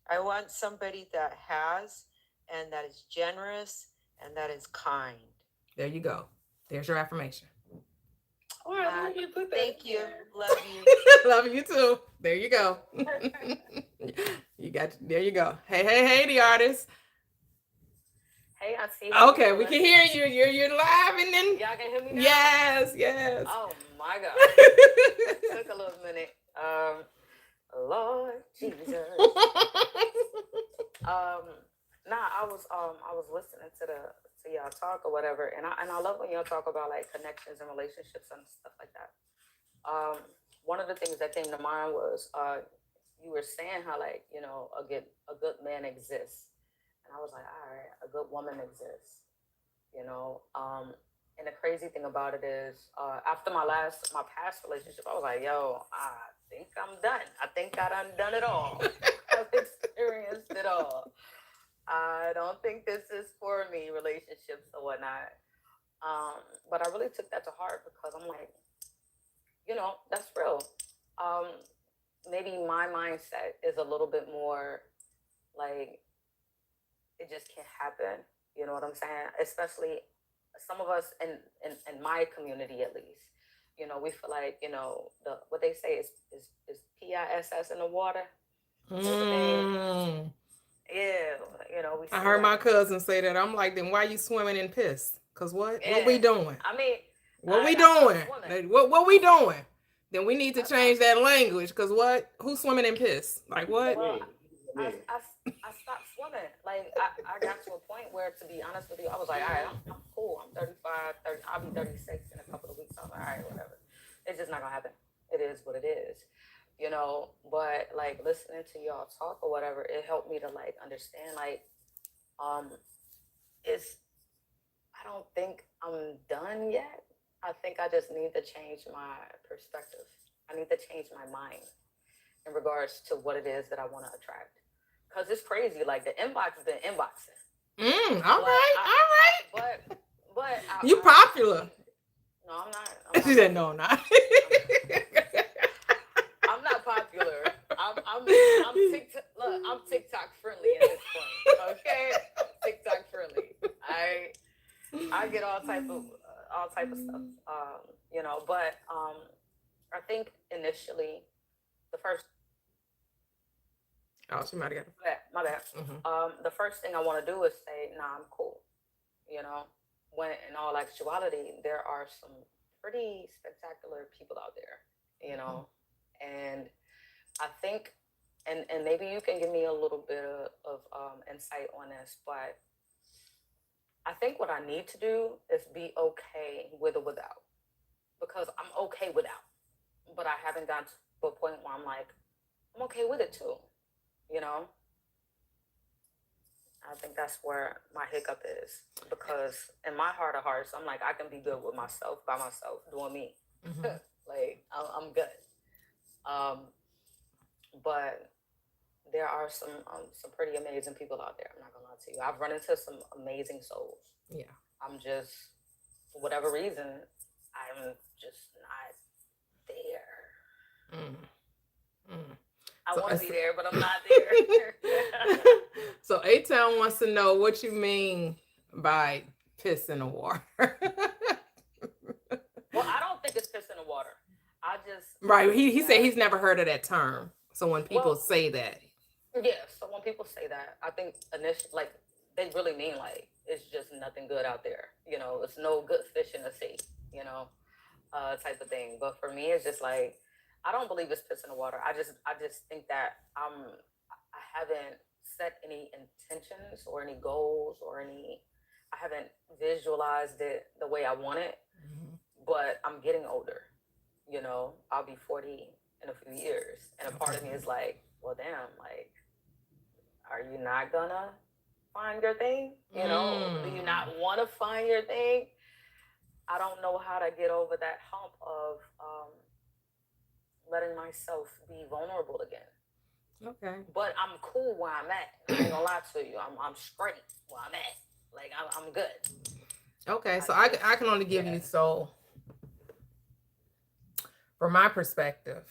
I want somebody that has and that is generous and that is kind. There you go. There's your affirmation. Oh, I love you. Put that. Thank you. Love you. Love you too. There you go. There you go. Hey, the artist. Hey, I see. Okay, we can hear you. You're live, and then y'all can hear me now? Yes. Oh my God. It took a little minute. Lord Jesus. I was listening to y'all talk or whatever, and I love when y'all talk about like connections and relationships and stuff like that. One of the things that came to mind was you were saying how, like, a good man exists. And I was like, all right, a good woman exists, and the crazy thing about it is, after my past relationship, I was like, yo, I think I'm done. I think I done it all. I've experienced it all. I don't think this is for me, relationships or whatnot. But I really took that to heart, because I'm like, that's real. Maybe my mindset is a little bit more like, it just can't happen. You know what I'm saying? Especially some of us in my community, at least. You know, we feel like, you know, the what they say is PISS in the water. Mm. Yeah, you know, we I say heard my that. cousin say that. I'm like, then why you swimming in piss? Cause what? What we Yeah. doing? I mean, What we I stopped doing? swimming. Like, what we doing? Then we need to I, change that language. Cause what? Who's swimming in piss? Like what? well, I stopped swimming. Like I got to a point where, to be honest with you, I was like, all right, I'm cool. I'm 35, 30, I'll be 36 in a couple of weeks. I'm like, all right, whatever. It's just not gonna happen. It is what it is, you know. But like listening to y'all talk or whatever, it helped me to like understand like, it's I don't think I'm done yet. I think I just need to change my perspective. I need to change my mind in regards to what it is that I want to attract. Cause it's crazy. Like the inbox has been inboxing. All right, all right. But You popular. No, I'm not. She said, no, I'm not. I'm not popular. I'm TikTok. Look, I'm TikTok friendly at this point. Okay, I'm TikTok friendly. I get all type of stuff. You know, but I think initially the first. Oh, she might have got it. My bad. Mm-hmm. The first thing I want to do is say, nah, I'm cool. You know, when in all actuality, there are some pretty spectacular people out there, you know, and I think, and maybe you can give me a little bit of insight on this, but I think what I need to do is be okay with or without, because I'm okay without, but I haven't gotten to a point where I'm like, I'm okay with it too, you know. I think that's where my hiccup is, because in my heart of hearts, I'm like, I can be good with myself, by myself, doing me. Mm-hmm. Like, I'm good. But there are some pretty amazing people out there. I'm not gonna lie to you. I've run into some amazing souls. Yeah. I'm just, for whatever reason, I'm just not there. I want to be there, but I'm not there. So A-Town wants to know what you mean by piss in the water. Well, I don't think it's piss in the water. I just right. He said he's never heard of that term. So when people say that, yeah. So when people say that, I think initially, like, they really mean like it's just nothing good out there. You know, it's no good fish in the sea. You know, type of thing. But for me, it's just like, I don't believe it's piss in the water. I just think that I haven't set any intentions or any goals or I haven't visualized it the way I want it. Mm-hmm. But I'm getting older. You know, I'll be 40 in a few years, and a part of me is like, well, damn, like, are you not gonna find your thing? You know, do you not want to find your thing? I don't know how to get over that hump of letting myself be vulnerable again. Okay. But I'm cool where I'm at. I ain't gonna lie to you. I'm straight where I'm at. Like, I'm good. Okay, so I can only give you, so from my perspective,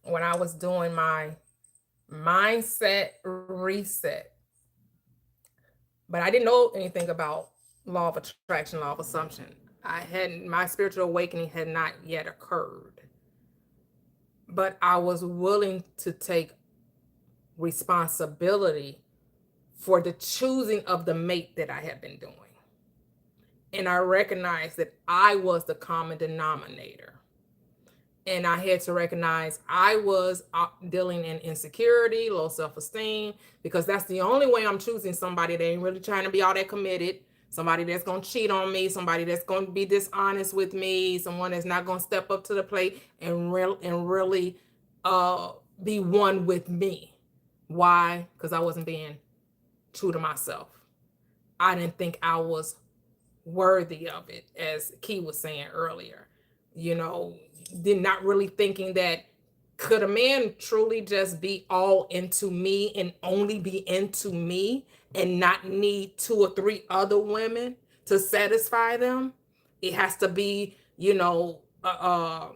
when I was doing my mindset reset, but I didn't know anything about law of attraction, law of assumption. My spiritual awakening had not yet occurred, but I was willing to take responsibility for the choosing of the mate that I had been doing. And I recognized that I was the common denominator. And I had to recognize I was dealing in insecurity, low self-esteem, because that's the only way I'm choosing somebody that ain't really trying to be all that committed, somebody that's going to cheat on me, somebody that's going to be dishonest with me, someone that's not going to step up to the plate and really be one with me. Why? Because I wasn't being true to myself. I didn't think I was worthy of it, as Key was saying earlier. You know, not really thinking that, could a man truly just be all into me and only be into me and not need 2 or 3 other women to satisfy them? It has to be, you know, a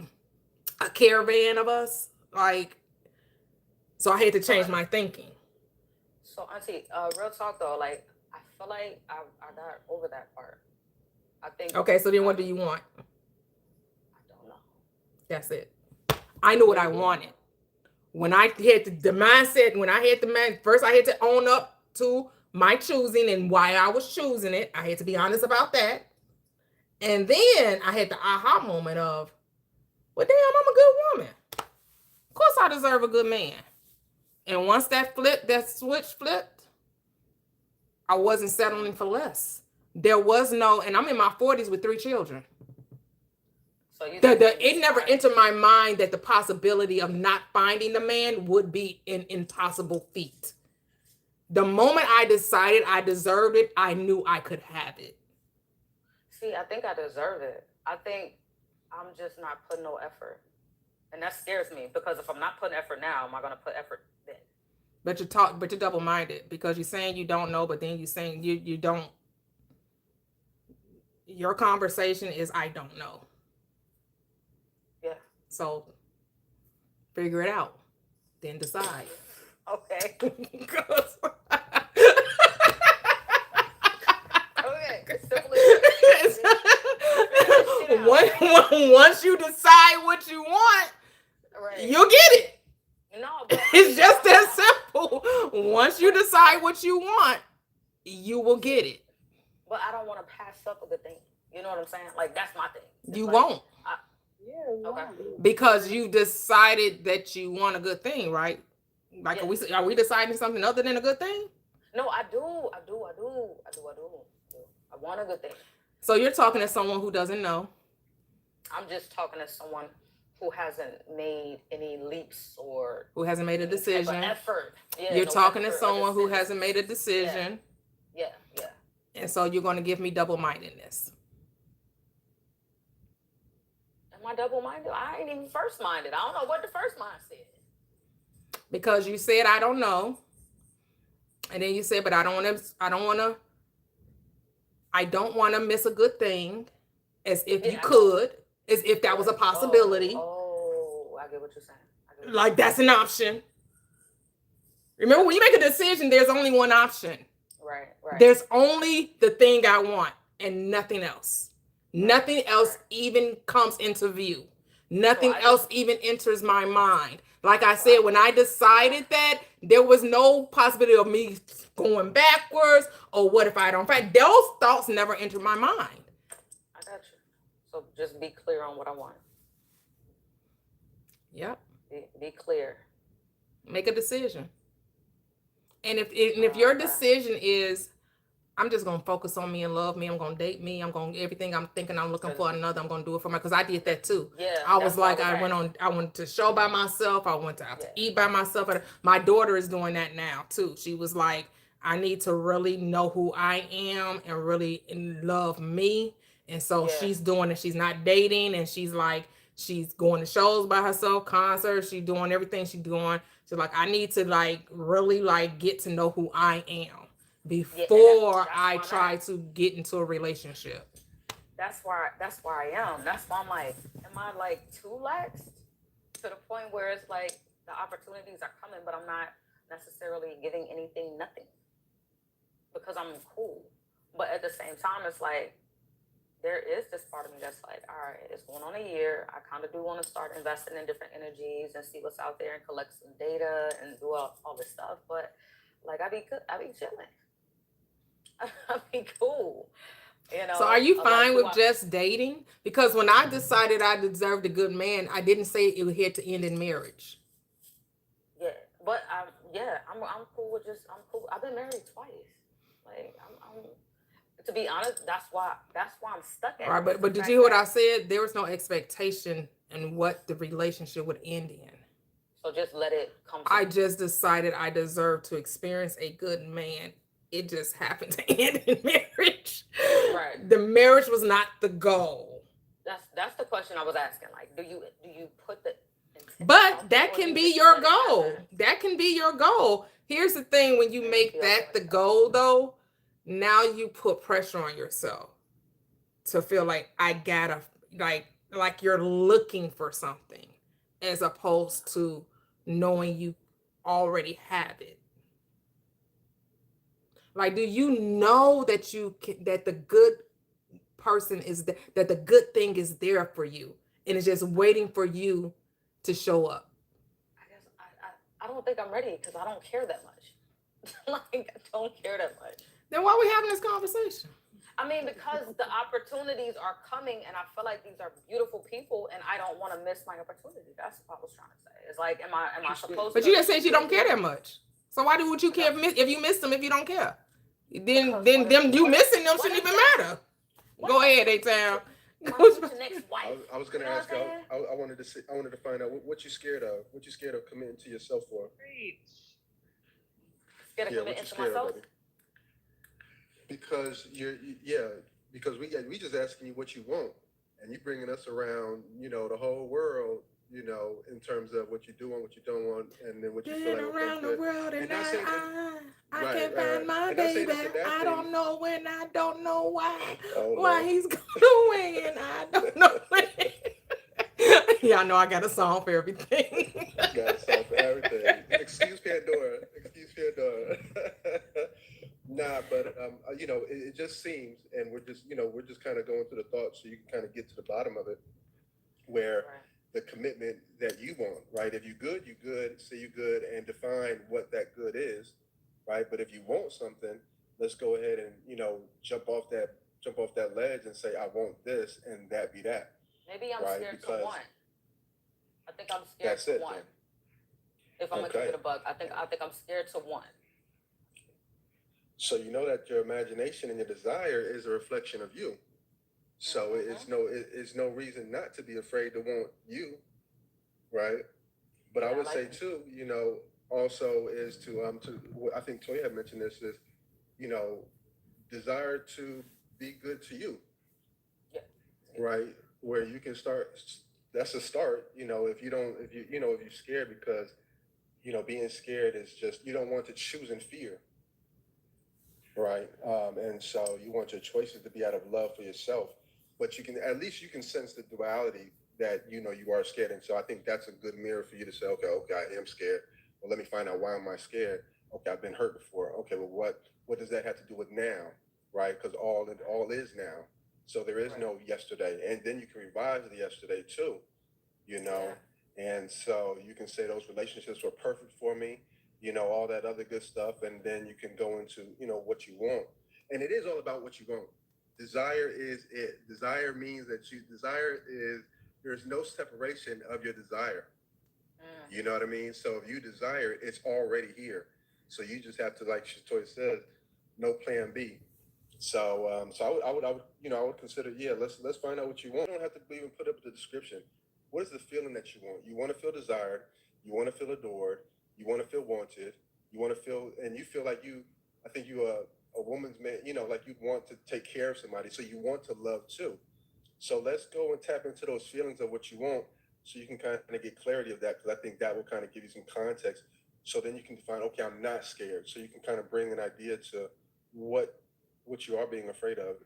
caravan of us. Like, so I had to change my thinking. So, Auntie, real talk though, like I feel like I got over that part. I think. Okay, so then what do you want? I don't know. That's it. I knew what I Maybe. wanted. When I had the mindset, when I had the man, first I had to own up to my choosing and why I was choosing it. I had to be honest about that. And then I had the aha moment of, well, damn, I'm a good woman. Of course I deserve a good man. And once that switch flipped, I wasn't settling for less. There was no, and I'm in my 40s with 3 children. So you It never entered my mind that the possibility of not finding the man would be an impossible feat. The moment I decided I deserved it, I knew I could have it. See, I think I deserve it. I think I'm just not putting no effort. And that scares me because if I'm not putting effort now, am I going to put effort then? But you're double-minded because you're saying you don't know, but then you're saying you don't. Your conversation is I don't know. Yeah. So figure it out, then decide. Okay. Okay. Once you decide what you want, right, you'll get it. No, but it's just that simple. Once you decide what you want, you will get it. But I don't want to pass up a good thing. You know what I'm saying? Like that's my thing. You won't. Okay. Because you decided that you want a good thing, right? Like, are we deciding something other than a good thing? No, I do. I want a good thing. So you're talking to someone who doesn't know. I'm just talking to someone who hasn't made any leaps or who hasn't made a decision. Effort. Yeah, you're talking to someone who hasn't made a decision. Yeah. And so you're going to give me double-mindedness. Am I double-minded? I ain't even first-minded. I don't know what the first mind said. Because you said I don't know. And then you said, but I don't want to miss a good thing, as if you could, as if that was a possibility. Oh, I get what you're saying. Like that's an option. Remember, when you make a decision, there's only one option. Right. There's only the thing I want and nothing else. Nothing else even comes into view. Nothing else even enters my mind. Like I said, when I decided that, there was no possibility of me going backwards or what if I don't fight. Those thoughts never entered my mind. I got you. So just be clear on what I want. Yep. Be clear. Make a decision. And if your decision is, I'm just going to focus on me and love me, I'm going to date me, everything I'm thinking I'm looking for another, I'm going to do it for me. Because I did that too. Yeah. I was like, I went to show by myself. I went out to eat by myself. My daughter is doing that now too. She was like, I need to really know who I am and really love me. And so she's doing it. She's not dating. And she's like, she's going to shows by herself, concerts. She's doing everything she's doing. She's like, I need to like really like get to know who I am before I try to get into a relationship. That's why I am. That's why I'm like, am I like too lax to the point where it's like the opportunities are coming, but I'm not necessarily giving anything nothing because I'm cool. But at the same time, it's like there is this part of me that's like, all right, it's going on a year. I kind of do want to start investing in different energies and see what's out there and collect some data and do all this stuff. But like, I be chilling. I be cool. You know, so are you fine with just dating? Because when I decided I deserved a good man, I didn't say it had to end in marriage. Yeah, but I'm cool with I'm cool. I've been married twice. Like I'm to be honest, that's why I'm stuck at. All right, but did you hear what I said? There was no expectation in what the relationship would end in. So just let it come. I just decided I deserved to experience a good man. It just happened to end in marriage. Right. The marriage was not the goal. That's the question I was asking. Like, do you put the But that can be your goal. That can be your goal. Here's the thing, when you make that the goal though, now you put pressure on yourself to feel like I gotta like you're looking for something as opposed to knowing you already have it. Like, do you know that that the good person is that the good thing is there for you and it's just waiting for you to show up? I guess I don't think I'm ready because I don't care that much. Like, I don't care that much. Then why are we having this conversation? I mean, because the opportunities are coming, and I feel like these are beautiful people, and I don't want to miss my opportunity. That's what I was trying to say. It's like, am I supposed? But you just said you don't care that much. So why would you care if you miss them if you don't care? Then them you missing them shouldn't even matter. Go ahead, A-Town. I was going to ask. I wanted to find out what you're scared of. What you scared of committing to yourself for? Scared of committing to myself. Because because we just asking you what you want, and you bringing us around, the whole world, in terms of what you do and what you don't want, and then what you feel like around the world, and I can't find my baby. I don't know when, I don't know why he's going away, and I don't know when. Yeah, I know I got a song for everything. Got a song for everything. Excuse Pandora. Nah, but it just seems, and we're just kind of going through the thoughts, so you can kind of get to the bottom of it, where the commitment that you want, right? If you're good, say you're good, and define what that good is, right? But if you want something, let's go ahead and jump off that ledge and say, I want this, and that be that. Maybe I'm scared to want. I think I'm scared to want. If I'm gonna give it a buck, I think I'm scared to want. So you know that your imagination and your desire is a reflection of you. So it's no reason not to be afraid to want you, right? But I would say too, also is to I think Toyia had mentioned this, is desire to be good to you. Yeah. Right? Where you can start. That's a start. If you're scared, because being scared is just, you don't want to choose in fear. Right. And so you want your choices to be out of love for yourself, but at least you can sense the duality that, you are scared. And so I think that's a good mirror for you to say, okay, I am scared. Well, let me find out, why am I scared? Okay, I've been hurt before. Okay, well, what does that have to do with now? Right. Because all is now. So there is no yesterday. And then you can revise the yesterday too, Yeah. And so you can say those relationships were perfect for me, all that other good stuff. And then you can go into, what you want. And it is all about what you want. Desire is it. Desire means that there's no separation of your desire. You know what I mean? So if you desire, it's already here. So you just have to, like Toyia says, no plan B. So I would consider, let's find out what you want. You don't have to even put up the description. What is the feeling that you want? You want to feel desired. You want to feel adored. You want to feel wanted. You want to feel, and you feel like I think you are a woman's man, like you want to take care of somebody. So you want to love too. So let's go and tap into those feelings of what you want, so you can kind of get clarity of that, because I think that will kind of give you some context. So then you can define, okay, I'm not scared. So you can kind of bring an idea to what you are being afraid of.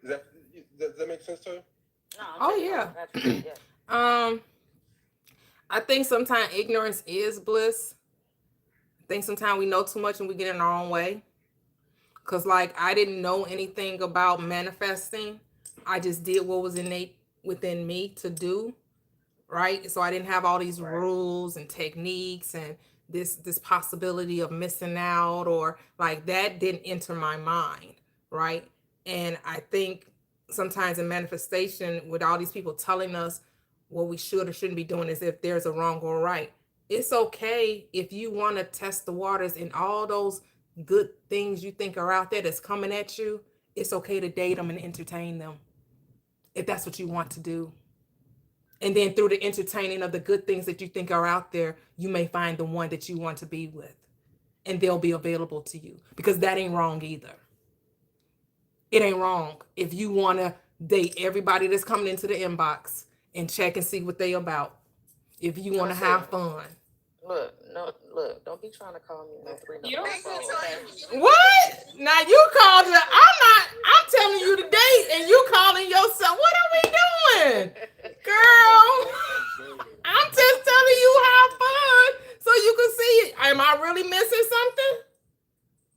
Does that make sense to you? No, yeah. I think sometimes ignorance is bliss. I think sometimes we know too much and we get in our own way. Because, like, I didn't know anything about manifesting. I just did what was innate within me to do, right? So I didn't have all these rules and techniques and this possibility of missing out, or like that didn't enter my mind, right? And I think sometimes in manifestation, with all these people telling us what we should or shouldn't be doing, as if there's a wrong or right. It's okay if you want to test the waters and all those good things you think are out there that's coming at you. It's okay to date them and entertain them, if that's what you want to do. And then through the entertaining of the good things that you think are out there, you may find the one that you want to be with, and they'll be available to you, because that ain't wrong either. It ain't wrong if you want to date everybody that's coming into the inbox and check and see what they about. If you want to have fun. Look, don't be trying to call me no 3 You don't okay? What? Now you called her. I'm telling you to date and you calling yourself. What are we doing? Girl, I'm just telling you have fun so you can see it. Am I really missing something?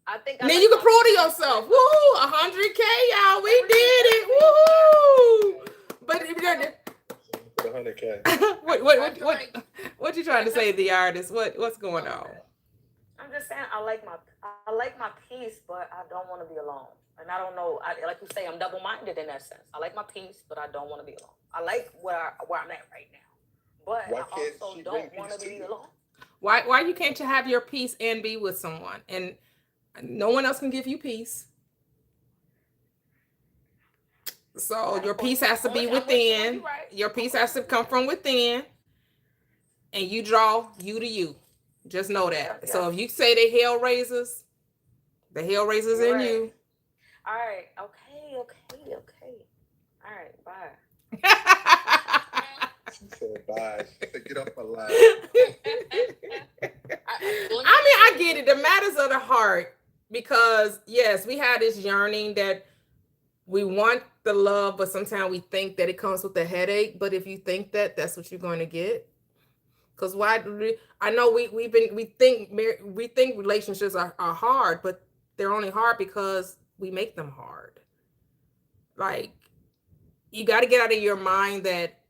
I think. And then you can prove to yourself, woo, 100K, y'all, we did it, woo! But if you're 100K. what you trying to say, the artist? What's going on? I'm just saying I like my peace, but I don't want to be alone. And I don't know. Like you say, I'm double-minded in that sense. I like my peace, but I don't want to be alone. I like where I'm at right now, but I also don't want to be alone. Why you can't you have your peace and be with someone, and no one else can give you peace? So your peace has to be within. Your peace has to come from within, and you draw you to you. Just know that. Yeah. So if you say the hell raisers in you. All right. Okay. All right. Bye. She said bye. Get off my line. I get it. The matters of the heart, because yes, we have this yearning that we want the love, but sometimes we think that it comes with a headache. But if you think that, that's what you're going to get. Because I know we think relationships are hard, but they're only hard because we make them hard. Like, you got to get out of your mind that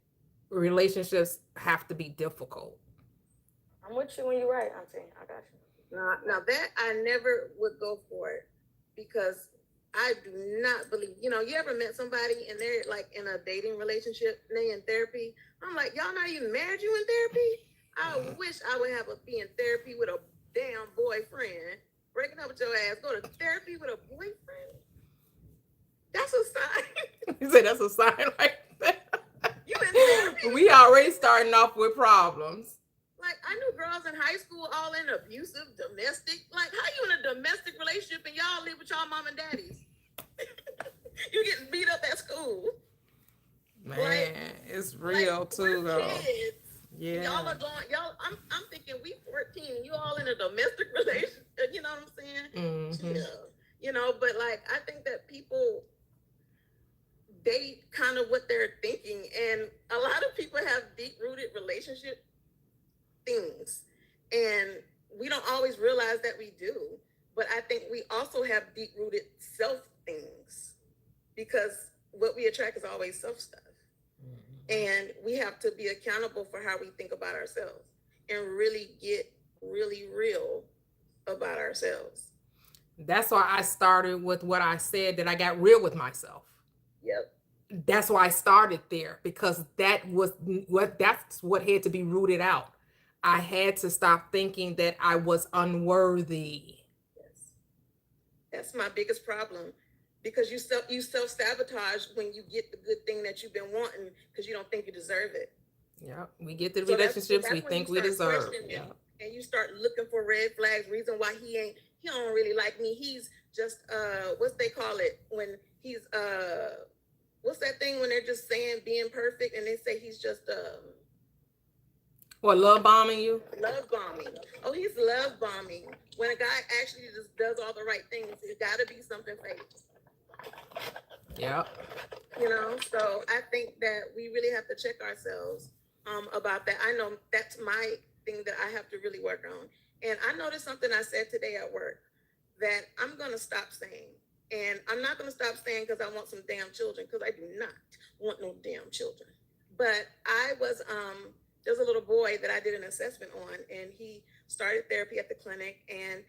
relationships have to be difficult. I'm with you when you're right, Auntie. I got you. Now that I never would go for it, because I do not believe, you ever met somebody and they're like in a dating relationship and they in therapy? I'm like, y'all not even married, you in therapy? I wish I would be in therapy with a damn boyfriend. Breaking up with your ass, go to therapy with a boyfriend? That's a sign. You say that's a sign like that? You in therapy? We already starting off with problems. Like, I knew girls in high school all in abusive, domestic. Like, how you in a domestic relationship and y'all live with y'all mom and daddies? You getting beat up at school. Man, it's real too, though. Kids. Yeah. Y'all are going, I'm thinking we 14, you all in a domestic relationship, you know what I'm saying? Mm-hmm. Yeah. But like, I think that people date kind of what they're thinking, and a lot of people have deep-rooted relationship things, and we don't always realize that we do. But I think we also have deep-rooted self things, because what we attract is always self stuff. And we have to be accountable for how we think about ourselves and really get really real about ourselves. That's why I started with what I said, that I got real with myself. Yep. That's why I started there, because that's what had to be rooted out. I had to stop thinking that I was unworthy. Yes. That's my biggest problem. Because you self-sabotage when you get the good thing that you've been wanting, because you don't think you deserve it. Yeah, we get the relationships that's we when think you we start deserve. questioning, Yeah. And you start looking for red flags, reason why he don't really like me. He's just what's they call it when he's what's that thing when they're just saying being perfect, and they say he's just What, love bombing you? Love bombing. Oh, he's love bombing. When a guy actually just does all the right things, it got to be something fake. Yeah. So I think that we really have to check ourselves about that. I know that's my thing that I have to really work on. And I noticed something I said today at work that I'm going to stop saying. And I'm not going to stop saying because I want some damn children, because I do not want no damn children. But I was, there's a little boy that I did an assessment on, and he started therapy at the clinic, and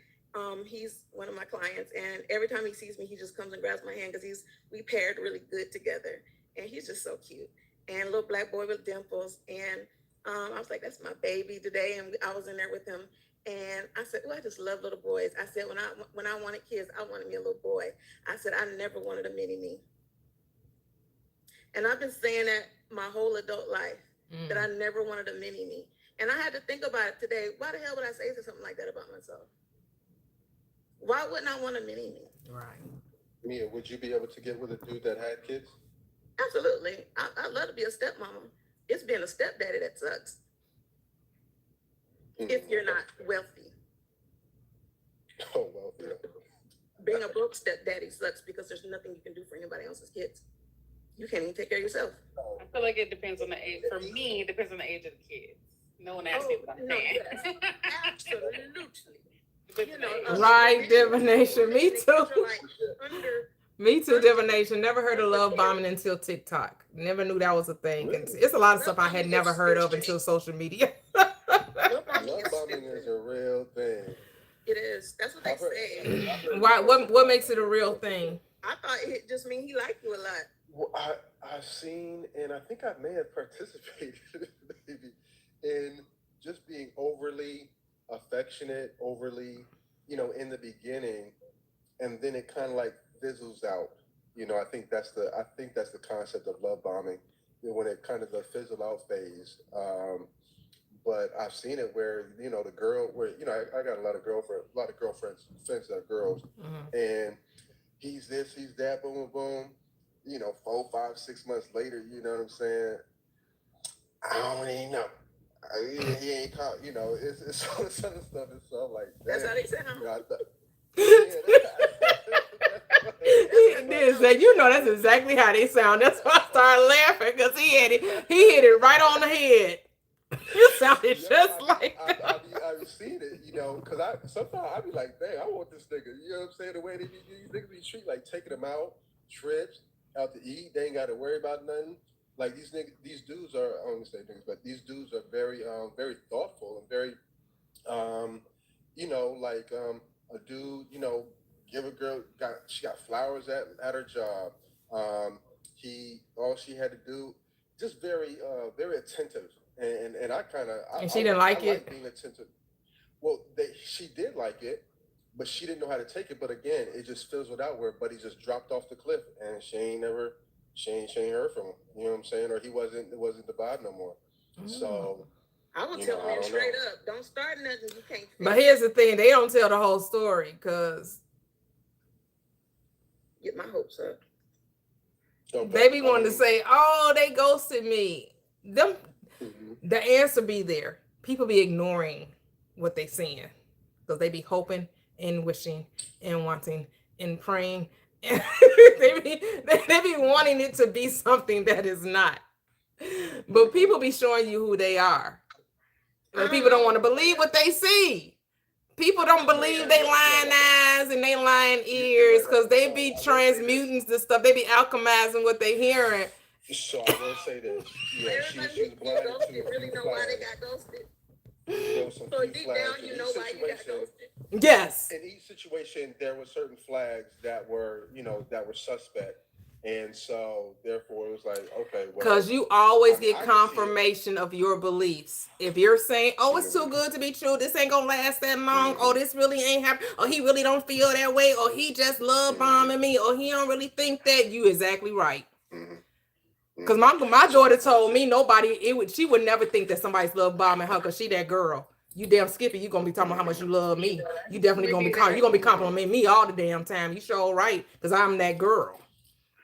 he's one of my clients, and every time he sees me, he just comes and grabs my hand, because we paired really good together, and he's just so cute. And a little black boy with dimples, and I was like, that's my baby today, and I was in there with him, and I said, oh, I just love little boys. I said, when I wanted kids, I wanted me a little boy. I said, I never wanted a mini-me. And I've been saying that my whole adult life, that I never wanted a mini-me. And I had to think about it today. Why the hell would I say something like that about myself? Why wouldn't I want a mini-me? Right. Mia, would you be able to get with a dude that had kids? Absolutely. I'd love to be a stepmama. It's being a stepdaddy that sucks. If you're not wealthy. Oh, wealthy. Being a broke stepdaddy sucks, because there's nothing you can do for anybody else's kids. You can't even take care of yourself. I feel like it depends on the age. For me, it depends on the age of the kids. No one asked me what I'm saying. Yes. Absolutely. Right, divination. Me too. Like under. Me too, divination. Never heard of love bombing until TikTok. Never knew that was a thing. And it's a lot of stuff I had never heard of until social media. Love bombing is a real thing. It is. That's what they say. Why? What makes it a real thing? I thought it just mean he liked you a lot. Well, I've seen, and I think I may have participated maybe in just being overly affectionate, overly, in the beginning, and then it kind of like fizzles out. I think that's the concept of love bombing, when it kind of the fizzle out phase. But I've seen it where the girl, where I got a lot of girlfriends, friends that are girls, and he's this, he's that, boom, boom, boom. 4, 5, 6 months later, you know what I'm saying? I don't even know. He ain't caught. It's all this other stuff. It's all like that's how they sound. He did say, that's exactly how they sound. That's why I started laughing, because he hit it right on the head. You sounded just like that. I've seen it, because sometimes I be like, dang, I want this nigga. You know what I'm saying? The way these niggas be treated, like taking them out, trips, out to eat. They ain't got to worry about nothing. Like these dudes are, I don't want to say niggas, but these dudes are very, very thoughtful and very, a dude, give a girl, she got flowers at her job. All she had to do, just very, very attentive. And I kind of, and she didn't like it. Being attentive. Well, she did like it, but she didn't know how to take it. But again, it just fizzled out where Buddy just dropped off the cliff, and she ain't heard from him. You know what I'm saying? Or it wasn't the vibe no more. So I will tell men straight up, don't start nothing you can't fix. But here's the thing, they don't tell the whole story, because get my hopes up. They be wanting to say, oh, they ghosted me. The answer be there. People be ignoring what they seeing, because they be hoping and wishing and wanting and praying. And they be wanting it to be something that is not. But people be showing you who they are. But people don't want to believe what they see. People don't believe they lying eyes and they lying ears, because they be transmuting the stuff. They be alchemizing what they hearing. So I will say this. Yeah, she's blind to you really know why they got ghosted. So deep down, you know why you got ghosted. Yes. In each situation, there were certain flags that were suspect. And so, therefore, it was like, okay. Because you always get confirmation of your beliefs. If you're saying, oh, it's too good to be true, this ain't going to last that long, oh, this really ain't happening, or he really don't feel that way, or he just love bombing me, or he don't really think that, you exactly right. Because my daughter told me she would never think that somebody's love bombing her, because she that girl. You damn Skippy, you gonna be talking about how much you love me. You definitely gonna be complimenting me all the damn time. You sure right, because I'm that girl.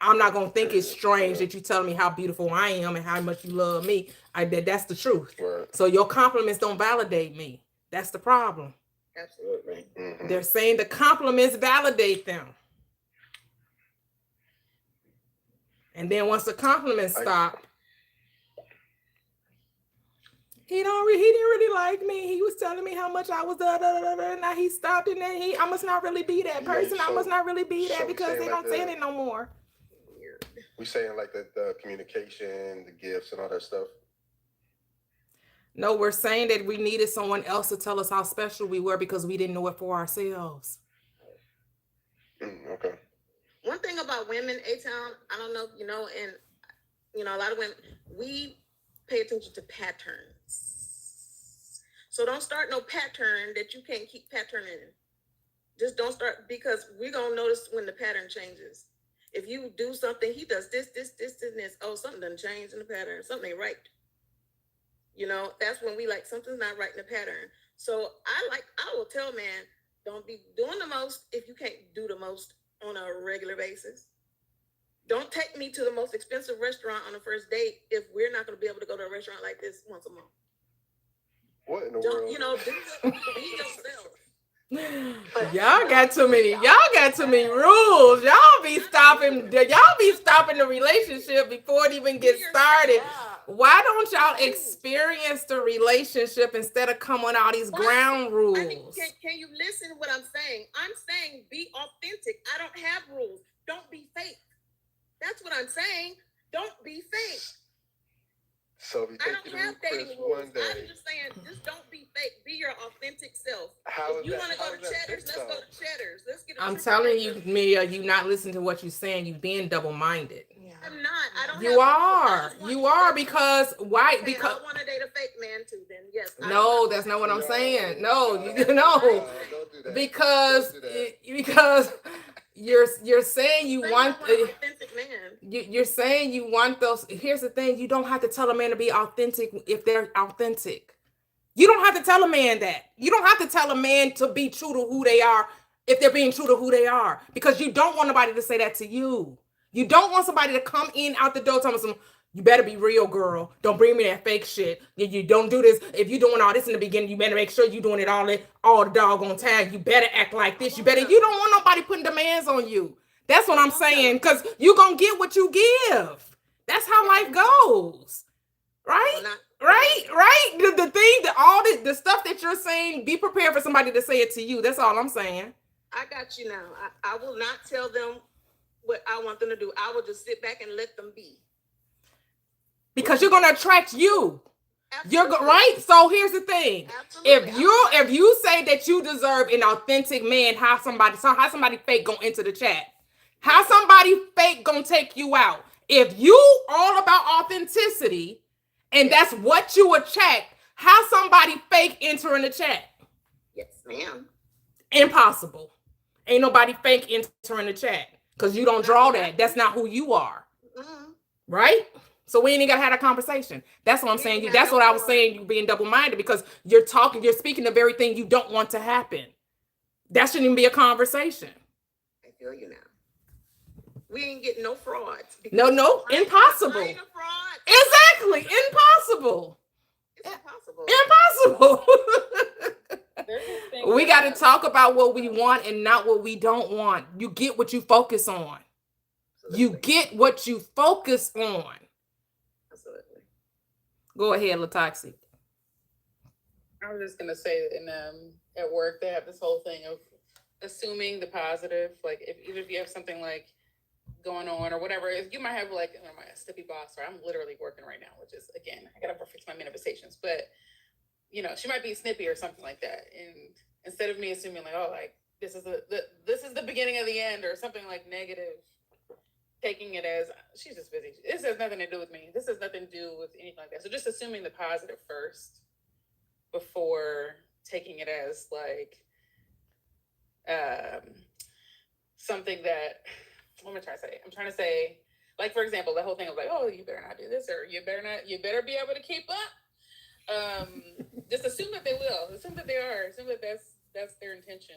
I'm not gonna think it's strange that you telling me how beautiful I am and how much you love me. That's the truth. So your compliments don't validate me. That's the problem. Absolutely. They're saying the compliments validate them. And then once the compliments stop, he didn't really like me. He was telling me how much I was now he stopped, and then I must not really be that person. I must not really be that, because they don't say it no more. We saying like the communication, the gifts, and all that stuff. No, we're saying that we needed someone else to tell us how special we were, because we didn't know it for ourselves. Okay. One thing about women, A-Town, I don't know if you know, and a lot of women, we pay attention to patterns. So don't start no pattern that you can't keep patterning. Just don't start, because we're gonna notice when the pattern changes. If you do something, he does this, and this. Oh, something done changed in the pattern. Something ain't right. That's when we like, something's not right in the pattern. So I will tell man, don't be doing the most if you can't do the most on a regular basis. Don't take me to the most expensive restaurant on the first date if we're not going to be able to go to a restaurant like this once a month. What in the world? Be yourself. Y'all got too many rules. Y'all be stopping the relationship before it even gets started. Why don't y'all experience the relationship instead of coming with all these ground rules? I mean, can you listen to what I'm saying? I'm saying be authentic. I don't have rules. Don't be fake. That's what I'm saying. Don't be fake. So we I take you don't to have meet Chris dating rules. one day. I'm just saying, just don't be fake. Be your authentic self. How If is you that- want to how go is to that Cheddar's, fake, let's go though? to Cheddar's. Let's get a I'm triple telling you, decker. Mia, you not listening to what you're saying. You being double-minded. I'm not. I don't You have are. You are because why? Okay, Because I want to date a fake man too. Then yes. no, that's not what I'm saying. No, you no, don't do that. because Don't do that. because you're saying you want an authentic man. you're saying you want those. Here's the thing: you don't have to tell a man to be authentic if they're authentic. You don't have to tell a man that. You don't have to tell a man to be true to who they are if they're being true to who they are, because you don't want nobody to say that to you. You don't want somebody to come in out the door telling some, you better be real, girl. Don't bring me that fake shit. You don't do this. If you're doing all this in the beginning, you better make sure you're doing it all the doggone time. You better act like this. You don't want nobody putting demands on you. That's what I'm saying, because you're going to get what you give. That's how life goes. Right? Right? The thing, all the stuff that you're saying, be prepared for somebody to say it to you. That's all I'm saying. I got you now. I will not tell them what I want them to do. I will just sit back and let them be. Because you're going to attract you. You're right. So here's the thing. If you say that you deserve an authentic man, how somebody fake gonna enter the chat? How somebody fake gonna take you out? If you all about authenticity and that's what you attract, how somebody fake enter in the chat? Yes, ma'am. Impossible. Ain't nobody fake enter in the chat because you don't draw that. That's not who you are. Right? So we ain't even gotta have a conversation. That's what I'm saying. That's what I was saying. You being double-minded because you're speaking the very thing you don't want to happen. That shouldn't even be a conversation. I feel you now. We ain't getting no frauds. No, impossible. I ain't a fraud. Exactly, impossible. It's impossible. Impossible. We got to talk about what we want and not what we don't want. You get what you focus on. You get what you focus on. Absolutely. Go ahead, Latoxi. I was just gonna say, at work they have this whole thing of assuming the positive. Like even if you have something like going on or whatever, if you might have like my snippy boss, or I'm literally working right now, which is again I gotta fix my manifestations, but she might be snippy or something like that, and instead of me assuming like, oh, like this is the beginning of the end or something like negative, taking it as she's just busy. This has nothing to do with me. This has nothing to do with anything like that. So just assuming the positive first before taking it as like something that, what am I trying to say? I'm trying to say, like, for example, the whole thing of like, oh, you better not do this, or you better be able to keep up. Just assume that they will. Assume that they are. Assume that that's their intention.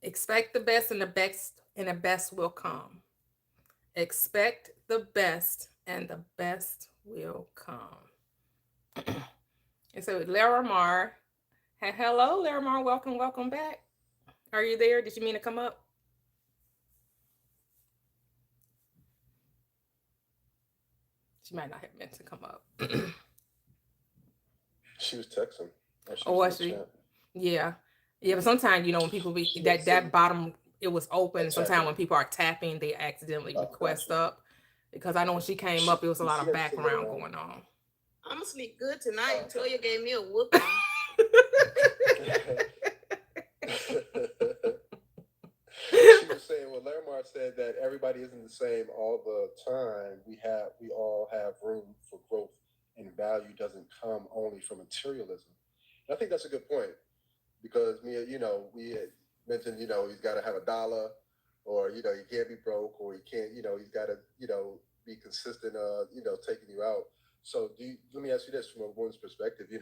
Expect the best, and the best will come. Expect the best, and the best will come. And so Laramar, hello, Laramar, welcome back. Are you there? Did you mean to come up? She might not have meant to come up. She was texting. Oh, was she? Yeah. Yeah, but sometimes, when people be that bottom, it was open. Sometimes when people are tapping, they accidentally request up. Because I know when she came up, it was a lot of background going on. I'm gonna sleep good tonight. Toyia gave me a whooping. She was saying, well, Laramar said that everybody isn't the same all the time. We all have room for growth, and value doesn't come only from materialism. And I think that's a good point, because we had mentioned, he's got to have $1, or he can't be broke, or he can't, he's got to, be consistent, taking you out. So let me ask you this from a woman's perspective, do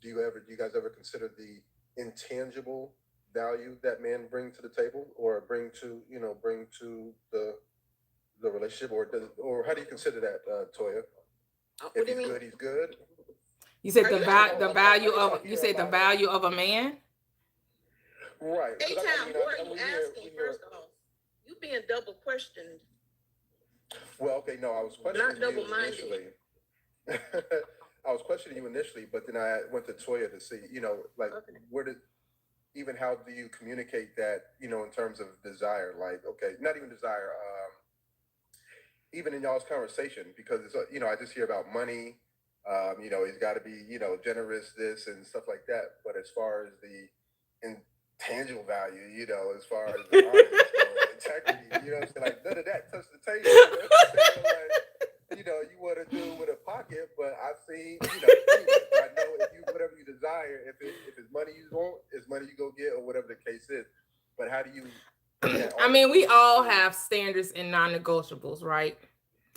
you guys ever consider the intangible value that men bring to the table, or bring to the relationship, or how do you consider that, Toyia? If he's good, he's good. You said the value of a man? Right. A-Town, who are you asking, first off? You being double questioned. Well, okay, no, I was Not questioning you double-minded. initially. I was questioning you initially, but then I went to Toyia to see, like where did even how do you communicate that, in terms of desire? Like, okay, not even desire, even in y'all's conversation, because it's, I just hear about money, he's got to be, generous, this and stuff like that. But as far as the intangible value, as far as the honest, integrity, what I'm saying? Like, none of that touched the table. You know what I'm saying? Like, you want to do with a pocket, but I've seen, anyway, but I know if you, whatever you desire, if it's money you want, it's money you go get, or whatever the case is. But how do you? I mean, we all have standards and non-negotiables, right?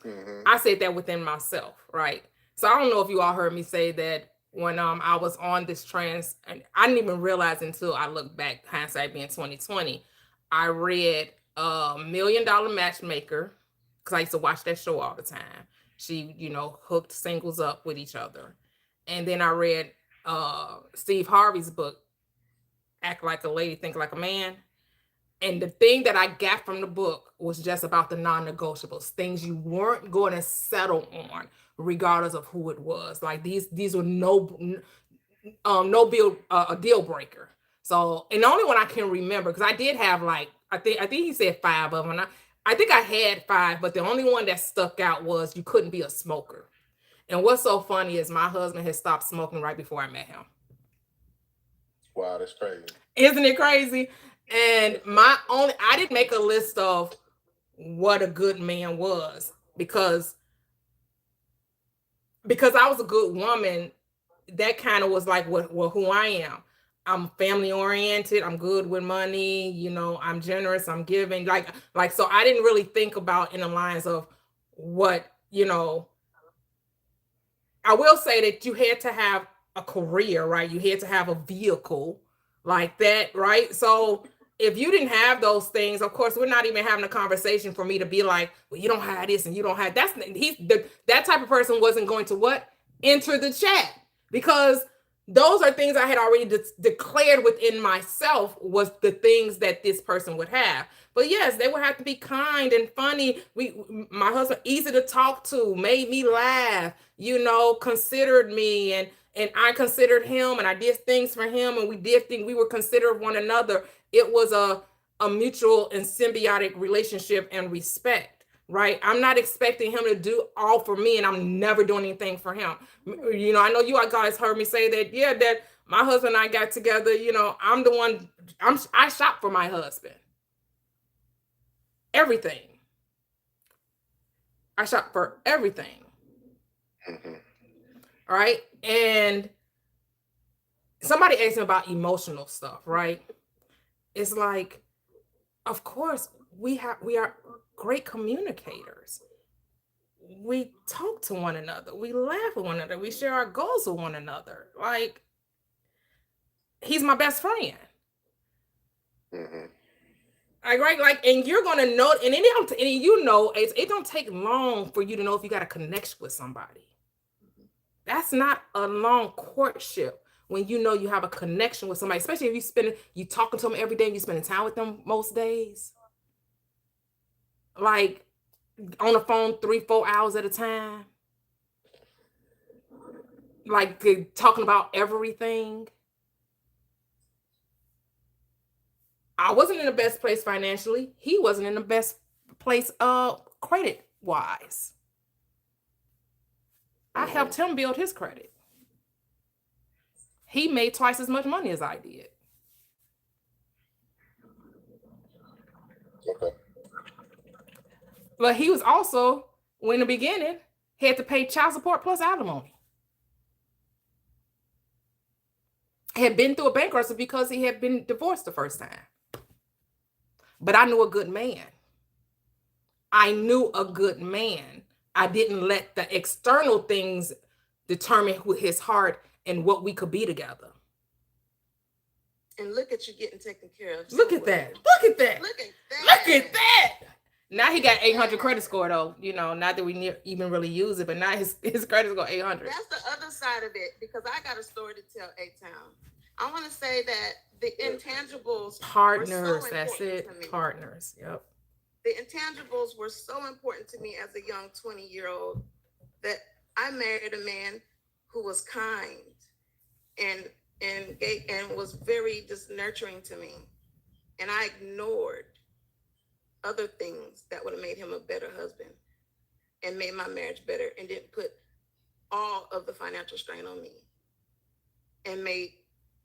Mm-hmm. I said that within myself, right? So I don't know if you all heard me say that when I was on this trans, and I didn't even realize until I look back, hindsight being 2020, I read $1 Million Matchmaker, because I used to watch that show all the time. She, hooked singles up with each other. And then I read Steve Harvey's book, Act Like a Lady, Think Like a Man. And the thing that I got from the book was just about the non-negotiables, things you weren't going to settle on, regardless of who it was. Like these were a deal breaker. So, and the only one I can remember, because I did have I think he said 5 of them. And I think I had 5, but the only one that stuck out was you couldn't be a smoker. And what's so funny is my husband had stopped smoking right before I met him. Wow, that's crazy. Isn't it crazy? And I didn't make a list of what a good man was because I was a good woman. That kind of was like who I am. I'm family oriented. I'm good with money. I'm generous. I'm giving. Like so. I didn't really think about in the lines of what I will say that you had to have a career, right? You had to have a vehicle like that, right? So if you didn't have those things, of course, we're not even having a conversation for me to be like, well, you don't have this and you don't have that type of person wasn't going to enter the chat, because those are things I had already declared within myself was the things that this person would have. But yes, they would have to be kind and funny. My husband, easy to talk to, made me laugh, considered me, and I considered him, and I did things for him, and we did things, we were considerate one another. It was a mutual and symbiotic relationship and respect, right? I'm not expecting him to do all for me, and I'm never doing anything for him. I know you guys heard me say that, that my husband and I got together, I'm the one, I shop for my husband. Everything. I shop for everything. Mm-hmm. Right? And somebody asked me about emotional stuff, right? It's like, of course, we are great communicators. We talk to one another. We laugh with one another. We share our goals with one another. Like, he's my best friend. Mm-hmm. Like, and you're gonna know, and it don't take long for you to know if you got a connection with somebody. That's not a long courtship when you have a connection with somebody, especially if you talking to them every day and you spending time with them most days. Like on the phone 3-4 hours at a time. Like talking about everything. I wasn't in the best place financially. He wasn't in the best place credit wise. I helped him build his credit. He made twice as much money as I did. Okay. But he was also, in the beginning, had to pay child support plus alimony. Had been through a bankruptcy because he had been divorced the first time. But I knew a good man. I didn't let the external things determine his heart and what we could be together. And look at you getting taken care of. Look at that. Now he got 800 credit score though. Not that we even really use it, but now his credit score 800. That's the other side of it, because I got a story to tell, A-Town. I want to say that the intangibles partners, were so that's it. important to me. Partners, yep. The the intangibles were so important to me as a young 20-year-old that I married a man who was kind and and was very just nurturing to me. And I ignored other things that would have made him a better husband and made my marriage better, and didn't put all of the financial strain on me and made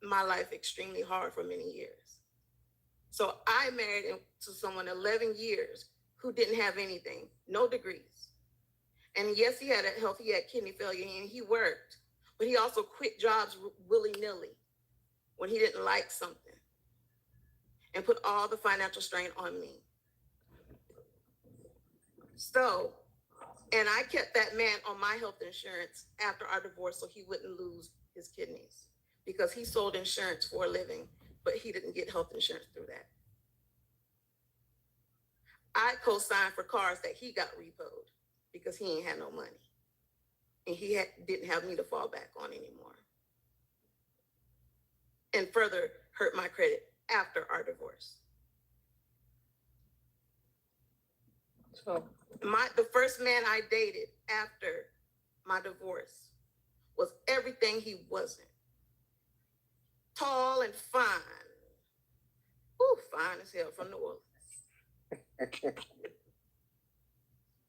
my life extremely hard for many years. So I married to someone 11 years who didn't have anything, no degrees. And yes, he had he had kidney failure and he worked, but he also quit jobs willy-nilly when he didn't like something and put all the financial strain on me. So, and I kept that man on my health insurance after our divorce so he wouldn't lose his kidneys, because he sold insurance for a living, but he didn't get health insurance through that. I co-signed for cars that he got repoed because he ain't had no money. And he didn't have me to fall back on anymore. And further hurt my credit after our divorce. So the first man I dated after my divorce was everything he wasn't. Tall and fine. Ooh, fine as hell, from New Orleans.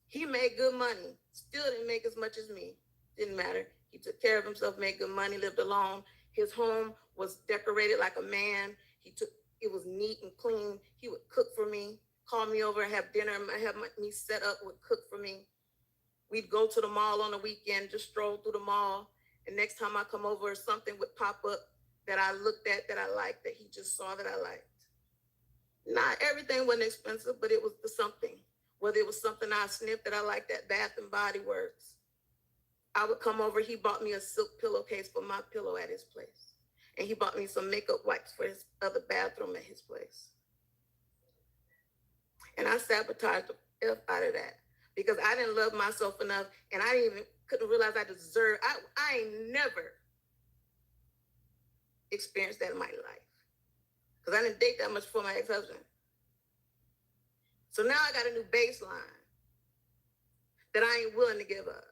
He made good money. Still didn't make as much as me. Didn't matter. He took care of himself, made good money, lived alone. His home was decorated like a man. It was neat and clean. He would cook for me, call me over and have dinner, have me set up, would cook for me. We'd go to the mall on the weekend, just stroll through the mall. And next time I come over, something would pop up that I looked at that I liked, that he just saw that I liked. Not everything wasn't expensive, but it was the something. Whether it was something I sniffed that I liked at Bath and Body Works. I would come over, he bought me a silk pillowcase for my pillow at his place. And he bought me some makeup wipes for his other bathroom at his place. And I sabotaged the F out of that because I didn't love myself enough, and I couldn't realize I deserved. I ain't never experienced that in my life because I didn't date that much before my ex-husband. So now I got a new baseline that I ain't willing to give up.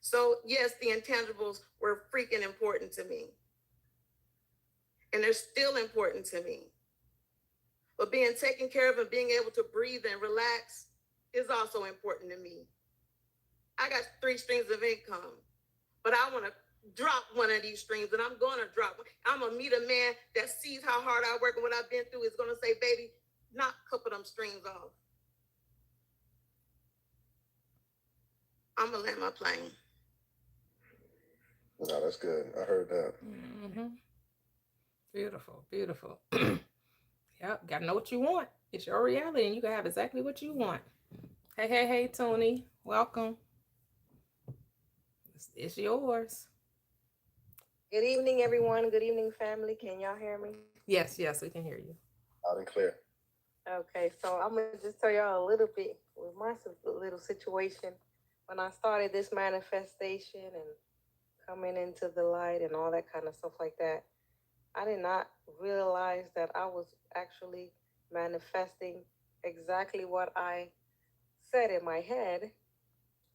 So yes, the intangibles were freaking important to me. And they're still important to me. But being taken care of and being able to breathe and relax is also important to me. I got 3 streams of income, but I want to drop one of these streams, and I'm going to drop one. I'm going to meet a man that sees how hard I work and what I've been through, is going to say, baby, knock a couple of them streams off. I'm going to land my plane. No, that's good. I heard that. Mm-hmm. Beautiful, beautiful. Yep, gotta know what you want. It's your reality, and you can have exactly what you want. Hey, Tony, welcome. It's yours. Good evening, everyone. Good evening, family. Can y'all hear me? Yes, we can hear you. Loud and clear. Okay, so I'm gonna just tell y'all a little bit with my little situation. When I started this manifestation and coming into the light and all that kind of stuff like that, I did not realize that I was actually manifesting exactly what I said in my head,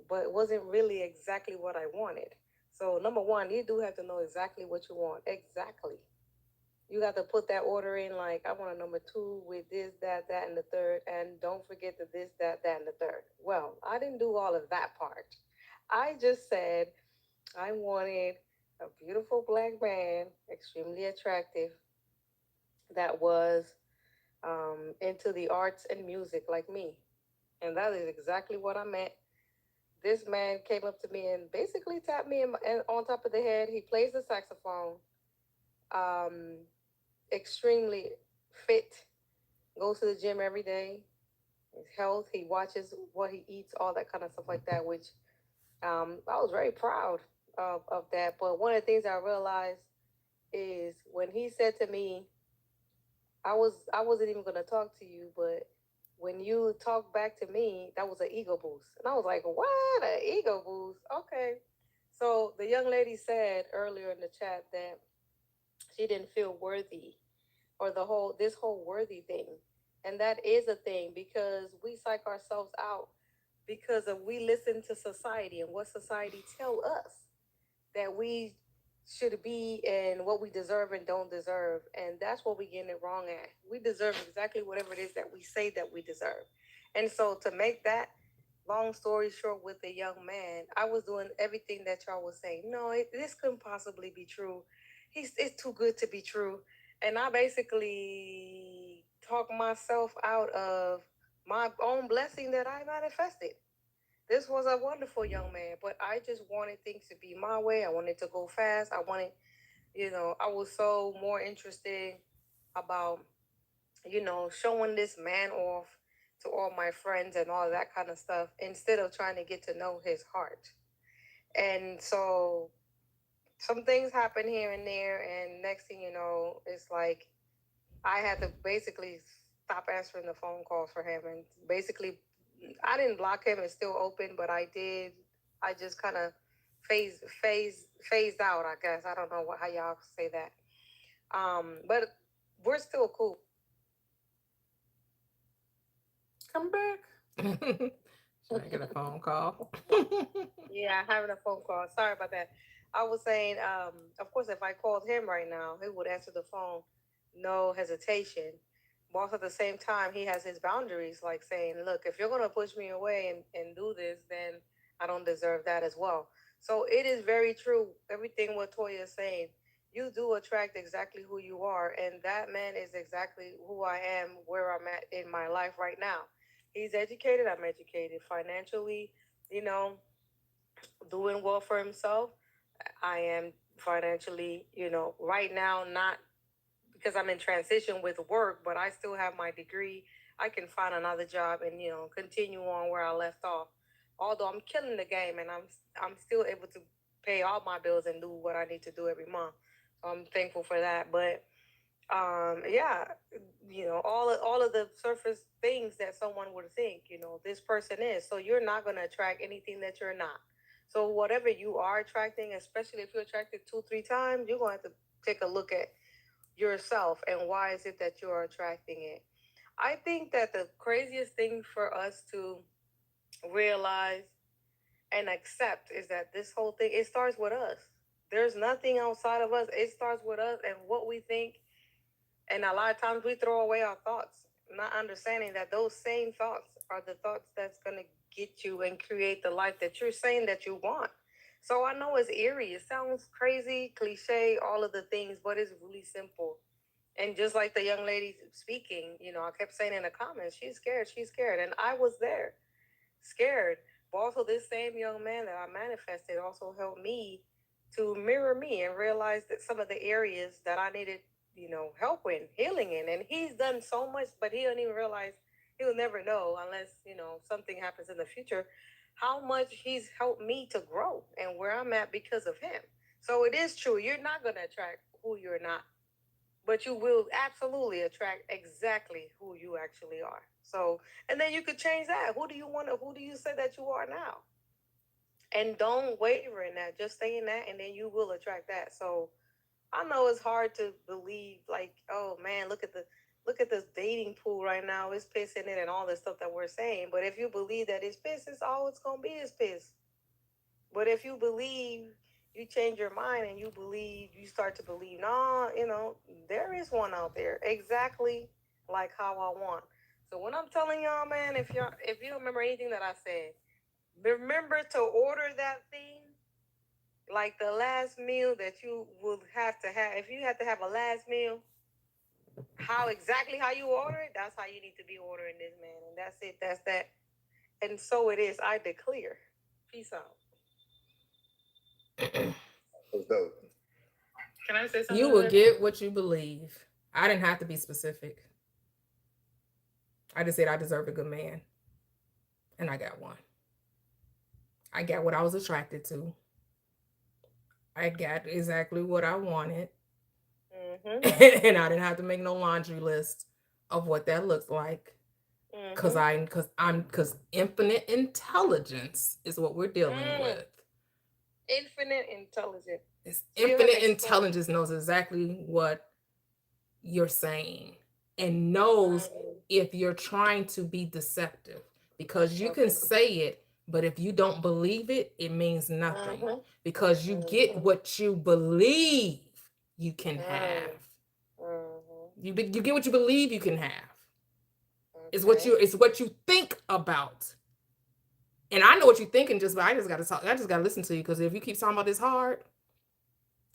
but it wasn't really exactly what I wanted. So number one, you do have to know exactly what you want. Exactly. You got to put that order in, like, I want a number 2 with this, that, and the third. And don't forget the this, that, and the third. Well, I didn't do all of that part. I just said I wanted a beautiful black man, extremely attractive, that was into the arts and music like me. And that is exactly what I meant. This man came up to me and basically tapped me on top of the head. He plays the saxophone. Extremely fit, goes to the gym every day. His health, he watches what he eats, all that kind of stuff like that, which I was very proud of that. But one of the things I realized is when he said to me, I wasn't even gonna talk to you, but when you talk back to me, that was an ego boost. And I was like, what? An ego boost? Okay. So the young lady said earlier in the chat that she didn't feel worthy, or this whole worthy thing. And that is a thing because we psych ourselves out because of we listen to society and what society tell us that we should be and what we deserve and don't deserve. And that's what we getting it wrong at. We deserve exactly whatever it is that we say that we deserve. And so to make that long story short with the young man, I was doing everything that y'all was saying. No, this couldn't possibly be true. It's too good to be true. And I basically talked myself out of my own blessing that I manifested. This was a wonderful young man, but I just wanted things to be my way. I wanted to go fast. I wanted, I was so more interested about, showing this man off to all my friends and all that kind of stuff instead of trying to get to know his heart. And so some things happen here and there, and next thing you know, it's like I had to basically stop answering the phone calls for him, and basically, I didn't block him; it's still open, but I did. I just kind of phased out. I guess I don't know how y'all say that. But we're still cool. Come back. Should I get a phone call? Yeah, having a phone call. Sorry about that. I was saying, of course, if I called him right now, he would answer the phone, no hesitation. But also at the same time, he has his boundaries, like saying, look, if you're going to push me away and do this, then I don't deserve that as well. So it is very true. Everything what Toya is saying, you do attract exactly who you are. And that man is exactly who I am, where I'm at in my life right now. He's educated. I'm educated financially, you know, doing well for himself. I am financially, right now, not because I'm in transition with work, but I still have my degree. I can find another job and, continue on where I left off. Although I'm killing the game and I'm still able to pay all my bills and do what I need to do every month. So I'm thankful for that. But yeah, all of the surface things that someone would think, this person is. So you're not going to attract anything that you're not. So whatever you are attracting, especially if you're attracted 2-3 times, you're going to have to take a look at yourself and why is it that you're attracting it. I think that the craziest thing for us to realize and accept is that this whole thing, it starts with us. There's nothing outside of us. It starts with us and what we think. And a lot of times we throw away our thoughts, not understanding that those same thoughts are the thoughts that's going to get you and create the life that you're saying that you want. So I know it's eerie. It sounds crazy, cliche, all of the things, but it's really simple. And just like the young lady speaking, I kept saying in the comments, she's scared, she's scared. And I was there, scared. But also, this same young man that I manifested also helped me to mirror me and realize that some of the areas that I needed, help in, healing in. And he's done so much, but he don't even realize, he'll never know unless, something happens in the future, how much he's helped me to grow and where I'm at because of him. So it is true. You're not going to attract who you're not, but you will absolutely attract exactly who you actually are. So, and then you could change that. Who do you say that you are now? And don't waver in that. Just stay in that, and then you will attract that. So, I know it's hard to believe, like, oh man, look at this dating pool right now. It's piss in it and all this stuff that we're saying. But if you believe that it's piss, it's all it's gonna be is piss. But if you believe, you change your mind and you start to believe, no, there is one out there exactly like how I want. So when I'm telling y'all, man, if you don't remember anything that I said, remember to order that thing like the last meal that you would have to have. If you had to have a last meal, how you order it, that's how you need to be ordering this, man. And that's it. That's that. And so it is. I declare. Peace out. That's dope. Can I say something? You will get what you believe. I didn't have to be specific. I just said I deserved a good man. And I got one. I got what I was attracted to. I got exactly what I wanted. Mm-hmm. And I didn't have to make no laundry list of what that looks like. Because infinite intelligence is what we're dealing with. Infinite intelligence. It's infinite intelligence knows exactly what you're saying and knows if you're trying to be deceptive, because you can say it, but if you don't believe it, it means nothing, because you get what you believe you can have. You get what you believe you can have. It's what you think about. And I know what you're thinking, but I just gotta listen to you, because if you keep talking about this hard,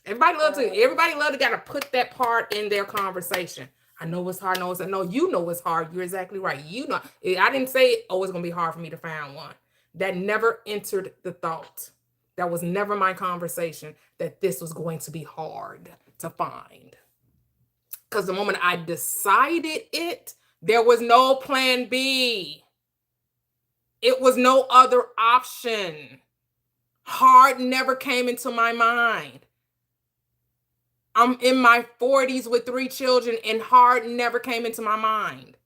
everybody love to gotta put that part in their conversation. I know it's hard. No, you know it's hard. You're exactly right. You know, I didn't say, oh, it's gonna be hard for me to find one. That never entered the thought. That was never my conversation, that this was going to be hard to find. Because the moment I decided it, there was no plan B. It was no other option. Hard never came into my mind. I'm in my 40s with 3 children, and hard never came into my mind.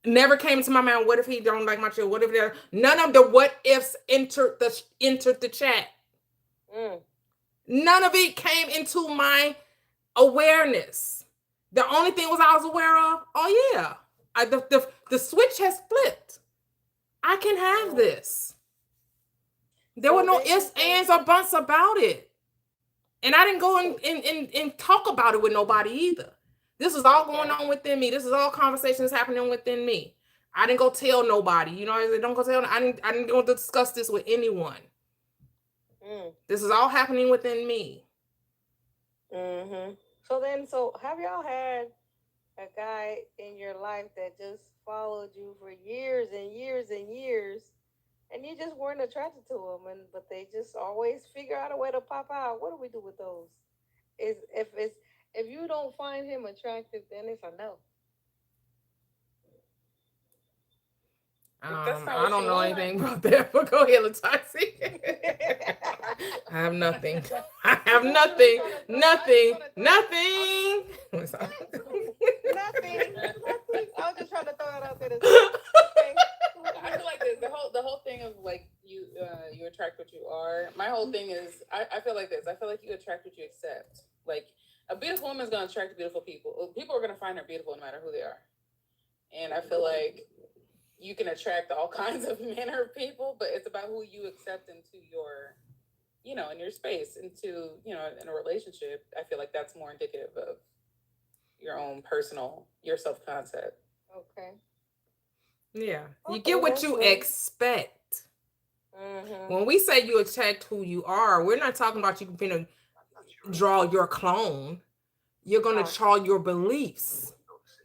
Never came into my mind. What if he don't like my children? What if they're... None of the what ifs entered the chat. None of it came into my awareness. The only thing I was aware of, oh yeah, the switch has flipped. I can have this. There were no ifs, ands, or buts about it. And I didn't go and talk about it with nobody either. This is all going on within me. This is all conversations happening within me. I didn't go tell nobody. You know, I don't go tell. I didn't go discuss this with anyone. This is all happening within me. So have y'all had a guy in your life that just followed you for years and years and years, and you just weren't attracted to him, but they just always figure out a way to pop out? What do we do with those? If you don't find him attractive, then it's a no. I don't know anything about that, but go ahead, Latasi. I have nothing. I have nothing. Nothing. Nothing. I was just trying to throw it out there. Okay. I feel like this. The whole thing of like you attract what you are. My whole thing is I feel like this. I feel like you attract what you accept. Like a beautiful woman is gonna attract beautiful people. People are gonna find her beautiful no matter who they are. And I feel like you can attract all kinds of manner of people, but it's about who you accept into your, in your space, into, in a relationship. I feel like that's more indicative of your own your self-concept. Okay. Yeah. You get what you expect. When we say you attract who you are, we're not talking about you can draw your clone. You're going to draw your beliefs.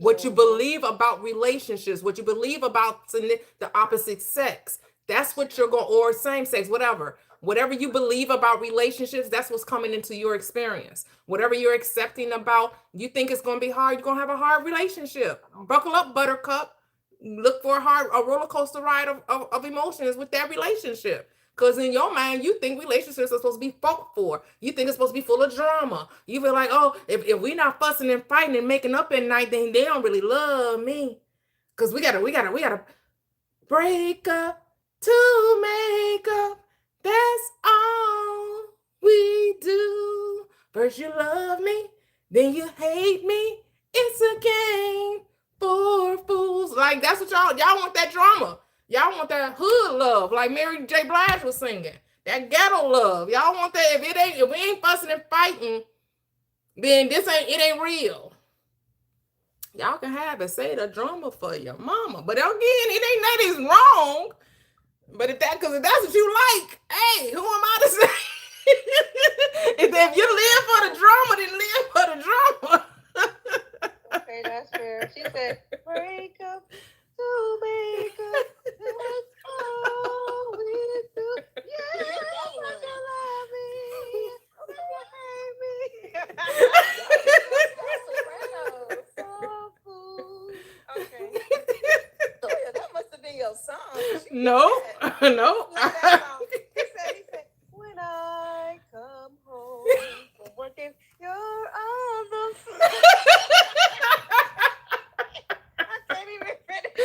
What you believe about relationships, what you believe about the opposite sex, that's what you're going, or same sex, whatever. Whatever you believe about relationships, that's what's coming into your experience. Whatever you're accepting about, you think it's going to be hard, you're going to have a hard relationship. Buckle up, buttercup. Look for a roller coaster ride of emotions with that relationship. Because in your mind, you think relationships are supposed to be fought for. You think it's supposed to be full of drama. You feel like, oh, if we're not fussing and fighting and making up at night, then they don't really love me. Because we gotta break up to make up. That's all we do. First you love me, then you hate me. It's a game for fools. Like, that's what y'all want, that drama. Y'all want that hood love, like Mary J. Blige was singing. That ghetto love. Y'all want that. If we ain't fussing and fighting, then it ain't real. Y'all can have it. Say the drama for your mama. But again, it ain't nothing's wrong. But if that's what you like, hey, who am I to say? If you live for the drama, then live for the drama. Okay, that's fair. She said, break up to make up. That's all we do. Yeah, but you love me. You hate me. Okay. Toyia, that must have been your song. No. He said, when I come home from working, you're on the floor. I can't even finish.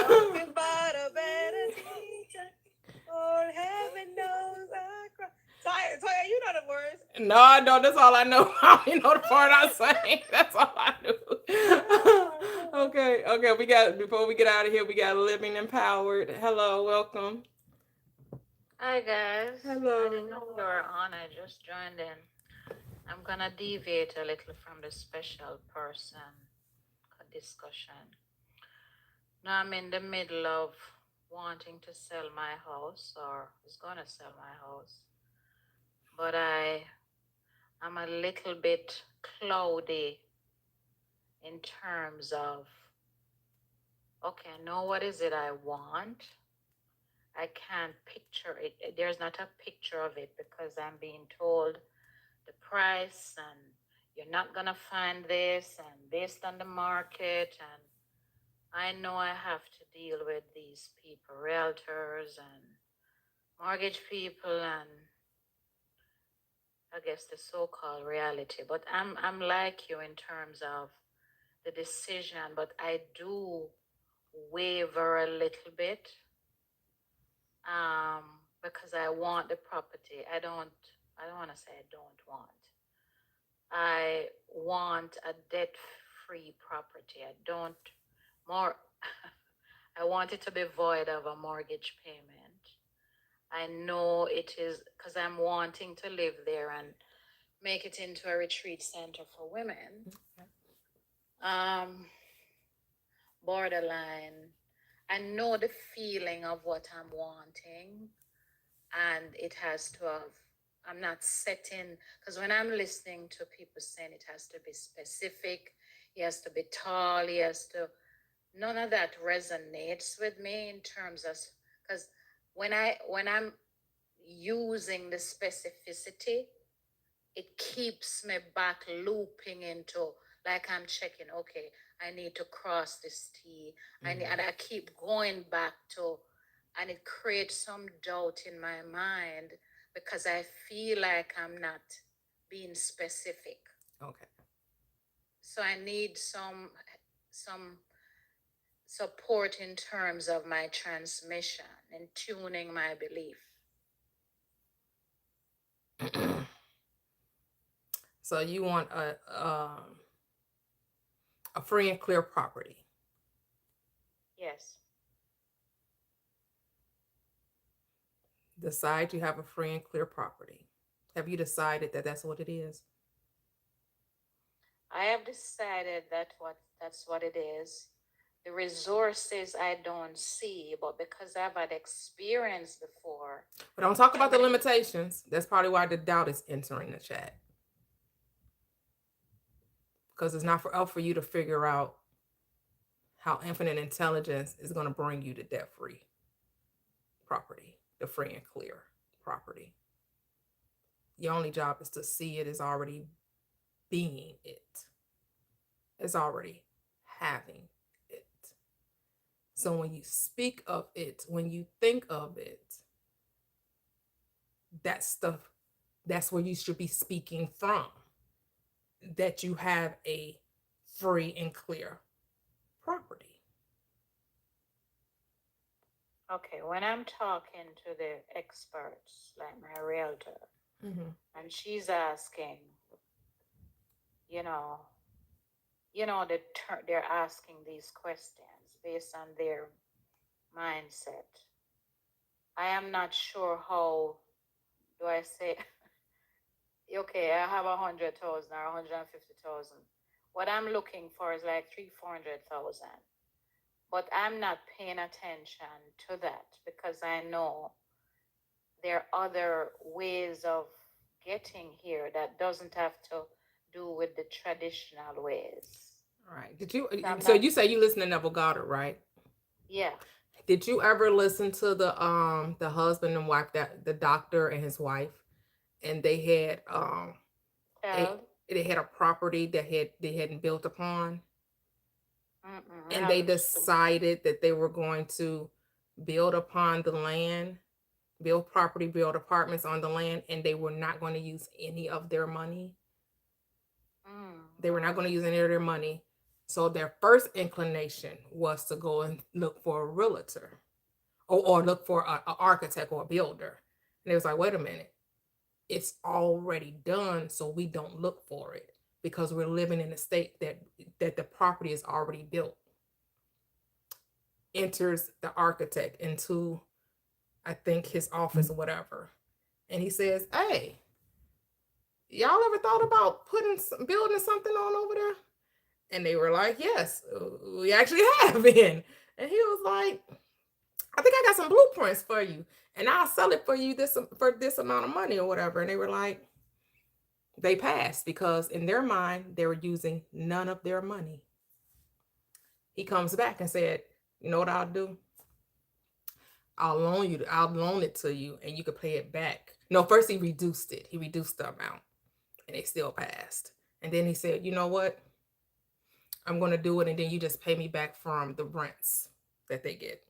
Talking about a better teacher. Lord, heaven knows I cry. Toyia, you know the words. No, I know. That's all I know. I only know the part I sang. That's all I knew. Okay. We got, before we get out of here, we got Living Empowered. Hello, welcome. Hi guys. Hello. I didn't know you were on. I just joined in. I'm gonna deviate a little from the special person discussion. Now I'm in the middle of wanting to sell my house, or is gonna sell my house, but I'm a little bit cloudy in terms of, okay, I know what is it I want. I can't picture it. There's not a picture of it because I'm being told the price and you're not gonna find this and based on the market, and I know I have to deal with these people, realtors and mortgage people, and I guess the so-called reality. But I'm like you in terms of the decision, but I do waver a little bit because I want the property. I don't want to say I don't want. I want a debt-free property. I don't more. I want it to be void of a mortgage payment. I know it is because I'm wanting to live there and make it into a retreat center for women. Borderline. I know the feeling of what I'm wanting, and it has to have, I'm not setting, because when I'm listening to people saying it has to be specific, he has to be tall, he has to, none of that resonates with me in terms of, because when I'm using the specificity, it keeps me back looping into, like I'm checking, okay, I need to cross this T. And I keep going back to, and it creates some doubt in my mind because I feel like I'm not being specific. Okay. So I need some support in terms of my transmission and tuning my belief. So you want a free and clear property. Yes. Decide you have a free and clear property. Have you decided that that's what it is? I have decided that's what it is. The resources I don't see, but because I've had experience before. But don't talk about the limitations. That's probably why the doubt is entering the chat. Because it's not up for you to figure out how infinite intelligence is going to bring you to debt-free property, the free and clear property. Your only job is to see it as already being it. It's already having it. So when you speak of it, when you think of it, that's where you should be speaking from. That you have a free and clear property. Okay, when I'm talking to the experts, like my realtor, and she's asking, they're asking these questions based on their mindset. I am not sure how do I say, okay, I have 100,000 or 150,000. What I'm looking for is like 300,000-400,000. But I'm not paying attention to that because I know there are other ways of getting here that doesn't have to do with the traditional ways. All right. So you say you listen to Neville Goddard, right? Yeah. Did you ever listen to the husband and wife, that the doctor and his wife, and they had they had a property that they hadn't built upon? And they decided that they were going to build upon the land, build property, build apartments on the land, and they were not going to use any of their money. They were not going to use any of their money. So their first inclination was to go and look for a realtor or look for an architect or a builder. And it was like, wait a minute. it's already done, so we don't look for it because we're living in a state that the property is already built. Enters the architect into, I think, his office or whatever, and he says, "Hey, y'all ever thought about building something on over there?" And they were like, "Yes, we actually have been." And he was like, "I think I got some blueprints for you, and I'll sell it for you for this amount of money or whatever." And they were like, they passed because in their mind they were using none of their money. He comes back and said, "You know what I'll do? I'll loan it to you, and you could pay it back." No, first he reduced it. He reduced the amount, and they still passed. And then he said, "You know what? I'm going to do it, and then you just pay me back from the rents that they get."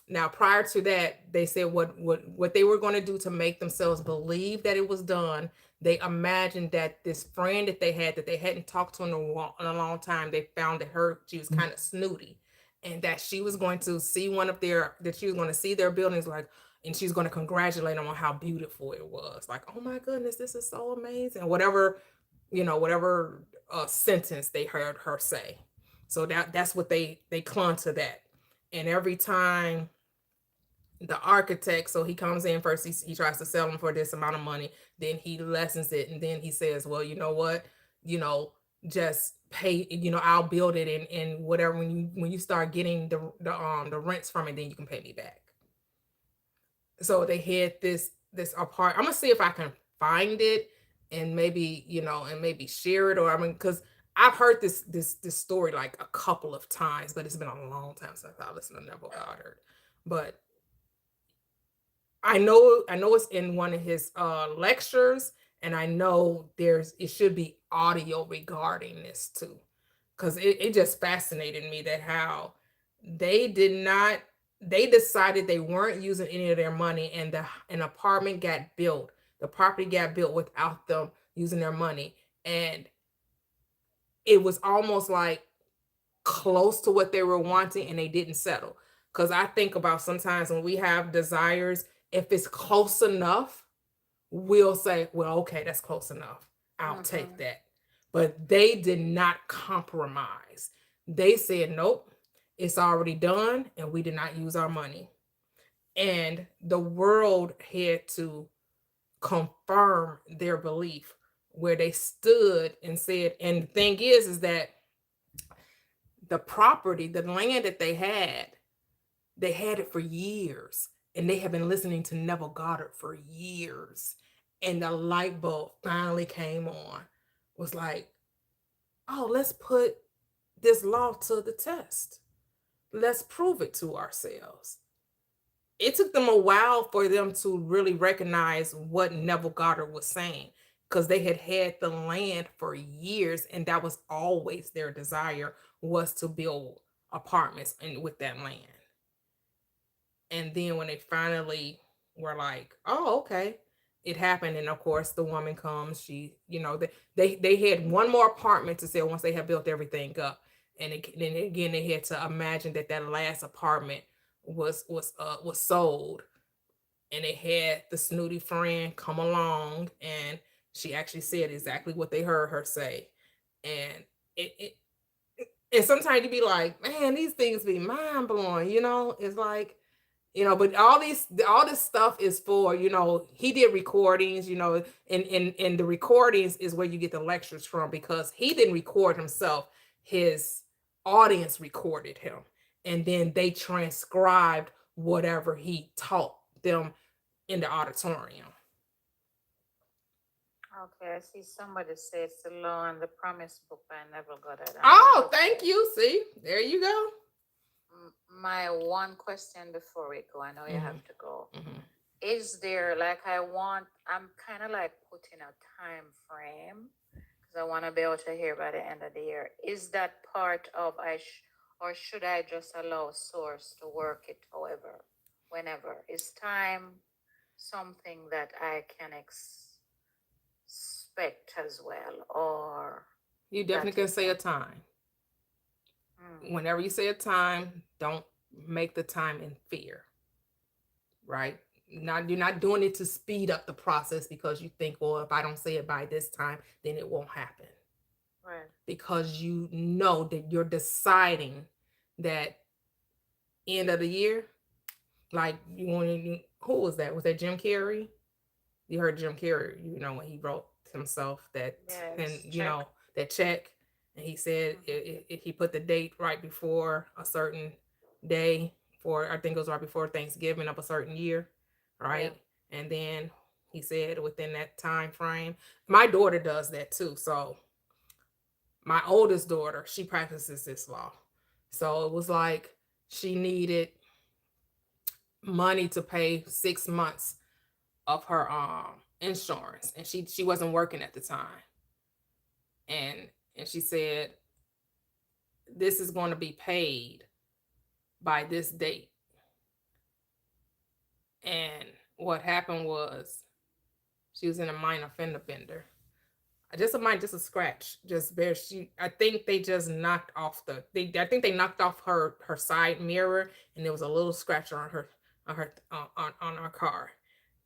Now, prior to that, they said what they were going to do to make themselves believe that it was done. They imagined that this friend that they hadn't talked to in a long time, they found that she was kind of snooty, and that she was going to see that she was going to see their buildings, like, and she's going to congratulate them on how beautiful it was. Like, "Oh my goodness, this is so amazing." Whatever, whatever sentence they heard her say. So that's what they clung to that. And every time the architect, so he comes in first, he tries to sell them for this amount of money, then he lessens it, and then he says, "Well, you know what, just pay, I'll build it, and whatever, when you start getting the rents from it, then you can pay me back." So they had this apart. I'm gonna see if I can find it and maybe share it, or, I mean, because I've heard this story like a couple of times, but it's been a long time since I listened to Neville Goddard. But I know it's in one of his lectures, and I know it should be audio regarding this too, because it just fascinated me that how they did not they decided they weren't using any of their money, and an apartment got built, the property got built without them using their money, and it was almost like close to what they were wanting, and they didn't settle. Because I think about sometimes when we have desires, if it's close enough, we'll say, "Well, okay, that's close enough. I'll take that." But they did not compromise. They said, "Nope, it's already done, and we did not use our money." And the world had to confirm their belief, where they stood and said, and the thing is that the property, the land that they had it for years, and they have been listening to Neville Goddard for years. And the light bulb finally came on. Was like, "Oh, let's put this law to the test. Let's prove it to ourselves." It took them a while for them to really recognize what Neville Goddard was saying, because they had the land for years, and that was always their desire, was to build apartments with that land. And then when they finally were like, "Oh, okay," it happened. And of course, the woman comes. She, they had one more apartment to sell once they had built everything up. And then again, they had to imagine that last apartment was sold. And they had the snooty friend come along, and she actually said exactly what they heard her say. And and sometimes you be like, "Man, these things be mind blowing," It's like, but all this stuff is for, he did recordings, and the recordings is where you get the lectures from, because he didn't record himself. His audience recorded him, and then they transcribed whatever he taught them in the auditorium. Okay, I see somebody says the law and the promise book by Neville Goddard. Oh, thank you. See, there you go. My one question before we go, I know you have to go. Mhm. Is there, like, I'm kind of like putting a time frame, because I want to be able to hear by the end of the year. Is that part of or should I just allow source to work it however, whenever? Is time something that I can expect as well, or You definitely can say a time. Whenever you say a time, don't make the time in fear, right? You're not doing it to speed up the process because you think, well, if I don't say it by this time, then it won't happen. Right. Because you know that you're deciding that end of the year, like you want to, who was that? Was that Jim Carrey? You heard Jim Carrey, when he wrote himself that, and that check, and he said if he put the date right before a certain day, for I think it was right before Thanksgiving of a certain year, right? Yeah. And then he said within that time frame, my daughter does that too. So my oldest daughter, she practices this law. So it was like she needed money to pay 6 months of her insurance, and she wasn't working at the time, and she said this is going to be paid by this date. And what happened was she was in a minor fender bender. Just a scratch, just bare. I think they just knocked off I think they knocked off her side mirror, and there was a little scratch on her car.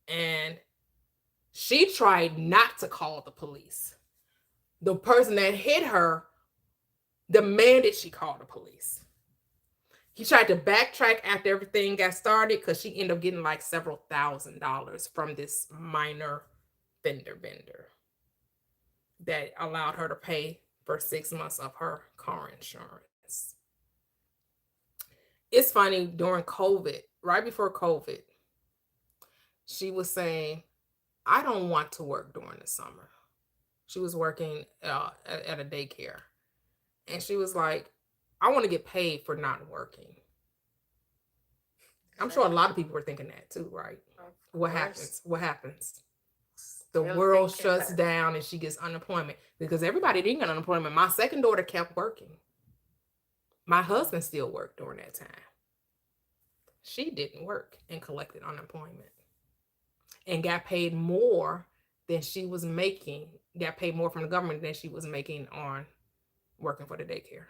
And she tried not to call the police. The person that hit her demanded she call the police. He tried to backtrack after everything got started because she ended up getting like several $1,000s from this minor fender bender that allowed her to pay for 6 months of her car insurance. It's funny, during COVID, right before COVID, she was saying, I don't want to work during the summer. She was working at a daycare. And she was like, I want to get paid for not working. I'm sure a lot of people were thinking that too, right? What happens? The world shuts down and she gets unemployment, because everybody didn't get unemployment. My second daughter kept working. My husband still worked during that time. She didn't work and collected unemployment and got paid more than she was making, got paid more from the government than she was making on working for the daycare.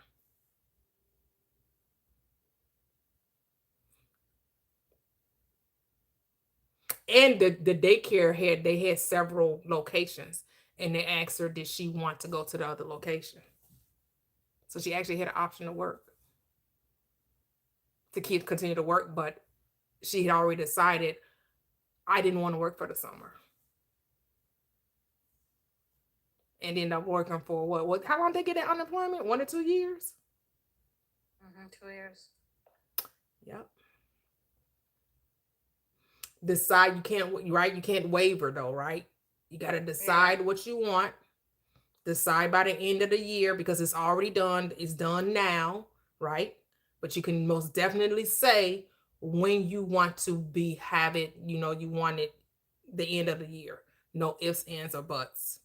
And the daycare had several locations, and they asked her, did she want to go to the other location? So she actually had an option to work, to continue to work, but she had already decided, I didn't want to work for the summer. And ended up working for what? How long did they get that unemployment? 1 or 2 years? 2 years. Yep. Decide, you can't waver though, right? You got to decide what you want. Decide by the end of the year, because it's already done. It's done now, right? But you can most definitely say when you want to have it, you want it the end of the year. No ifs, ands, or buts.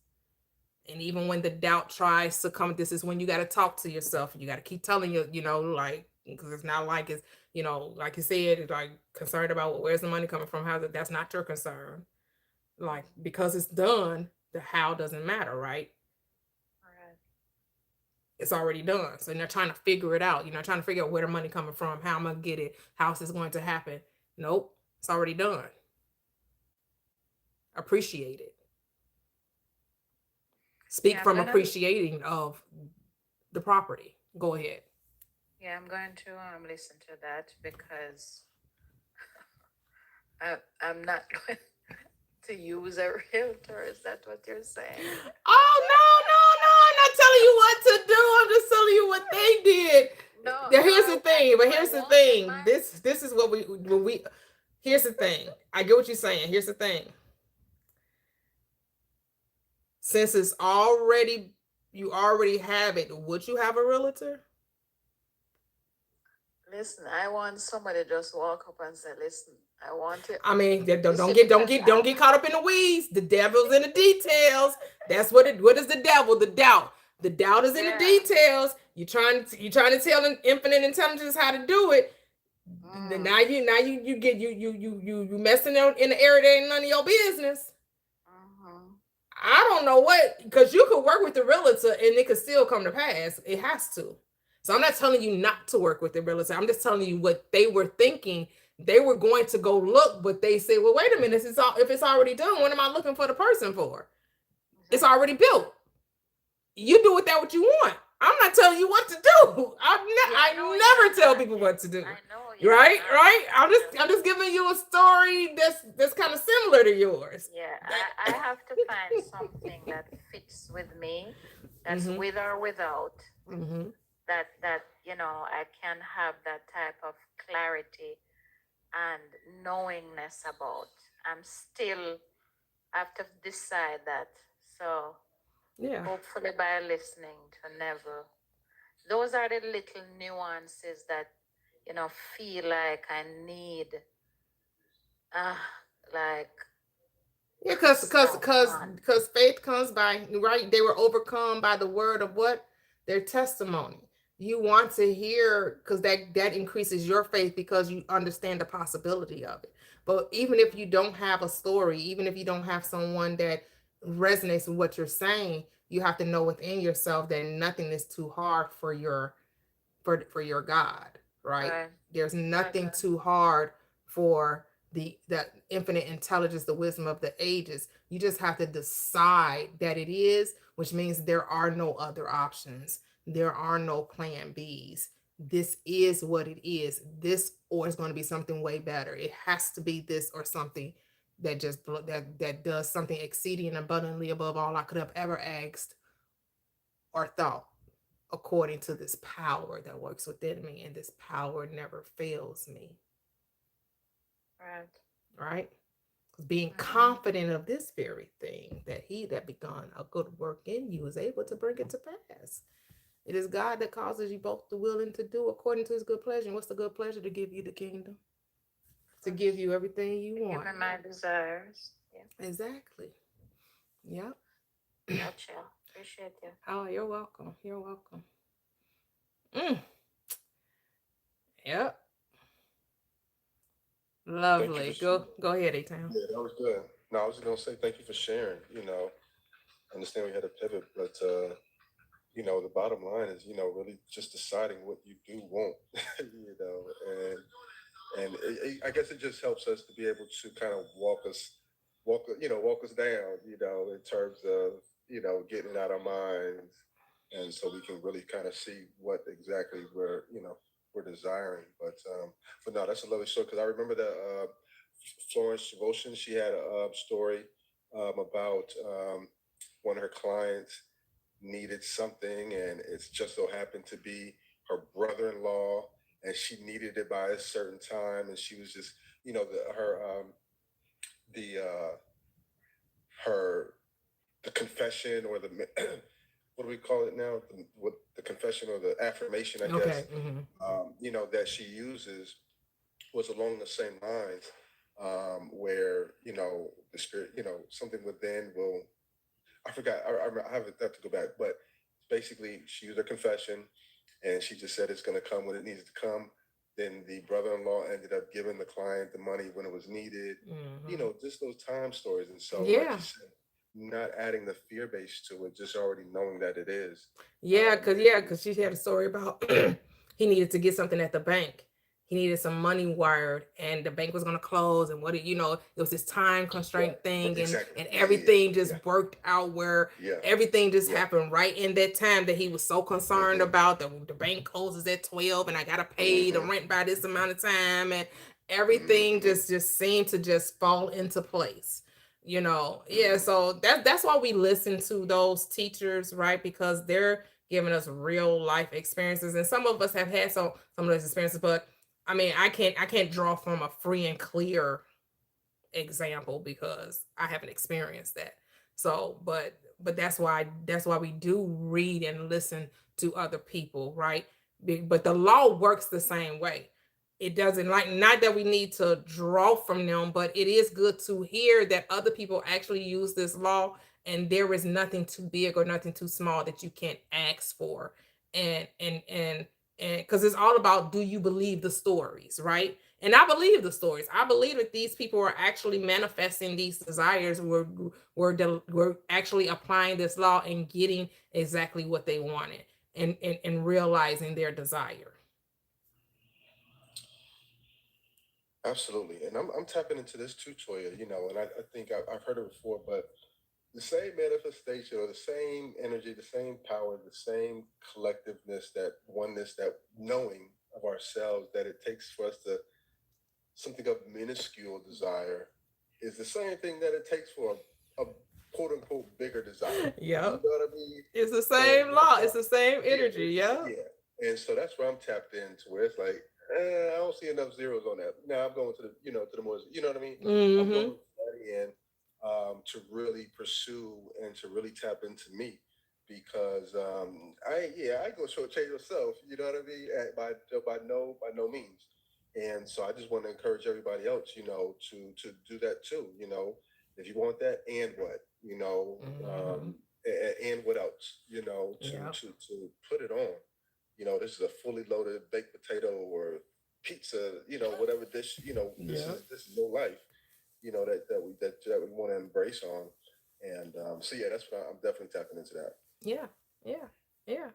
And even when the doubt tries to come, this is when you got to talk to yourself. You got to keep telling you, because it's not like it's, like you said, it's like concerned about where's the money coming from. That's not your concern. Like, because it's done, the how doesn't matter, right? It's already done. So you're trying to figure it out. Trying to figure out where the money coming from, how I'm going to get it, how is this going to happen. Nope, it's already done. Appreciate it. Speak from appreciating of the property. Go ahead. Yeah, I'm going to listen to that, because I'm not going to use a realtor. Is that what you're saying? Oh, no. I'm not telling you what to do. I'm just telling you what they did. Here's the thing. This is what we here's the thing. I get what you're saying. Here's the thing. Since you already have it, would you have a realtor? Listen, I want somebody to just walk up and say, listen, I want it. I mean, don't get caught up in the weeds. The devil's in the details. That's what is the devil? The doubt. The doubt is in the details. You're trying to tell an infinite intelligence how to do it. Now you messing out in the area that ain't none of your business. I don't know what, because you could work with the realtor and it could still come to pass. It has to. So I'm not telling you not to work with the realtor. I'm just telling you what they were thinking They were going to go look, but they said, well, wait a minute, if it's already done, what am I looking for the person for? It's already built. You do with that what you want. I'm not telling you what to do. I never tell people what to do. I know. Right? I'm just giving you a story that's kind of similar to yours. Yeah, I have to find something that fits with me, that's with or without, that I can have that type of clarity and knowingness about. I have to decide that. So hopefully by listening to Neville, those are the little nuances that feel like I need, like, because faith comes by, right? They were overcome by the word of what? Their testimony. You want to hear, because that increases your faith because you understand the possibility of it. But even if you don't have a story, even if you don't have someone that resonates with what you're saying, you have to know within yourself that nothing is too hard for your God, right? There's nothing too hard for the infinite intelligence, the wisdom of the ages. You just have to decide that it is, which means there are no other options. There are no plan Bs. This is what it is. This, or it's going to be something way better. It has to be this or something that just that does something exceeding abundantly above all I could have ever asked or thought, according to this power that works within me, and this power never fails me. Right? Being confident of this very thing, that he that begun a good work in you is able to bring it to pass. It is God that causes you both to will and to do according to his good pleasure. And what's the good pleasure? To give you the kingdom, to give you everything you want. Give me my desires. Yeah. Exactly. Yep. Gotcha. Appreciate you. Oh, you're welcome. You're welcome. Yep. Lovely. Go ahead, A-Town. Yeah, that was good. No, I was just gonna say thank you for sharing. I understand we had a pivot, but the bottom line is, really just deciding what you do want, I guess it just helps us to be able to kind of walk us down, in terms of, getting out our minds, and so we can really kind of see what exactly we're desiring. But no, that's a lovely story, because I remember that Florence Devotion, she had a story about one of her clients needed something, and it's just so happened to be her brother-in-law, and she needed it by a certain time, and she was just, the confession, or the what do we call it now? The confession or the affirmation, I guess, that she uses was along the same lines, where, the spirit, something within will, I forgot, I have to go back, but basically she used her confession, and she just said it's going to come when it needs to come. Then the brother-in-law ended up giving the client the money when it was needed, just those time stories. And so, like you said, not adding the fear base to it, just already knowing that it is. Because she had a story about he needed to get something at the bank. He needed some money wired, and the bank was going to close. And it was this time constraint thing, and everything just worked out where everything just happened right in that time that he was so concerned about. The bank closes at 12, and I got to pay the rent by this amount of time, and everything just seemed to just fall into place. So that's why we listen to those teachers, right? Because they're giving us real life experiences, and some of us have had some of those experiences, but I mean, I can't draw from a free and clear example because I haven't experienced that. So, but that's why we do read and listen to other people, right? But the law works the same way. It doesn't, like, not that we need to draw from them, but it is good to hear that other people actually use this law, and there is nothing too big or nothing too small that you can't ask for. And because it's all about, do you believe the stories, right? And I believe the stories. I believe that these people are actually manifesting these desires. We're actually applying this law and getting exactly what they wanted, and realizing their desire. Absolutely. And I'm tapping into this too, Toya, and I think I've heard it before, but the same manifestation or the same energy, the same power, the same collectiveness, that oneness, that knowing of ourselves that it takes for us to something of minuscule desire is the same thing that it takes for a quote unquote bigger desire. Yep. You know what I mean? It's the same law. It's the same Yeah, energy. Yeah. yeah. And so that's where I'm tapped into, where it's like, I don't see enough zeros on that. Now I'm going to to the more, you know what I mean? I'm going to study and to really pursue and to really tap into me, because I go shortchange yourself, you know what I mean? By no means. And so I just want to encourage everybody else, to do that too. If you want that, and what, and what else, to put it on. This is a fully loaded baked potato or pizza, whatever dish, this is no life, that we want to embrace on. And so yeah, that's what I'm definitely tapping into that. Yeah. Yeah. Yeah.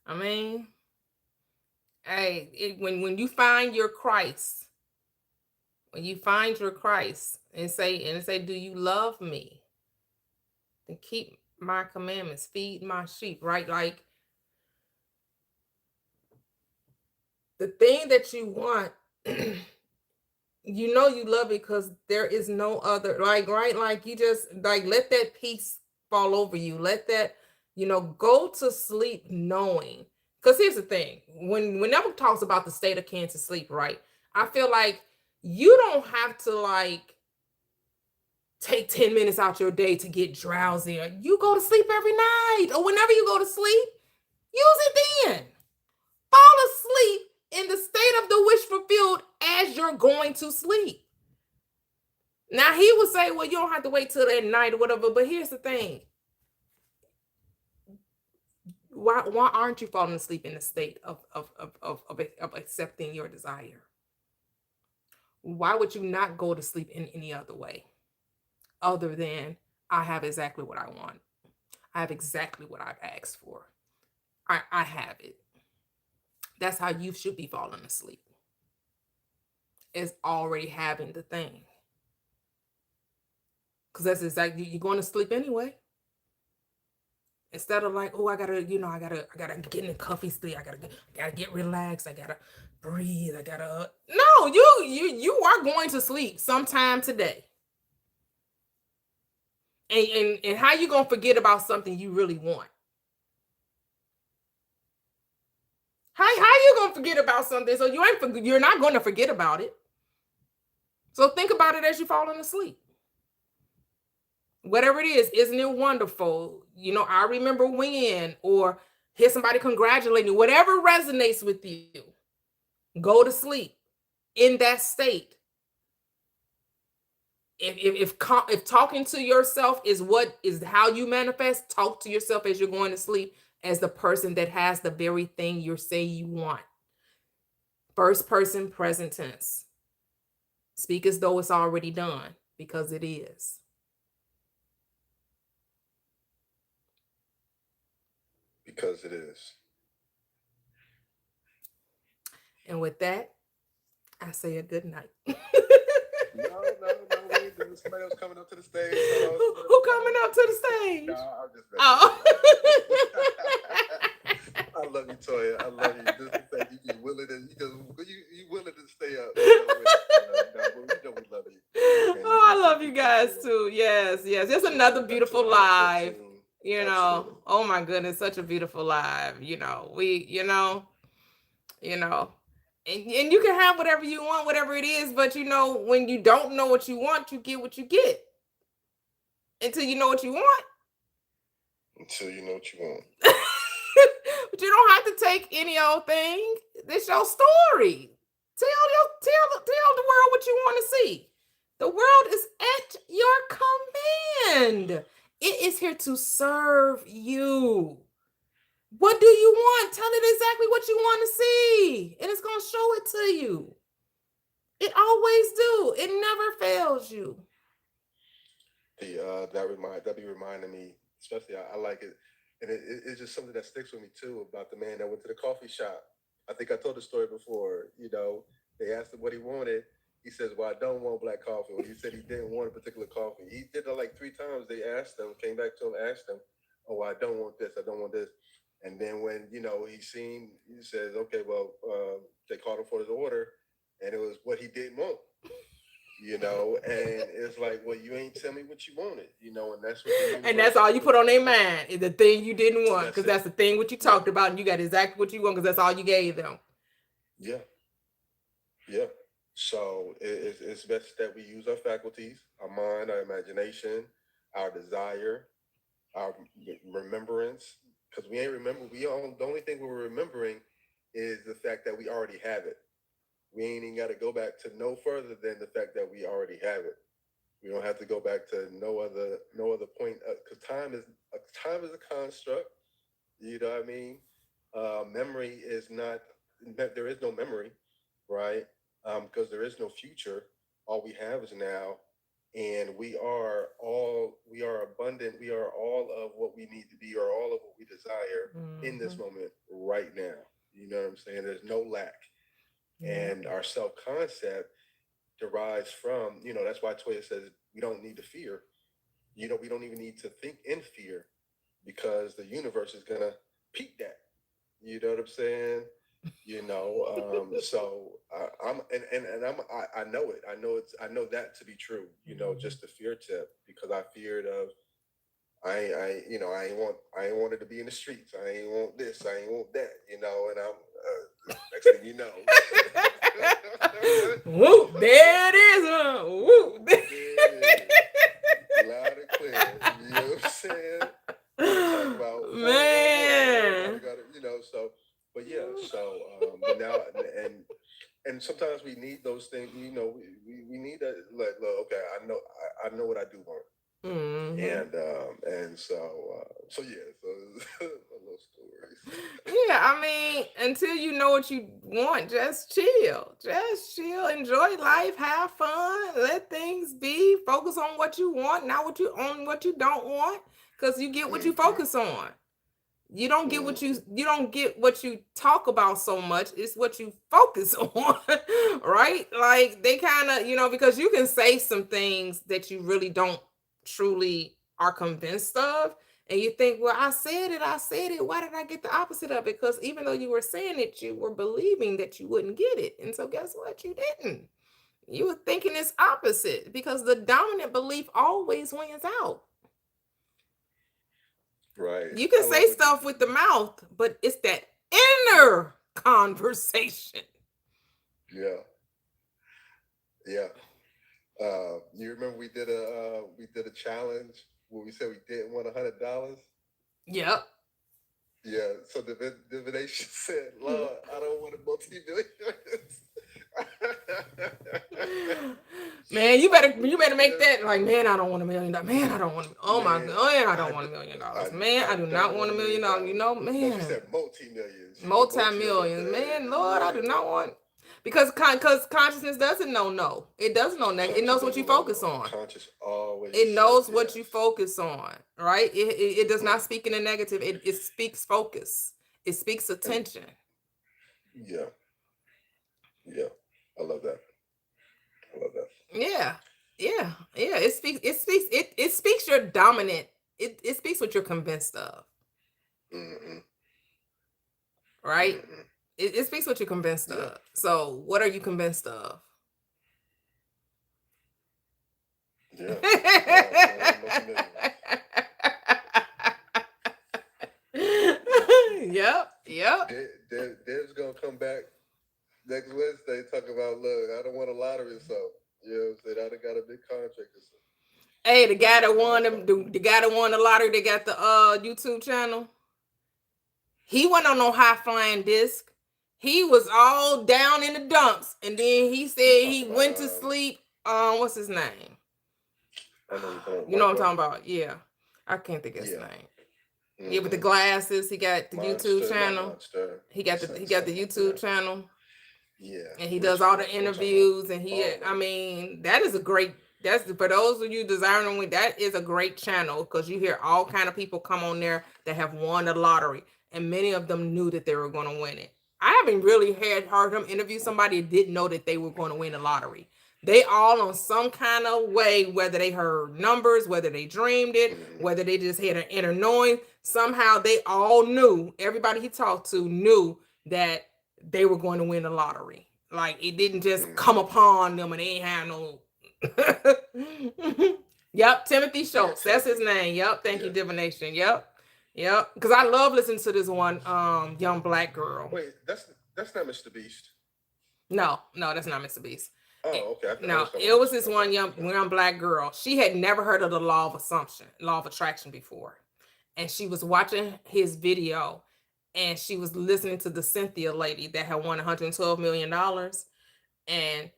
I mean, hey, when you find your Christ, when you find your Christ and say, do you love me? Then keep my commandments, feed my sheep, right? Like the thing that you want, you love it because there is no other, like, right? Like you just like let that peace fall over you. Let that, go to sleep knowing. Because here's the thing: whenever talks about the state of cancer sleep, right? I feel like you don't have to like take 10 minutes out your day to get drowsy. You go to sleep every night, or whenever you go to sleep, use it then. Fall asleep in the state of the wish fulfilled as you're going to sleep. Now he would say, well, you don't have to wait till that night or whatever. But here's the thing. Why aren't you falling asleep in the state of accepting your desire? Why would you not go to sleep in any other way other than I have exactly what I want? I have exactly what I've asked for. I have it. That's how you should be falling asleep. Is already having the thing. Because that's exactly, you're going to sleep anyway. Instead of like, oh, I gotta get in a comfy sleep. I gotta get relaxed. I gotta breathe. No, you are going to sleep sometime today. And how you gonna forget about something you really want? How you gonna forget about something? So you're not gonna forget about it. So think about it as you're falling asleep. Whatever it is, isn't it wonderful? I remember when, or hear somebody congratulating you, whatever resonates with you, go to sleep in that state. If talking to yourself is how you manifest, talk to yourself as you're going to sleep as the person that has the very thing you're saying you want. First person, present tense. Speak as though it's already done, because it is. Because it is. And with that, I say a good night. No, wait, there's somebody else coming up to the stage. Who coming up to the stage? No, I'm just Oh. I love you, Toya. I love you. Just the fact you willing to stay up. We love you. Oh, I love you guys too. Yes. Just another beautiful live. Absolutely. Oh my goodness, such a beautiful live. And you can have whatever you want, whatever it is, but when you don't know what you want, you get what you get. Until you know what you want. Until you know what you want. But you don't have to take any old thing. This your story. Tell the world what you want to see. The world is at your command. It is here to serve you. What do you want? Tell it exactly what you want to see, and it's going to show it to you. It always do. It never fails you. That be reminding me, especially I like it, and it's just something that sticks with me too, about the man that went to the coffee shop. I think I told the story before. They asked him what he wanted, He says, "Well, I don't want black coffee." Or he said he didn't want a particular coffee. He did it like 3 times. They asked him, came back to him, asked him, "Oh, I don't want this. I don't want this." And then when he says, "Okay, well," they called him for his order, and it was what he didn't want. And it's like, well, you ain't tell me what you wanted, and that's what. And that's all you put on their mind is the thing you didn't want, because that's the thing what you talked about, and you got exactly what you want because that's all you gave them. Yeah. Yeah. So it's best that we use our faculties, our mind, our imagination, our desire, our remembrance, because we ain't remember. The only thing we're remembering is the fact that we already have it. We ain't even got to go back to no further than the fact that we already have it. We don't have to go back to no other point, because time is a construct. You know what I mean? Memory is not. There is no memory, right? Because there is no future. All we have is now, and we are abundant. We are all of what we need to be, or all of what we desire in this moment right now. You know what I'm saying? There's no lack. And our self-concept derives from, that's why Toyia says we don't need to fear. We don't even need to think in fear, because the universe is gonna peak that. You know what I'm saying? So I know it. I know that to be true. Just the fear tip, because I feared of I ain't wanted to be in the streets. I ain't want this. I ain't want that. And I'm next thing you know. Woo, there it is, huh? Woo. Loud and clear. You know what I'm saying? Talk about man. But yeah, but now and sometimes we need those things. We need that. Like, look, okay, I know what I do want. And so yeah, so a little stories. Yeah, I mean, until you know what you want, just chill, enjoy life, have fun, let things be, focus on what you want, not what you don't want, because you get what you focus on. You don't get what you talk about so much. It's what you focus on, right? Like they kind of, because you can say some things that you really don't truly are convinced of. And you think, well, I said it. Why did I get the opposite of it? Because even though you were saying it, you were believing that you wouldn't get it. And so guess what? You didn't. You were thinking it's opposite, because the dominant belief always wins out. Right. You can say stuff with the mouth, but it's that inner conversation. Yeah. Yeah. You remember we did a challenge where we said we didn't want $100? Yep. Yeah. So the divination said, "Lord, I don't want a multi-millions." Man, you better make that like, man, I don't want $1 million. Man, I don't want. Oh my God, man, I don't want $1 million. Man, I do not want $1 million. Man. She said multi-millions. Multi-millions, man. Lord, I do not want. Because consciousness doesn't know no. It doesn't know negative. It knows what you focus on. Conscious always. It knows what you focus on, right? It does not speak in a negative. It speaks focus. It speaks attention. Yeah. Yeah. I love that. Yeah. It speaks your dominant. It speaks what you're convinced of. Right? It speaks what you're convinced of. So what are you convinced of? Yeah. Yep. Dev's gonna come back next Wednesday talking about, look, I don't want a lottery, so you know what I'm saying? I done got a big contract or something. Hey, the guy that won the lottery, they got the YouTube channel. He went on no high flying disc. He was all down in the dumps, and then he said he went to sleep. What's his name? You know what I'm talking about? Yeah, I can't think of his name. Yeah, with the glasses, he got the YouTube channel. He got the YouTube channel. Yeah, and he does all the interviews, and I mean, that is a great. That's for those of you desiring to win. That is a great channel, because you hear all kind of people come on there that have won the lottery, and many of them knew that they were going to win it. I haven't really heard him interview somebody that didn't know that they were going to win the lottery. They all on some kind of way, whether they heard numbers, whether they dreamed it, whether they just had an inner knowing. Somehow they all knew, everybody he talked to knew that they were going to win the lottery. Like it didn't just come upon them and they ain't have no. Yep, Timothy Schultz. That's his name. Yep, thank you, divination. Yep. Yep. Because I love listening to this one young black girl. Wait, that's not Mr. Beast. No, that's not Mr. Beast. Oh, okay. No, it was this one young black girl. She had never heard of the law of attraction before. And she was watching his video and she was listening to the Cynthia lady that had won $112 million. And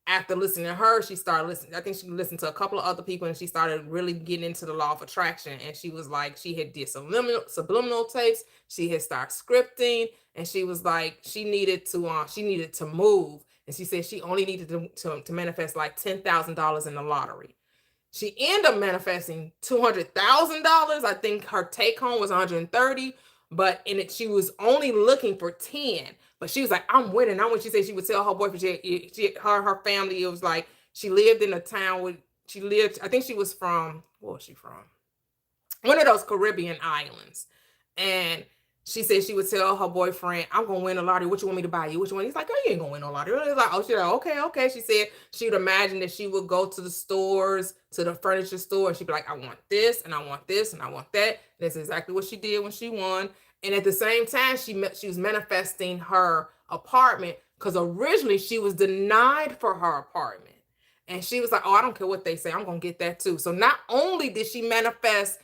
after listening to her, she started listening. I think she listened to a couple of other people and she started really getting into the law of attraction. And she was like, she had did subliminal tapes. She had started scripting and she was like, she needed to move. And she said she only needed to manifest like $10,000 in the lottery. She ended up manifesting $200,000. I think her take home was 130, but in it she was only looking for 10. But she was like, I'm winning. She said she would tell her boyfriend, her family, it was like she lived in a town I think she was from, where was she from? One of those Caribbean islands. And she said she would tell her boyfriend, I'm going to win a lottery. What you want me to buy you? What you want? He's like, oh, you ain't going to win no lottery. He's like, oh, she's like, okay. She said she would imagine that she would go to the stores, to the furniture store. And she'd be like, I want this and I want this and I want that. And that's exactly what she did when she won. And at the same time, she was manifesting her apartment because originally she was denied for her apartment. And she was like, oh, I don't care what they say. I'm going to get that too. So not only did she manifest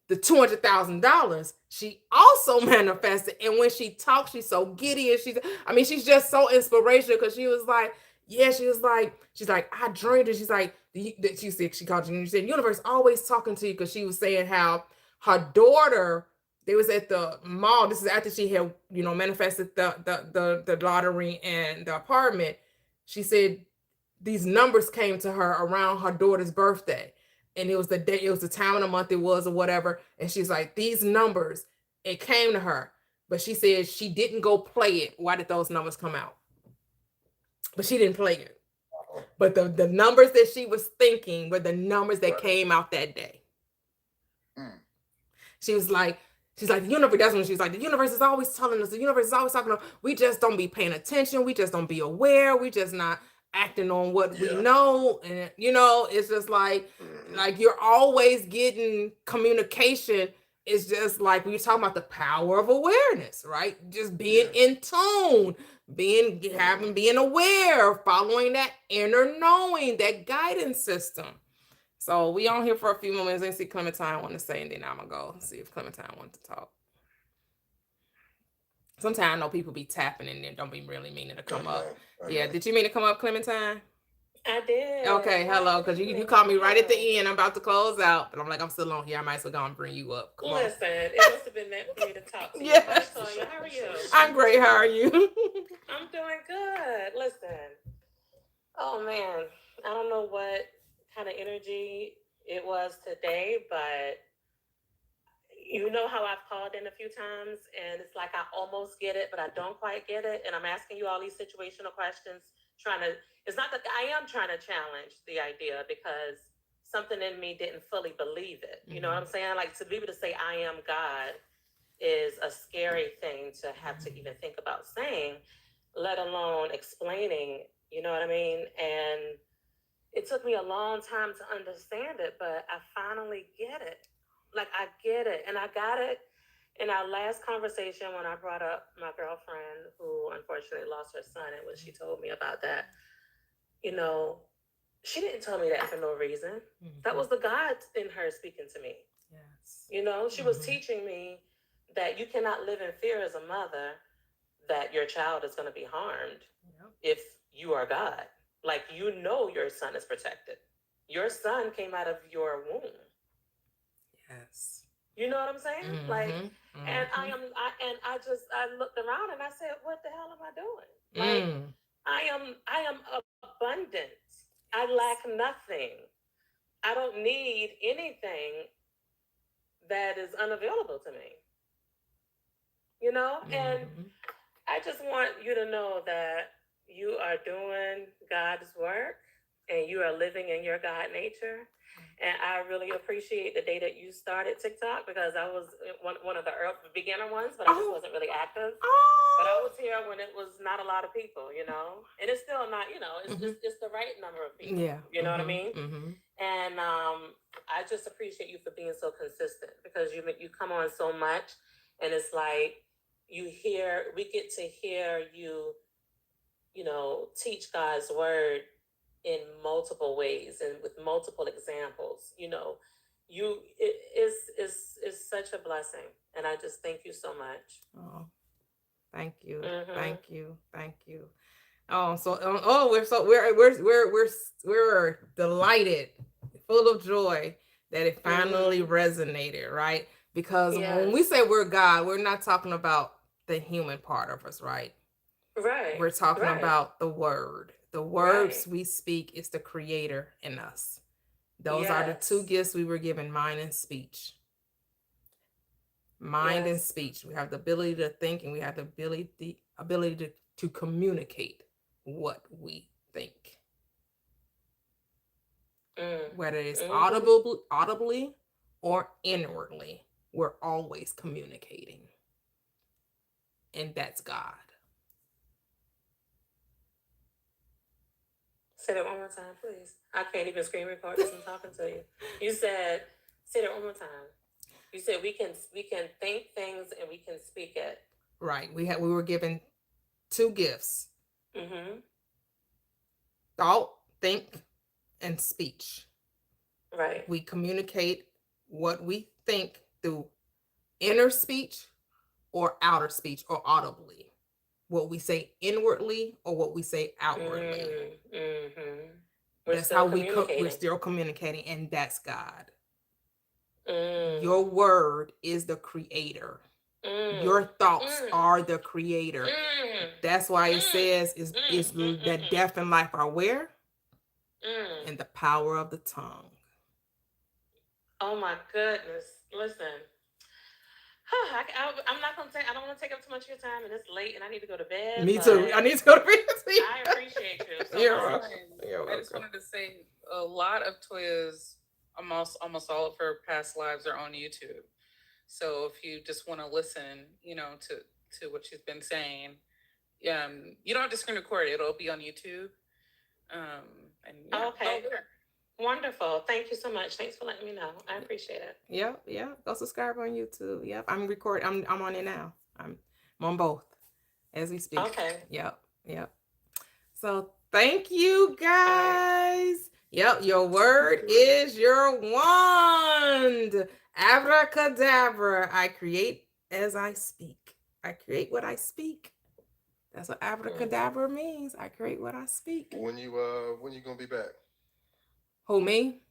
the $200,000, she also manifested. And when she talks, she's so giddy and she's just so inspirational because she was like, she's like, I dreamed it. She's like, she called you and she said, universe always talking to you, because she was saying how her daughter, they was at the mall. This is after she had, manifested the lottery and the apartment. She said these numbers came to her around her daughter's birthday. And it was the day, it was the time of the month it was or whatever. And she's like, these numbers, it came to her. But she said she didn't go play it. Why did those numbers come out? But she didn't play it. But the numbers that she was thinking were the numbers that came out that day. She was like, the universe, that's when she was like, the universe is always telling us, the universe is always talking to us. We just don't be paying attention. We just don't be aware. We just not acting on what we know. And it's just like you're always getting communication. It's just like when you're talking about the power of awareness, right? Just being in tune, being aware, following that inner knowing, that guidance system. So we on here for a few moments and see Clementine want to say, and then I'm gonna go see if Clementine wants to talk. Sometimes I know people be tapping and then don't be really meaning to come up. Yeah, did you mean to come up, Clementine? I did. Okay, hello, because you called me right at the end. I'm about to close out, but I'm like, I'm still on here. I might as well go and bring you up. Come on. Listen, it must have been meant for me to talk to you. Yes. Toyia, how are you? I'm great. How are you? I'm doing good. Listen. Oh man, I don't know what kind of energy it was today, but you know how I've called in a few times and it's like I almost get it, but I don't quite get it. And I'm asking you all these situational questions, it's not that I am trying to challenge the idea, because something in me didn't fully believe it. You know what I'm saying? Like, to be able to say I am God is a scary thing to have to even think about saying, let alone explaining, you know what I mean? And it took me a long time to understand it, but I finally get it. Like, I get it. And I got it in our last conversation when I brought up my girlfriend who unfortunately lost her son, and when she told me about that, she didn't tell me that for no reason. That was the God in her speaking to me. Yes. She was teaching me that you cannot live in fear as a mother that your child is going to be harmed if you are God. Like, your son is protected. Your son came out of your womb. Yes. You know what I'm saying? Like, and I looked around and I said, what the hell am I doing? Like, I am abundant. I lack nothing. I don't need anything that is unavailable to me. And I just want you to know that, you are doing God's work and you are living in your God nature. And I really appreciate the day that you started TikTok, because I was one of the beginner ones, but I just wasn't really active. But I was here when it was not a lot of people, and it's still not, it's the right number of people. Yeah. You know what I mean? And I just appreciate you for being so consistent, because you come on so much, and it's like we get to hear you, teach God's word in multiple ways and with multiple examples. It's such a blessing, and I just thank you so much. Oh, thank you, Mhm. thank you, thank you. Oh, we're delighted, full of joy that it finally resonated, right? Because when we Yes. say we're God, we're not talking about the human part of us, right? Right. We're talking Right. about the word. The words we speak is the creator in us. Those are the two Yes. gifts we were given, mind and speech. Mind and Yes. speech. We have the ability to think, and we have the ability to communicate what we think. Whether it's audibly or inwardly, we're always communicating. And that's God. Say that one more time, please. I can't even screen record this. I'm talking to you. You said, say that one more time. You said we can think things and we can speak it. Right. We were given two gifts. Mm-hmm. Thought, think, and speech. Right. We communicate what we think through inner speech or outer speech, or audibly. What we say inwardly or what we say outwardly. That's how we're still communicating, and that's God. Your word is the creator. Your thoughts are the creator. That's why it says is that death and life are where? In the power of the tongue. Oh my goodness. Listen. I'm not gonna I don't want to take up too much of your time, and it's late, and I need to go to bed. Me too. I need to go to bed. I appreciate you. So You're much. welcome. I just wanted to say a lot of Toyia's, almost all of her past lives are on YouTube. So if you just want to listen, to what she's been saying, you don't have to screen record it. It'll be on YouTube. And okay. Wonderful. Thank you so much. Thanks for letting me know. I appreciate it. Yep. Go subscribe on YouTube. Yep. I'm recording. I'm on it now. I'm on both as we speak. Okay. Yep. So thank you guys. Yep. Your word is your wand. Abracadabra. I create as I speak. I create what I speak. That's what abracadabra means. I create what I speak. When you gonna be back? Who, me?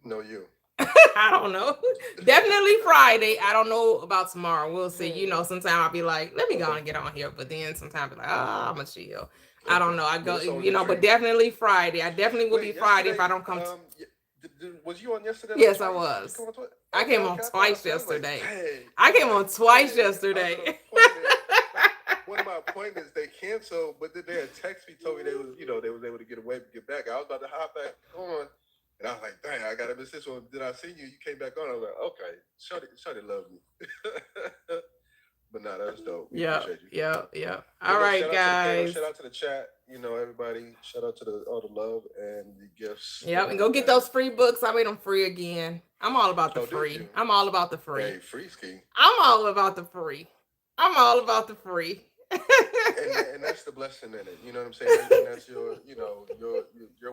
No, you. I don't know. Definitely Friday. I don't know about tomorrow. We'll see. Sometimes I'll be like, let me go and get on here. But then sometimes I'll be like, I'm going to chill. I don't know. I go, but definitely Friday. I definitely will be Friday if I don't come. Was you on yesterday? Yes, I was. I came on twice yesterday. I came on twice yesterday. One of my appointments they canceled, but then they had text me, told me they was able to get away, get back. I was about to hop back on, and I was like, dang, I gotta miss this one. Did I see you? You came back on. I was like, okay, Shawty love me. But nah, that was dope. Yeah. All right, guys. Shout out to the chat. Everybody. Shout out to all the love and the gifts. Yep, and go get those free books. I made them free again. I'm all about the free. I'm all about the free. Hey, free ski. I'm all about the free. And that's the blessing in it. You know what I'm saying? And that's your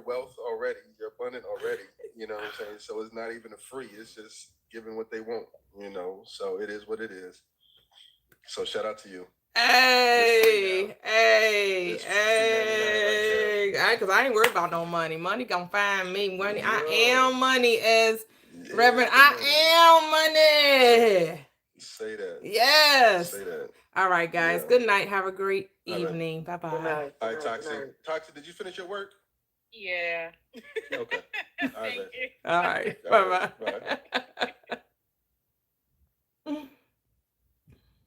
wealth already. You're abundant already. You know what I'm saying? So it's not even a free. It's just giving what they want. So it is what it is. So shout out to you. Hey. Because I ain't worried about no money. Money gonna find me. Money. I am money, as Reverend. I am money. Say that. Yes. Say that. All right, guys. Yeah. Good night. Have a great evening. Right. Bye-bye. All right, Toxic, did you finish your work? Yeah. Okay. Thank you. All right. Bye-bye. Bye.